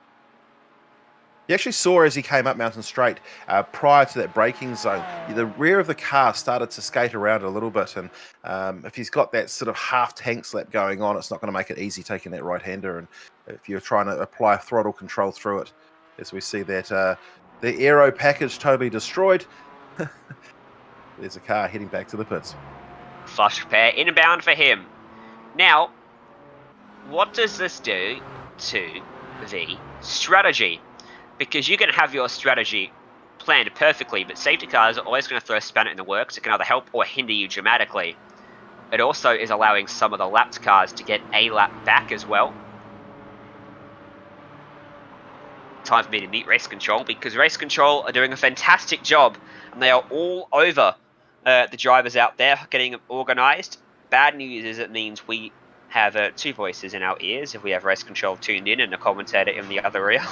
You actually saw as he came up Mountain Straight, prior to that braking zone, the rear of the car started to skate around a little bit, and if he's got that sort of half tank slap going on, it's not going to make it easy taking that right-hander, and if you're trying to apply throttle control through it, as we see that the aero package totally destroyed. There's a car heading back to the pits. Flush repair inbound for him. Now, what does this do to the strategy? Because you can have your strategy planned perfectly, but safety cars are always going to throw a spanner in the works. It can either help or hinder you dramatically. It also is allowing some of the lapped cars to get a lap back as well. Time for me to meet Race Control, because Race Control are doing a fantastic job, and they are all over the drivers out there, getting them organised. Bad news is it means we have 2 voices in our ears if we have Race Control tuned in and a commentator in the other ear.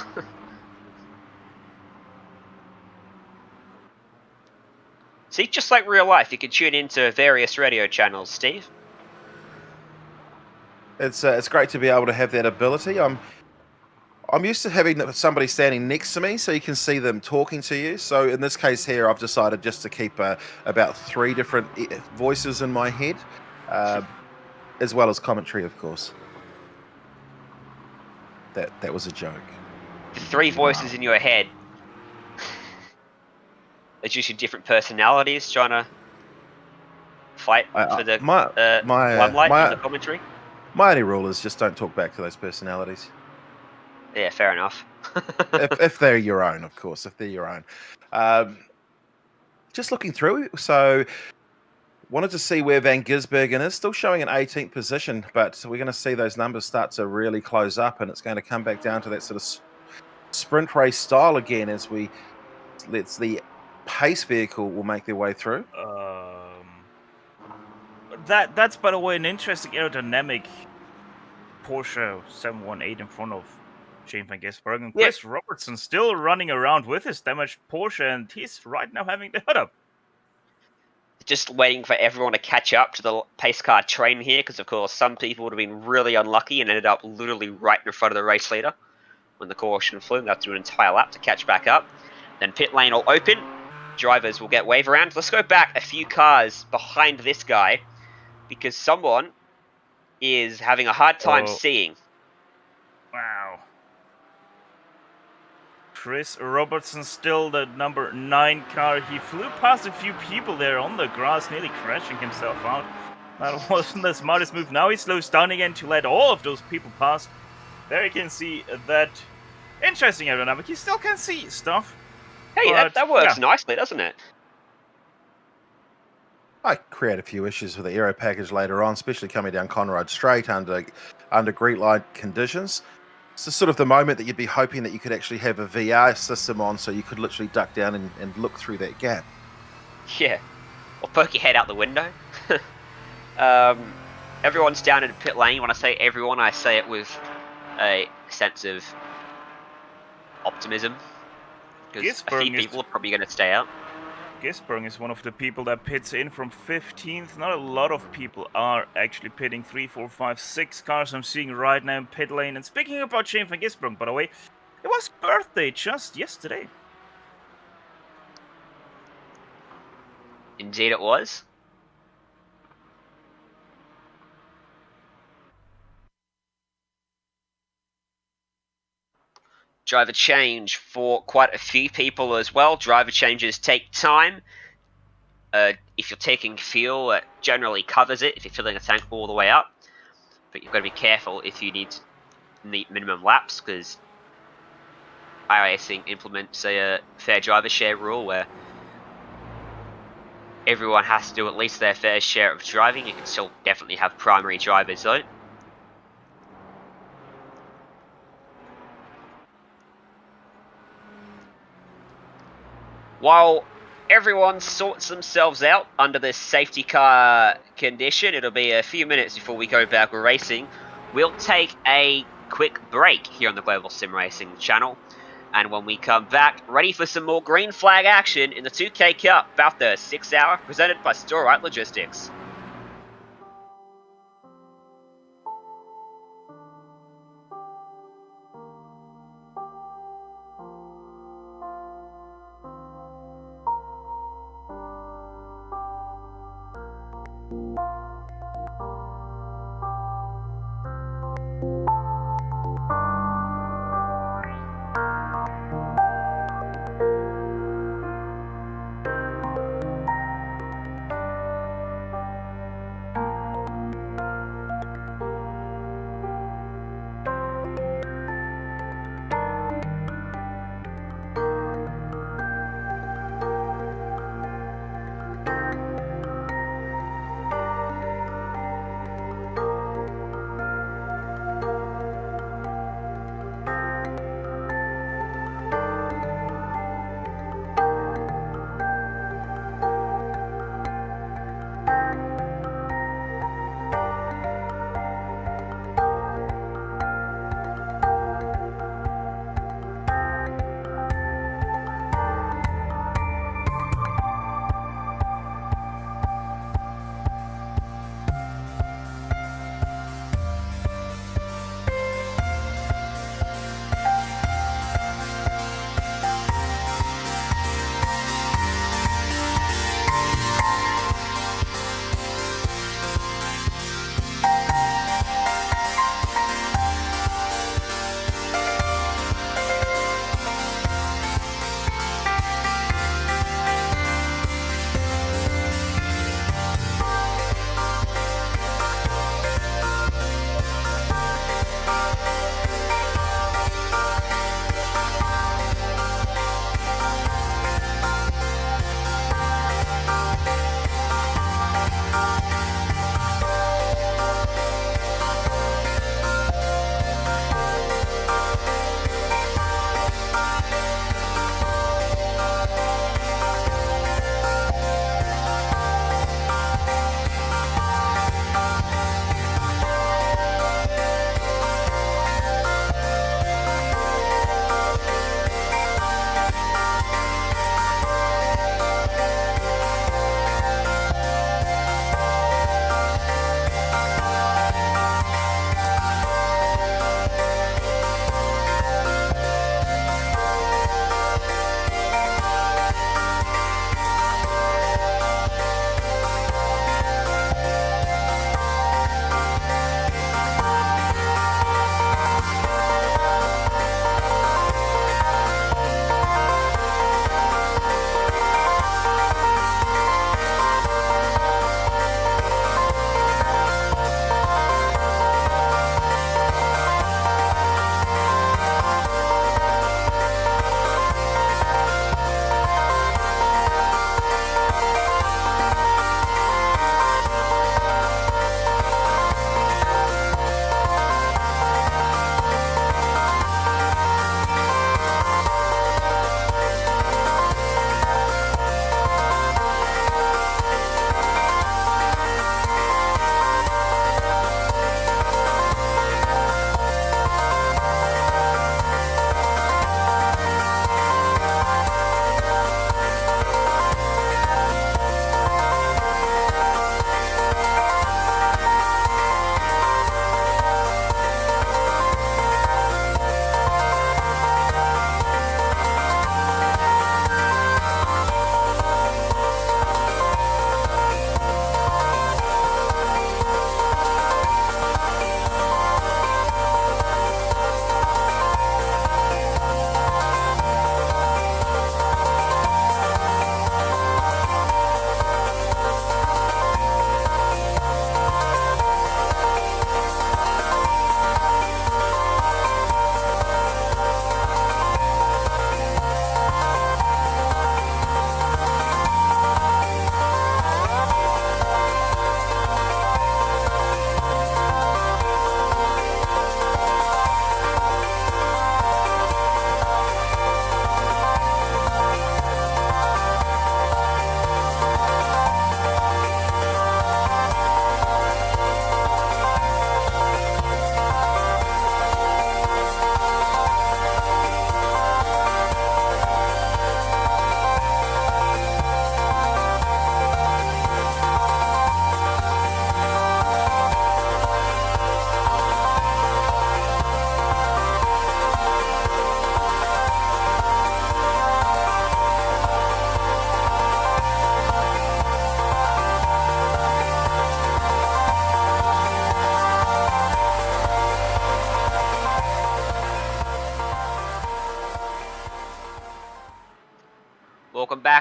See, just like real life, you can tune into various radio channels, Steve. It's great to be able to have that ability. I'm used to having somebody standing next to me so you can see them talking to you. So in this case here, I've decided just to keep about 3 different voices in my head, as well as commentary, of course. That was a joke. The 3 voices in your head. It's usually different personalities trying to fight for the limelight and the commentary. My only rule is just don't talk back to those personalities. Yeah, fair enough. if they're your own, of course. If they're your own. Just looking through, so wanted to see where Van Gisbergen is. Still showing an 18th position, but we're going to see those numbers start to really close up, and it's going to come back down to that sort of sprint race style again as the pace vehicle will make their way through. That's by the way an interesting aerodynamic Porsche 718 in front of Shane Van Gisbergen. Chris Robertson still running around with his damaged Porsche, and he's right now having the hood up. Just waiting for everyone to catch up to the pace car train here, because of course some people would have been really unlucky and ended up literally right in front of the race leader when the caution flew. They have to do an entire lap to catch back up. Then pit lane will open. Drivers will get wave around. Let's go back a few cars behind this guy, because someone is having a hard time seeing. Wow. Chris Robertson still the number 9 car. He flew past a few people there on the grass, nearly crashing himself out. That wasn't the smartest move. Now he slows down again to let all of those people pass. There you can see that interesting aerodynamic. You still can see stuff. Hey, that works nicely, doesn't it? I create a few issues with the aero package later on, especially coming down Conrad Straight under green light conditions. It's the sort of the moment that you'd be hoping that you could actually have a VR system on, so you could literally duck down and look through that gap. Yeah, or poke your head out the window. Everyone's down in pit lane. When I say everyone, I say it with a sense of optimism, because a few people are probably going to stay out. Gisbergen is one of the people that pits in from 15th. Not a lot of people are actually pitting. 3, 4, 5, 6 cars I'm seeing right now in pit lane. And speaking about Shane Van Gisbergen, by the way, it was his birthday just yesterday. Indeed it was. driver change for quite a few people as well. Driver changes take time. If you're taking fuel, it generally covers it if you're filling a tank all the way up. But you've got to be careful if you need to meet minimum laps, because iRacing implements a fair driver share rule where everyone has to do at least their fair share of driving. You can still definitely have primary drivers though. While everyone sorts themselves out under this safety car condition, it'll be a few minutes before we go back racing. We'll take a quick break here on the Global SimRacing Channel. And when we come back, ready for some more green flag action in the 2K Cup, Bathurst 6 hour, presented by Store Rite Logistics.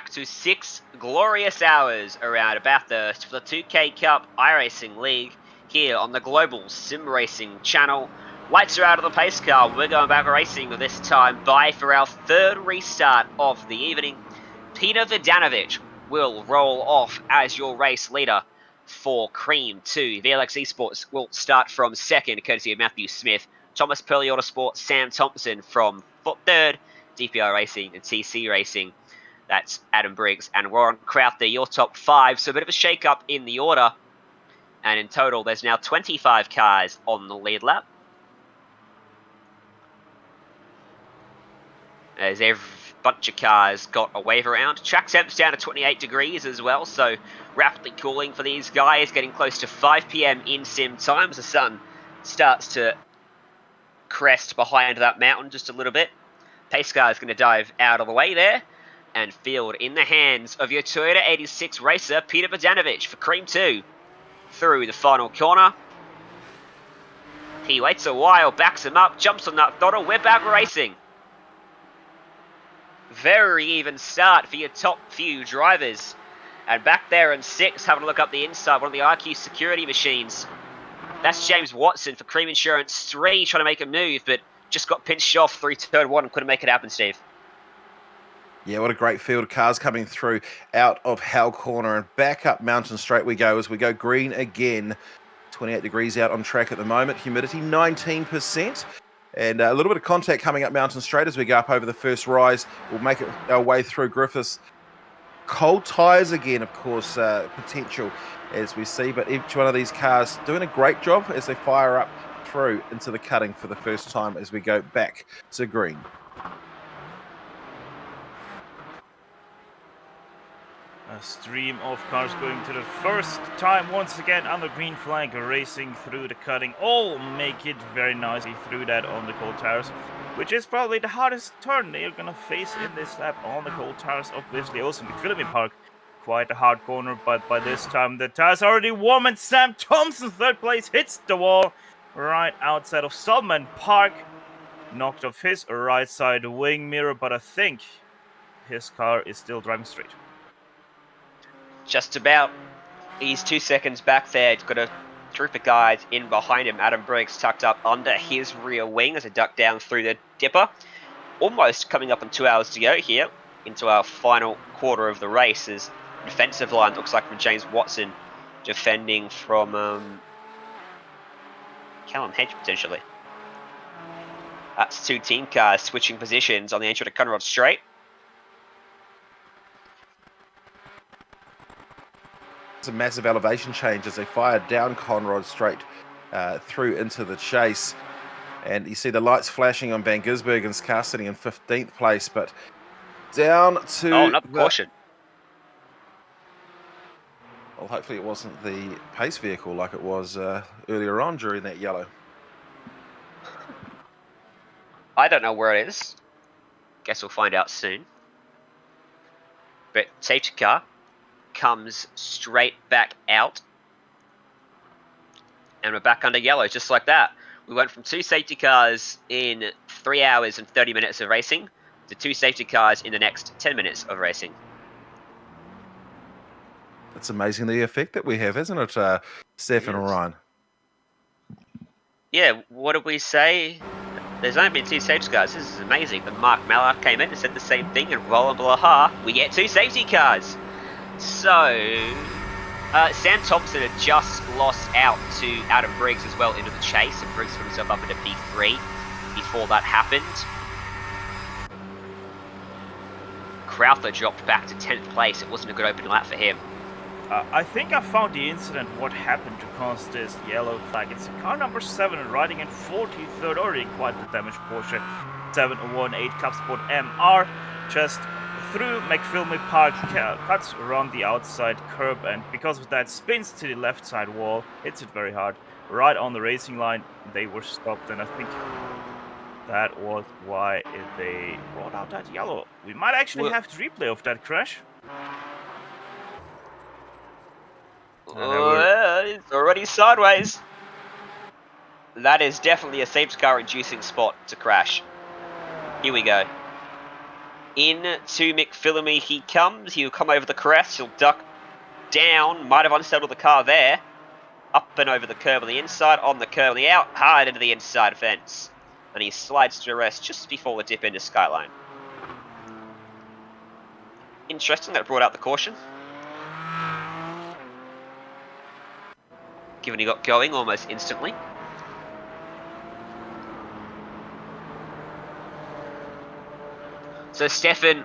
back to 6 glorious hours around Bathurst for the 2K Cup iRacing League here on the Global SimRacing Channel. Lights are out of the pace car. We're going back racing this time by for our third restart of the evening. Peter Vidanovic will roll off as your race leader for Cream 2. VLX Esports will start from second, courtesy of Matthew Smith. Thomas Purley Autosport, Sam Thompson from third, DPR Racing and TC Racing. That's Adam Briggs and Warren Crowther, your top 5. So a bit of a shake-up in the order. And in total, there's now 25 cars on the lead lap. As every bunch of cars got a wave around. Track temps down to 28 degrees as well, so rapidly cooling for these guys, getting close to 5 PM in sim times. The sun starts to crest behind that mountain just a little bit. Pace car is going to dive out of the way there. And field in the hands of your Toyota 86 racer, Peter Vidanovic for Cream 2. Through the final corner. He waits a while, backs him up, jumps on that throttle. We're back racing. Very even start for your top few drivers. And back there in 6, having a look up the inside, one of the IQ security machines. That's James Watson for Cream Insurance 3, trying to make a move, but just got pinched off through turn 1 and couldn't make it happen, Steve. Yeah, what a great field of cars coming through out of Hell Corner, and back up Mountain Straight we go as we go green again. 28 degrees out on track at the moment, humidity 19%, and a little bit of contact coming up Mountain Straight as we go up over the first rise. We'll make it our way through Griffiths. Cold tyres again, of course, potential as we see, but each one of these cars doing a great job as they fire up through into the cutting for the first time as we go back to green. A stream of cars going to the first time once again on the green flag, racing through the cutting. All make it very nicely through that on the cold tires, which is probably the hardest turn they're gonna face in this lap on the cold tires. Obviously, also McPhillippi Park, quite a hard corner, but by this time the tires are already warm, and Sam Thompson, third place, hits the wall right outside of Summit Park. Knocked off his right side wing mirror, but I think his car is still driving straight. Just about. He's 2 seconds back there. He's got a troop of guys in behind him. Adam Briggs tucked up under his rear wing as a duck down through the dipper. Almost coming up on 2 hours to go here into our final quarter of the race. As defensive line looks like from James Watson, defending from Callum Hedge potentially. That's 2 team cars switching positions on the entry to Conrod Straight. It's a massive elevation change as they fire down Conrod Straight through into the chase. And you see the lights flashing on Van Gisbergen's car sitting in 15th place, but down to... Oh, another caution. Well, hopefully it wasn't the pace vehicle like it was earlier on during that yellow. I don't know where it is. Guess we'll find out soon. But safety car comes straight back out. And we're back under yellow, just like that. We went from 2 safety cars in 3 hours and 30 minutes of racing to 2 safety cars in the next 10 minutes of racing. It's amazing the effect that we have, isn't it, Stefan and Ryan? Yeah, what did we say? There's only been 2 safety cars. This is amazing. But Mark Mallard came in and said the same thing, and Roland Blaha, we get 2 safety cars. So, Sam Thompson had just lost out to Adam Briggs as well into the chase, and Briggs put himself up into P3 before that happened. Crowther dropped back to 10th place. It wasn't a good opening lap for him. I think I found the incident, what happened to cause this yellow flag. It's car number 7 riding in 43rd, already quite the damaged Porsche 718 Cup Sport MR, just through McPhillippi Park, cuts around the outside curb, and because of that spins to the left side wall, hits it very hard, right on the racing line. They were stopped, and I think that was why they brought out that yellow. We might actually have to replay of that crash. It's already sideways. That is definitely a safety car inducing spot to crash. Here we go. In to McPhillamy he comes. He'll come over the crest. He'll duck down. Might have unsettled the car there. Up and over the curb on the inside. On the curb on the out. Hard into the inside fence. And he slides to rest just before the dip into Skyline. Interesting that brought out the caution. Given he got going almost instantly. So Stefan,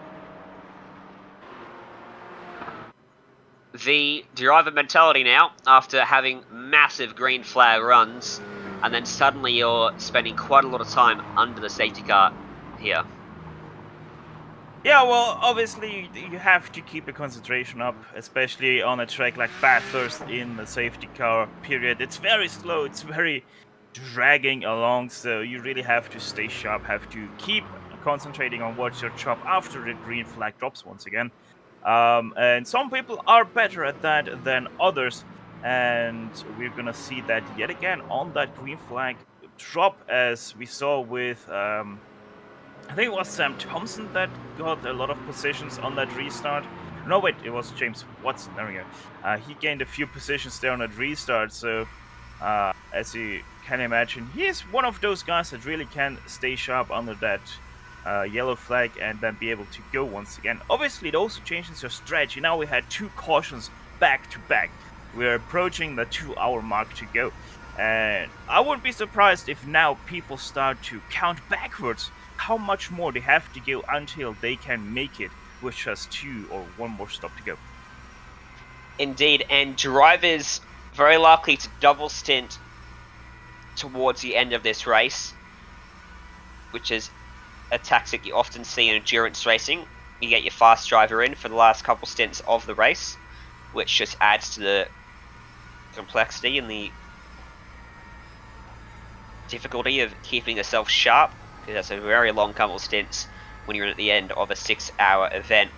the driver mentality now, after having massive green flag runs, and then suddenly you're spending quite a lot of time under the safety car here. Yeah, well, obviously you have to keep the concentration up, especially on a track like Bathurst in the safety car period. It's very slow, it's very dragging along, so you really have to stay sharp, have to keep concentrating on what's your job after the green flag drops once again. And some people are better at that than others, and we're gonna see that yet again on that green flag drop, as we saw with I think it was Sam Thompson that got a lot of positions on that restart. No, wait, it was James Watson. There we go. He gained a few positions there on that restart, so as you can imagine, he is one of those guys that really can stay sharp under that yellow flag and then be able to go once again. Obviously, it also changes your strategy. Now we had 2 cautions back to back. We're approaching the 2-hour mark to go. And I wouldn't be surprised if now people start to count backwards how much more they have to go until they can make it with just 2 or 1 more stop to go. Indeed, and drivers very likely to double stint towards the end of this race, which is a tactic you often see in endurance racing. You get your fast driver in for the last couple stints of the race, which just adds to the complexity and the difficulty of keeping yourself sharp, because that's a very long couple stints when you're at the end of a 6-hour event.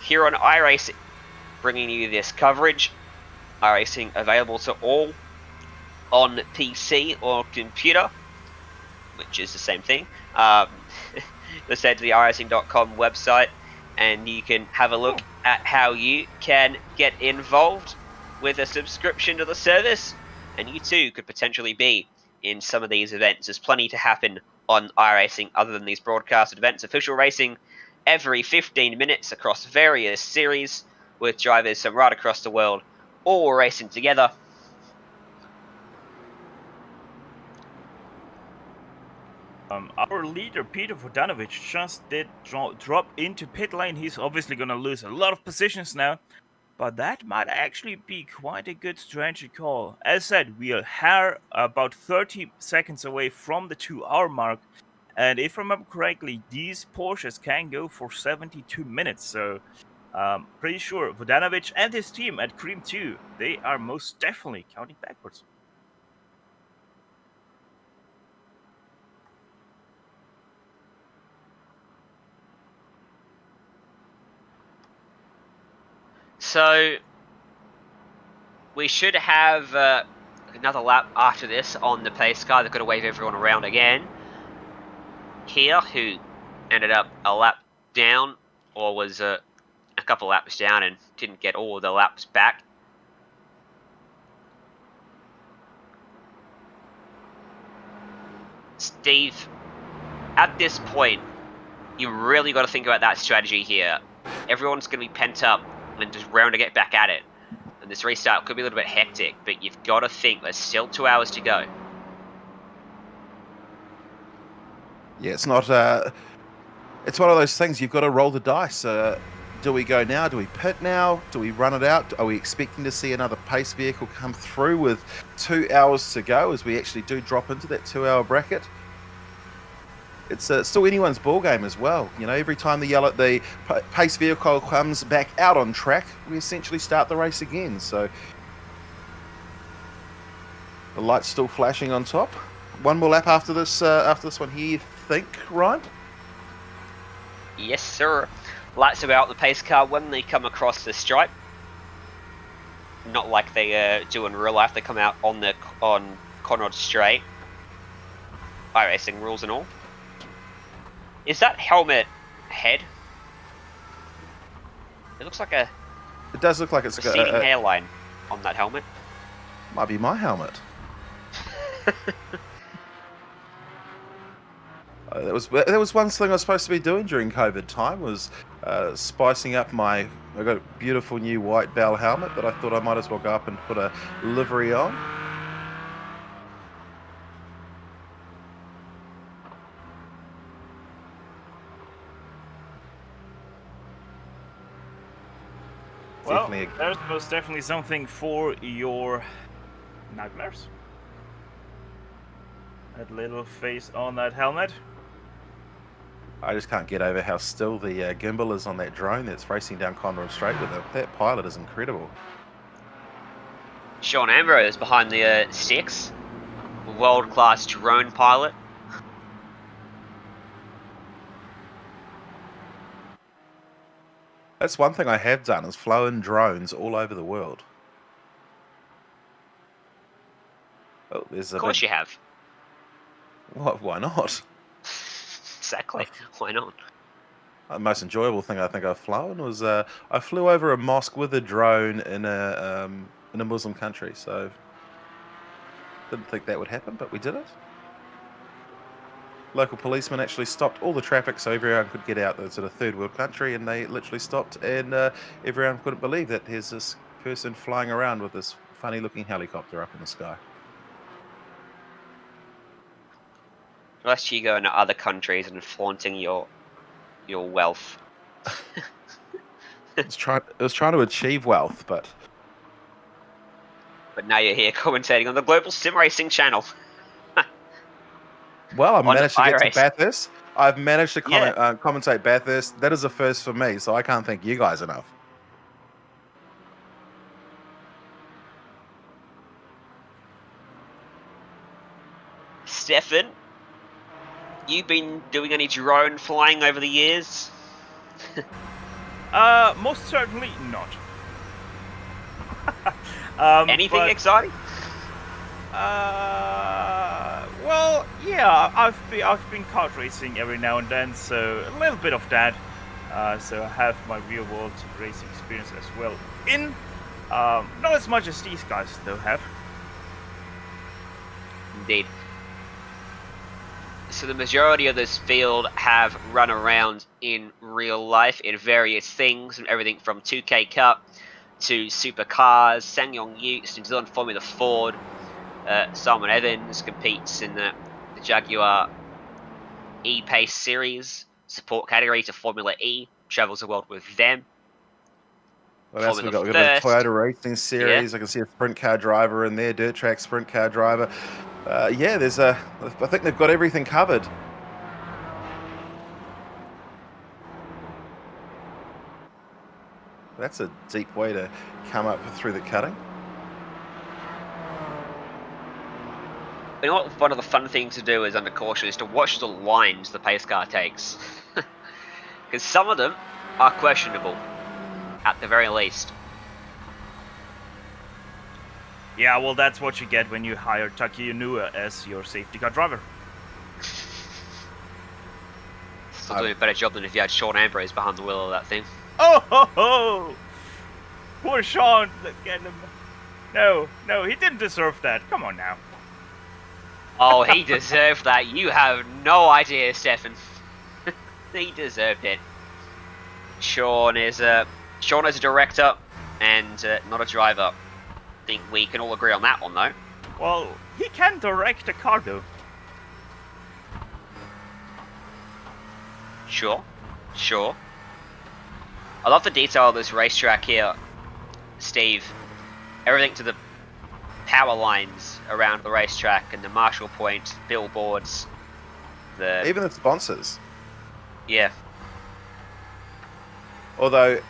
Here on iRacing, bringing you this coverage. iRacing available to all on PC or computer, which is the same thing. Let's head to the iRacing.com website and you can have a look at how you can get involved with a subscription to the service, and you too could potentially be in some of these events. There's plenty to happen on iRacing other than these broadcast events. Official racing every 15 minutes across various series with drivers from right across the world all racing together. Our leader Peter Vodanovic just did drop into pit lane. He's obviously going to lose a lot of positions now, but that might actually be quite a good strategy call. As said, we are about 30 seconds away from the 2-hour mark, and if I remember correctly, these Porsches can go for 72 minutes, so pretty sure Vodanovic and his team at Cream 2, they are most definitely counting backwards. So we should have another lap after this on the pace car. They're going to wave everyone around again. Here, who ended up a lap down, or was a couple laps down and didn't get all of the laps back. Steve, at this point, you really got to think about that strategy here. Everyone's going to be pent up and just round to get back at it. And this restart could be a little bit hectic, but you've got to think there's still 2 hours to go. Yeah, it's not. It's one of those things you've got to roll the dice. Do we go now? Do we pit now? Do we run it out? Are we expecting to see another pace vehicle come through with 2 hours to go as we actually do drop into that 2-hour bracket? It's still anyone's ball game as well. You know, every time the pace vehicle comes back out on track, we essentially start the race again. So the light's still flashing on top. One more lap after this one here, you think, Ryan? Yes, sir. Lights are out the pace car when they come across the stripe. Not like they do in real life. They come out on Conrod Straight. iRacing rules and all. Is that helmet head. It looks like a It does look like it's got receding hairline on that helmet. might be my helmet. That was one thing I was supposed to be doing during COVID time, was spicing up my. I got a beautiful new white Bell helmet, but I thought I might as well go up and put a livery on. Well, Definitely there's most definitely something for your nightmares. That little face on that helmet. I just can't get over how still the gimbal is on that drone that's racing down Conrod Straight with it. That pilot is incredible. Sean Ambrose behind the six, world-class drone pilot. That's one thing I have done, is flown drones all over the world. Oh, there's a Of course big... you have. What? Why not? Exactly. Why not? The most enjoyable thing I think I've flown was I flew over a mosque with a drone in a Muslim country. So didn't think that would happen, but we did it. Local policemen actually stopped all the traffic so everyone could get out. It's a third world country, and they literally stopped, and everyone couldn't believe that there's this person flying around with this funny looking helicopter up in the sky. Unless you go into other countries and flaunting your wealth. It was trying to achieve wealth, but But now you're here commentating on the Global SimRacing Channel. well, I've On managed to get to iRacing. Bathurst. I've managed to Yeah. commentate Bathurst. That is a first for me, so I can't thank you guys enough. Stefan, you been doing any drone flying over the years? Most certainly not. Anything but, exciting? Well, yeah, I've been kart racing every now and then, so a little bit of that. So I have my real world racing experience as well. Not as much as these guys though have. Indeed. So the majority of this field have run around in real life in various things, and everything from 2K Cup to supercars. Sangyong Utes, New Zealand Formula Ford. Simon Evans competes in the Jaguar E-Pace series support category to Formula E. Travels the world with them. What else we got? We've Formula got a Toyota Racing Series. I can see a sprint car driver in there, dirt track sprint car driver. Yeah, I think they've got everything covered. That's a deep way to come up through the cutting. You know what? One of the fun things to do is under caution is to watch the lines the pace car takes, because some of them are questionable, at the very least. Yeah, well, that's what you get when you hire Taki Inua as your safety car driver. Still doing a better job than if you had Sean Ambrose behind the wheel of that thing. Oh ho ho! Poor Sean, look at him. No, he didn't deserve that. Come on now. Oh, he deserved that. You have no idea, Stefan. He deserved it. Sean is a director and not a driver. I think we can all agree on that one, though. Well, he can direct a car though. Sure. I love the detail of this racetrack here, Steve. Everything to the power lines around the racetrack and the Marshall Point billboards. Even the sponsors. Yeah. Although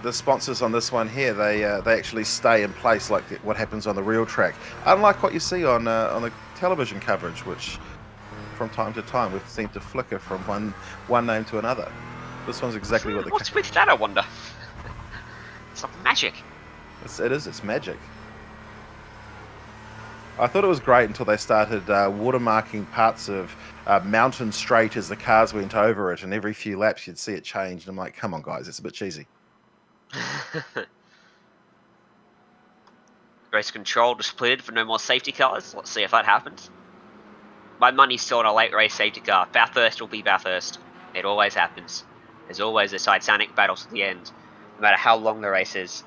the sponsors on this one here, they actually stay in place like what happens on the real track. Unlike what you see on the television coverage, which from time to time we've seemed to flicker from one name to another. This one's exactly what the... What's with that, I wonder? It's like magic. It is. It's magic. I thought it was great until they started watermarking parts of Mountain Straight as the cars went over it, and every few laps you'd see it change. And I'm like, come on, guys, it's a bit cheesy. Race control displayed for no more safety cars. Let's see if that happens. My money's still on a late race safety car. Bathurst will be Bathurst. It always happens. There's always a Titanic battle to the end, no matter how long the race is.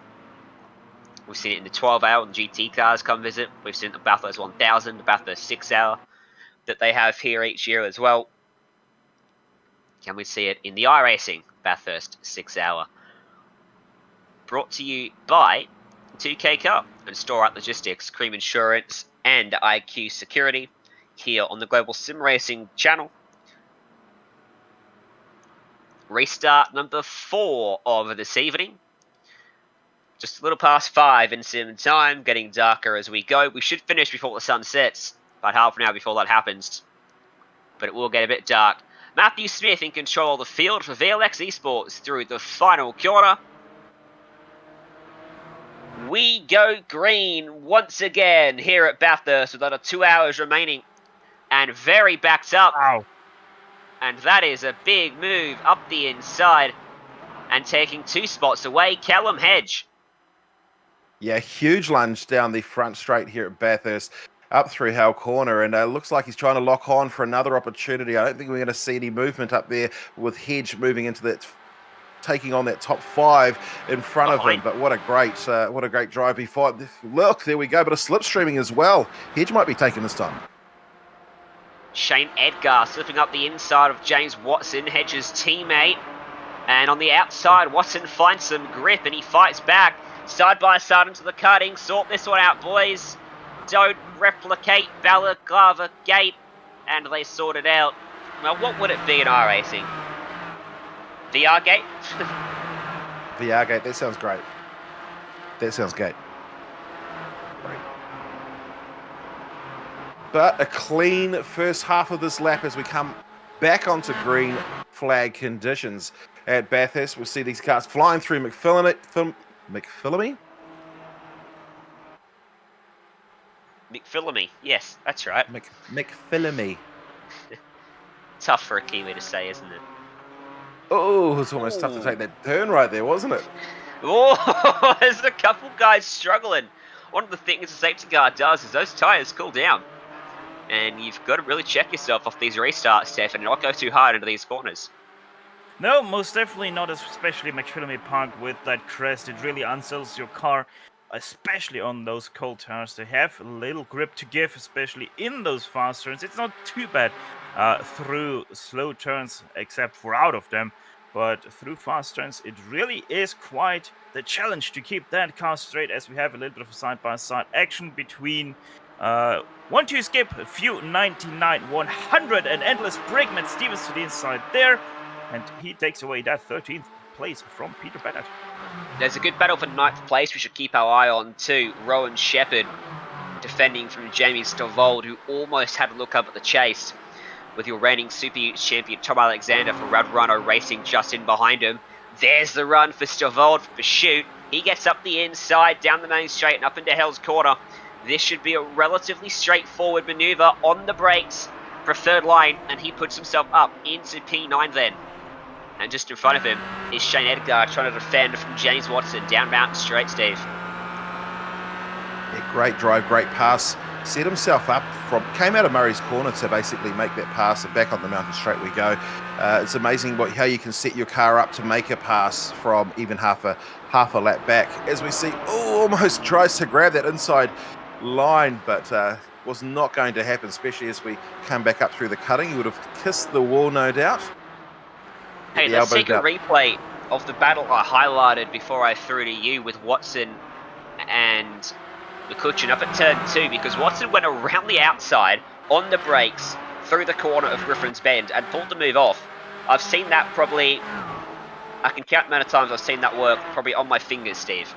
We've seen it in the 12-hour when GT cars come visit. We've seen the Bathurst 1000, the Bathurst 6-hour that they have here each year as well. Can we see it in the iRacing Bathurst 6-hour? Brought to you by 2K Cup and Store Rite Logistics, Cream Insurance, and IQ Security here on the Global SimRacing Channel. Restart number 4 of this evening. Just a little past 5 in sim time, getting darker as we go. We should finish before the sun sets, about half an hour before that happens. But it will get a bit dark. Matthew Smith in control of the field for VLX Esports through the final quarter. We go green once again here at Bathurst with under 2 hours remaining. And very backed up. Wow. And that is a big move up the inside. And taking 2 spots away, Callum Hedge. Yeah, huge lunge down the front straight here at Bathurst, up through Hale Corner, and looks like he's trying to lock on for another opportunity. I don't think we're going to see any movement up there with Hedge moving into that, taking on that top 5 in front of him. But what a great drive he fought. Look, there we go, but a slipstreaming as well. Hedge might be taking this time. Shane Edgar slipping up the inside of James Watson, Hedge's teammate. And on the outside, Watson finds some grip and he fights back. Side by side into the cutting. Sort this one out, boys. Don't replicate Balaclava Gate. And they sort it out. Well, what would it be in iRacing? VR Gate? VR Gate, that sounds great. That sounds great. Great. But a clean first half of this lap as we come back onto green flag conditions at Bathurst. We'll see these cars flying through McPhillamy? McPhillamy, yes, that's right. McPhillamy. Tough for a Kiwi to say, isn't it? Oh, it's almost tough to take that turn right there, wasn't it? Oh, there's a couple guys struggling. One of the things a safety car does is those tyres cool down. And you've got to really check yourself off these restarts, Steph, and not go too hard into these corners. No, most definitely not, especially McPhillamy Park with that crest. It really unsettles your car, especially on those cold tires. They have a little grip to give, especially in those fast turns. It's not too bad through slow turns, except for out of them. But through fast turns, it really is quite the challenge to keep that car straight, as we have a little bit of side-by-side action between 1-2 skip, a few 99, 100, and endless brake. Matt Stevens to the inside there. And he takes away that 13th place from Peter Bennett. There's a good battle for 9th place we should keep our eye on too. Rowan Shepherd defending from Jamie Stavold, who almost had to look up at the chase, with your reigning Super Utes champion Tom Alexander for Rad Rhino Racing just in behind him. There's the run for Stavold for Pursuit. He gets up the inside, down the main straight and up into Hell's Corner. This should be a relatively straightforward manoeuvre on the brakes for third line, and he puts himself up into P9 then. And just in front of him is Shane Edgar trying to defend from James Watson down Mountain Straight, Steve. Yeah, great drive, great pass. Set himself up came out of Murray's Corner to basically make that pass, and back on the Mountain Straight we go. It's amazing how you can set your car up to make a pass from even half a lap back. As we see, almost tries to grab that inside line, but was not going to happen, especially as we come back up through the cutting. He would have kissed the wall, no doubt. Hey, let's take a replay of the battle I highlighted before I threw to you with Watson and McCutcheon up at turn 2, because Watson went around the outside on the brakes through the corner of Griffin's Bend and pulled the move off. I've seen that probably, I can count the amount of times I've seen that work probably on my fingers, Steve.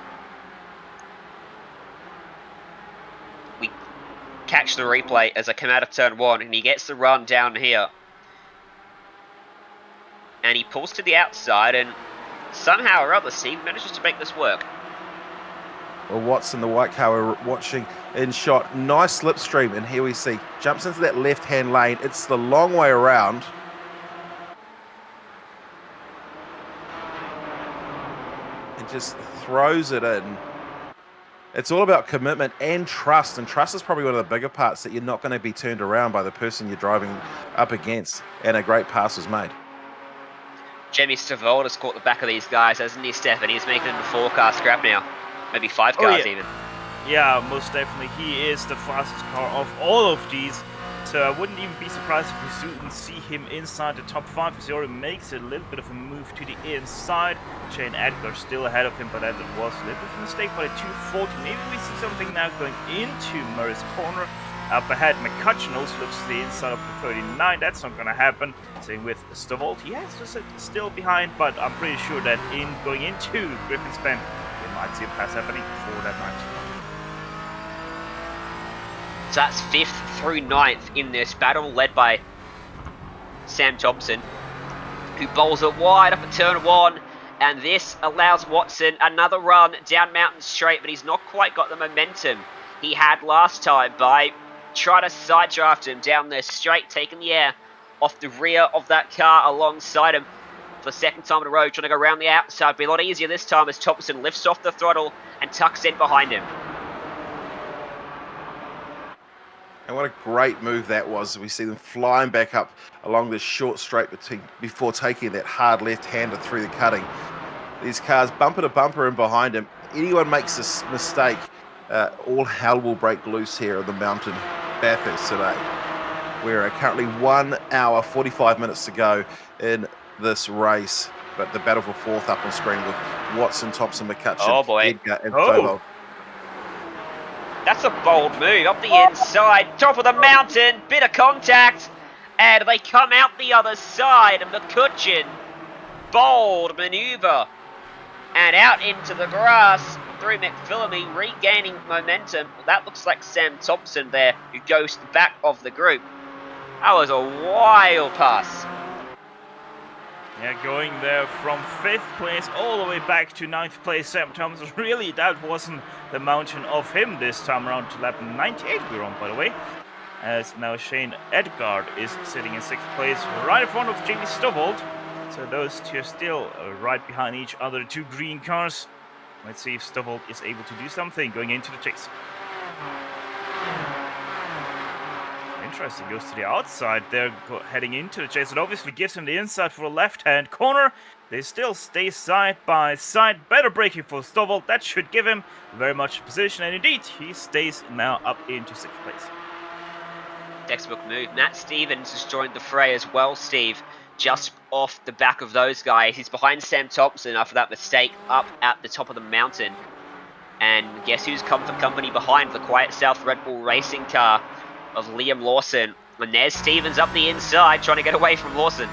We catch the replay as I come out of turn 1 and he gets the run down here. And he pulls to the outside and somehow or other Steve manages to make this work. Well, Watson, the white car we're watching in shot, nice slipstream, and here we see jumps into that left-hand lane. It's the long way around. And just throws it in. It's all about commitment and trust is probably one of the bigger parts, that you're not going to be turned around by the person you're driving up against, and a great pass was made. Jamie Stavold has caught the back of these guys, hasn't he, Steph? And he's making it in the 4-car scrap now. Maybe 5 cars even. Yeah, most definitely. He is the fastest car of all of these. So I wouldn't even be surprised if we soon see him inside the top 5, because he already makes a little bit of a move to the inside. Shane Edgar still ahead of him, but that was a little bit of a mistake by the 240. Maybe we see something now going into Murray's corner. Up ahead, McCutcheon also looks to the inside of the 39. That's not going to happen. Same with Stavold. He has to sit still behind, but I'm pretty sure that in going into Griffin's Bend, we might see a pass happening for that nice one. So that's 5th through 9th in this battle, led by Sam Thompson, who bowls it wide up at turn 1, and this allows Watson another run down Mountain Straight, but he's not quite got the momentum he had last time by trying to side draft him down there straight, taking the air off the rear of that car alongside him for the second time in a row, trying to go around the outside. It'll be a lot easier this time as Thompson lifts off the throttle and tucks in behind him. And what a great move that was. We see them flying back up along this short straight before taking that hard left-hander through the cutting. These cars bumper to bumper in behind him. Anyone makes this mistake, all hell will break loose here on the mountain Bathurst today. We're currently 1 hour, 45 minutes to go in this race. But the battle for 4th up on screen with Watson, Thompson, McCutcheon, Edgar, and Stavold. That's a bold move up the inside, top of the mountain, bit of contact, and they come out the other side. And McCutcheon, bold maneuver, and out into the grass through McPhillamy, regaining momentum. Well, that looks like Sam Thompson there, who goes to the back of the group. That was a wild pass. Yeah, going there from 5th place all the way back to 9th place. Sam Thompson, really, that wasn't the mountain of him this time around to lap 98 we're on, by the way. As now Shane Edgard is sitting in 6th place, right in front of Jamie Stavold. So those two are still right behind each other, 2 green cars. Let's see if Stavold is able to do something going into the chase. Interesting, goes to the outside there, heading into the chase. It obviously gives him the inside for the left-hand corner. They still stay side by side. Better braking for Stavold. That should give him very much position. And indeed, he stays now up into 6th place. Textbook move. Nat Stevens has joined the fray as well, Steve. Just off the back of those guys. He's behind Sam Thompson after that mistake up at the top of the mountain. And guess who's come for company behind? The Quiet South Red Bull racing car of Liam Lawson. And there's Stevens up the inside trying to get away from Lawson.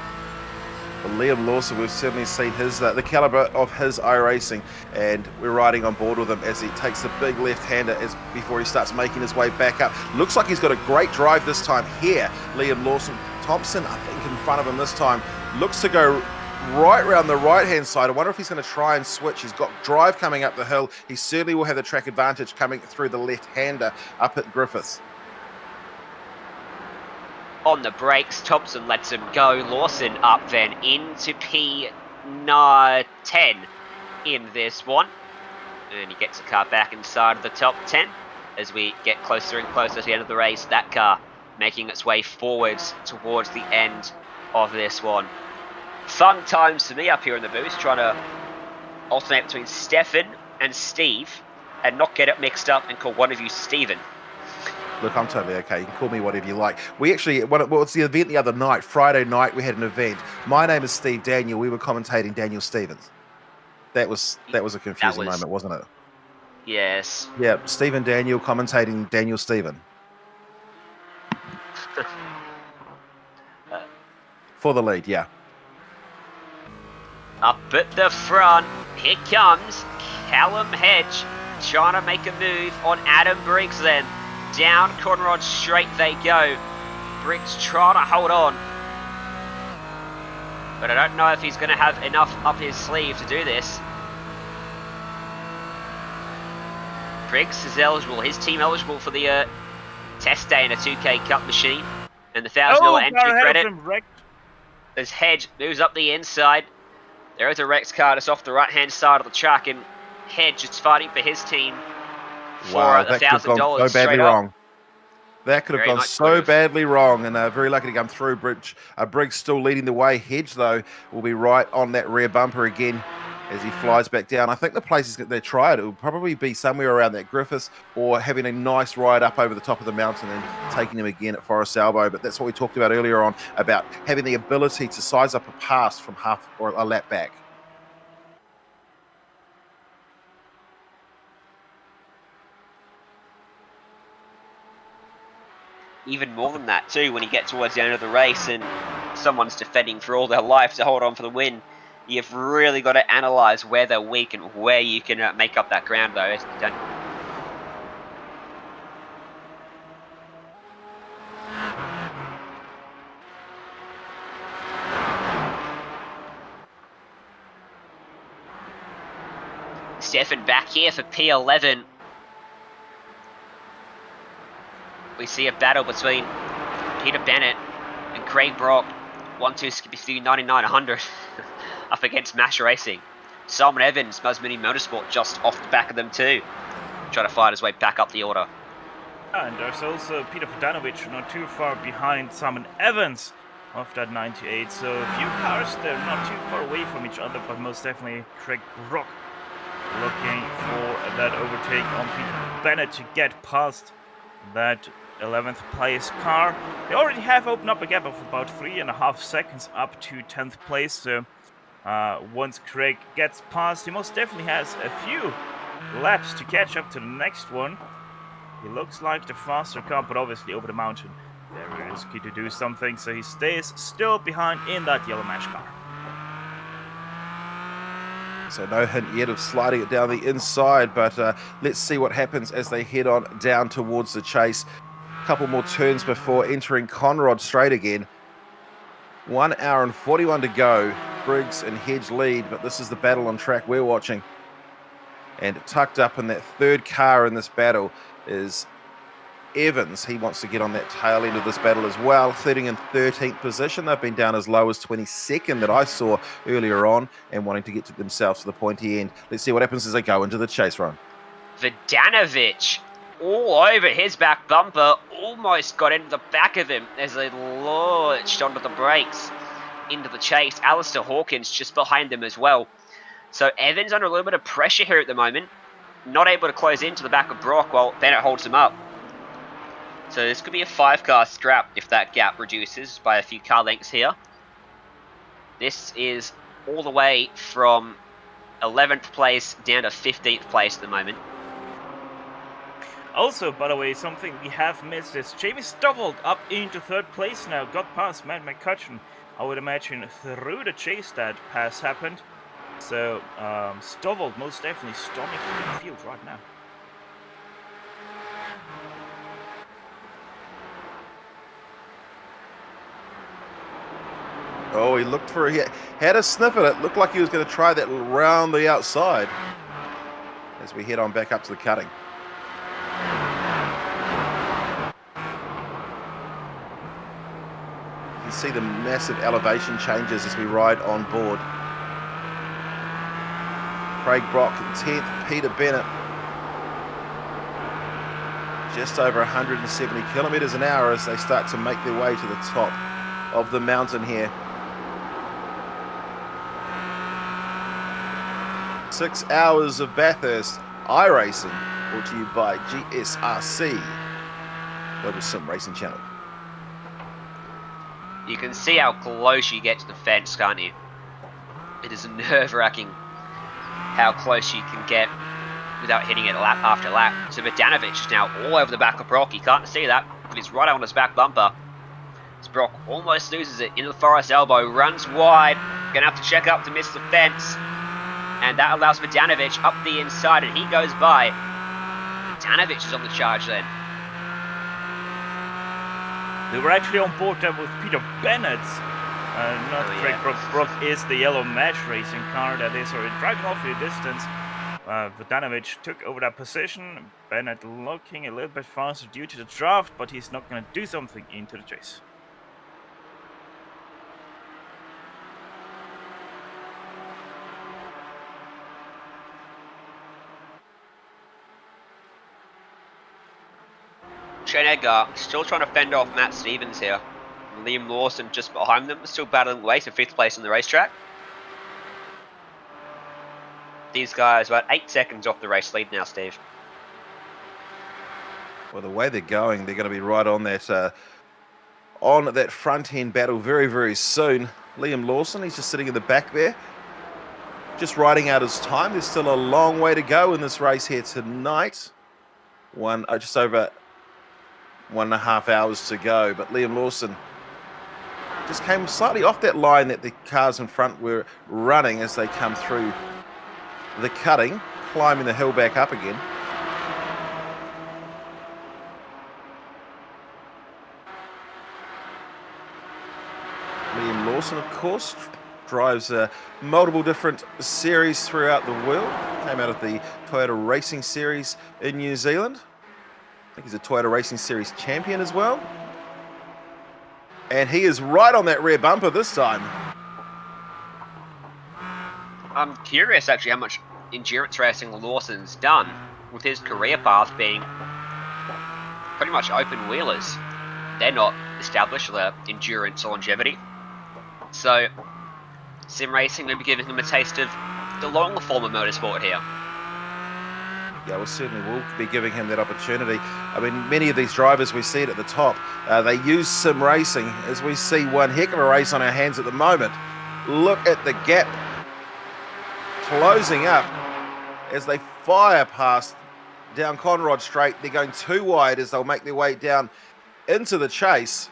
Well, Liam Lawson, we've certainly seen his the caliber of his iRacing, and we're riding on board with him as he takes the big left-hander before he starts making his way back up. Looks like he's got a great drive this time here, Liam Lawson. Thompson, I think, in front of him this time, looks to go right round the right-hand side. I wonder if he's going to try and switch. He's got drive coming up the hill. He certainly will have the track advantage coming through the left-hander up at Griffiths. On the brakes, Thompson lets him go. Lawson up then into P10 in this one. And he gets the car back inside of the top 10 as we get closer and closer to the end of the race. That car making its way forwards towards the end of this one. Fun times for me up here in the booth, trying to alternate between Stefan and Steve and not get it mixed up and call one of you Steven. Look, I'm totally okay. You can call me whatever you like. We actually, it's the event the other night, Friday night, we had an event. My name is Steve Daniel. We were commentating Daniel Stevens. That was a confusing moment, wasn't it? Yes. Yeah, Stephen Daniel commentating Daniel Steven. For the lead, yeah. Up at the front, here comes Callum Hedge trying to make a move on Adam Briggs then. Down Conrod straight they go. Briggs trying to hold on. But I don't know if he's going to have enough up his sleeve to do this. Briggs is eligible, his team eligible for the test day in a 2K Cup machine. And the $1,000 entry car ahead credit of him, wrecked. as Hedge moves up the inside. There is a Rex car just off the right-hand side of the track, and Hedge is fighting for his team for Wow, the that could have gone $1,000 so straight badly up. wrong. That could have Very gone much so could have. badly wrong, and very lucky to come through. Briggs still leading the way. Hedge, though, will be right on that rear bumper again as he flies back down. I think the places that they tried, it will probably be somewhere around that Griffiths or having a nice ride up over the top of the mountain and taking him again at Forest Elbow. But that's what we talked about earlier on, about having the ability to size up a pass from half or a lap back. Even more than that too, when you get towards the end of the race and someone's defending for all their life to hold on for the win, you've really got to analyse where they're weak and where you can make up that ground though. Stefan back here for P11. We see a battle between Peter Bennett and Craig Brock. 1-2 Skippy Stu 99-100 up against Mash Racing. Simon Evans, Mini Motorsport just off the back of them too. Trying to fight his way back up the order. And there's also Peter Vodanovic not too far behind Simon Evans of that 98. So a few cars, they're not too far away from each other, but most definitely Craig Brock looking for that overtake on Peter Bennett to get past that 11th place car. They already have opened up a gap of about 3.5 seconds up to 10th place. So once Craig gets past, he most definitely has a few laps to catch up to the next one. He looks like the faster car, but obviously over the mountain, very risky to do something. So he stays still behind in that yellow Mash car. So no hint yet of sliding it down the inside, but let's see what happens as they head on down towards the chase. Couple more turns before entering Conrod Straight again. 1 hour and 41 to go. Briggs and Hedge lead, but this is the battle on track we're watching. And tucked up in that third car in this battle is Evans. He wants to get on that tail end of this battle as well, sitting in 13th position. They've been down as low as 22nd that I saw earlier on, and wanting to get to themselves to the pointy end. Let's see what happens as they go into the chase run. Vodanovic all over his back bumper, almost got into the back of him as they launched onto the brakes into the chase. Alistair Hawkins just behind them as well. So Evans under a little bit of pressure here at the moment, not able to close into the back of Brock while Bennett holds him up. So this could be a 5-car scrap if that gap reduces by a few car lengths here. This is all the way from 11th place down to 15th place at the moment. Also, by the way, something we have missed is Jamie Stovall up into 3rd place now. Got past Matt McCutcheon, I would imagine, through the chase that pass happened. So Stovall most definitely storming through the field right now. Oh, he looked for, he had a sniff at it. Looked like he was going to try that round the outside as we head on back up to the cutting. You can see the massive elevation changes as we ride on board. Craig Brock in 10th, Peter Bennett just over 170 kilometers an hour as they start to make their way to the top of the mountain here. 6 hours of Bathurst iRacing, brought to you by GSRC, Global SimRacing Channel. You can see how close you get to the fence, can't you? It is nerve-wracking how close you can get without hitting it lap after lap. So Vodanovic is now all over the back of Brock. You can't see that, but he's right on his back bumper. As Brock almost loses it into the Forest Elbow, runs wide, gonna have to check up to miss the fence. And that allows Vodanovic up the inside, and he goes by. Vodanovic is on the charge then. We were actually on board there with Peter Bennett, not Craig Brock. Brock is the yellow Mash Racing car that is already driving off in the distance. Vodanovic took over that position. Bennett looking a little bit faster due to the draft, but he's not going to do something into the chase. Shane Edgar still trying to fend off Matt Stevens here. Liam Lawson just behind them, still battling away to 5th place on the racetrack. These guys about 8 seconds off the race lead now, Steve. Well, the way they're going, they're going to be right on that front end battle very, very soon. Liam Lawson, he's just sitting in the back there, just riding out his time. There's still a long way to go in this race here tonight. Just over 1.5 hours to go, but Liam Lawson just came slightly off that line that the cars in front were running as they come through the cutting, climbing the hill back up again. Liam Lawson, of course, drives multiple different series throughout the world. Came out of the Toyota Racing Series in New Zealand. I think he's a Toyota Racing Series champion as well. And he is right on that rear bumper this time. I'm curious actually how much endurance racing Lawson's done, with his career path being pretty much open wheelers. They're not established for endurance or longevity. So sim racing may be giving him a taste of the longer form of motorsport here. Yeah, we certainly will be giving him that opportunity. I mean, many of these drivers, we see it at the top, they use sim racing, as we see one heck of a race on our hands at the moment. Look at the gap closing up as they fire past down Conrod Straight. They're going too wide as they'll make their way down into the chase.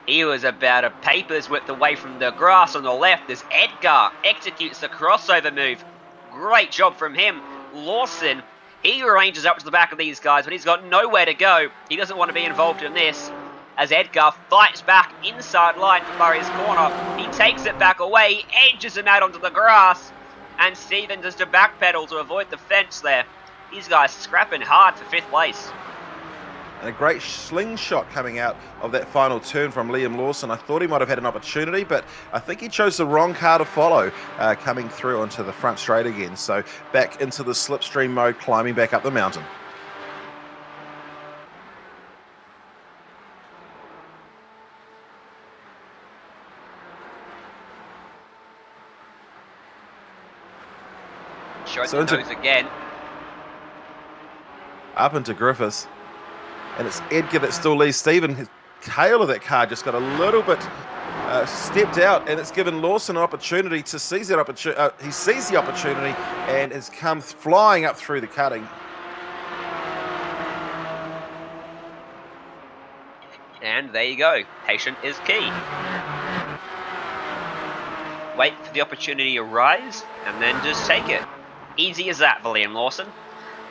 He was about a paper's width away from the grass on the left as Edgar executes the crossover move. Great job from him. Lawson, he ranges up to the back of these guys, but he's got nowhere to go. He doesn't want to be involved in this. As Edgar fights back inside line from Murray's corner, he takes it back away, edges him out onto the grass, and Stevens has to backpedal to avoid the fence there. These guys scrapping hard for 5th place. And a great slingshot coming out of that final turn from Liam Lawson. I thought he might have had an opportunity, but I think he chose the wrong car to follow, coming through onto the front straight again. So back into the slipstream mode, climbing back up the mountain. Showing the nose again. Up into Griffiths. And it's Edgar that still leads Stephen. His tail of that car just got a little bit stepped out, and it's given Lawson an opportunity to seize that opportunity. He sees the opportunity and has come flying up through the cutting. And there you go. Patient is key. Wait for the opportunity to rise, and then just take it. Easy as that for Liam Lawson.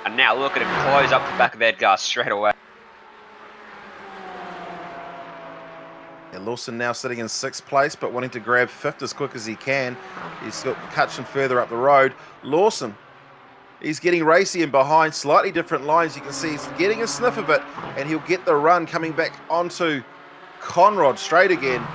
And now look at him close up the back of Edgar straight away. And Lawson now sitting in 6th place, but wanting to grab 5th as quick as he can. He's got Cutchin further up the road. Lawson, he's getting racy and behind, slightly different lines. You can see he's getting a sniff of it, and he'll get the run coming back onto Conrod Straight again.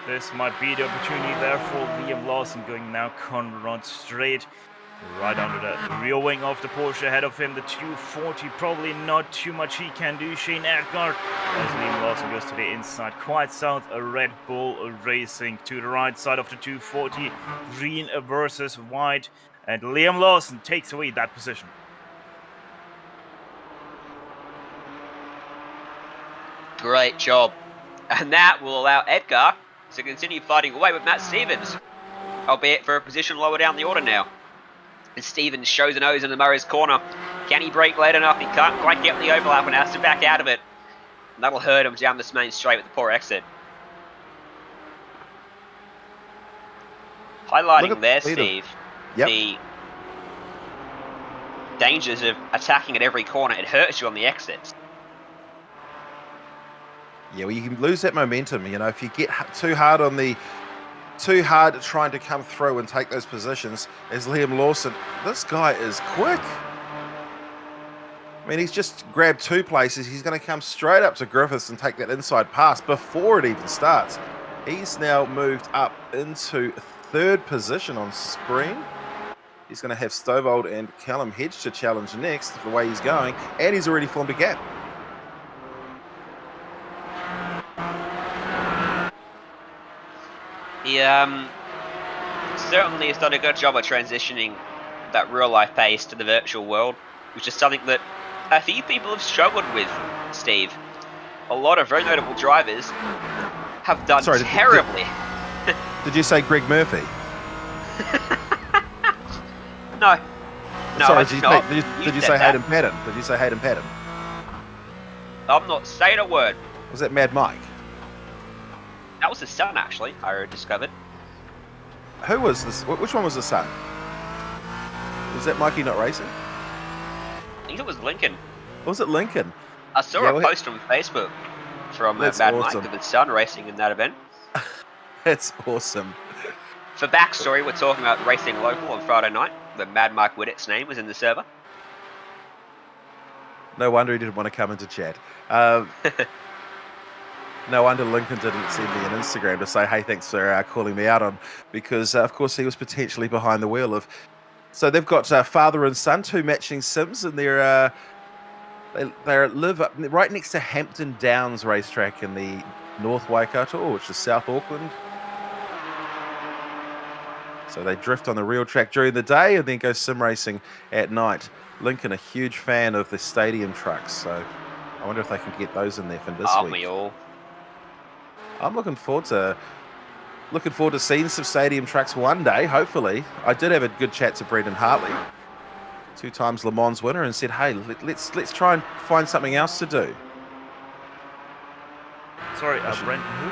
This might be the opportunity there for Liam Lawson, going now Conrod Straight. Right under the rear wing of the Porsche ahead of him, the 240, probably not too much he can do. Shane Edgar, as Liam Lawson goes to the inside, quite south, a Red Bull Racing to the right side of the 240, green versus white, and Liam Lawson takes away that position. Great job. And that will allow Edgar to continue fighting away with Matt Stevens, albeit for a position lower down the order now. And Stevens shows a nose into Murray's corner. Can he brake late enough? He can't quite get the overlap and has to back out of it. And that'll hurt him down this main straight with the poor exit. Highlighting there, Steve, the dangers of attacking at every corner. It hurts you on the exits. Yeah, well, you can lose that momentum. You know, if you get too hard trying to come through and take those positions, as Liam Lawson, this guy is quick. I mean, he's just grabbed 2 places. He's going to come straight up to Griffiths and take that inside pass before it even starts. He's now moved up into 3rd position on screen. He's going to have Stovald and Callum Hedge to challenge next, the way he's going, and he's already formed a gap. He certainly has done a good job of transitioning that real-life pace to the virtual world, which is something that a few people have struggled with, Steve. A lot of very notable drivers have done terribly. Did you say Greg Murphy? No. No, sorry, did you say Hayden Patton? Did you say Hayden Patton? I'm not saying a word. Was that Mad Mike? That was his son, actually, I discovered. Who was this? Which one was the son? Was that Mikey Not Racing? I think it was Lincoln. Or was it Lincoln? I saw a post on Facebook from Mad Mike of his son racing in that event. That's awesome. For backstory, we're talking about racing local on Friday night, when Mad Mike Whittick's name was in the server. No wonder he didn't want to come into chat. No wonder Lincoln didn't send me an Instagram to say, hey, thanks for calling me out on, because of course he was potentially behind the wheel of. So they've got father and son, 2 matching sims, and they live up right next to Hampton Downs racetrack in the North Waikato, which is South Auckland. So they drift on the real track during the day and then go sim racing at night. Lincoln, a huge fan of the stadium trucks, so I wonder if they can get those in there for this week. Aren't we all? I'm looking forward to seeing some stadium trucks one day, hopefully. I did have a good chat to Brendan Hartley, 2 times Le Mans winner, and said, hey, let's try and find something else to do. Sorry, Brendan who?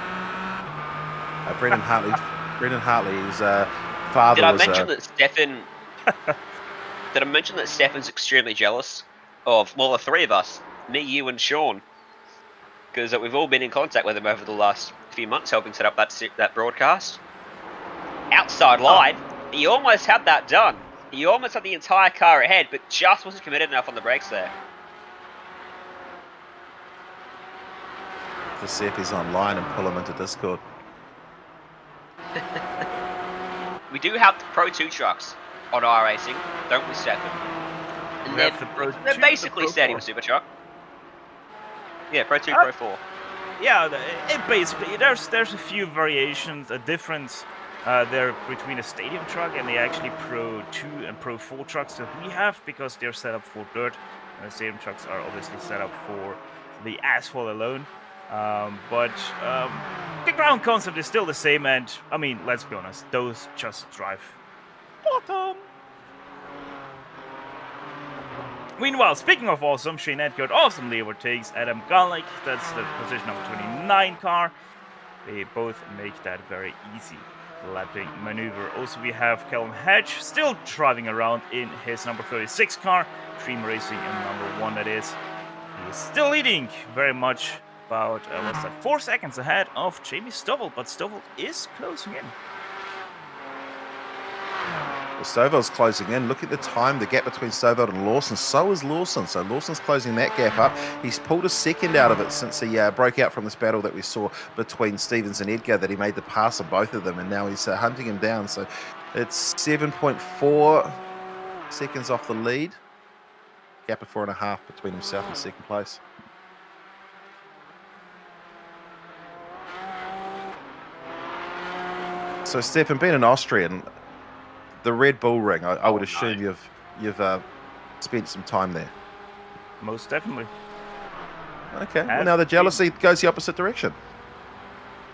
Brendan Hartley. Brendan Hartley's father Did I was... mention that Stefan... Did I mention that Stefan's extremely jealous of, well, the 3 of us, me, you, and Sean? Because we've all been in contact with him over the last few months, helping set up that broadcast. Outside line, he almost had that done. He almost had the entire car ahead, but just wasn't committed enough on the brakes there. To see if he's online and pull him into Discord. We do have the Pro 2 trucks on iRacing, don't we, Stefan? And they're basically stadium super truck. Yeah, Pro 2, Pro 4. Yeah, it basically, there's a few variations, a difference there between a stadium truck and the actually Pro 2 and Pro 4 trucks that we have, because they're set up for dirt, and the stadium trucks are obviously set up for the asphalt alone. But the ground concept is still the same, and I mean, let's be honest, those just drive bottom. Meanwhile, speaking of awesome, Shane Edgard awesomely overtakes Adam Garlick. That's the position number 29 car. They both make that very easy lapping maneuver. Also, we have Callum Hedge still driving around in his number 36 car. Dream Racing in number 1, that is. He is still leading very much, about, 4 seconds ahead of Jamie Stovall, but Stovall is closing in. Well, Stovall's closing in. Look at the time, the gap between Stovall and Lawson. So is Lawson. So Lawson's closing that gap up. He's pulled a second out of it since he broke out from this battle that we saw between Stevens and Edgar, that he made the pass of both of them, and now he's hunting him down. So it's 7.4 seconds off the lead. Gap of 4.5 between himself and second place. So Stefan, being an Austrian, the Red Bull Ring, I would assume you've spent some time there. Most definitely. Okay. Well, now the jealousy goes the opposite direction.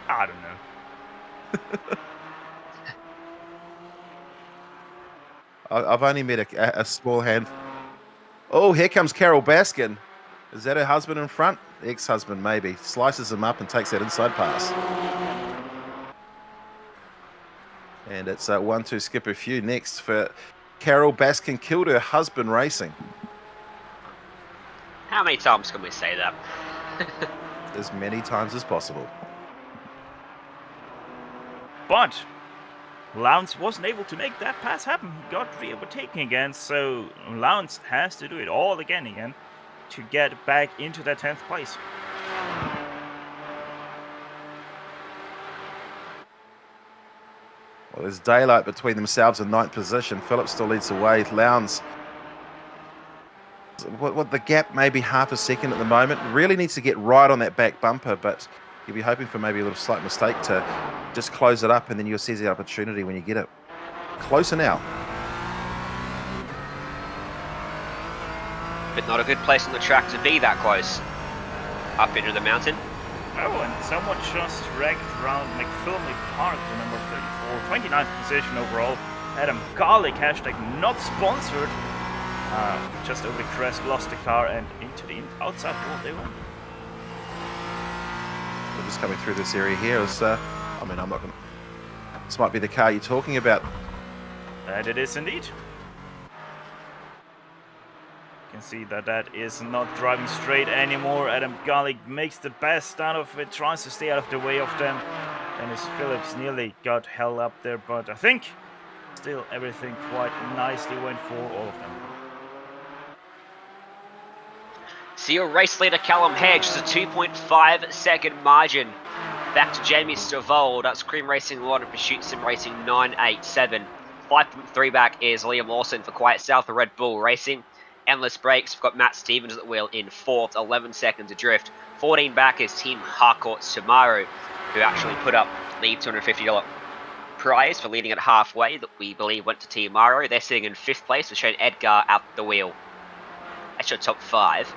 I don't know. I've only met a small hand. Oh, here comes Carol Baskin. Is that her husband in front? Ex-husband, maybe. Slices him up and takes that inside pass. And it's 1-2 skip a few next for Carol Baskin. Killed her husband racing. How many times can we say that? as many times as possible. But Lowndes wasn't able to make that pass happen. He got re-overtaken again, so Lowndes has to do it all again to get back into that 10th place. Well, there's daylight between themselves and 9th position. Phillips still leads the way. Lowndes, what the gap maybe half a second at the moment. Really needs to get right on that back bumper, but you'll be hoping for maybe a little slight mistake to just close it up, and then you'll seize the opportunity when you get it. Closer now. But not a good place on the track to be that close. Up into the mountain. Oh, and someone just wrecked around McPhilmy Park to number 34, 29th position overall. Adam Garlick, hashtag not sponsored. Just over the crest, lost the car, and into the outside wall they went. We're just coming through this area here. I'm not going to... This might be the car you're talking about. And it is indeed. You can see that is not driving straight anymore. Adam Garlick makes the best out of it, tries to stay out of the way of them. Dennis Phillips nearly got held up there, but I think still everything quite nicely went for all of them. See your race leader Callum Hedge, is a 2.5 second margin. Back to Jamie Stovall, that's Cream Racing 1 and Pursuit Sim Racing 987. 5.3 back is Liam Lawson for Quiet South of Red Bull Racing. Endless Brakes, we've got Matt Stevens at the wheel in 4th, 11 seconds adrift. 14 back is Team Harcourt Samaru, who actually put up the $250 prize for leading at halfway that we believe went to Team Maro. They're sitting in 5th place with Shane Edgar at the wheel. That's your top 5.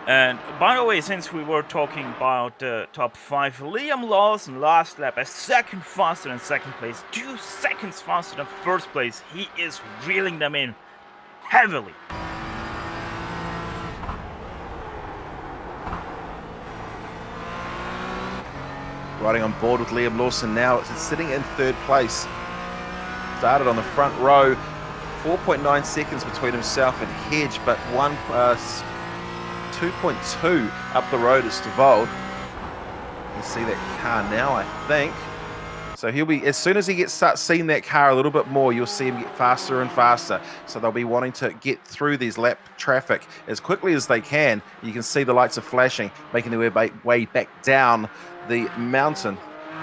And by the way, since we were talking about the top 5, Liam Lawson last lap a second faster than 2nd place, 2 seconds faster than 1st place. He is reeling them in heavily. Riding on board with Liam Lawson now. It's sitting in 3rd place. Started on the front row. 4.9 seconds between himself and Hedge, but 2.2 up the road is Stavold. You see that car now, I think. So he'll be, as soon as he starts seeing that car a little bit more, you'll see him get faster and faster. So they'll be wanting to get through these lap traffic as quickly as they can. You can see the lights are flashing, making their way back down the mountain.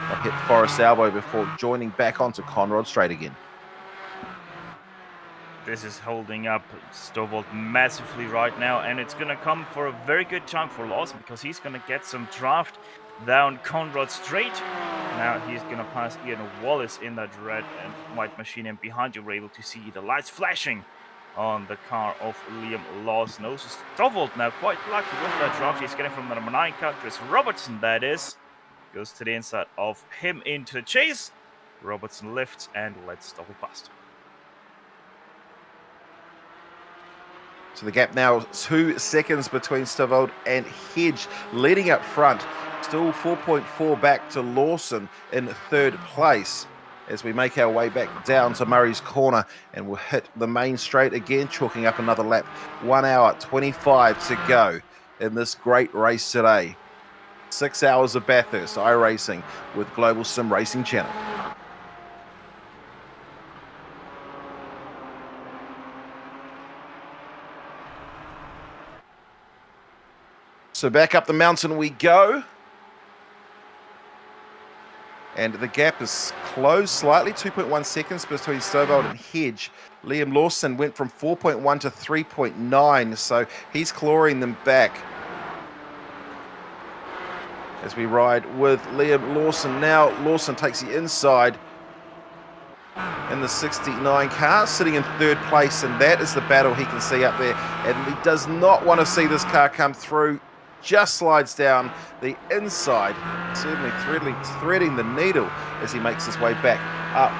They'll hit Forest Elbow before joining back onto Conrod Straight again. This is holding up Stovall massively right now, and it's going to come for a very good time for Lawson because he's going to get some draft down Conrad Straight. Now he's going to pass Ian Wallace in that red and white machine, and behind you we're able to see the lights flashing on the car of Liam Lawson. Also Stovall now quite lucky with that draft he's getting from the number 9 car, Chris Robertson that is. Goes to the inside of him into the chase. Robertson lifts and lets Stovall past. So the gap now 2 seconds between Stavold and Hedge, leading up front. Still 4.4 back to Lawson in 3rd place as we make our way back down to Murray's Corner, and we'll hit the main straight again, chalking up another lap. 1 hour 25 to go in this great race today. 6 hours of Bathurst iRacing with Global SimRacing Channel. So back up the mountain we go. And the gap is closed slightly, 2.1 seconds between Stovall and Hedge. Liam Lawson went from 4.1 to 3.9, so he's clawing them back. As we ride with Liam Lawson now, Lawson takes the inside in the 69 car, sitting in 3rd place, and that is the battle he can see up there. And he does not want to see this car come through. Just slides down the inside, certainly threading the needle as he makes his way back up.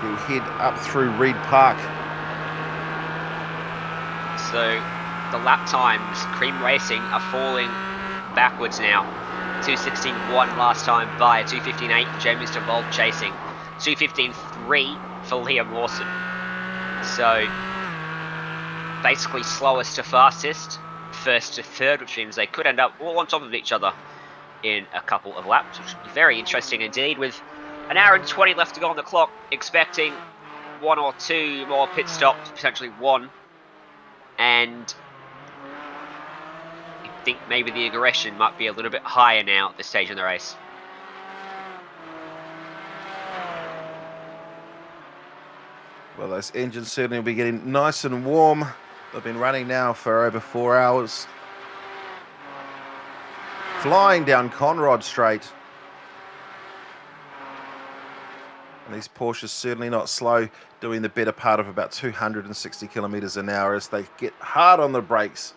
He'll head up through Reed Park. So the lap times, Cream Racing are falling backwards now. 2:16.1 last time by, 2:15.8 for Jamie Stovall chasing, 2:15.3 for Liam Lawson. So basically slowest to fastest, first to third, which means they could end up all on top of each other in a couple of laps, which would be very interesting indeed. With an hour and 20 left to go on the clock, expecting 1 or 2 more pit stops, potentially 1. And I think maybe the aggression might be a little bit higher now at this stage in the race. Well, those engines certainly will be getting nice and warm. They've been running now for over 4 hours. Flying down Conrod Straight. And these Porsches certainly not slow, doing the better part of about 260 kilometers an hour as they get hard on the brakes,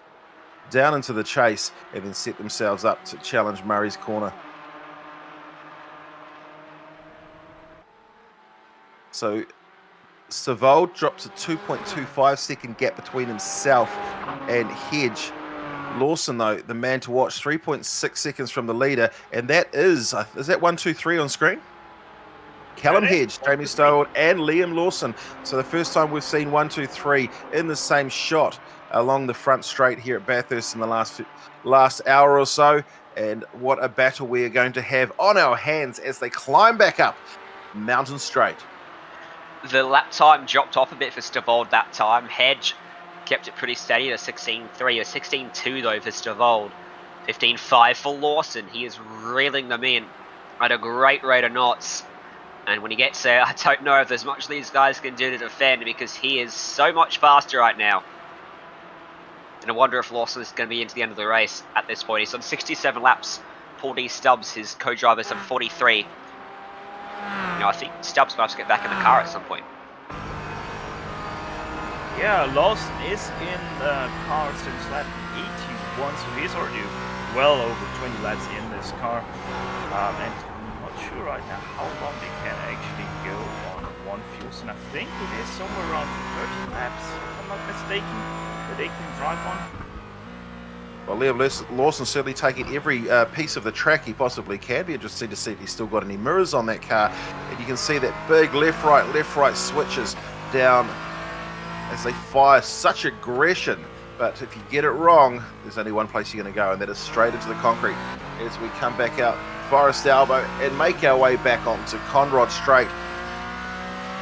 down into the chase, and then set themselves up to challenge Murray's Corner. So Savold drops a 2.25 second gap between himself and Hedge. Lawson, though, the man to watch, 3.6 seconds from the leader, and that is that 1, 2, 3 on screen? Callum Hedge, Jamie Stowell, and Liam Lawson. So the first time we've seen 1, 2, 3 in the same shot along the front straight here at Bathurst in the last hour or so. And what a battle we are going to have on our hands as they climb back up Mountain Straight. The lap time dropped off a bit for Stavold that time. Hedge kept it pretty steady at a 16.3, a 16.2 though for Stavold. 15.5 for Lawson. He is reeling them in at a great rate of knots. And when he gets there, I don't know if there's much these guys can do to defend because he is so much faster right now. And I wonder if Lawson is going to be into the end of the race at this point. He's on 67 laps. Paul D. Stubbs, his co-driver, is on 43. I think Stubbs might have to get back in the car at some point. Yeah, Lawson is in the car since lap 81, so he's already well over 20 laps in this car. And I'm not sure right now how long they can actually go on one fuel. And I think it is somewhere around 30 laps, if I'm not mistaken, that they can drive on. Well, Liam Lawson certainly taking every piece of the track he possibly can. Be interesting to see if he's still got any mirrors on that car. And you can see that big left-right switches down as they fire such aggression. But if you get it wrong, there's only one place you're going to go, and that is straight into the concrete as we come back out Forest Elbow and make our way back onto Conrod Straight.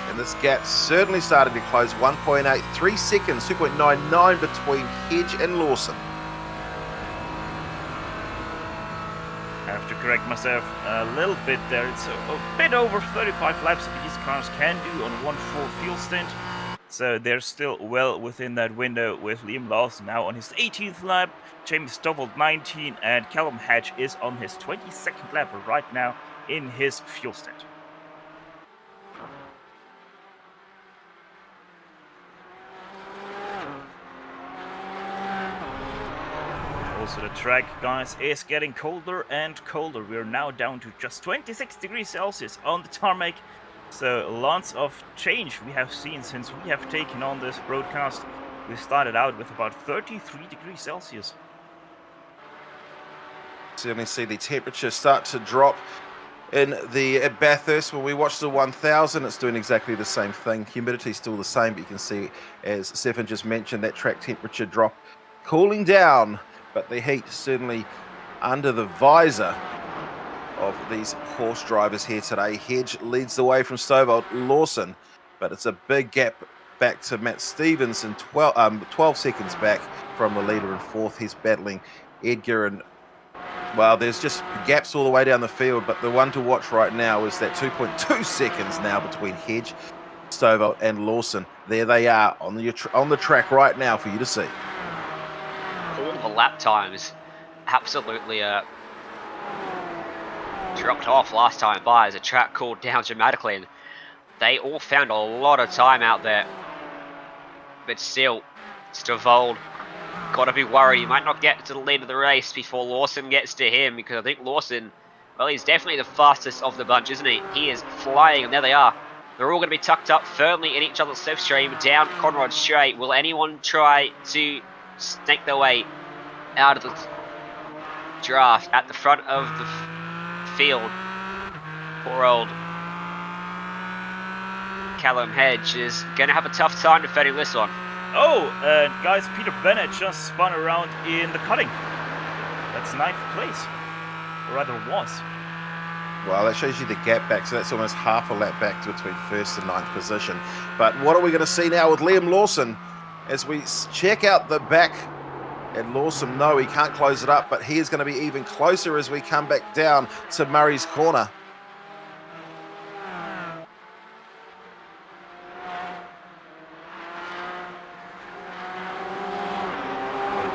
And this gap certainly started to close. 1.8, 3 seconds, 2.99 between Hedge and Lawson. I have to correct myself a little bit there. It's a bit over 35 laps that these cars can do on one full fuel stint. So they're still well within that window with Liam Lawson now on his 18th lap, James Stavold 19, and Callum Hedge is on his 22nd lap right now in his fuel stint. Also, the track, guys, is getting colder and colder. We're now down to just 26 degrees Celsius on the tarmac. So lots of change we have seen since we have taken on this broadcast. We started out with about 33 degrees Celsius. Certainly see the temperature start to drop in at Bathurst. When we watch the 1000, it's doing exactly the same thing. Humidity is still the same, but you can see, as Stefan just mentioned, that track temperature drop cooling down. But the heat certainly under the visor of these horse drivers here today. Hedge leads the way from Stavold, Lawson, but it's a big gap back to Matt Stevens and 12 seconds back from the leader in fourth. He's battling Edgar, and well, there's just gaps all the way down the field, but the one to watch right now is that 2.2 seconds now between Hedge, Stavold and Lawson. There they are on the track right now for you to see. All the lap times absolutely dropped off last time by as the track cooled down dramatically, and they all found a lot of time out there. But still, Stavold got to be worried. He might not get to the lead of the race before Lawson gets to him, because I think Lawson, well, he's definitely the fastest of the bunch, isn't he? He is flying, and there they are. They're all going to be tucked up firmly in each other's slipstream down Conrod Straight. Will anyone try to snake their way out of the draft at the front of the field? Poor old Callum Hedge is going to have a tough time defending this one. Oh, guys, Peter Bennett just spun around in the cutting. That's 9th place. Or rather was. Well, that shows you the gap back, so that's almost half a lap back between 1st and 9th position. But what are we going to see now with Liam Lawson as we check out the back? And Lawson, no, he can't close it up, but he is going to be even closer as we come back down to Murray's Corner.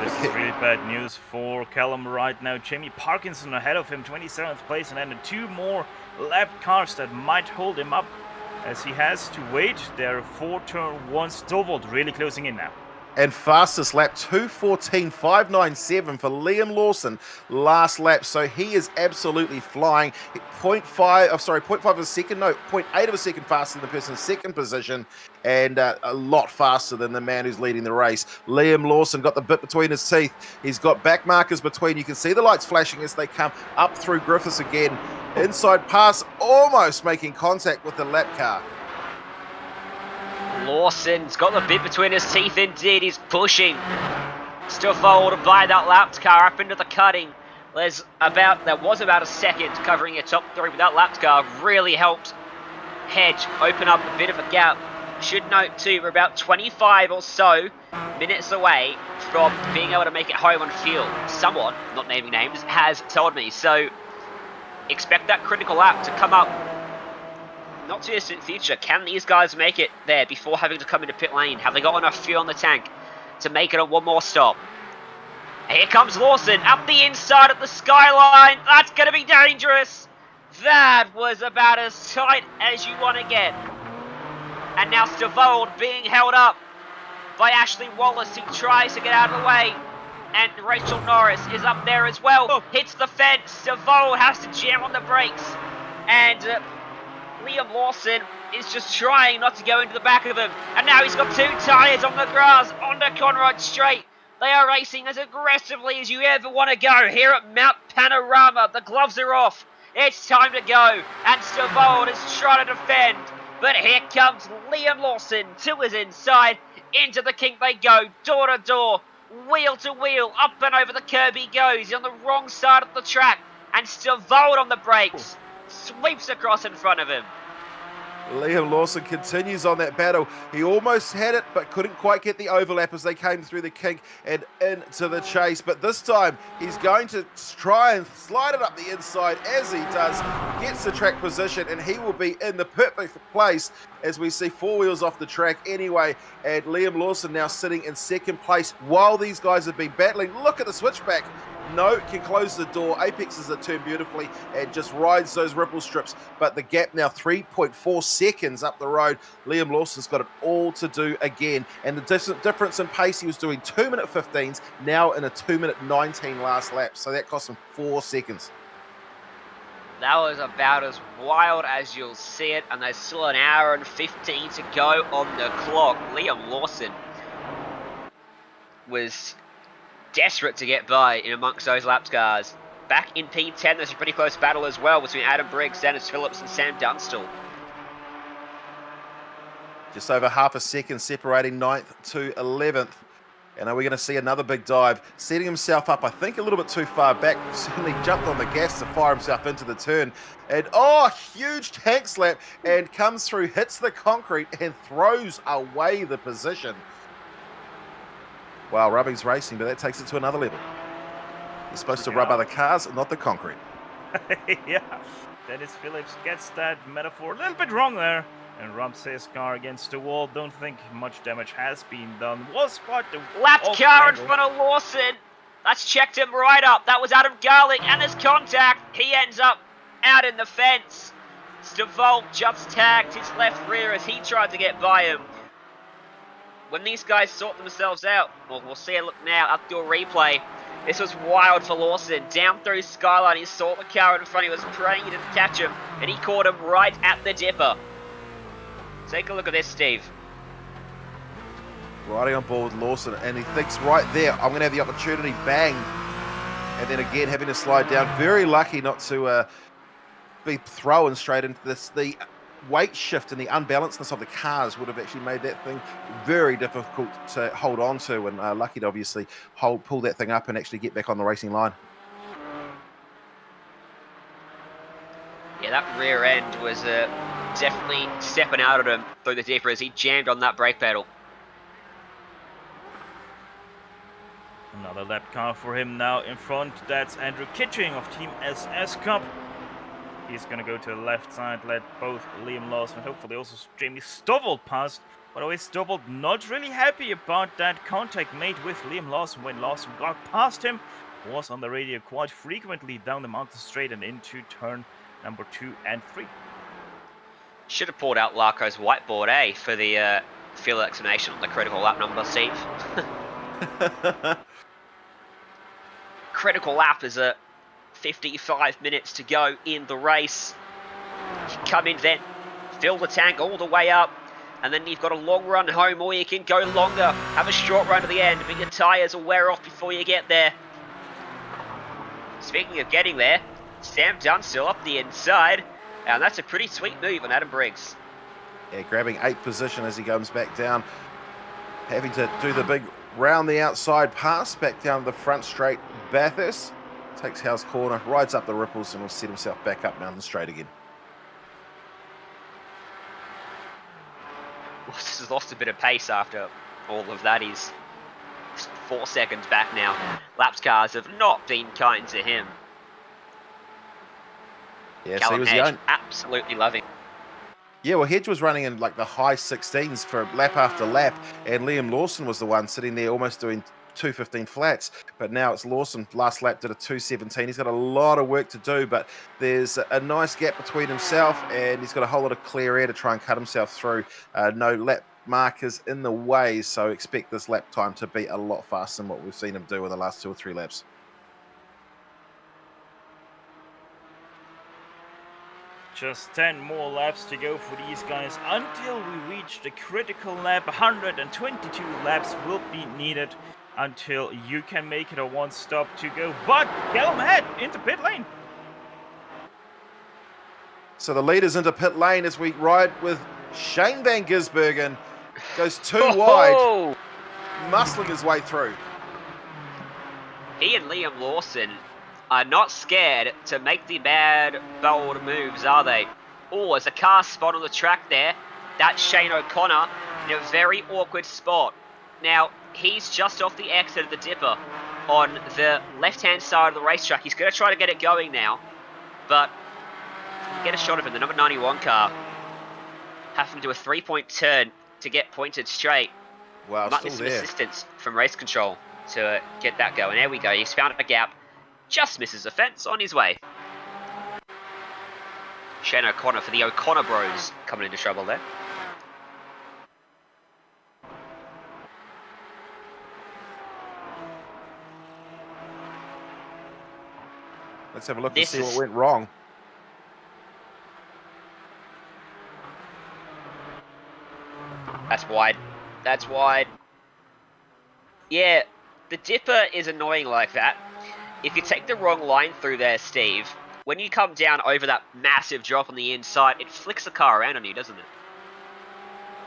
This is really bad news for Callum right now. Jamie Parkinson ahead of him, 27th place, and then 2 more lapped cars that might hold him up as he has to wait. There are 4 turn 1 Stovald really closing in now. And fastest lap, 2:14.597 for Liam Lawson last lap. So he is absolutely flying. 0.5 of a second, no, 0.8 of a second faster than the person in second position, and a lot faster than the man who's leading the race. Liam Lawson got the bit between his teeth. He's got back markers between. You can see the lights flashing as they come up through Griffiths again. Inside pass, almost making contact with the lap car. Lawson's got the bit between his teeth indeed. He's pushing. Still forward by that lapped car up into the cutting. There was about a second covering your top 3, but that lapped car really helped Hedge open up a bit of a gap. Should note too, we're about 25 or so minutes away from being able to make it home on field. Someone, not naming names, has told me. So expect that critical lap to come up not too distant future. Can these guys make it there before having to come into pit lane? Have they got enough fuel in the tank to make it on one more stop? Here comes Lawson up the inside of the skyline. That's going to be dangerous. That was about as tight as you want to get. And now Stavold being held up by Ashley Wallace. He tries to get out of the way. And Rachel Norris is up there as well. Hits the fence. Stavold has to jam on the brakes. And Liam Lawson is just trying not to go into the back of him. And now he's got 2 tyres on the grass onto Conrod Straight. They are racing as aggressively as you ever want to go here at Mount Panorama. The gloves are off. It's time to go. And Stavold is trying to defend. But here comes Liam Lawson to his inside. Into the kink they go. Door to door. Wheel to wheel. Up and over the curb he goes. He's on the wrong side of the track. And Stavold on the brakes. Sweeps across in front of him. Liam Lawson continues on that battle. He almost had it, but couldn't quite get the overlap as they came through the kink and into the chase. But this time, he's going to try and slide it up the inside. As he does, gets the track position, and he will be in the perfect place as we see 4 wheels off the track anyway. And Liam Lawson now sitting in second place while these guys have been battling. Look at the switchback. No, can close the door, apexes the turn beautifully, and just rides those ripple strips. But the gap now 3.4 seconds up the road. Liam Lawson's got it all to do again. And the difference in pace, he was doing 2-minute 15s, now in a 2-minute 19 last lap. So that cost him 4 seconds. That was about as wild as you'll see it, and there's still an hour and 15 to go on the clock. Liam Lawson was desperate to get by in amongst those lapped cars. Back in P10, there's a pretty close battle as well between Adam Briggs, Dennis Phillips and Sam Dunstall. Just over half a second separating 9th to 11th. And are we going to see another big dive? Setting himself up, I think, a little bit too far back. Certainly jumped on the gas to fire himself into the turn. And, huge tank slap. And comes through, hits the concrete, and throws away the position. Wow, rubbing's racing, but that takes it to another level. You're supposed to rub other cars, not the concrete. Yeah, Dennis Phillips gets that metaphor a little bit wrong there. And rubs his car against the wall. Don't think much damage has been done. Was quite the lapped car in front of Lawson. That's checked him right up. That was Adam Garlick, and there's contact. He ends up out in the fence. Stavold just tagged his left rear as he tried to get by him. When these guys sort themselves out, well, we'll see a look now at the replay. This was wild for Lawson. Down through Skyline, he saw the car in front. He was praying he didn't catch him, and he caught him right at the dipper. Take a look at this, Steve. Riding on board with Lawson, and he thinks right there, I'm going to have the opportunity, bang. And then again, having to slide down. Very lucky not to be thrown straight into this. The weight shift and the unbalancedness of the cars would have actually made that thing very difficult to hold on to, and lucky to obviously pull that thing up and actually get back on the racing line. Yeah, that rear end was definitely stepping out at him through the dipper as he jammed on that brake pedal. Another lap car for him now in front. That's Andrew Kitching of Team SS Cup. He's going to go to the left side, let both Liam Lawson and hopefully also Jamie Stovall past. By the way, Stovall not really happy about that contact made with Liam Lawson when Lawson got past him. Was on the radio quite frequently down the mountain straight and into turn number 2 and 3. Should have pulled out Larko's whiteboard, for the fuel explanation on the critical lap number, Steve. Critical lap is 55 minutes to go in the race. You come in then, fill the tank all the way up, and then you've got a long run home, or you can go longer, have a short run to the end, but your tyres will wear off before you get there. Speaking of getting there, Sam Dunstall up the inside, and that's a pretty sweet move on Adam Briggs. Yeah, grabbing 8th position as he comes back down, having to do the big round the outside pass back down the front straight. Bathurst takes Howe's corner, rides up the ripples, and will set himself back up down the straight again. This has lost a bit of pace after all of that. He's 4 seconds back now. Laps cars have not been kind to him. Yeah, Callum so he was Hedge young. absolutely loving. Yeah, well, Hedge was running in like the high 16s for lap after lap, and Liam Lawson was the one sitting there almost doing 2:15 flats. But now it's Lawson. Last lap did a 2:17. He's got a lot of work to do, but there's a nice gap between himself, and he's got a whole lot of clear air to try and cut himself through. No lap markers in the way, so expect this lap time to be a lot faster than what we've seen him do in the last 2 or 3 laps. Just 10 more laps to go for these guys until we reach the critical lap. 122 laps will be needed until you can make it a one stop to go. But Callum Head into pit lane. So the leader's into pit lane as we ride with Shane Van Gisbergen. Goes too wide, muscling his way through. He and Liam Lawson are not scared to make the bad, bold moves, are they? Oh, there's a car spot on the track there. That's Shane O'Connor in a very awkward spot. Now, he's just off the exit of the dipper on the left-hand side of the racetrack. He's going to try to get it going now, but get a shot of him, the number 91 car. Having to do a 3-point turn to get pointed straight. Wow, Might need still some there. assistance from race control to get that going. There we go. He's found a gap. Just misses the fence on his way. Shane O'Connor for the O'Connor Bros coming into trouble there. Let's have a look This and see is- what went wrong. That's wide. That's wide. Yeah, the dipper is annoying like that. If you take the wrong line through there, Steve, when you come down over that massive drop on the inside, it flicks the car around on you, doesn't it?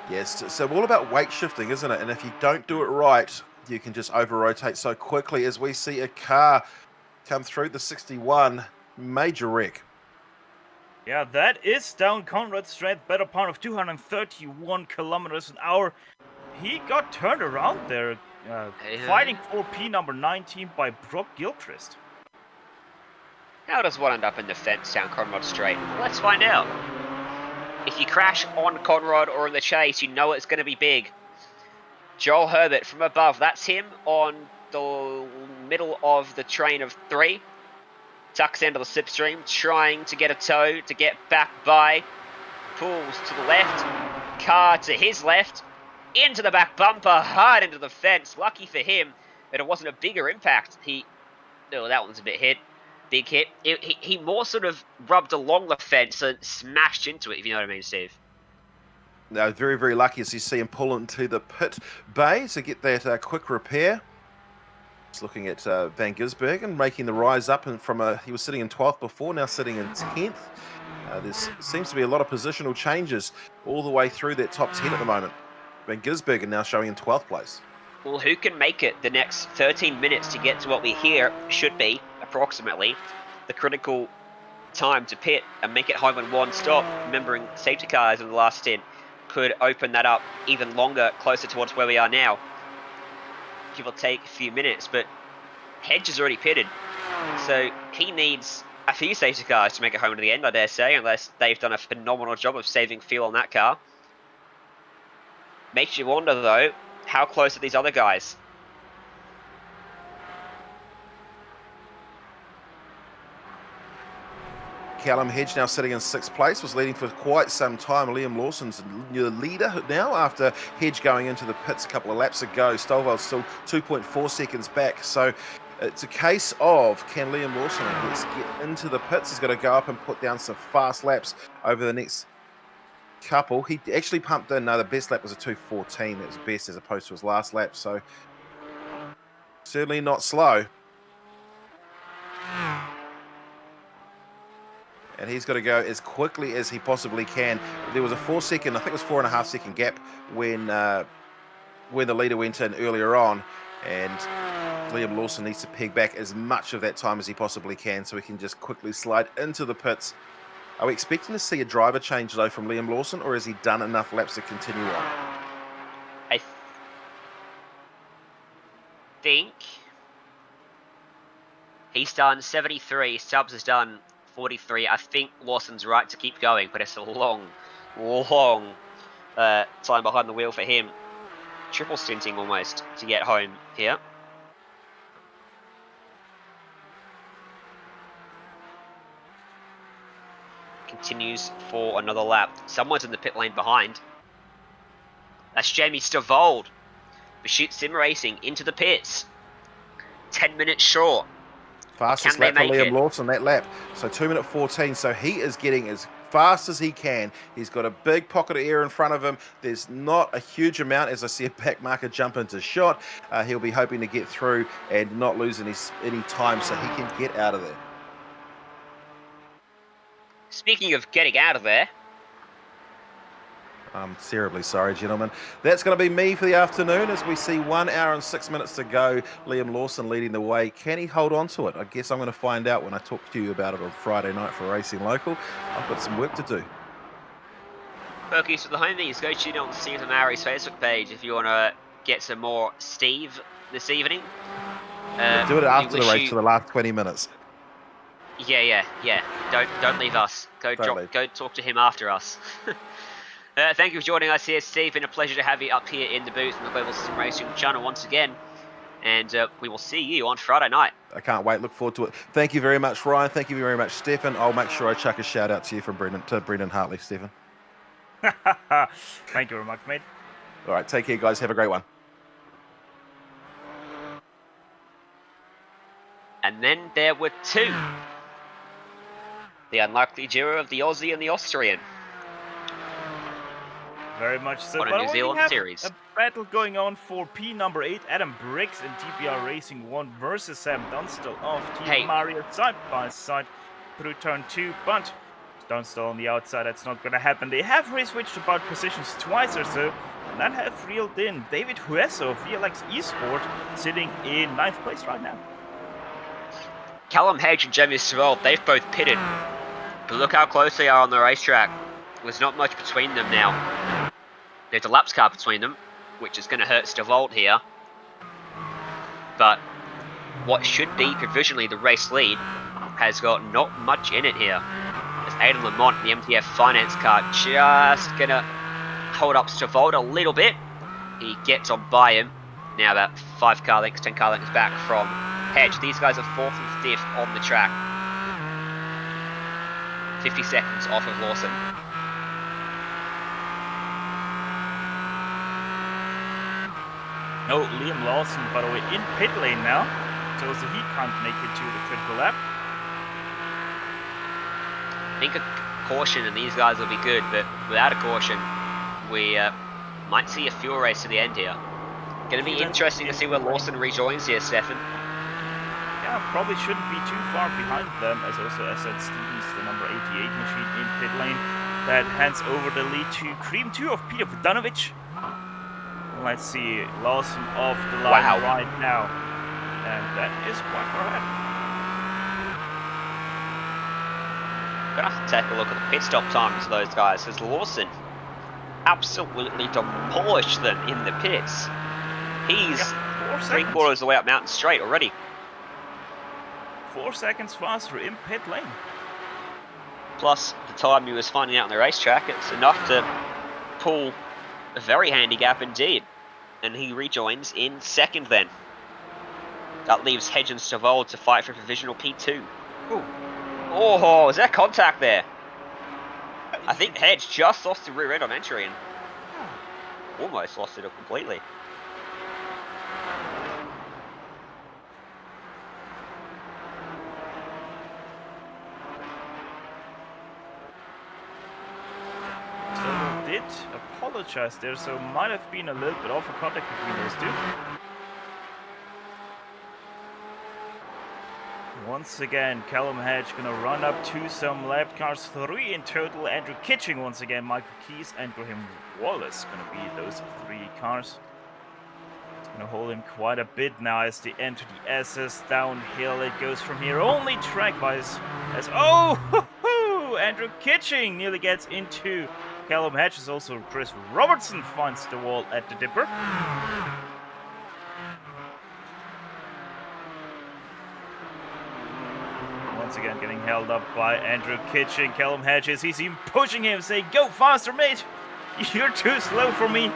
Yes, so all about weight shifting, isn't it? And if you don't do it right, you can just over-rotate so quickly as we see a car come through the 61. Major wreck. Yeah, that is down Conrad Straight, better part of 231 kilometers an hour. He got turned around there, fighting for P number 19 by Brock Gilchrist. How does one end up in the fence down Conrad Straight? Let's find out. If you crash on Conrad or in the chase, you know it's going to be big. Joel Herbert from above, that's him on the middle of the train of 3. Tucks into the slipstream, trying to get a tow to get back by. Pulls to the left, car to his left, into the back bumper, hard into the fence. Lucky for him that it wasn't a bigger impact. Oh, that one's a bit hit. Big hit. He more sort of rubbed along the fence and smashed into it, if you know what I mean, Steve. No, very, very lucky as you see him pull into the pit bay to get that quick repair. Just looking at Van Gisbergen making the rise up and from he was sitting in 12th before, now sitting in 10th. There seems to be a lot of positional changes all the way through that top 10 at the moment. Van Gisbergen now showing in 12th place. Well, who can make it the next 13 minutes to get to what we hear should be, approximately, the critical time to pit and make it home in one stop, remembering safety cars in the last stint could open that up even longer, closer towards where we are now. Give or take a few minutes, but Hedge is already pitted, so he needs a few safety cars to make it home to the end, I dare say, unless they've done a phenomenal job of saving fuel on that car. Makes you wonder, though, how close are these other guys? Callum Hedge now sitting in 6th place, was leading for quite some time. Liam Lawson's the leader now after Hedge going into the pits a couple of laps ago. Stovall's still 2.4 seconds back, so it's a case of, can Liam Lawson get into the pits? He's got to go up and put down some fast laps over the next couple. He actually pumped in, the best lap was a 2:14. That was best as opposed to his last lap, so certainly not slow. And he's got to go as quickly as he possibly can. There was a 4-second, I think it was 4.5 second gap when the leader went in earlier on, and Liam Lawson needs to peg back as much of that time as he possibly can so he can just quickly slide into the pits. Are we expecting to see a driver change though from Liam Lawson, or has he done enough laps to continue on? I think he's done 73, Stubbs has done 43. I think Lawson's right to keep going, but it's a long time behind the wheel for him. Triple stinting almost to get home here. Continues for another lap. Someone's in the pit lane behind. That's Jamie Stavold. Pursuit Sim Racing into the pits. 10 minutes short. Fastest lap for Liam Lawson, that lap. So 2:14. So he is getting as fast as he can. He's got a big pocket of air in front of him. There's not a huge amount as I see a back marker jump into shot. He'll be hoping to get through and not lose any time so he can get out of there. Speaking of getting out of there, I'm terribly sorry, gentlemen. That's going to be me for the afternoon as we see 1 hour and 6 minutes to go. Liam Lawson leading the way. Can he hold on to it? I guess I'm going to find out when I talk to you about it on Friday night for Racing Local. I've got some work to do. Perkies for the homies, go tune in on Steve and Mary's Facebook page if you want to get some more Steve this evening. Do it after the race for the last 20 minutes. Yeah. Don't leave us. Go talk to him after us. Thank you for joining us here, Steve. Been a pleasure to have you up here in the booth on the Global SimRacing Channel once again. And we will see you on Friday night. I can't wait. Look forward to it. Thank you very much, Ryan. Thank you very much, Stefan. I'll make sure I chuck a shout out to you from Brendan Hartley, Stefan. Thank you very much, mate. All right, take care, guys. Have a great one. And then there were two. The unlikely duo of the Aussie and the Austrian. Very much so. On a But New Zealand we have series. a battle going on for P number 8, Adam Briggs and TPR Racing 1 versus Sam Dunstall of Team Mario side by side through turn 2. But Dunstall on the outside, that's not going to happen. They have re-switched about positions twice or so, and that have reeled in David Hueso of VLX Esport sitting in 9th place right now. Callum Hedge and Jamie Stavold, they've both pitted. But look how close they are on the racetrack. There's not much between them now. There's a laps car between them, which is going to hurt Stavold here. But what should be provisionally the race lead has got not much in it here. As Aidan Lamont, the MTF Finance car, just going to hold up Stavold a little bit. He gets on by him. Now about 5 car lengths, 10 car lengths back from Hedge. These guys are 4th and 5th on the track. 50 seconds off of Lawson. No, Liam Lawson, by the way, in pit lane now. So he can't make it to the critical lap. I think a caution and these guys will be good, but without a caution, we might see a fuel race to the end here. Going to be interesting to see where Lawson rejoins here, Stefan. Yeah, probably shouldn't be too far behind them, as also as said Stevens, the number 88 machine in pit lane, that hands over the lead to Cream 2 of Peter Vodanovic. Let's see, Lawson off the line right now, and that is quite far ahead. Gonna have to take a look at the pit stop times of those guys, as Lawson absolutely demolished them in the pits. He's 3/4 of the way up Mountain Straight already. 4 seconds faster in pit lane. Plus the time he was finding out on the racetrack, it's enough to pull a very handy gap indeed. And he rejoins in second then. That leaves Hedge and Stavold to fight for provisional P2. Ooh. Oh, is there contact there? I think Hedge just lost the rear end on entry and almost lost it completely. Did apologize there, so might have been a little bit of a contact between those two. Once again, Callum Hedge gonna run up to some lap cars, 3 in total. Andrew Kitching once again, Michael Keys and Graham Wallace gonna be those 3 cars. It's gonna hold him quite a bit now as they enter the SS. Downhill it goes from here, only track-wise as Andrew Kitching nearly gets into Callum Hedge, as also Chris Robertson finds the wall at the dipper. Once again getting held up by Andrew Kitching. Callum Hedges, he's even pushing him, saying, "Go faster, mate! You're too slow for me."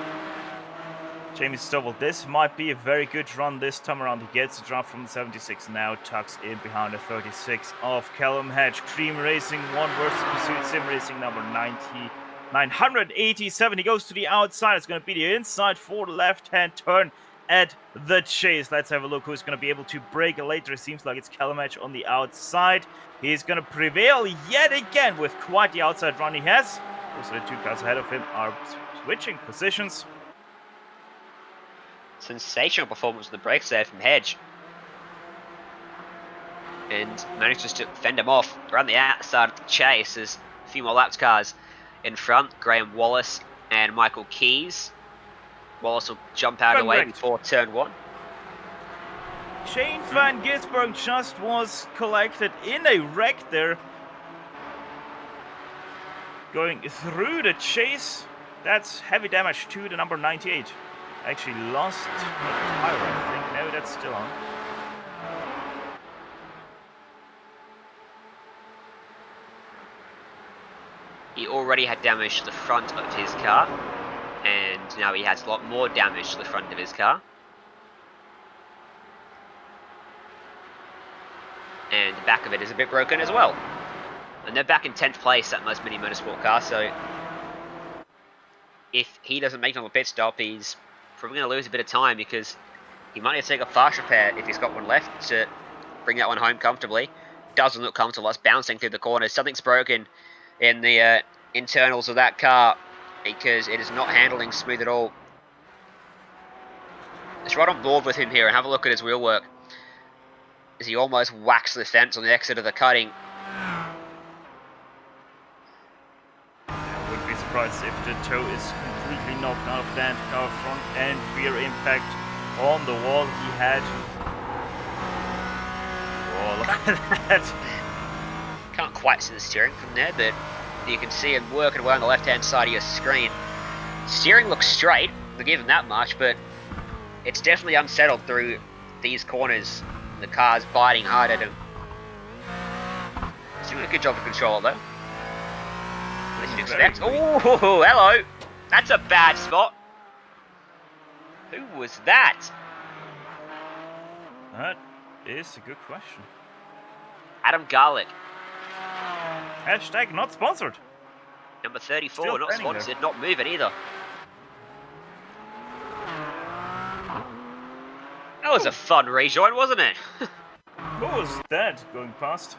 Jamie Stovall, this might be a very good run this time around. He gets a drop from the 76 now, tucks in behind the 36 of Callum Hedge. Cream Racing 1 versus Pursuit Sim Racing number 987. He goes to the outside. It's going to be the inside for the left-hand turn at the chase. Let's have a look who's going to be able to break it later. It seems like it's Callum Hedge on the outside. He's going to prevail yet again with quite the outside run he has. Also, the 2 cars ahead of him are switching positions. Sensational performance on the brakes there from Hedge. And manages to fend him off around the outside of the chase. There's a few more laps cars in front. Graham Wallace and Michael Keys. Wallace will jump out of the way before turn 1. Shane Van Gisberg just was collected in a wreck there. Going through the chase. That's heavy damage to the number 98. Actually lost a tire, I think. No, that's still on. He already had damage to the front of his car, and now he has a lot more damage to the front of his car. And the back of it is a bit broken as well. And they're back in 10th place at most mini motorsport cars, so if he doesn't make it on the pit stop, he's probably going to lose a bit of time, because he might need to take a fast repair if he's got one left to bring that one home comfortably. Doesn't look comfortable. It's bouncing through the corners. Something's broken in the internals of that car, because it is not handling smooth at all. Let's right on board with him here and have a look at his wheel work, as he almost whacks the fence on the exit of the cutting. I wouldn't be surprised if the toe is completely knocked out of that car. Front and rear impact on the wall he had. Oh, look at that. Can't quite see the steering from there, but you can see him working away on the left-hand side of your screen. Steering looks straight, I'll give him that much, but it's definitely unsettled through these corners. The car's biting hard at him. He's doing a good job of control, though. As you'd expect. Oh, hello! That's a bad spot. Who was that? That is a good question. Adam Garlick. Hashtag not sponsored. Number 34, Still not sponsored, not moving either. That was a fun rejoin, wasn't it? Who was that going past?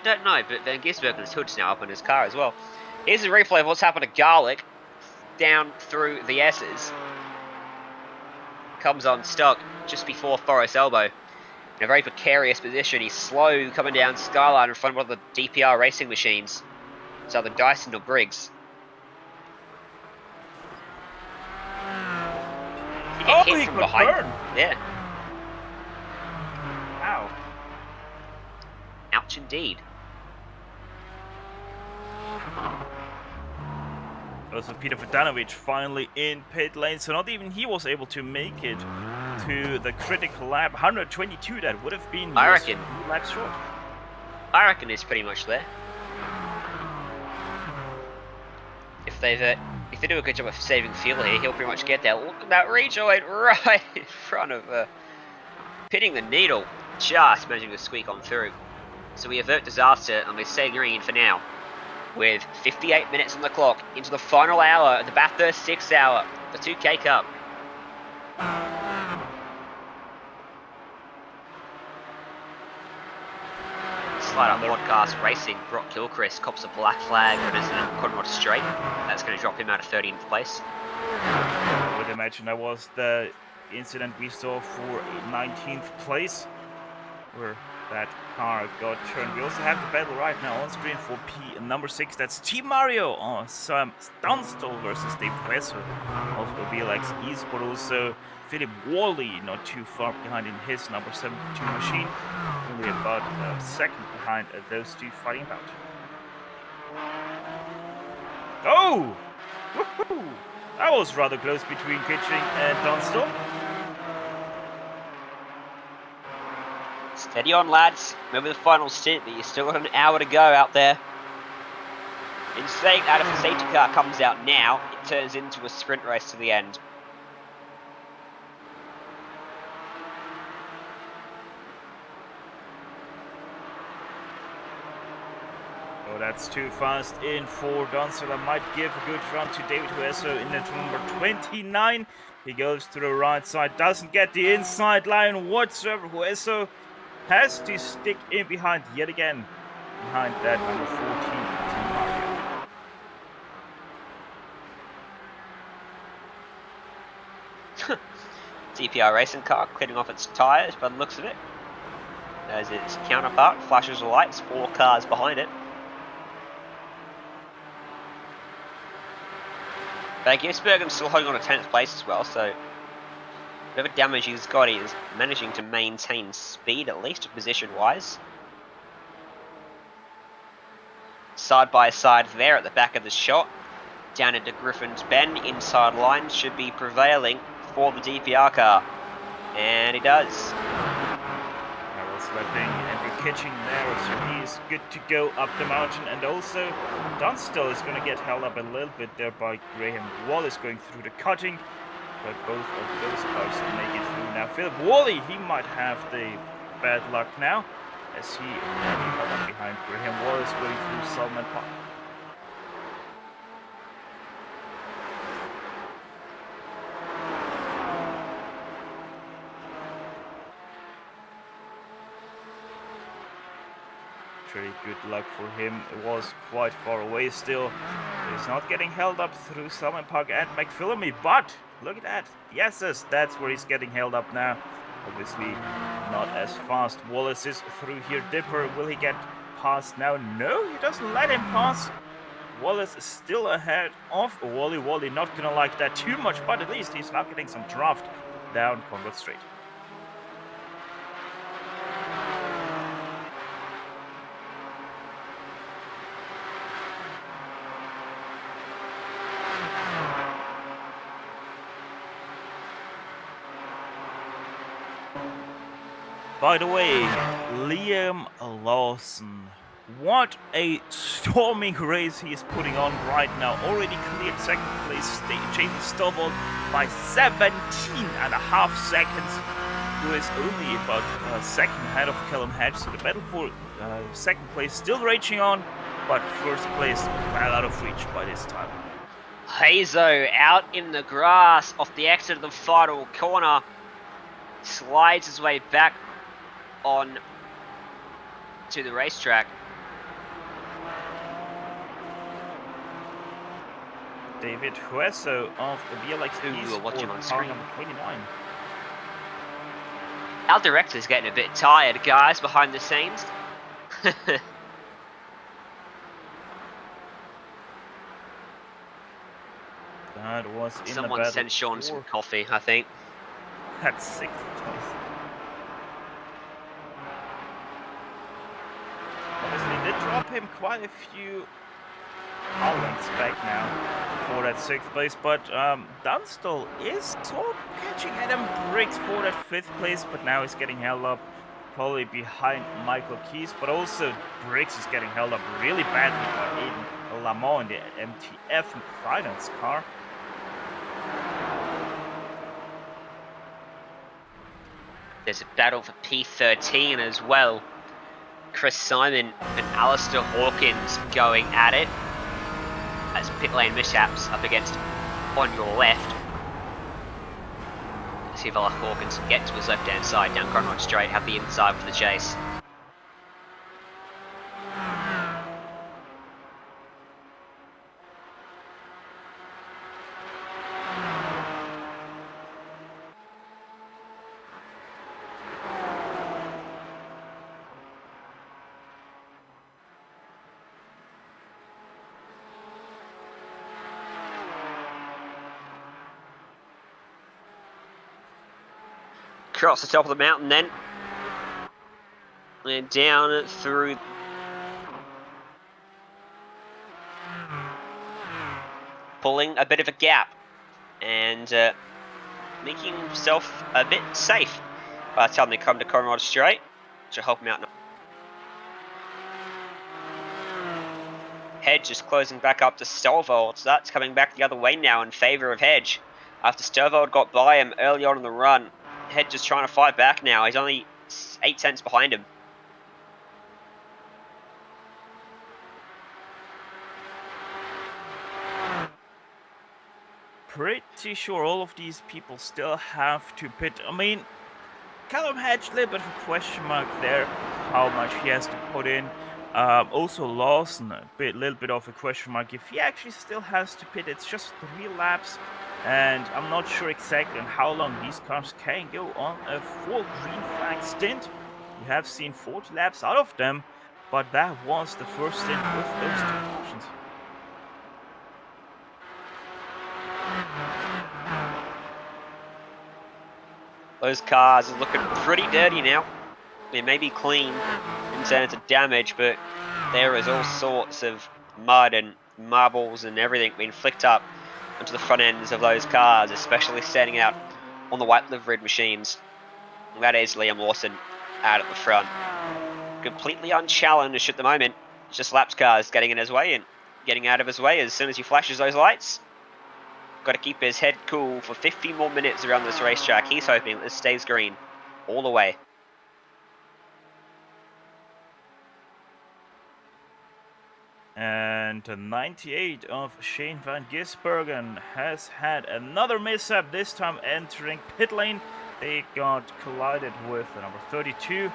Don't know, but Van Gisbergen's hood's now up on his car as well. Here's a replay of what's happened to Garlick down through the S's. Comes unstuck just before Forest Elbow. in a very precarious position. He's slow coming down Skyline in front of one of the DPR racing machines. It's either Dyson or Briggs. Oh, Hit he from got behind. burned. Yeah. Ow. Ouch indeed. Also, Peter Vodanovic finally in pit lane, so not even he was able to make it to the critical lap. 122, that would have been I reckon. 2 laps short. I reckon it's pretty much there. If they do a good job of saving fuel here, he'll pretty much get there. Look at that rejoin right in front of pitting the needle, just managing to squeak on through. So we avert disaster, and we're sailing in for now, with 58 minutes on the clock into the final hour of the Bathurst 6 hour, the 2K Cup. Slide on broadcast racing. Brock Gilchrist cops a black flag on his Conrod straight. That's going to drop him out of 13th place. I would imagine that was the incident we saw for 19th place, where that car got turned. We also have the battle right now on screen for number 6. That's Team Mario on Sam Dunstall versus Dave Wesser of VLX East, but also Philip Wally not too far behind in his number 72 machine. Only about a second behind those two fighting out. Oh! Woohoo! That was rather close between Kitching and Dunstall. Steady on, lads. Remember the final stint, but you still got an hour to go out there. In saying that, if the safety car comes out now, it turns into a sprint race to the end. Oh, that's too fast in for Dunstall. That might give a good run to David Hueso in at number 29. He goes to the right side, doesn't get the inside line whatsoever. Hueso has to stick in behind yet again, behind that number 14 Team Mario. DPR racing car cleaning off its tyres by the looks of it. As its counterpart flashes the lights, 4 cars behind it. But Gisbergen's still holding on to 10th place as well, so whatever damage he's got, he is managing to maintain speed, at least position-wise. Side by side there at the back of the shot, down into Griffin's Bend, inside line should be prevailing for the DPR car, and he does. I was letting Andrew Kitching there, so he's good to go up the mountain, and also Dunstall is going to get held up a little bit there by Graham Wallace going through the cutting, but both of those cars make it through now. Philip Wally, he might have the bad luck now, as he held up behind Graham Wallace going through Summit Point. Pretty good luck for him. It was quite far away still. He's not getting held up through Summit Park and McPhillamy, but look at that. Yes, that's where he's getting held up now. Obviously not as fast. Wallace is through here. Dipper, will he get past now? No, he doesn't let him pass. Wallace is still ahead of Wally. Wally not gonna like that too much, but at least he's now getting some draft down Conrad Straight. By the way, Liam Lawson, what a storming race he is putting on right now. Already cleared second place, Jamie Stovall by 17.5 seconds, who is only about a second ahead of Callum Hedge. So the battle for second place still raging on, but first place well out of reach by this time. Hazo out in the grass off the exit of the final corner, slides his way back on to the racetrack. David Hueso of VLX who you East were watching on screen. number 29. Our director's getting a bit tired, guys, behind the scenes. That was in Someone the battle. sent Sean some coffee, I think. That's 6th place. Obviously, did drop him quite a few lengths back now for that 6th place, but Dunstall is sort of catching Adam Briggs for that 5th place, but now he's getting held up probably behind Michael Keys, but also Briggs is getting held up really badly by Aiden Lamont in the MTF Finance car. There's a battle for P13 as well. Chris Simon and Alistair Hawkins going at it. As pit lane mishaps up against on your left. Let's see if Hawkins can get to his left hand side down Conrod Straight, have the inside for the chase. Across the top of the mountain then. And down through. Pulling a bit of a gap. And making himself a bit safe by the time they come to Conrod Straight. Which will help him out now. Hedge is closing back up to Stovald. So that's coming back the other way now in favour of Hedge. After Stovald got by him early on in the run. Hedge is trying to fight back now. He's only 8 cents behind him. Pretty sure all of these people still have to pit. I mean, Callum Hedge, a little bit of a question mark there, how much he has to put in. Also Lawson, little bit of a question mark if he actually still has to pit. It's just 3 laps. And I'm not sure exactly on how long these cars can go on a full green flag stint. We have seen 40 laps out of them, but that was the first stint with those 2 cautions. Those cars are looking pretty dirty now. They may be clean in terms of damage, but there is all sorts of mud and marbles and everything being flicked up onto the front ends of those cars, especially standing out on the white liveried machines. And that is Liam Lawson out at the front. Completely unchallenged at the moment. It's just laps cars getting in his way and getting out of his way as soon as he flashes those lights. Got to keep his head cool for 50 more minutes around this racetrack. He's hoping this stays green all the way. And the 98 of Shane van Gisbergen has had another mishap, this time entering pit lane. They got collided with the number 32.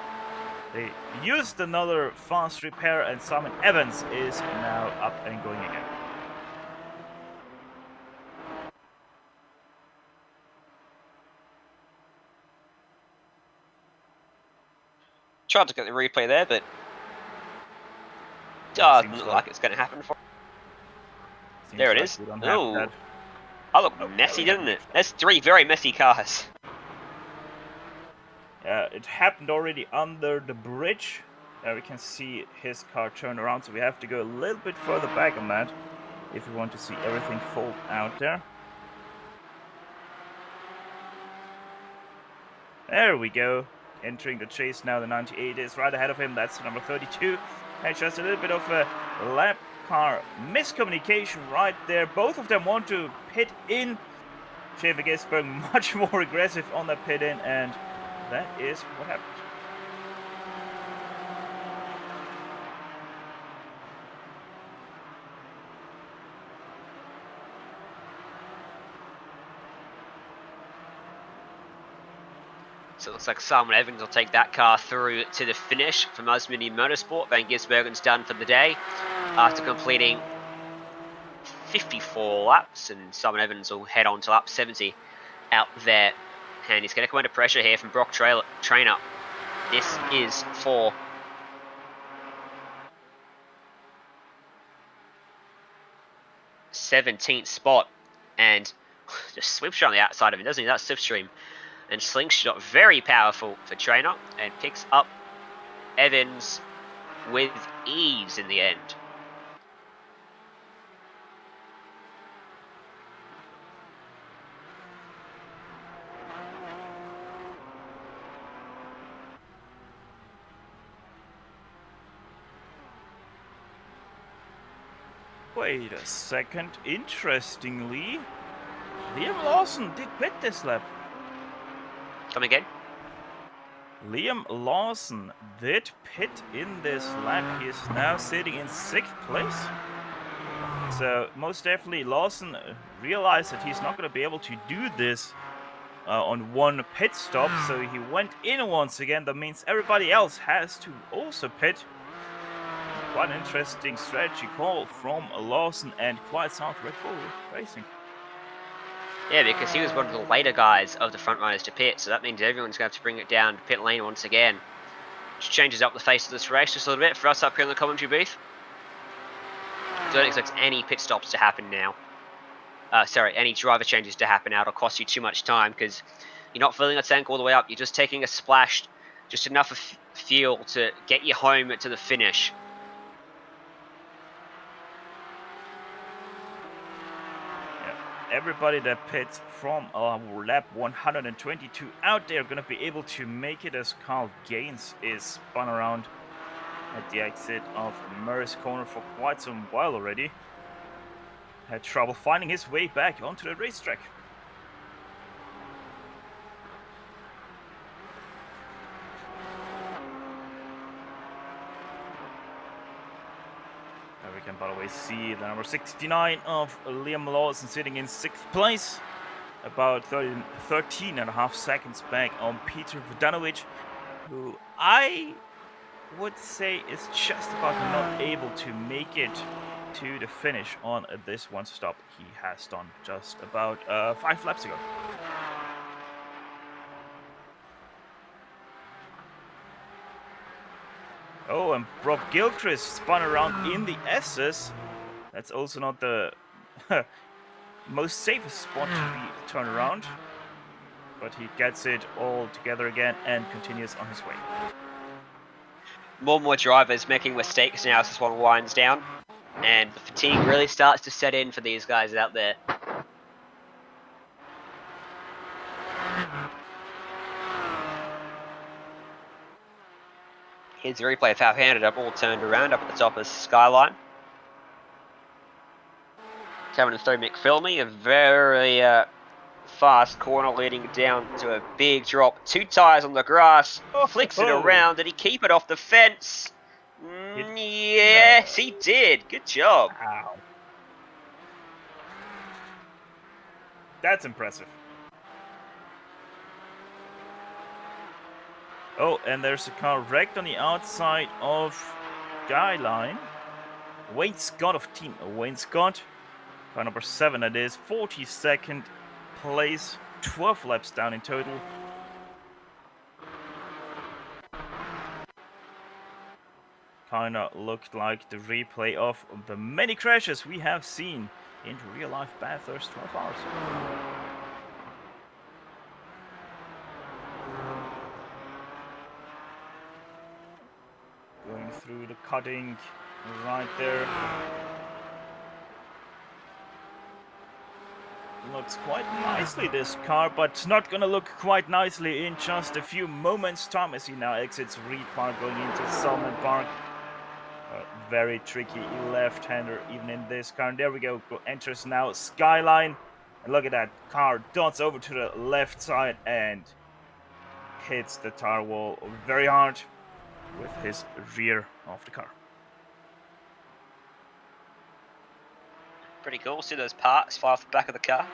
They used another fast repair and Simon Evans is now up and going again. Tried to get the replay there, but doesn't look like it's going to happen for him. There it is. Oh, that looked messy, didn't it? That's 3 very messy cars. It happened already under the bridge. There we can see his car turn around, so we have to go a little bit further back on that if we want to see everything fold out there. There we go. Entering the chase now, the 98 is right ahead of him. That's the number 32. And just a little bit of a lap car miscommunication right there. Both of them want to pit in. Shane van Gisbergen much more aggressive on the pit in, and that is what happened. So it looks like Simon Evans will take that car through to the finish for Mini Motorsport. Van Gisbergen's done for the day after completing 54 laps, and Simon Evans will head on to lap 70 out there And he's going to come under pressure here from Brock Trainer. This is for 17th spot. And just Slipstream on the outside of him, doesn't he? That's Slipstream. And Slingshot, very powerful for Trainer, and picks up Evans with ease in the end. Wait a second. Interestingly, Liam Lawson did pit this lap. Come again? Liam Lawson did pit in this lap. He is now sitting in 6th place. So most definitely Lawson realized that he's not going to be able to do this on one pit stop. So he went in once again. That means everybody else has to also pit. Quite an interesting strategy call from Lawson and quite sound Red Bull Racing. Yeah, because he was one of the later guys of the front runners to pit, so that means everyone's going to have to bring it down to pit lane once again. Which changes up the face of this race just a little bit for us up here in the commentary booth. Don't expect any pit stops to happen now. Any driver changes to happen now. It'll cost you too much time because you're not filling a tank all the way up. You're just taking a splash, just enough of fuel to get you home to the finish. Everybody that pits from lap 122 out there going to be able to make it, as Carl Gaines is spun around at the exit of Murray's Corner for quite some while already. Had trouble finding his way back onto the racetrack. We can, by the way, see the number 69 of Liam Lawson sitting in 6th place, about 13 and a half seconds back on Peter Vodanovic, who I would say is just about not able to make it to the finish on this one stop he has done just about 5 laps ago. Oh, and Brock Gilchrist spun around in the S's. That's also not the most safest spot to be turned around. But he gets it all together again and continues on his way. More and more drivers making mistakes now as this one winds down. And the fatigue really starts to set in for these guys out there. Here's the replay of how he ended up all turned around up at the top of Skyline. Coming through McPhilmy, a very fast corner leading down to a big drop. 2 tyres on the grass, flicks it around. Did he keep it off the fence? Yes, he did. Good job. Ow. That's impressive. Oh, and there's a car wrecked on the outside of Skyline. Wayne Scott of Team Wayne Scott. Car number 7, that is. 42nd place. 12 laps down in total. Kinda looked like the replay of the many crashes we have seen in real life Bathurst 12 hours. Going through the cutting right there. Looks quite nicely, this car, but not gonna look quite nicely in just a few moments time as he now exits Reed Park going into Summit Park. A very tricky left-hander even in this car. And there we go, enters now Skyline. And look at that, car dots over to the left side and hits the tire wall very hard with his rear of the car. Pretty cool. See those parts fly off the back of the car.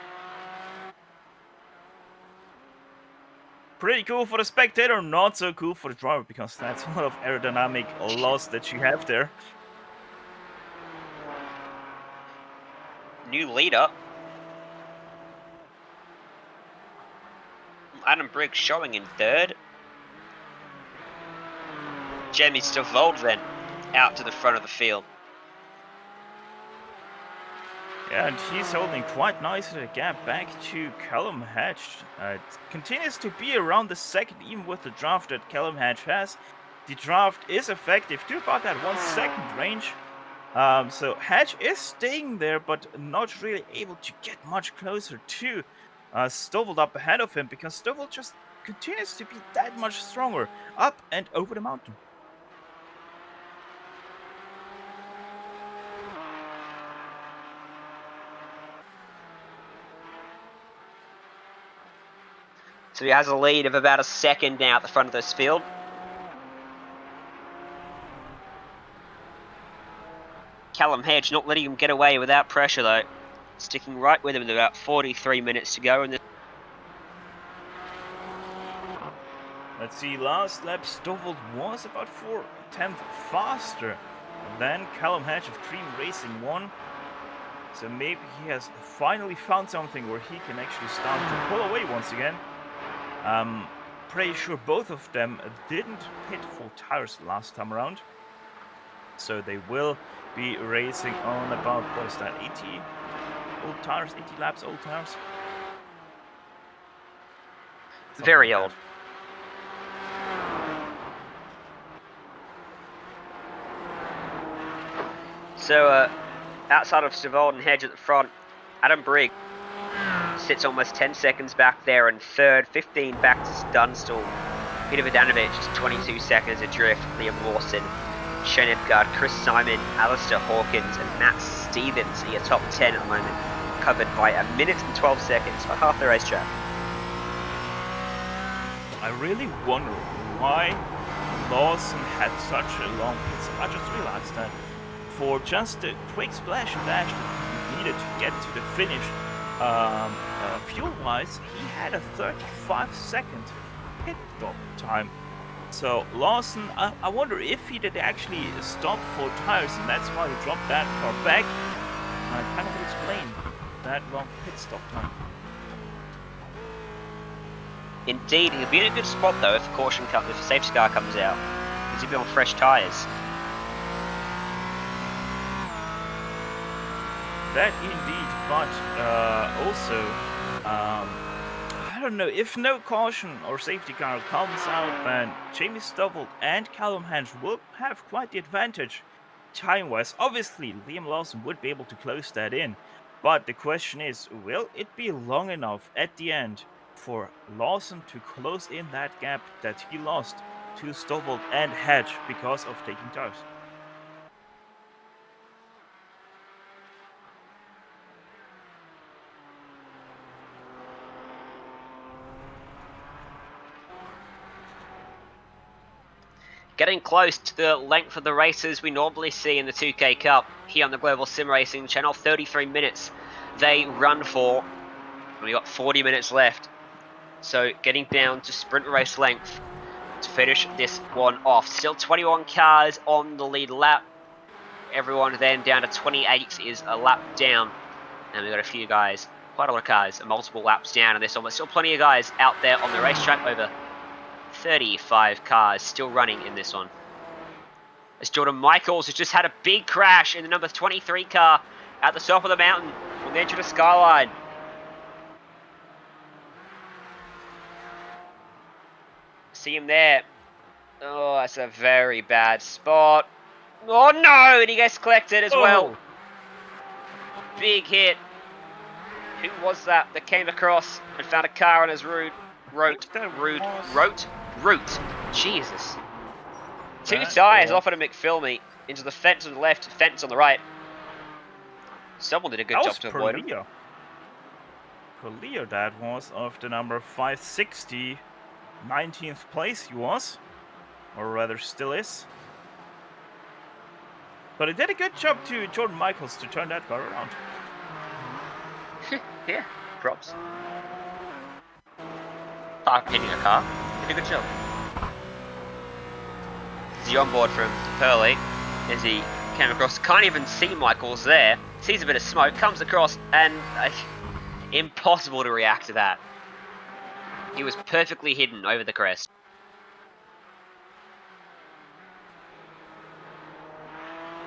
Pretty cool for the spectator, not so cool for the driver because that's a lot of aerodynamic loss that you have there. New leader. I Adam Briggs showing in third. Jamie Stavold then out to the front of the field. Yeah, and he's holding quite nicely the gap back to Callum Hedge. It continues to be around the second, even with the draft that Callum Hedge has. The draft is effective to about that 1 second range. So Hedge is staying there, but not really able to get much closer to Stovall up ahead of him, because Stovall just continues to be that much stronger up and over the mountain. So he has a lead of about a second now at the front of this field. Callum Hedge not letting him get away without pressure though. Sticking right with him with about 43 minutes to go in this. Let's see, last lap Stovall was about 4/10 faster than Callum Hedge of Dream Racing 1. So maybe he has finally found something where he can actually start to pull away once again. Pretty sure both of them didn't pit full tires last time around. So they will be racing on about, what is that, 80 old tires, 80 laps old tires? Very old. So outside of Stavold and Hedge at the front, Adam Briggs sits almost 10 seconds back there in third, 15 back to Dunstall. Peter Vodanovic is 22 seconds adrift. Liam Lawson, Shane Edgard, Chris Simon, Alistair Hawkins and Matt Stevens are your top 10 at the moment, covered by 1 minute and 12 seconds for half the racetrack. I really wonder why Lawson had such a long pit stop. I just realized that for just a quick splash and dash that he needed to get to the finish, fuel-wise, he had a 35-second pit stop time. So Lawson, I wonder if he did actually stop for tires, and that's why he dropped that far back. I kind of explain that long pit stop time. Indeed, he'll be in a good spot though if the caution if the safety car comes out, because he'll be on fresh tyres. That indeed, but also, I don't know, if no caution or safety car comes out, then Jamie Stovall and Callum Hedge will have quite the advantage time-wise. Obviously, Liam Lawson would be able to close that in, but the question is, will it be long enough at the end for Lawson to close in that gap that he lost to Stovall and Hedge because of taking tires? Getting close to the length of the races we normally see in the 2K Cup here on the Global SimRacing Channel. 33 minutes they run for. We got 40 minutes left. So getting down to sprint race length to finish this one off. Still 21 cars on the lead lap. Everyone then down to 28 is a lap down. And we've got a few guys, quite a lot of cars, multiple laps down in this one. But still plenty of guys out there on the racetrack. Over 35 cars still running in this one. As Jordan Michaels has just had a big crash in the number 23 car at the top of the mountain on the edge of the skyline. See him there. Oh, that's a very bad spot. Oh no, and he gets collected as well. Big hit. Who was that came across and found a car on his route? Route. Jesus. Two tyres off at a McPhilmy into the fence on the left, fence on the right. Someone did a good job to avoid him. Polio, that was, of the number 560. 19th place he was, or rather still is. But it did a good job to Jordan Michaels to turn that car around. Yeah, props. Park hitting a car, did a good job. Is he on board from Pearly as he came across? Can't even see Michaels there. Sees a bit of smoke, comes across, and impossible to react to that. He was perfectly hidden over the crest.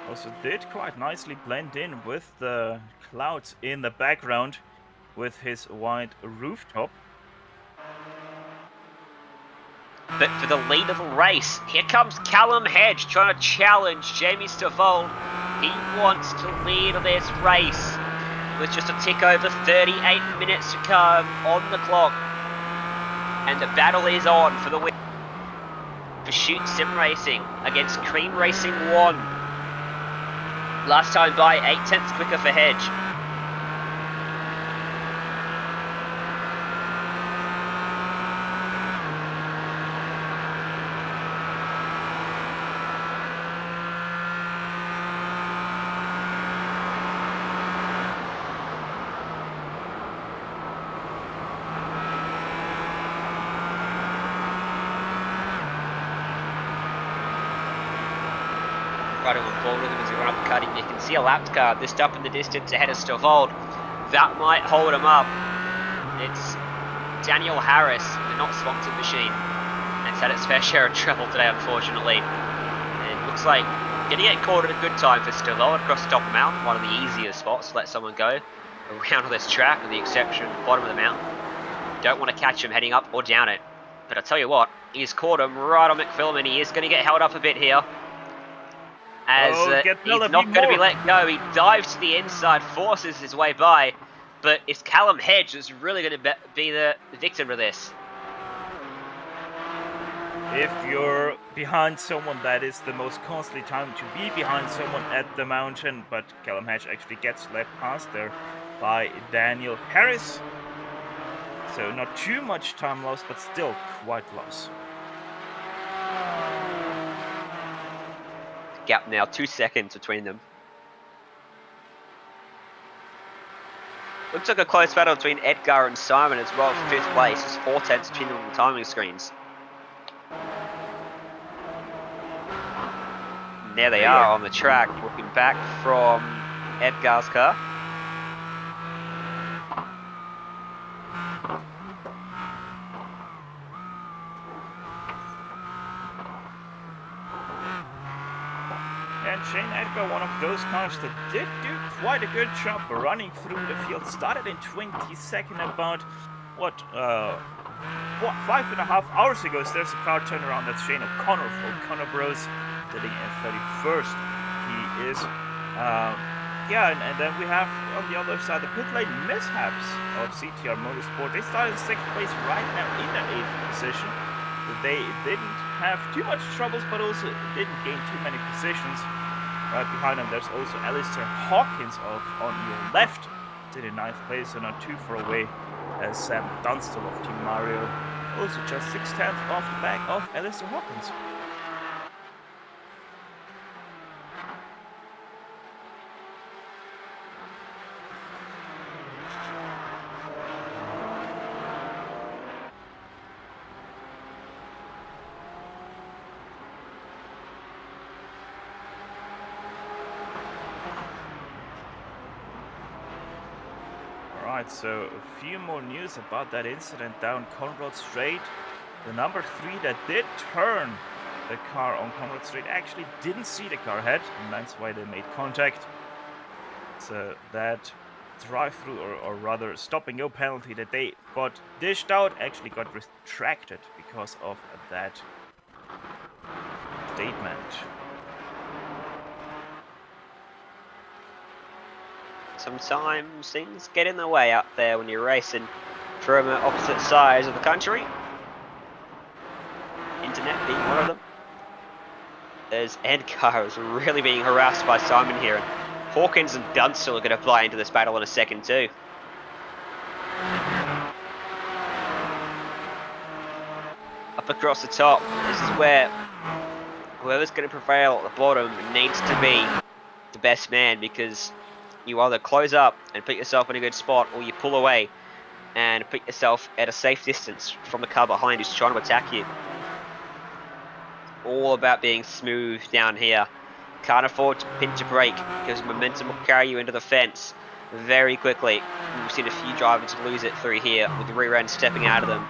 Also did quite nicely blend in with the clouds in the background with his white rooftop. But for the lead of the race, here comes Callum Hedge trying to challenge Jamie Stavold. He wants to lead this race with just a tick over 38 minutes to come on the clock. And the battle is on for the win. Pursuit Sim Racing against Cream Racing 1. Last time by 8/10 quicker for Hedge. Right on board with him as he run up the cutting. You can see a lapped car just up in the distance ahead of Stavold. That might hold him up. It's Daniel Harris, the not sponsored machine. It's had its fair share of trouble today, unfortunately. And it looks like going to get caught at a good time for Stavold across the top of the mountain. One of the easier spots to let someone go around this track, with the exception of the bottom of the mountain. Don't want to catch him heading up or down it. But I tell you what, he's caught him right on McPhillman. He is going to get held up a bit here. As he's not going to be let go. He dives to the inside, forces his way by, but it's Callum Hedge who's really going to be the victim of this. If you're behind someone, that is the most costly time to be behind someone at the mountain, but Callum Hedge actually gets left past there by Daniel Harris. So not too much time lost, but still quite lost. Gap now 2 seconds between them. Looks like a close battle between Edgar and Simon as well for 5th place. There's 4/10 between them on the timing screens. And there they are on the track, looking back from Edgar's car. And Shane Edgar, one of those cars that did do quite a good job running through the field. Started in 22nd about, 5.5 hours ago. So there's a car turnaround. That's Shane O'Connor of O'Connor Bros, sitting in 31st. He is, and then we have on the other side the pit lane mishaps of CTR Motorsport. They started in 6th place, right now in the 8th position. They didn't have too much troubles, but also didn't gain too many positions. Right behind them, there's also Alistair Hawkins on your left, sitting in 9th place, and not too far away as Sam Dunstall of Team Mario, also just 6/10 off the back of Alistair Hawkins. So a few more news about that incident down Conrad Straight. The number 3 that did turn the car on Conrad Straight actually didn't see the car ahead, and that's why they made contact. So that drive-through, or rather stop-and-go penalty that they got dished out actually got retracted because of that statement. Sometimes things get in the way out there when you're racing from opposite sides of the country. Internet being one of them. As Edgar is really being harassed by Simon here. And Hawkins and Dunstall are going to fly into this battle in a second too. Up across the top, this is where whoever's going to prevail at the bottom needs to be the best man, because you either close up and put yourself in a good spot, or you pull away and put yourself at a safe distance from the car behind who's trying to attack you. All about being smooth down here. Can't afford to pinch a brake, because momentum will carry you into the fence very quickly. We've seen a few drivers lose it through here, with the rear end stepping out of them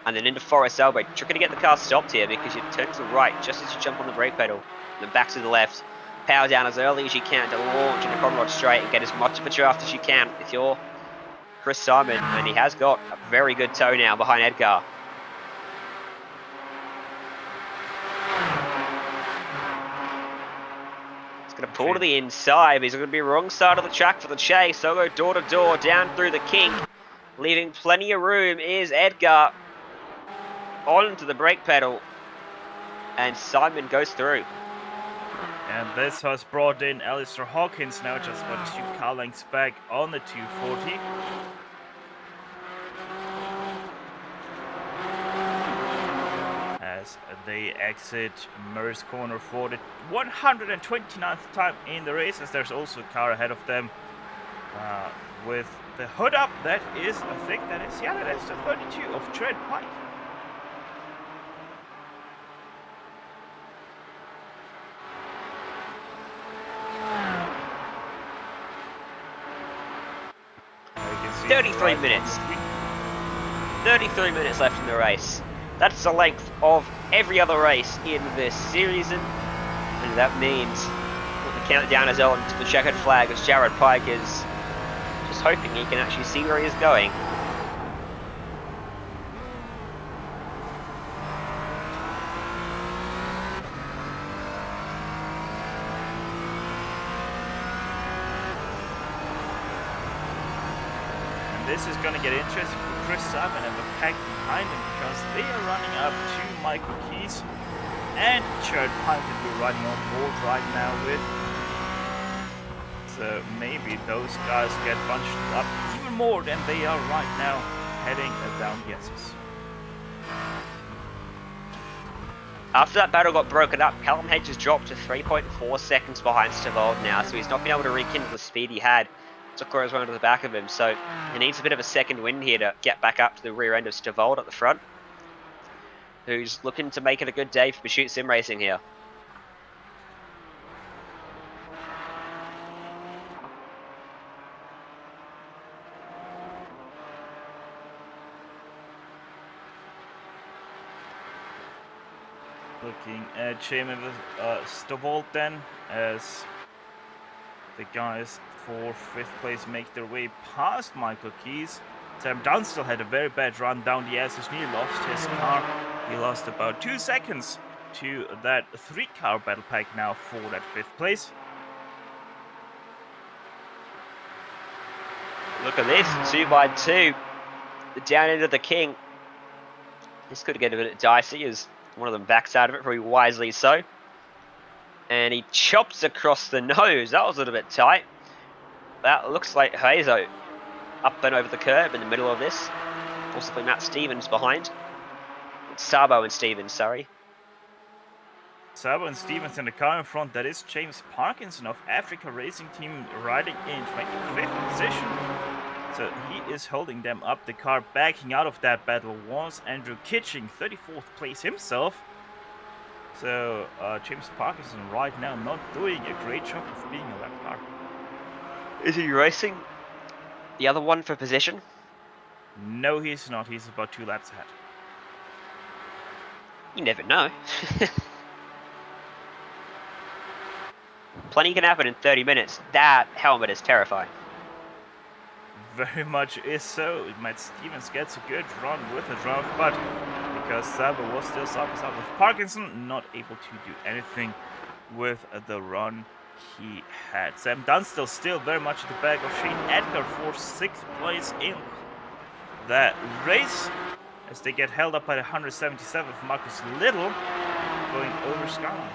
and then into Forest Elbow. Tricky to get the car stopped here because you turn to the right just as you jump on the brake pedal. And then back to the left. Power down as early as you can to launch into Conrod Straight and get as much of a draft as you can with your Chris Simon. And he has got a very good toe now behind Edgar. Going to pull to the inside, but he's going to be wrong side of the track for the chase. So go door to door, down through the kink. Leaving plenty of room is Edgar onto the brake pedal. And Simon goes through. And this has brought in Alistair Hawkins now, just about 2 car lengths back on the 240. As they exit Murray's corner for the 129th time in the race, as there's also a car ahead of them with the hood up. That is, I think that is the 32 of Tread Pike. You can see 33 minutes. 33 minutes left in the race. That's the length of every other race in this series, and that means that the countdown is on to the checkered flag as Jared Pike is just hoping he can actually see where he is going. And this is going to get interesting for Chris Simon and the pack behind him, because they are running up to Michael Keys and Jared Pike will be running on board right now with. So maybe those guys get bunched up even more than they are right now, heading down the S's. After that battle got broken up, Callum Hedges dropped to 3.4 seconds behind Stavold now, so he's not been able to rekindle the speed he had. Socorro's running to the back of him, so he needs a bit of a second wind here to get back up to the rear end of Stavold at the front, who's looking to make it a good day for Pursuit Sim Racing here. Looking at Chairman Stavold then, as the guys for 5th place make their way past Michael Keys. Sam Dunstall had a very bad run down the S's, nearly lost his car. He lost about 2 seconds to that 3-car battle pack now for that 5th place. Look at this, 2x2, the down end of the King. This could get a bit dicey as one of them backs out of it, very wisely so. And he chops across the nose. That was a little bit tight. That looks like Hazo up and over the curb in the middle of this. Possibly Matt Stevens behind. It's Sabo and Stevens, sorry. Sabo and Stevens in the car in front. That is James Parkinson of Africa Racing Team riding in 25th position. So he is holding them up. The car backing out of that battle was Andrew Kitching, 34th place himself. So James Parkinson right now not doing a great job of being a lap car. Is he racing the other one for position? No, he's not. He's about 2 laps ahead. You never know. Plenty can happen in 30 minutes. That helmet is terrifying. Very much is so. Matt Stevens gets a good run with the draft, but because Sabo was still side by side with Parkinson, not able to do anything with the run he had. Sam Dunstall still very much at the back of Shane Edgar for 6th place in that race, as they get held up by the 177th Marcus Little going over Skyline.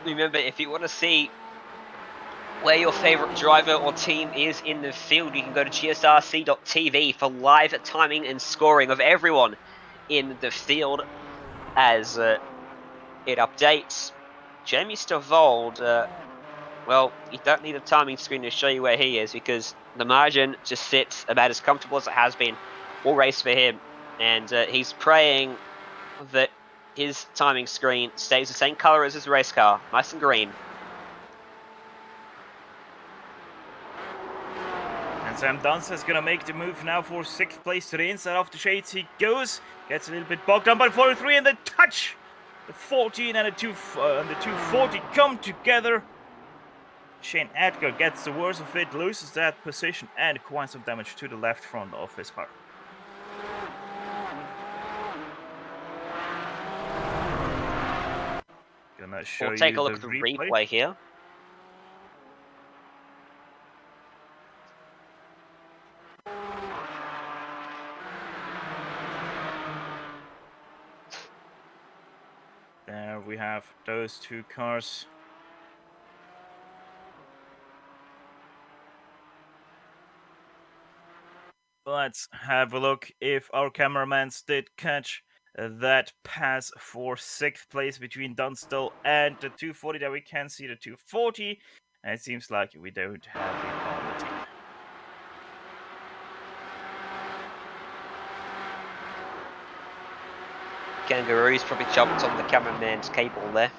Remember, if you want to see where your favorite driver or team is in the field, you can go to GSRC.tv for live timing and scoring of everyone in the field as it updates. Jamie Stavold, well, you don't need a timing screen to show you where he is, because the margin just sits about as comfortable as it has been all race for him, and he's praying that his timing screen stays the same color as his race car, nice and green. And Sam Dunst is gonna make the move now for 6th place. To the inside of the shades he goes. Gets a little bit bogged down by 43 and the touch. The 14 and the 240 come together. Shane Edgar gets the worst of it, loses that position and quite some damage to the left front of his car. Gonna show We'll take you a look at the replay here. There we have those two cars. Let's have a look if our cameramans did catch that pass for 6th place between Dunstall and the 240. There we can see the 240. And it seems like we don't have it on the tape. Kangaroo's probably jumped on the cameraman's cable there.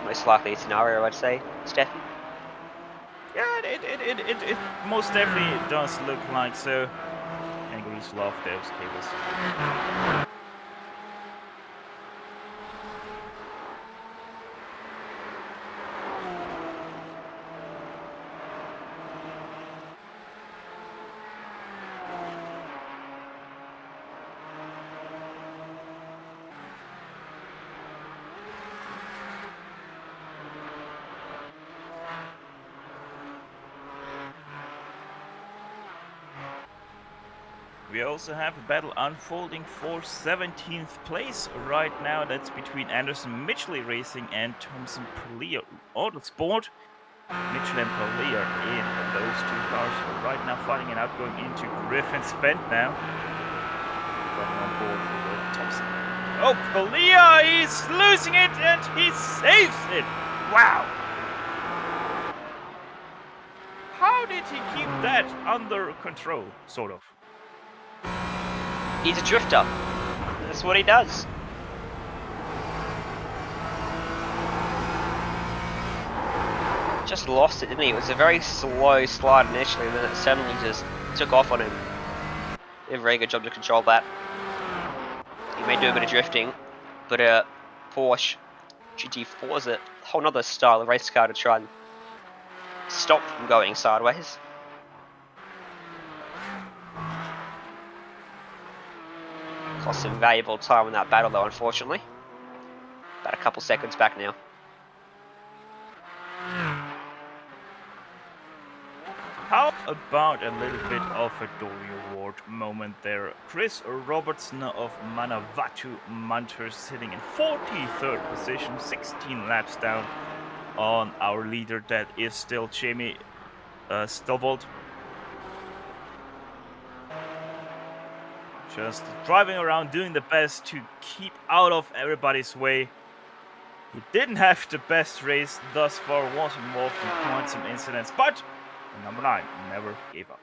Most likely scenario, I'd say, Stefan. Yeah, it most definitely does look like so. Kangaroos love those cables. We also have a battle unfolding for 17th place right now. That's between Anderson Mitchell Racing and Thompson Perlier Autosport. Mitchell and Perlier in those two cars right now fighting it out, going into Griffin's Bend now. Running on board with Thompson. Oh, Perlier is losing it and he saves it! Wow! How did he keep that under control, sort of? He's a drifter. That's what he does. Just lost it, didn't he? It was a very slow slide initially, and then it suddenly just took off on him. Did a very good job to control that. He may do a bit of drifting, but Porsche GT4 is a whole nother style of race car to try and stop from going sideways. Lost some valuable time in that battle though, unfortunately. About a couple seconds back now. How about a little bit of a Dory Award moment there? Chris Robertson of Manawatu Munter sitting in 43rd position, 16 laps down on our leader, that is still Jamie Stovald. Just driving around, doing the best to keep out of everybody's way. He didn't have the best race thus far, was involved in quite some incidents, but number 9 never gave up.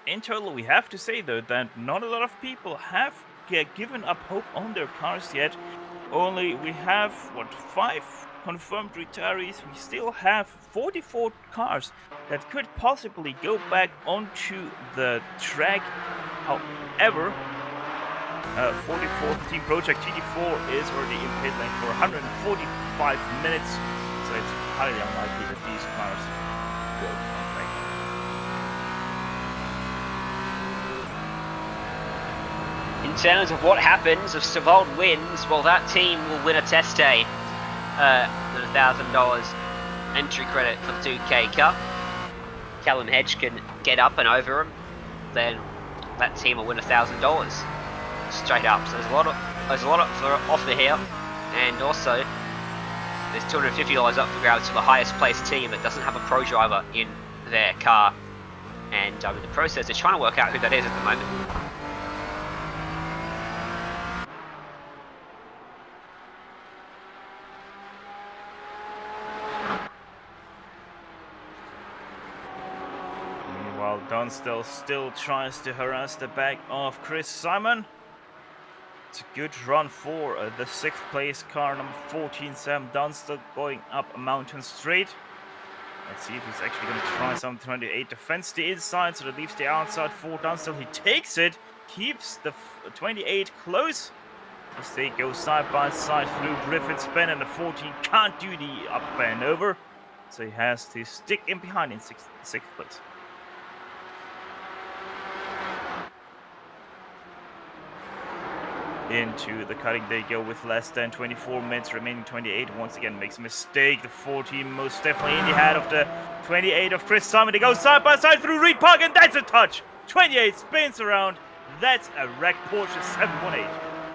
In total, we have to say though that not a lot of people have given up hope on their cars yet. Only we have, 5 confirmed retirees. We still have 44 cars that could possibly go back onto the track. However, 44th Team Project GT4 is already in pit lane for 145 minutes, so it's highly unlikely that these cars will come back. In terms of what happens if Savold wins, well, that team will win a test day. $1,000 entry credit for the 2K Cup. Callum Hedge can get up and over him, then that team will win $1,000 straight up. So there's a lot of for offer here, and also there's $250 up for grabs for the highest placed team that doesn't have a pro driver in their car. And in the process, they're trying to work out who that is at the moment. Dunstall still tries to harass the back of Chris Simon. It's a good run for the 6th place car, number 14, Sam Dunstall, going up a mountain straight. Let's see if he's actually going to try some 28 defends the inside, so that leaves the outside for Dunstall. He takes it, keeps the 28 close as they go side by side through Griffin's Bend, and the 14 can't do the up and over, so he has to stick in behind in 6th place. Into the cutting they go with less than 24 minutes remaining. 28 once again makes a mistake. The 14 most definitely in the head of the 28 of Chris Simon. They go side by side through Reed Park, and that's a touch. 28 spins around. That's a wrecked Porsche 718.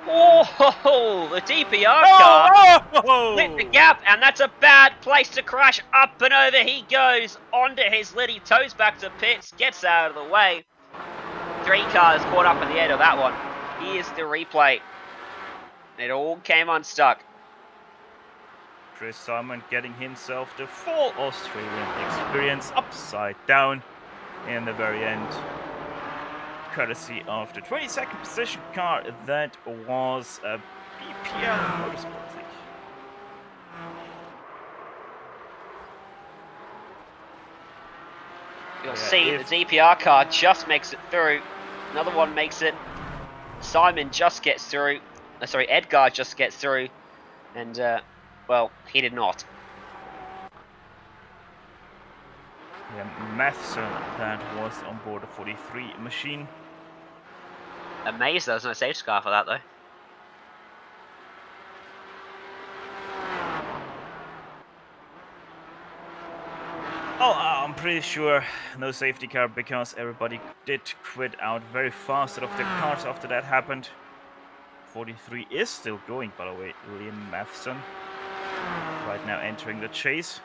Oh, the DPR car lit the gap, and that's a bad place to crash. Up and over he goes onto his lid. He toes back to pits, gets out of the way. 3 cars caught up in the end of that one. Here's the replay. It all came unstuck. Chris Simon getting himself the full Australian experience upside down in the very end. Courtesy of the 22nd position car that was a BPL Motorsport, I think. You'll see the DPR car just makes it through. Another one makes it. Simon just gets through. Sorry, Edgar just gets through. And, well, he did not. Yeah, Matheson, that was on board a 43 machine. Amazed there's no safety car for that, though. Oh, I'm pretty sure no safety car because everybody did quit out very fast out of their cars after that happened. 43 is still going, by the way. Liam Matheson right now entering the chase.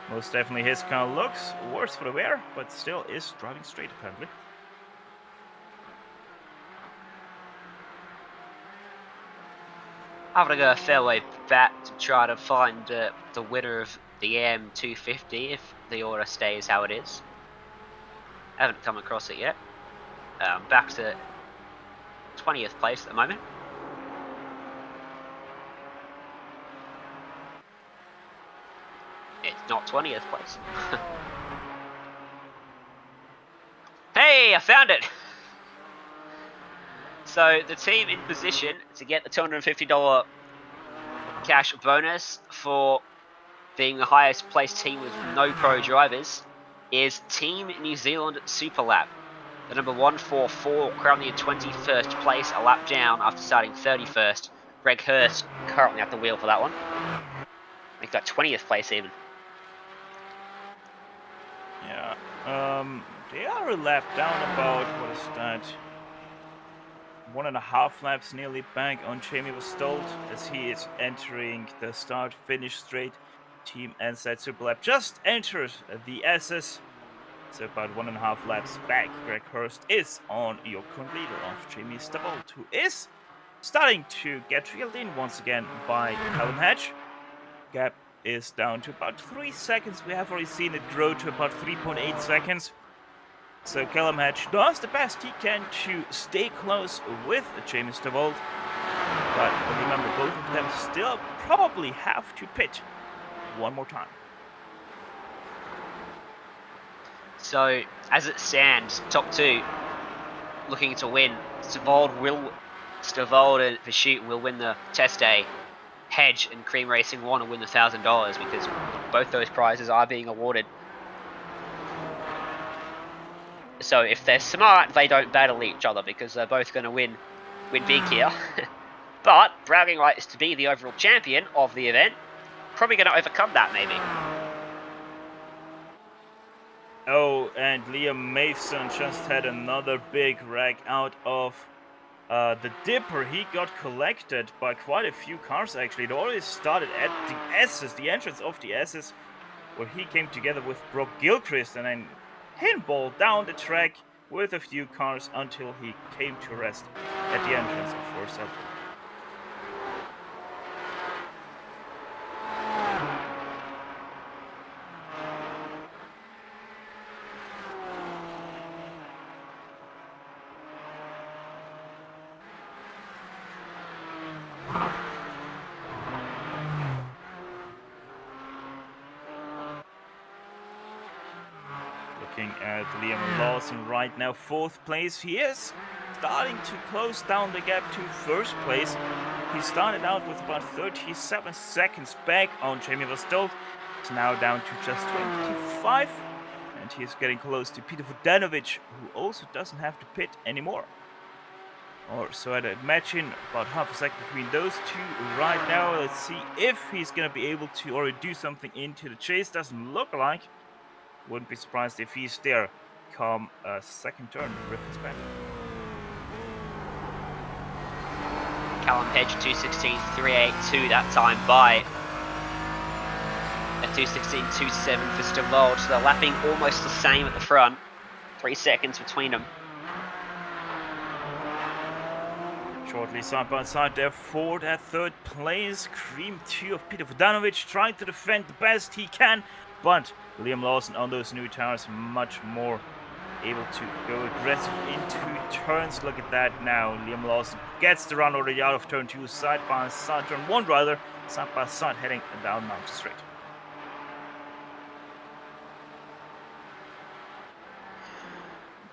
Most definitely his car looks worse for the wear, but still is driving straight apparently. Having a fairway bet to try to find the winner of the AM250 if the order stays how it is. Haven't come across it yet. Back to 20th place at the moment. It's not 20th place. Hey, I found it! So the team in position to get the $250 cash bonus for being the highest placed team with no pro drivers is Team New Zealand Superlap. The number 144 currently in 21st place, a lap down after starting 31st. Greg Hurst currently at the wheel for that one. Make that 20th place even. Yeah, they are a lap down about, what is that? 1.5 laps nearly back on Jamie Stolt as he is entering the start-finish straight. Team NZ Superlap just enters the SS. So about 1.5 laps back. Greg Hurst is on your current leader of Jamie Stolt, who is starting to get reeled in once again by Callum Hatch. Gap is down to about 3 seconds. We have already seen it grow to about 3.8 seconds. So Callum Hatch does the best he can to stay close with Jamie Stolt. But remember, both of them still probably have to pit one more time. So, as it stands, top 2 looking to win. Stavold and Pursuit will win the test day. Hedge and Cream Racing want to win the $1,000 because both those prizes are being awarded. So if they're smart, they don't battle each other because they're both going to win big here. But bragging rights to be the overall champion of the event, probably going to overcome that maybe. Oh, and Liam Mason just had another big wreck out of the Dipper. He got collected by quite a few cars actually. It already started at the S's, the entrance of the S's, where he came together with Brock Gilchrist and then pinball down the track with a few cars until he came to rest at the entrance of Forest Hill. Looking at Liam Lawson right now, 4th place. He is starting to close down the gap to 1st place. He started out with about 37 seconds back on Jamie Verstolt. It's now down to just 25. And he's getting close to Peter Vodanovic, who also doesn't have to pit anymore. Or so I'd imagine about half a second between those two right now. Let's see if he's going to be able to already do something into the chase. Doesn't look like. Wouldn't be surprised if he's there come second turn with Griffin's back. Callum Hedge 2:16.382 that time by. At 2:16.27 for Stavold, so they're lapping almost the same at the front. 3 seconds between them. Shortly side by side, they're Ford at 3rd place. Cream 2 of Peter Vodanovic trying to defend the best he can, but Liam Lawson on those new tires much more able to go aggressive into turns. Look at that now. Liam Lawson gets the run already out of turn 2, side by side, turn 1 rather, side by side heading down Mount Straight.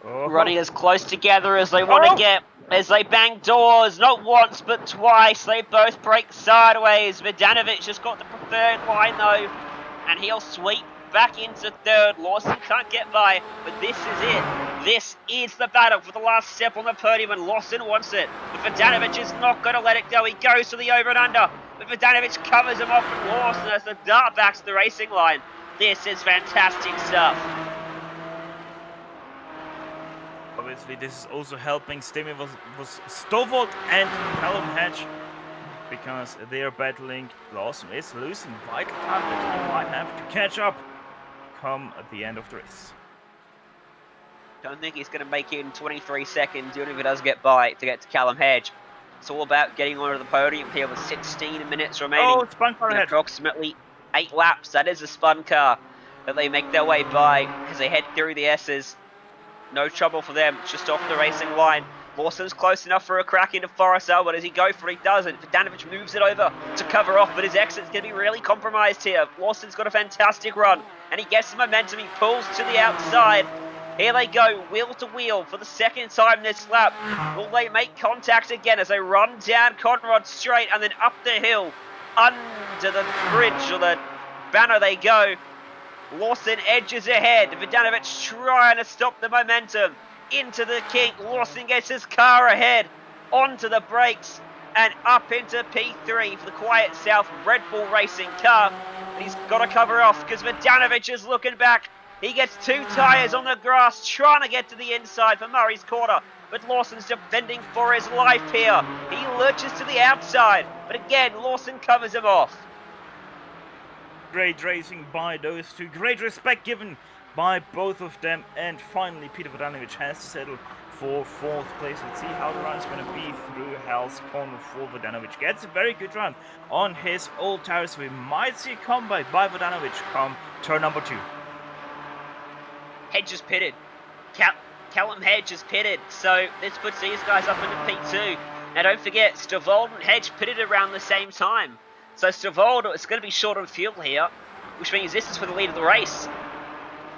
Oh. Running as close together as they want to get, as they bang doors, not once but twice. They both break sideways. Vodanovic just got the preferred line though, and he'll sweep back into 3rd. Lawson can't get by, but this is it. This is the battle for the last step on the podium, and Lawson wants it. But Vodanovic is not going to let it go. He goes to the over and under, but Vodanovic covers him off, and Lawson has the dart back to the racing line. This is fantastic stuff. Obviously, this is also helping Stemi was Stovald and Callum Hedge, because they are battling. Lawson is losing vital time that he might have to catch up come at the end of the race. Don't think he's going to make it in 23 seconds, even if he does get by to get to Callum Hedge. It's all about getting onto the podium here with 16 minutes remaining. Oh, spun car in ahead. Approximately 8 laps. That is a spun car that they make their way by as they head through the S's. No trouble for them, just off the racing line. Lawson's close enough for a crack into Forrestal, but as he goes for it, he doesn't. Vodanovic moves it over to cover off, but his exit's going to be really compromised here. Lawson's got a fantastic run, and he gets the momentum. He pulls to the outside. Here they go, wheel to wheel for the 2nd time this lap. Will they make contact again as they run down Conrod Straight and then up the hill? Under the bridge or the banner they go. Lawson edges ahead. Vodanovic trying to stop the momentum. Into the kink. Lawson gets his car ahead. Onto the brakes. And up into P3 for the Quiet South Red Bull Racing car. And he's got to cover off because Vodanovic is looking back. He gets 2 tyres on the grass, trying to get to the inside for Murray's Corner. But Lawson's defending for his life here. He lurches to the outside. But again, Lawson covers him off. Great racing by those two. Great respect given by both of them. And finally, Peter Vodanovic has to settle for 4th place. Let's see how the run is going to be through Hell's Corner for Vodanovic. Gets a very good run on his old tires. We might see a comeback by Vodanovic come turn number 2. Hedge is pitted. Callum Hedge is pitted. So this puts these guys up into P2. Now don't forget, Stavold and Hedge pitted around the same time. So Stavold is going to be short on fuel here, which means this is for the lead of the race,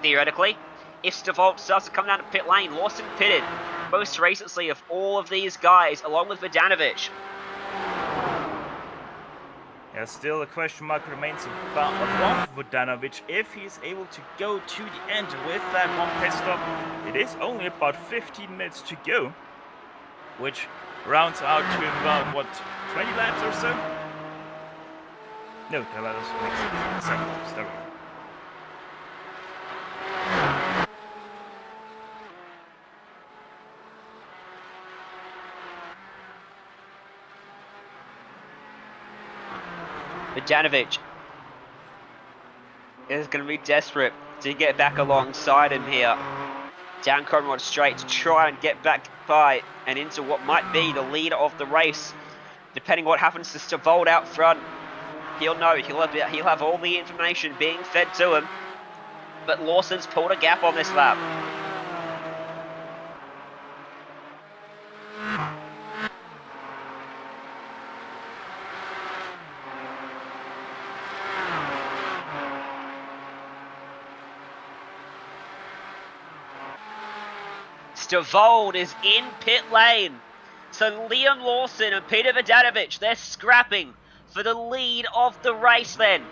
theoretically. If Stavold starts to come down to pit lane, Lawson pitted most recently of all of these guys, along with Vodanovic. Yeah, still a question mark remains above Vodanovic if he's able to go to the end with that one pit stop. It is only about 15 minutes to go, which rounds out to about, what, 20 laps or so? No, that makes sense. 7 laps, there we go. Vodanovic is going to be desperate to get back alongside him here. Down Conrod Straight to try and get back by and into what might be the leader of the race. Depending what happens to Stavold out front, he'll know, he'll have all the information being fed to him. But Lawson's pulled a gap on this lap. Stavold is in pit lane. So Liam Lawson and Peter Vodanovic, they're scrapping for the lead of the race then,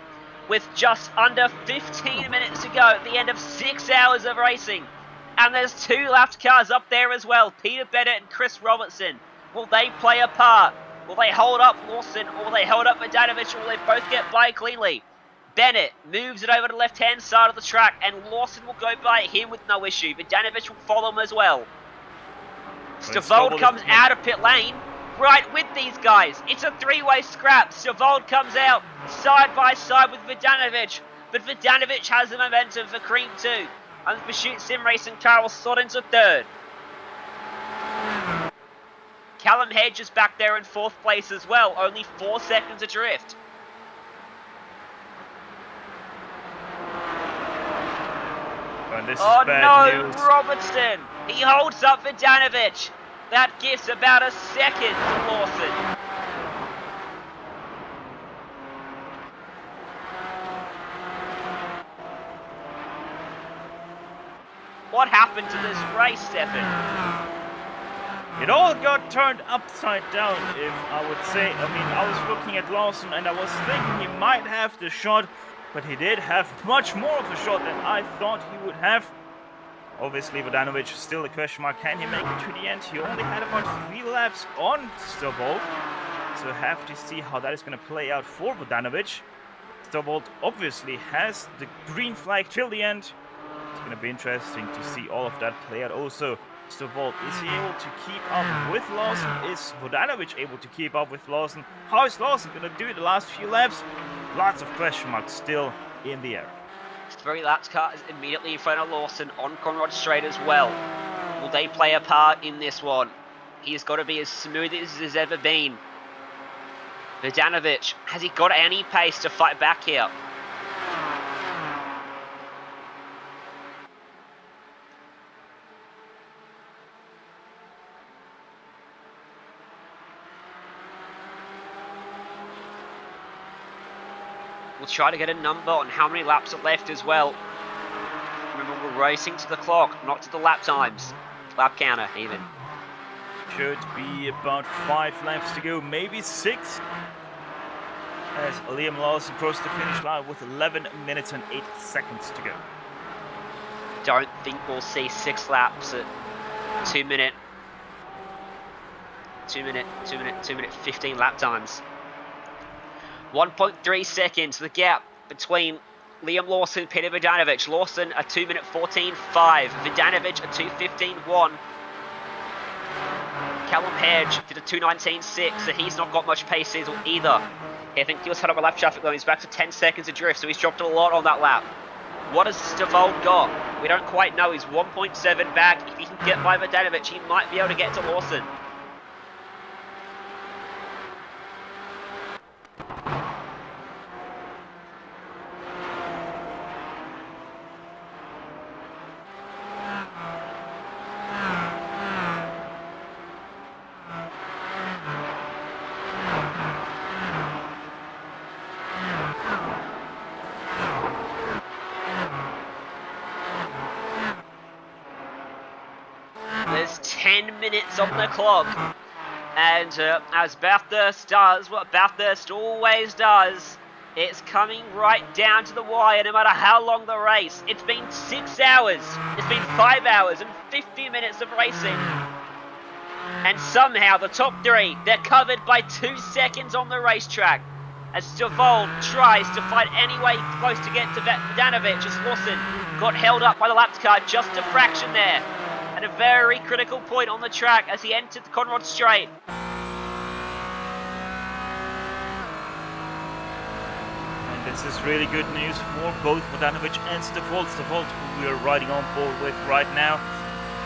with just under 15 minutes to go at the end of 6 hours of racing. And there's 2 lapped cars up there as well, Peter Bennett and Chris Robertson. Will they play a part? Will they hold up Lawson, or will they hold up Vodanovic, or will they both get by cleanly? Bennett moves it over to the left-hand side of the track, and Lawson will go by him with no issue. Vodanovic will follow him as well. Stavold comes out of pit lane, right with these guys. It's a 3-way scrap. Stavold comes out side by side with Vodanovic, but Vodanovic has the momentum for Cream 2, and the Pursuit Sim Racing car will slot into 3rd. Callum Hedge is back there in 4th place as well, only 4 seconds adrift. And this Oh is bad no, news. Robertson! He holds up Vodanovic. That gives about a second to Lawson. What happened to this race, Stefan? It all got turned upside down, if I would say. I mean, I was looking at Lawson and I was thinking he might have the shot, but he did have much more of a shot than I thought he would have. Obviously, Vodanovic is still a question mark. Can he make it to the end? He only had about 3 laps on Stavold, so have to see how that is going to play out for Vodanovic. Stavold obviously has the green flag till the end. It's going to be interesting to see all of that play out. Also, Stavold, is he able to keep up with Lawson? Is Vodanovic able to keep up with Lawson? How is Lawson going to do the last few laps? Lots of question marks still in the air. 3 laps car is immediately in front of Lawson on Conrod Straight as well. Will they play a part in this one? He's got to be as smooth as he's ever been. Vodanovic, has he got any pace to fight back here? We'll try to get a number on how many laps are left as well. Remember, we're racing to the clock, not to the lap times. Lap counter, even. Should be about 5 laps to go, maybe 6. As Liam Lawson crossed the finish line with 11 minutes and 8 seconds to go. Don't think we'll see 6 laps at 2 minute 15 lap times. 1.3 seconds, the gap between Liam Lawson and Peter Vodanovic. Lawson a 2 minute 14.5, Vodanovic a 2:15.1. Callum Hedge did a 2:19.6, so he's not got much pace either. I think he was had up a lap traffic though, he's back to 10 seconds adrift, so he's dropped a lot on that lap. What has Stavold got? We don't quite know, he's 1.7 back. If he can get by Vodanovic, he might be able to get to Lawson. There's 10 minutes on the clock, and as Bathurst does, what Bathurst always does, it's coming right down to the wire no matter how long the race. It's been 6 hours, it's been 5 hours and 50 minutes of racing, and somehow the top 3, they're covered by 2 seconds on the racetrack, as Stavold tries to fight anyway close to get to Vodanovic, as Lawson got held up by the laps car just a fraction there. At a very critical point on the track as he entered the Conrod Straight. And this is really good news for both Vodanovic and Stavold. Stavold, who we are riding on board with right now.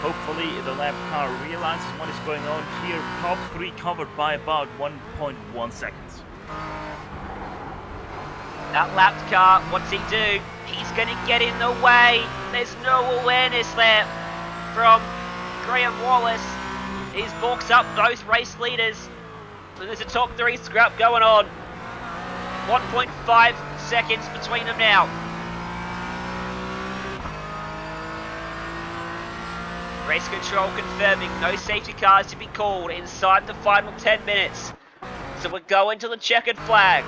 Hopefully the lap car realizes what is going on here. Top 3 covered by about 1.1 seconds. That lapped car, what's he do? He's going to get in the way. There's no awareness there from Graham Wallace. He's boxed up both race leaders. And there's a top 3 scrap going on. 1.5 seconds between them now. Race control confirming no safety cars to be called inside the final 10 minutes. So we're going to the checkered flag.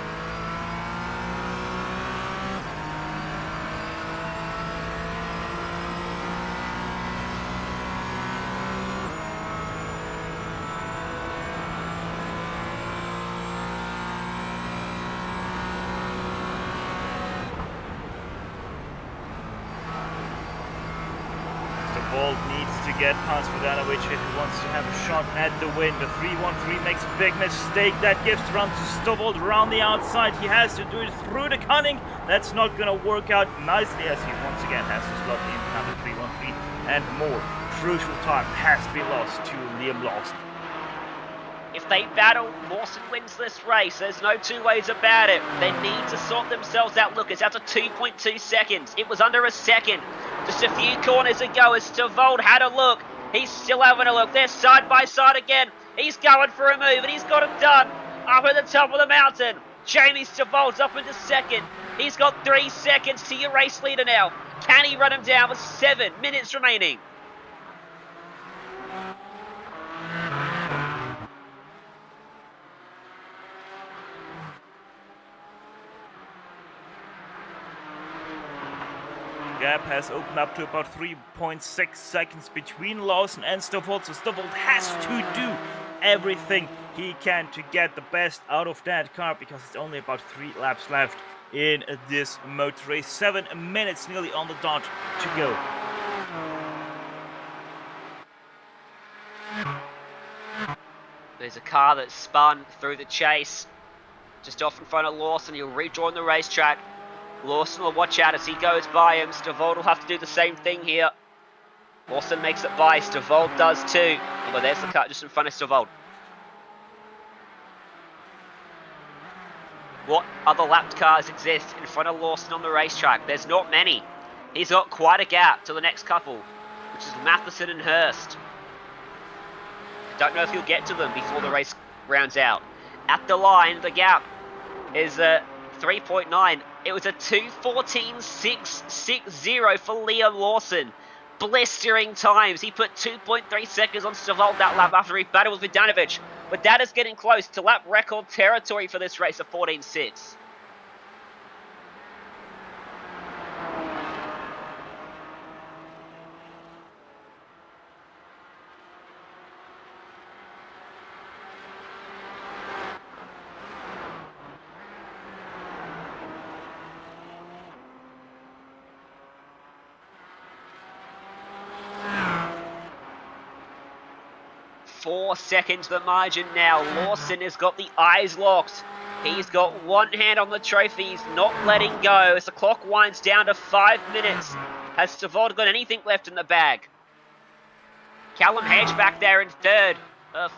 Bolt needs to get past Vodanovic if he wants to have a shot at the win. The 3-1-3 makes a big mistake. That gives the run to Stovold around the outside. He has to do it through the cunning. That's not going to work out nicely as he once again has to slot in another 3-1-3 and more. Crucial time has been lost to Liam Lawson. If they battle, Lawson wins this race. There's no two ways about it. They need to sort themselves out. Look, it's out to 2.2 seconds. It was under a second. Just a few corners ago as Stovold had a look. He's still having a look. They're side by side again. He's going for a move and he's got it done. Up at the top of the mountain. Jamie Stovold's up into second. He's got 3 seconds to your race leader now. Can he run him down with 7 minutes remaining? Gap has opened up to about 3.6 seconds between Lawson and Stovold, so Stovold has to do everything he can to get the best out of that car because it's only about 3 laps left in this motor race. 7 minutes nearly on the dot to go. There's a car that spun through the chase just off in front of Lawson. He'll rejoin the racetrack. Lawson will watch out as he goes by him. Stovold will have to do the same thing here. Lawson makes it by. Stovold does too. Although there's the car just in front of Stovold. What other lapped cars exist in front of Lawson on the racetrack? There's not many. He's got quite a gap to the next couple, which is Matheson and Hurst. Don't know if he'll get to them before the race rounds out. At the line, the gap is 3.9. It was a 2:14.660 for Liam Lawson. Blistering times. He put 2.3 seconds on Stovold that lap after he battled with Vodanovic. But that is getting close to lap record territory for this race of 14.6. Four seconds the margin now. Lawson has got the eyes locked. He's got one hand on the trophy. He's not letting go as the clock winds down to 5 minutes. Has Stovold got anything left in the bag? Callum Hedge back there in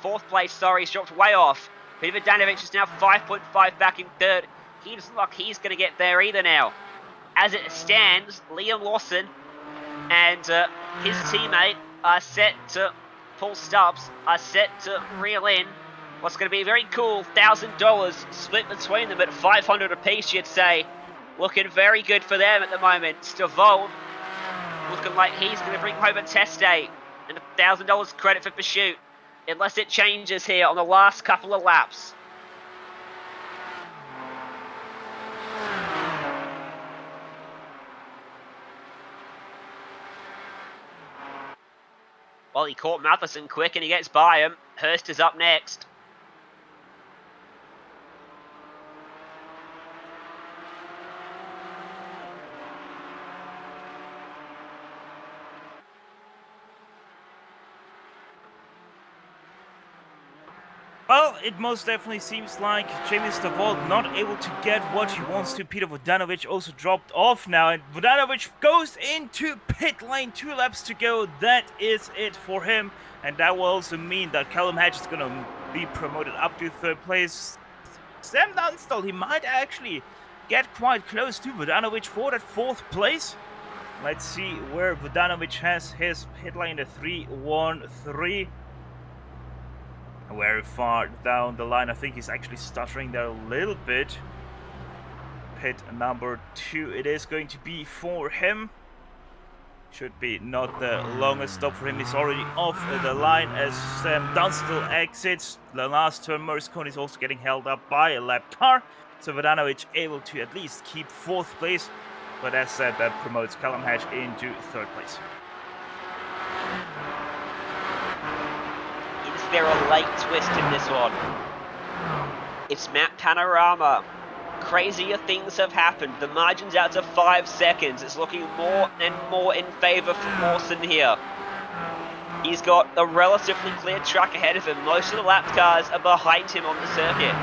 fourth place, sorry, he's dropped way off. Peter Vodanovic is now 5.5 back in third. He doesn't look like he's going to get there either now. As it stands, Liam Lawson and his teammate are set to Paul Stubbs are set to reel in what's going to be a very cool $1,000 split between them at 500 apiece, you'd say. Looking very good for them at the moment. Stovold looking like he's going to bring home a test day and $1,000 credit for pursuit, unless it changes here on the last couple of laps. Well, he caught Matheson quick and he gets by him. Hurst is up next. Well, it most definitely seems like Jamie Stovold not able to get what he wants to. Peter Vodanovic also dropped off now, and Vodanovic goes into pit lane. 2 laps to go. That is it for him, and that will also mean that Callum Hedge is going to be promoted up to 3rd place. Sam Dunstall, he might actually get quite close to Vodanovic for that 4th place. Let's see where Vodanovic has his pit lane, the 3-1-3. Very far down the line. I think he's actually stuttering there a little bit. Pit number 2 it is going to be for him. Should be not the longest stop for him. He's already off the line as Dunstall exits. The last turn, Moscone is also getting held up by a lap car. So Vodanovic able to at least keep 4th place. But as said, that promotes Callum Hatch into 3rd place. Is there a late twist in this one? It's Map Panorama. Crazier things have happened. The margin's out to 5 seconds. It's looking more and more in favour for Mawson here. He's got a relatively clear track ahead of him. Most of the lap cars are behind him on the circuit.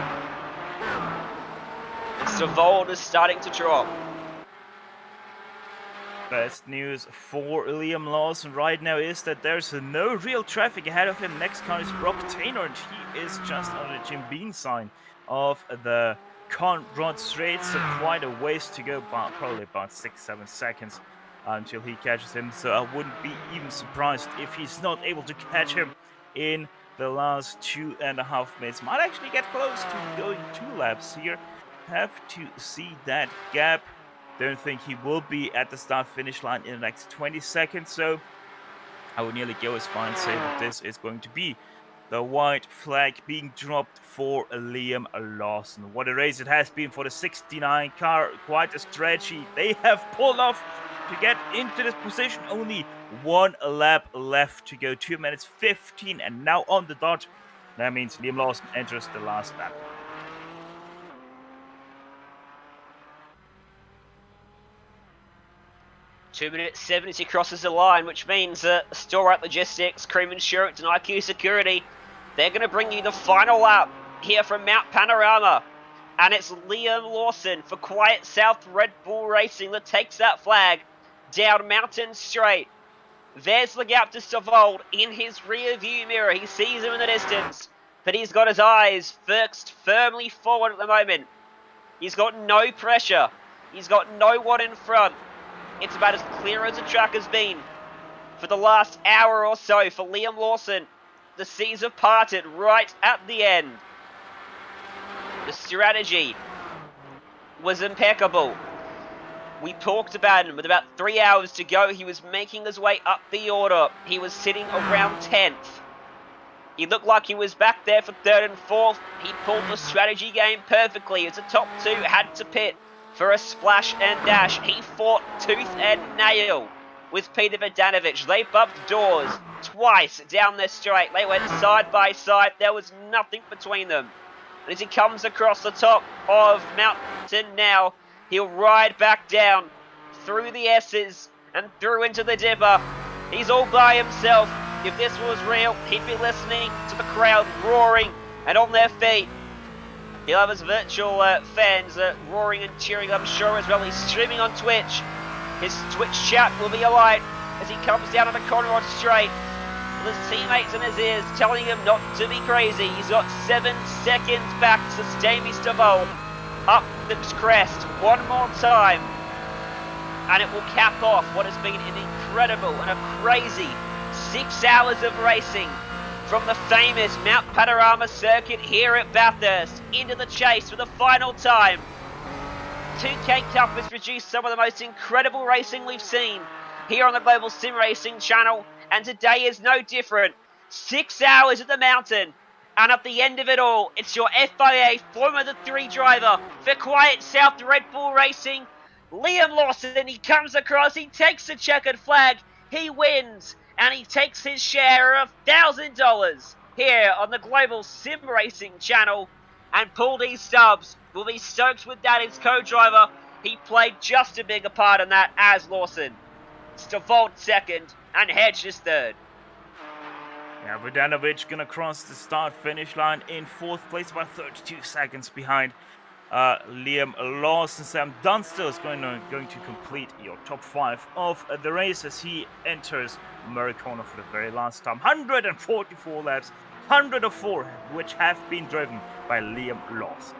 And Savold is starting to drop. Best news for Liam Lawson right now is that there's no real traffic ahead of him. Next car is Brock Taylor, and he is just on the Jim Beam sign of the Conrad Strait, so quite a ways to go, probably about 6-7 seconds until he catches him. So I wouldn't be even surprised if he's not able to catch him in the last 2.5 minutes. Might actually get close to going 2 laps here. Have to see that gap. Don't think he will be at the start-finish line in the next 20 seconds, so I would nearly go as far and say that this is going to be the white flag being dropped for Liam Lawson. What a race it has been for the 69 car. Quite a strategy they have pulled off to get into this position. Only 1 lap left to go. 2 minutes 15 and now on the dot. That means Liam Lawson enters the last lap. 2 minutes 70 crosses the line, which means that Store Rite Logistics, Cream Insurance and IQ Security, they're going to bring you the final lap here from Mount Panorama. And it's Liam Lawson for Quiet South Red Bull Racing that takes that flag down Mountain Straight. There's the gap to Savold in his rear view mirror. He sees him in the distance, but he's got his eyes fixed firmly forward at the moment. He's got no pressure. He's got no one in front. It's about as clear as the track has been for the last hour or so for Liam Lawson. The seas have parted right at the end. The strategy was impeccable. We talked about him with about 3 hours to go. He was making his way up the order. He was sitting around 10th. He looked like he was back there for 3rd and 4th. He pulled the strategy game perfectly as the top 2 had to pit for a splash and dash. He fought tooth and nail with Peter Vodanovic. They bumped doors twice down the straight. They went side by side. There was nothing between them. And as he comes across the top of Mountain now, he'll ride back down through the S's and through into the Dipper. He's all by himself. If this was real, he'd be listening to the crowd roaring and on their feet. He'll have his virtual fans roaring and cheering, I'm sure, as well. He's streaming on Twitch. His Twitch chat will be alight as he comes down on the Conrad Straight with his teammates in his ears telling him not to be crazy. He's got 7 seconds back to Stamy Stavold up the crest one more time, and it will cap off what has been an incredible and a crazy 6 hours of racing from the famous Mount Panorama circuit here at Bathurst. Into the chase for the final time. 2K Cup has produced some of the most incredible racing we've seen here on the Global SimRacing Channel, and today is no different. 6 hours at the mountain, and at the end of it all, it's your FIA Formula 3 driver for Quiet South Red Bull Racing, Liam Lawson. He comes across, he takes the checkered flag, he wins, and he takes his share of $1,000 here on the Global SimRacing Channel. And Paul D. Stubbs will be stoked with that as co-driver. He played just a bigger part in that as Lawson. Stavold 2nd and Hedge is 3rd. Yeah, Vodanovic gonna cross the start-finish line in 4th place, about 32 seconds behind Liam Lawson. Sam Dunstall is going to complete your top 5 of the race as he enters Murricona for the very last time. 144 laps, 104 which have been driven by Liam Lawson.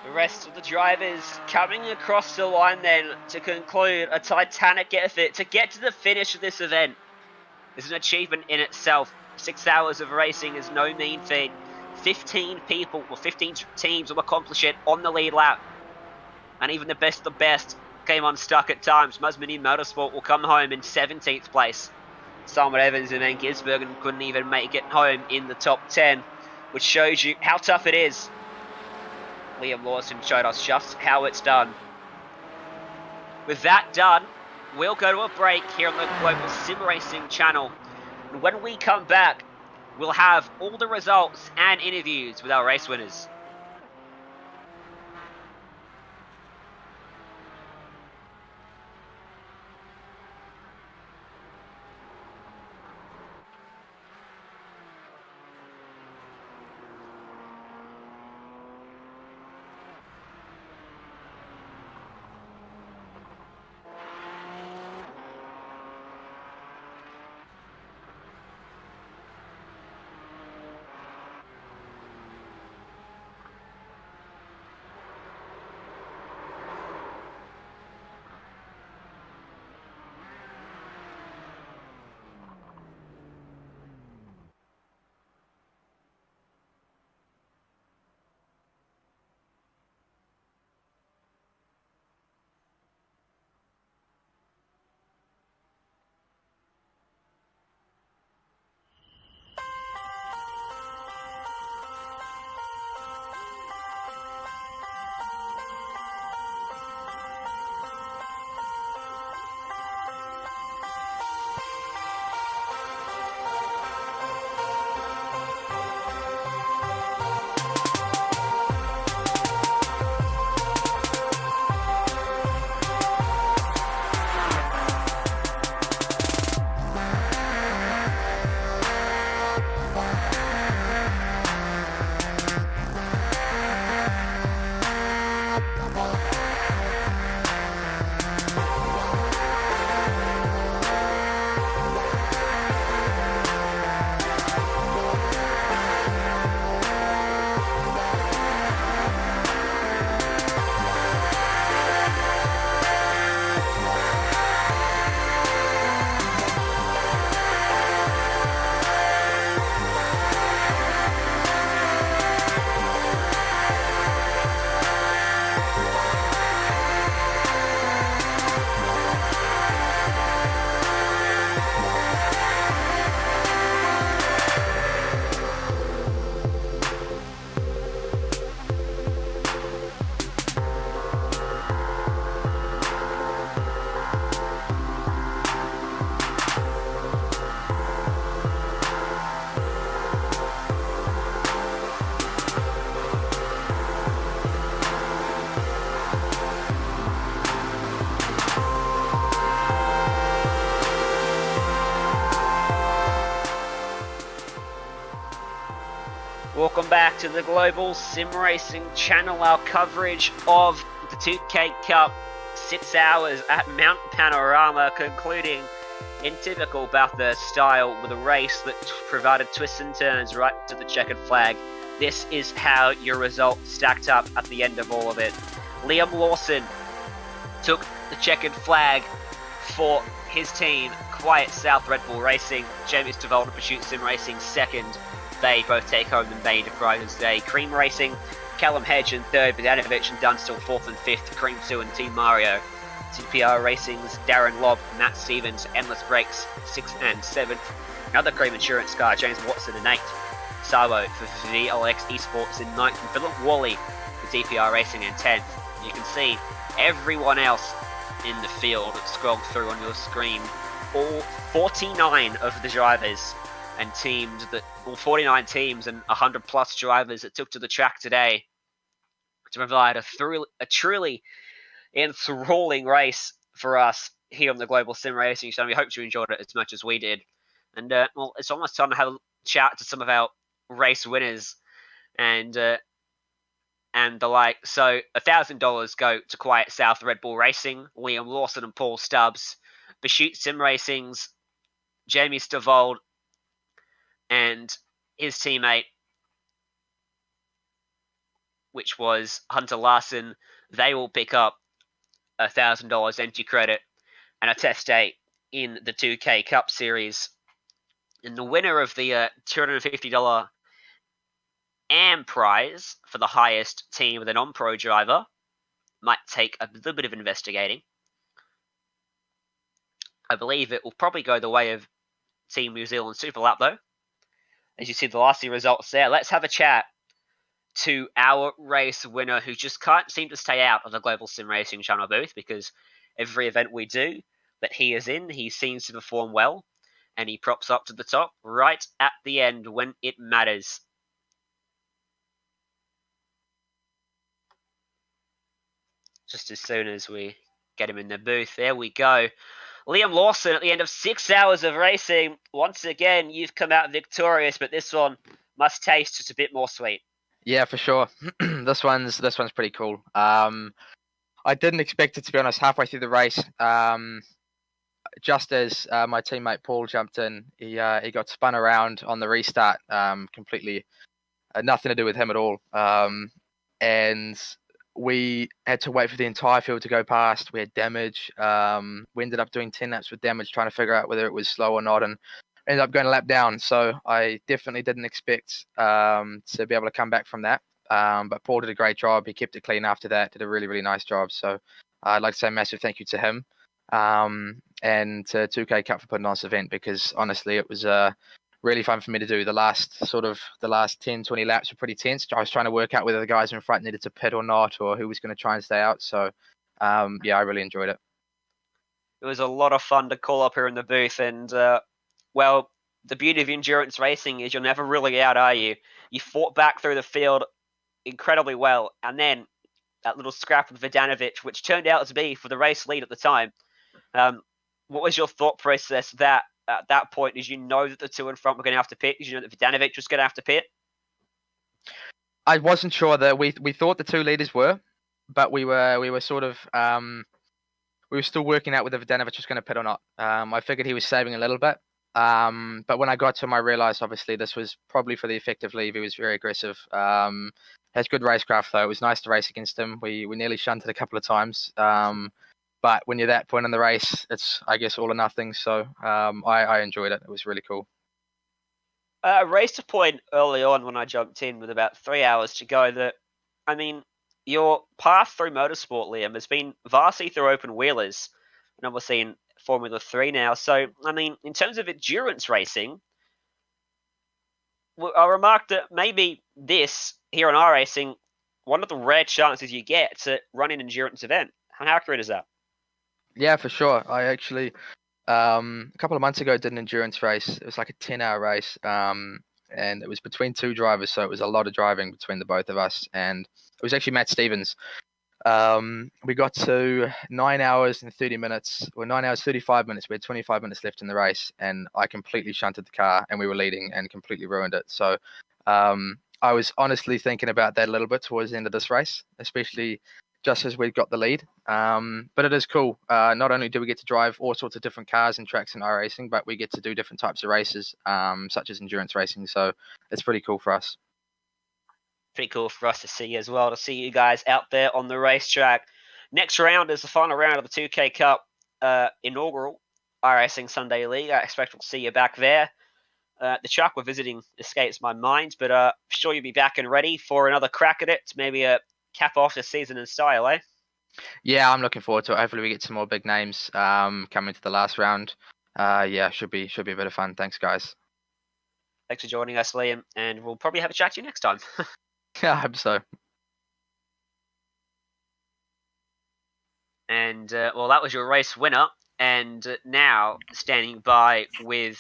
The rest of the drivers coming across the line then to conclude a titanic effort to get to the finish of this event. is an achievement in itself. 6 hours of racing is no mean feat. 15 people, or 15 teams will accomplish it on the lead lap. And even the best of the best came unstuck at times. Musmini Motorsport will come home in 17th place. Simon Evans and then Gisbergen couldn't even make it home in the top 10, which shows you how tough it is. Liam Lawson showed us just how it's done. With that done, we'll go to a break here on the Global SimRacing Channel. And when we come back, we'll have all the results and interviews with our race winners. Welcome back to the Global SimRacing Channel, our coverage of the 2K Cup, 6 hours at Mount Panorama, concluding in typical Bathurst style with a race that provided twists and turns right to the checkered flag. This is how your result stacked up at the end of all of it. Liam Lawson took the checkered flag for his team, Quiet South Red Bull Racing. Jamie Stavolta and Pursuit Sim Racing second. They both take home the main prizes today. Cream Racing, Callum Hedge in third, Bogdanovic and Dunstall fourth and fifth. Cream Sue and Team Mario. CPR Racing's Darren Lobb, Matt Stevens, Endless Brakes, 6th and 7th. Another Cream Insurance car, James Watson in 8th. Sabo for VLX Esports in 9th. And Philip Wally for DPR Racing in 10th. You can see everyone else in the field scroll through on your screen. All 49 of the drivers and teams that, well, 49 teams and 100 plus drivers that took to the track today to provide a truly enthralling race for us here on the Global Sim Racing Channel. We hope you enjoyed it as much as we did. And well, it's almost time to have a chat to some of our race winners and the like. So $1,000 go to Quiet South Red Bull Racing, Liam Lawson and Paul Stubbs. Pursuit Sim Racing's Jamie Stavold and his teammate, which was Hunter Larson, they will pick up $1,000 entry credit and a test day in the 2K Cup Series. And the winner of the $250 AM prize for the highest team with a non-pro driver might take a little bit of investigating. I believe it will probably go the way of Team New Zealand Super Lap, though. As you see the last few results there, let's have a chat to our race winner, who just can't seem to stay out of the Global SimRacing Channel booth, because every event we do that he is in, he seems to perform well, and he props up to the top right at the end when it matters. Just as soon as we get him in the booth, there we go. Liam Lawson, at the end of 6 hours of racing, once again, you've come out victorious, but this one must taste just a bit more sweet. Yeah, for sure. This one's pretty cool. I didn't expect it, to be honest. Halfway through the race, just as my teammate Paul jumped in, he got spun around on the restart, completely nothing to do with him at all. And we had to wait for the entire field to go past. We had damage. We ended up doing 10 laps with damage, trying to figure out whether it was slow or not, and ended up going a lap down. So I definitely didn't expect to be able to come back from that. But Paul did a great job. He kept it clean after that, did a really, really nice job. So I'd like to say a massive thank you to him and to 2K Cup for putting on this event, because honestly, it was really fun for me to do. The last 10, 20 laps were pretty tense. I was trying to work out whether the guys in front needed to pit or not, or who was going to try and stay out. So yeah, I really enjoyed it. It was a lot of fun to call up here in the booth, and well, the beauty of endurance racing is you're never really out, are you? You fought back through the field incredibly well, and then that little scrap with Vidanovic, which turned out to be for the race lead at the time. What was your thought process that at that point? Did you know that the two in front were going to have to pit? Did you know that Vidanovic was going to have to pit? I wasn't sure that we thought the two leaders were, but we were sort of we were still working out whether Vidanovic was going to pit or not. I figured he was saving a little bit. But when I got to him, I realized obviously this was probably for the effective leave. He was very aggressive. Has good racecraft though. It was nice to race against him. We nearly shunted a couple of times. But when you're that point in the race, it's, I guess, all or nothing. So I enjoyed it. It was really cool. I raised a point early on when I jumped in with about 3 hours to go that, I mean, your path through motorsport, Liam, has been vastly through open wheelers, and obviously in Formula 3 now. So, I mean, in terms of endurance racing, I remarked that maybe this, here on iRacing, one of the rare chances you get to run an endurance event. How accurate is that? Yeah, for sure. I actually, a couple of months ago, did an endurance race. It was like a 10-hour race, and it was between two drivers, so it was a lot of driving between the both of us. And it was actually Matt Stevens. We got to 9 hours and 30 minutes, or 9 hours 35 minutes. We had 25 minutes left in the race, and I completely shunted the car, and we were leading and completely ruined it. So I was honestly thinking about that a little bit towards the end of this race, especially just as we got the lead. But it is cool. Not only do we get to drive all sorts of different cars and tracks in iRacing, but we get to do different types of races, such as endurance racing. So it's pretty cool for us. Pretty cool for us to see as well, to see you guys out there on the racetrack. Next round is the final round of the 2K Cup inaugural iRacing Sunday League. I expect we'll see you back there. The track we're visiting escapes my mind, but I'm sure you'll be back and ready for another crack at it, maybe cap off the season in style, eh? Yeah, I'm looking forward to it. Hopefully we get some more big names coming to the last round. Yeah, should be a bit of fun. Thanks, guys. Thanks for joining us, Liam, and we'll probably have a chat to you next time. Yeah, I hope so. And well, that was your race winner. And now standing by with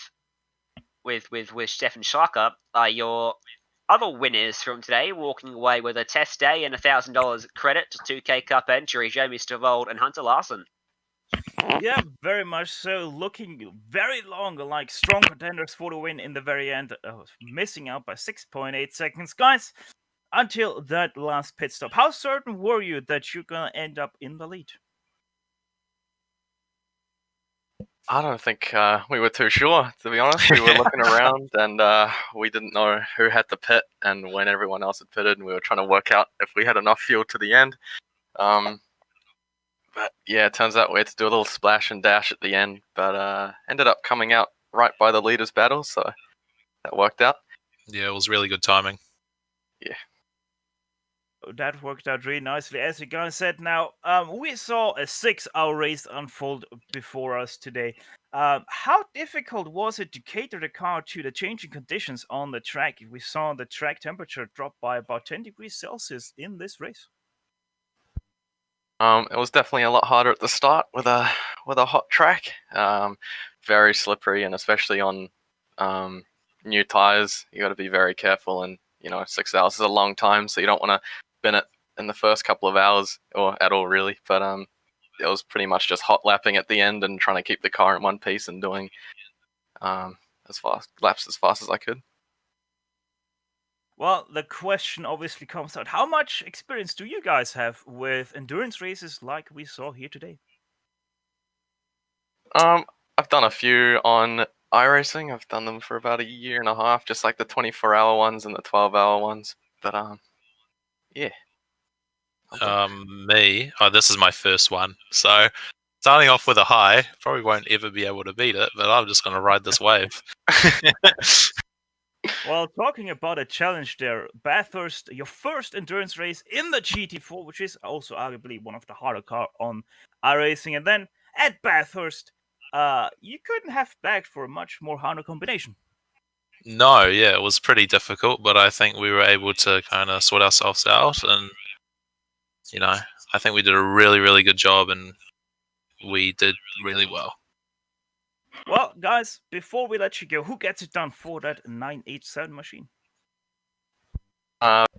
Stefan Schlacker are your other winners from today, walking away with a test day and $1,000 credit to 2K Cup entry, Jamie Stavold and Hunter Larson. Yeah, very much so. Looking very long, like strong contenders for the win in the very end. Missing out by 6.8 seconds. Guys, until that last pit stop, how certain were you that you're going to end up in the lead? I don't think we were too sure, to be honest. We were looking around and we didn't know who had to pit and when everyone else had pitted, and we were trying to work out if we had enough fuel to the end. But yeah, it turns out we had to do a little splash and dash at the end, but ended up coming out right by the leaders' battle, so that worked out. Yeah, it was really good timing. Yeah. That worked out really nicely. As you guys said, now we saw a 6-hour race unfold before us today. How difficult was it to cater the car to the changing conditions on the track? We saw the track temperature drop by about 10 degrees Celsius in this race. It was definitely a lot harder at the start with a hot track. Very slippery, and especially on new tires, you got to be very careful. And 6 hours is a long time, so you don't want to spin it in the first couple of hours or at all, really. But it was pretty much just hot lapping at the end and trying to keep the car in one piece and doing laps as fast as I could. Well, the question obviously comes out: how much experience do you guys have with endurance races like we saw here today? I've done a few on iRacing. I've done them for about a year and a half, just like the 24-hour ones and the 12-hour ones. But yeah. This is my first one. So starting off with a high, probably won't ever be able to beat it, but I'm just going to ride this wave. Well, talking about a challenge there, Bathurst, your first endurance race in the GT4, which is also arguably one of the harder car on iRacing, and then at Bathurst, you couldn't have bagged for a much more harder combination. No, yeah, it was pretty difficult, but I think we were able to kind of sort ourselves out, and I think we did a really, really good job, and we did really well. Well, guys, before we let you go, who gets it done for that 987 machine?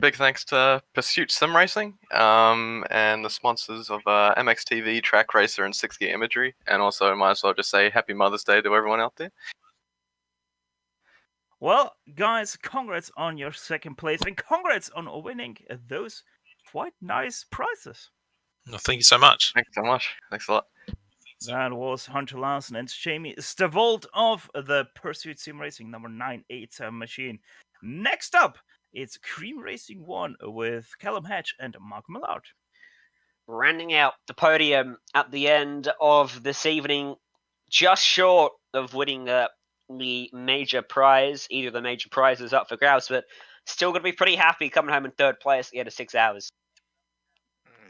Big thanks to Pursuit Sim Racing and the sponsors of MXTV, Track Racer, and 6 Gear Imagery. And also, might as well just say Happy Mother's Day to everyone out there. Well, guys, congrats on your second place, and congrats on winning those quite nice prizes. Well, thank you so much. Thanks so much. Thanks a lot. That was Hunter Larson and Jamie Stavold of the Pursuit Sim Racing number 987 machine. Next up, it's Cream Racing 1 with Callum Hatch and Mark Millard. Rounding out the podium at the end of this evening, just short of winning the major prize. Either of the major prizes up for grabs, but still going to be pretty happy coming home in third place at the end of 6 hours.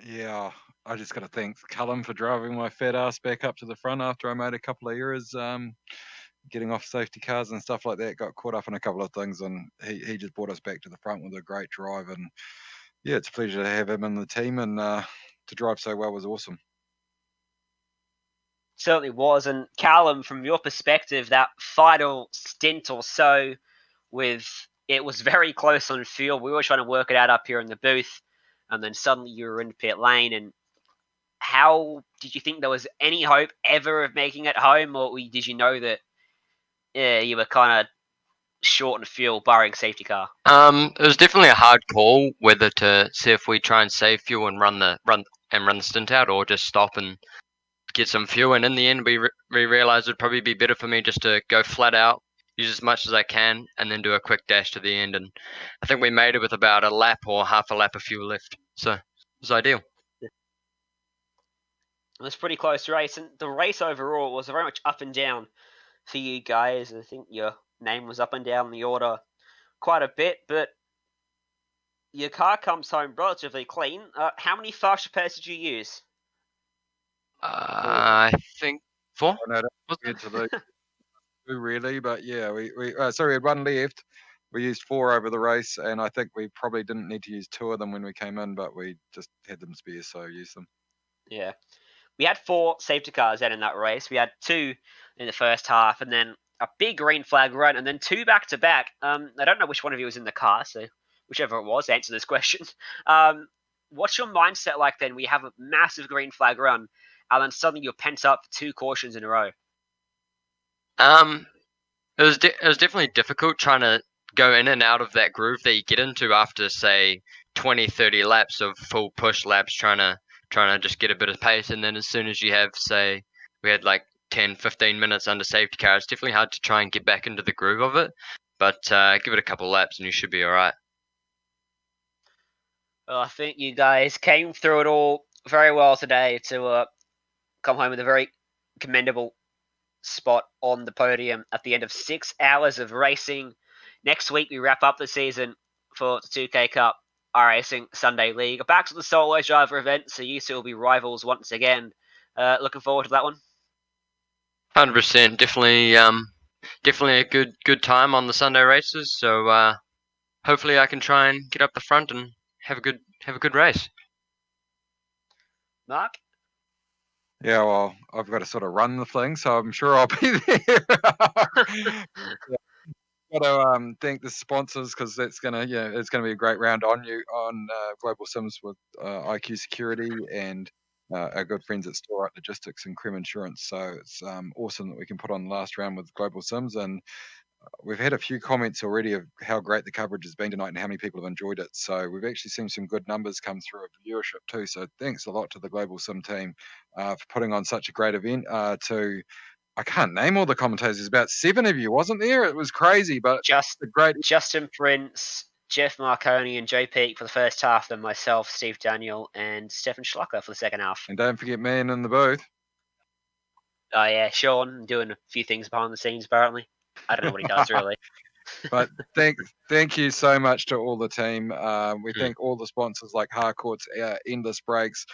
Yeah, I just got to thank Callum for driving my fat ass back up to the front after I made a couple of errors, getting off safety cars and stuff like that. Got caught up in a couple of things, and he just brought us back to the front with a great drive. And yeah, it's a pleasure to have him in the team, and to drive so well was awesome. Certainly was. And Callum, from your perspective, that final stint or so, it was very close on field. We were trying to work it out up here in the booth, and then suddenly you were in pit lane. And how did you think there was any hope ever of making it home, or did you know that you were kind of short on fuel, barring safety car? It was definitely a hard call whether to see if we try and save fuel and run the stint out, or just stop and get some fuel. And in the end, we realized it'd probably be better for me just to go flat out, use as much as I can, and then do a quick dash to the end. And I think we made it with about a lap or half a lap of fuel left, so it was ideal. It was a pretty close race, and the race overall was very much up and down for you guys. I think your name was up and down the order quite a bit, but your car comes home relatively clean. How many fast repairs did you use? I think 4. I know that's good to the two really, but yeah, we had one left. We used 4 over the race, and I think we probably didn't need to use 2 of them when we came in, but we just had them spare, so used them. Yeah. We had 4 safety cars out in that race. We had 2 in the first half, and then a big green flag run, and then 2 back-to-back. I don't know which one of you was in the car, so whichever it was, answer this question. What's your mindset like then? We have a massive green flag run, and then suddenly you're pent up for 2 cautions in a row. It was definitely difficult trying to go in and out of that groove that you get into after, say, 20-30 laps of full push laps, trying to just get a bit of pace. And then as soon as you have, say, we had like 10-15 minutes under safety car, it's definitely hard to try and get back into the groove of it, but give it a couple laps and you should be all right. Well, I think you guys came through it all very well today to come home with a very commendable spot on the podium at the end of 6 hours of racing. Next week, we wrap up the season for the 2K Cup iRacing Sunday League. Back to the solo driver event, so you two will be rivals once again. Looking forward to that one. 100%, definitely a good time on the Sunday races. So hopefully I can try and get up the front and have a good race. Mark? Yeah, well, I've got to sort of run the thing, so I'm sure I'll be there. Got to thank the sponsors because it's gonna be a great round on Global Sims with IQ Security and our good friends at Store Rite Logistics and Creme Insurance. So it's awesome that we can put on the last round with Global Sims, and we've had a few comments already of how great the coverage has been tonight and how many people have enjoyed it. So we've actually seen some good numbers come through of viewership too. So thanks a lot to the Global Sim team for putting on such a great event. I can't name all the commentators. There's about 7 of you, wasn't there? It was crazy, but Justin Prince, Jeff Marconi, and Joe Peak for the first half, then myself, Steve Daniel, and Stefan Schlucker for the second half. And don't forget me in the booth. Oh yeah, Sean doing a few things behind the scenes apparently. I don't know what he does really. But thank you so much to all the team. We thank all the sponsors like Harcourt's, Endless Breaks.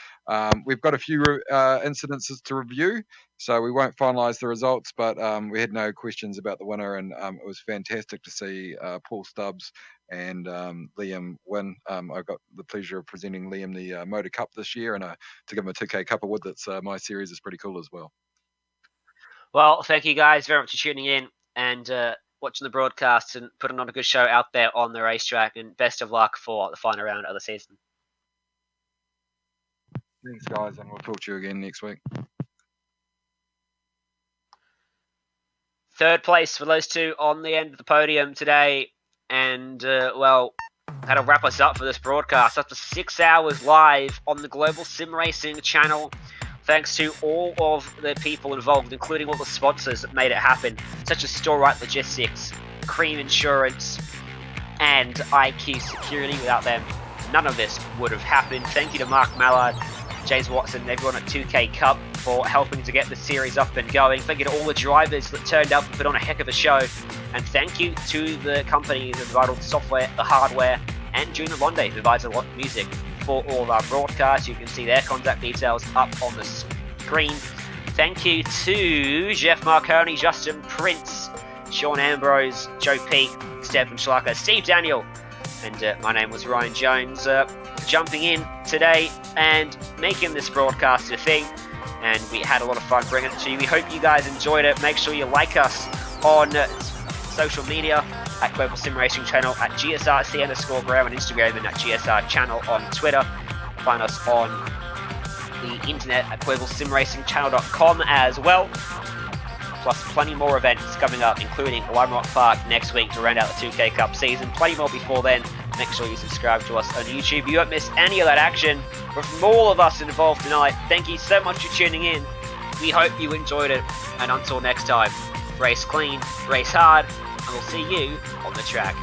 We've got a few incidences to review, so we won't finalise the results, but we had no questions about the winner, and it was fantastic to see Paul Stubbs and Liam win. I got the pleasure of presenting Liam the Motor Cup this year, and to give him a 2K Cup award. That's my series is pretty cool as well. Well, thank you guys very much for tuning in and watching the broadcast and putting on a good show out there on the racetrack, and best of luck for the final round of the season. Thanks guys, and we'll talk to you again next week. Third place for those two on the end of the podium today, and well, that'll wrap us up for this broadcast after 6 hours live on the Global SimRacing Channel. Thanks to all of the people involved, including all the sponsors that made it happen, such as Store Rite Logistics, Creme Insurance, and IQ Security. Without them, none of this would have happened. Thank you to Mark Mallard, James Watson, and everyone at 2K Cup for helping to get the series up and going. Thank you to all the drivers that turned up and put on a heck of a show. And thank you to the company that provided all the software, the hardware, and Junior Londe, who provides a lot of music for all of our broadcasts. You can see their contact details up on the screen. Thank you to Jeff Marconi, Justin Prince, Sean Ambrose, Joe Peak, Stefan Schlacker, Steve Daniel, and my name was Ryan Jones, jumping in today and making this broadcast a thing. And we had a lot of fun bringing it to you. We hope you guys enjoyed it. Make sure you like us on social media at Global SimRacing Channel, at GSRC_Graham on Instagram, and at GSR Channel on Twitter. Find us on the internet at globalsimracingchannel.com as well. Plus plenty more events coming up, including Lime Rock Park next week to round out the 2K Cup season. Plenty more before then. Make sure you subscribe to us on YouTube. You won't miss any of that action. But from all of us involved tonight, thank you so much for tuning in. We hope you enjoyed it. And until next time, race clean, race hard, and we'll see you on the track.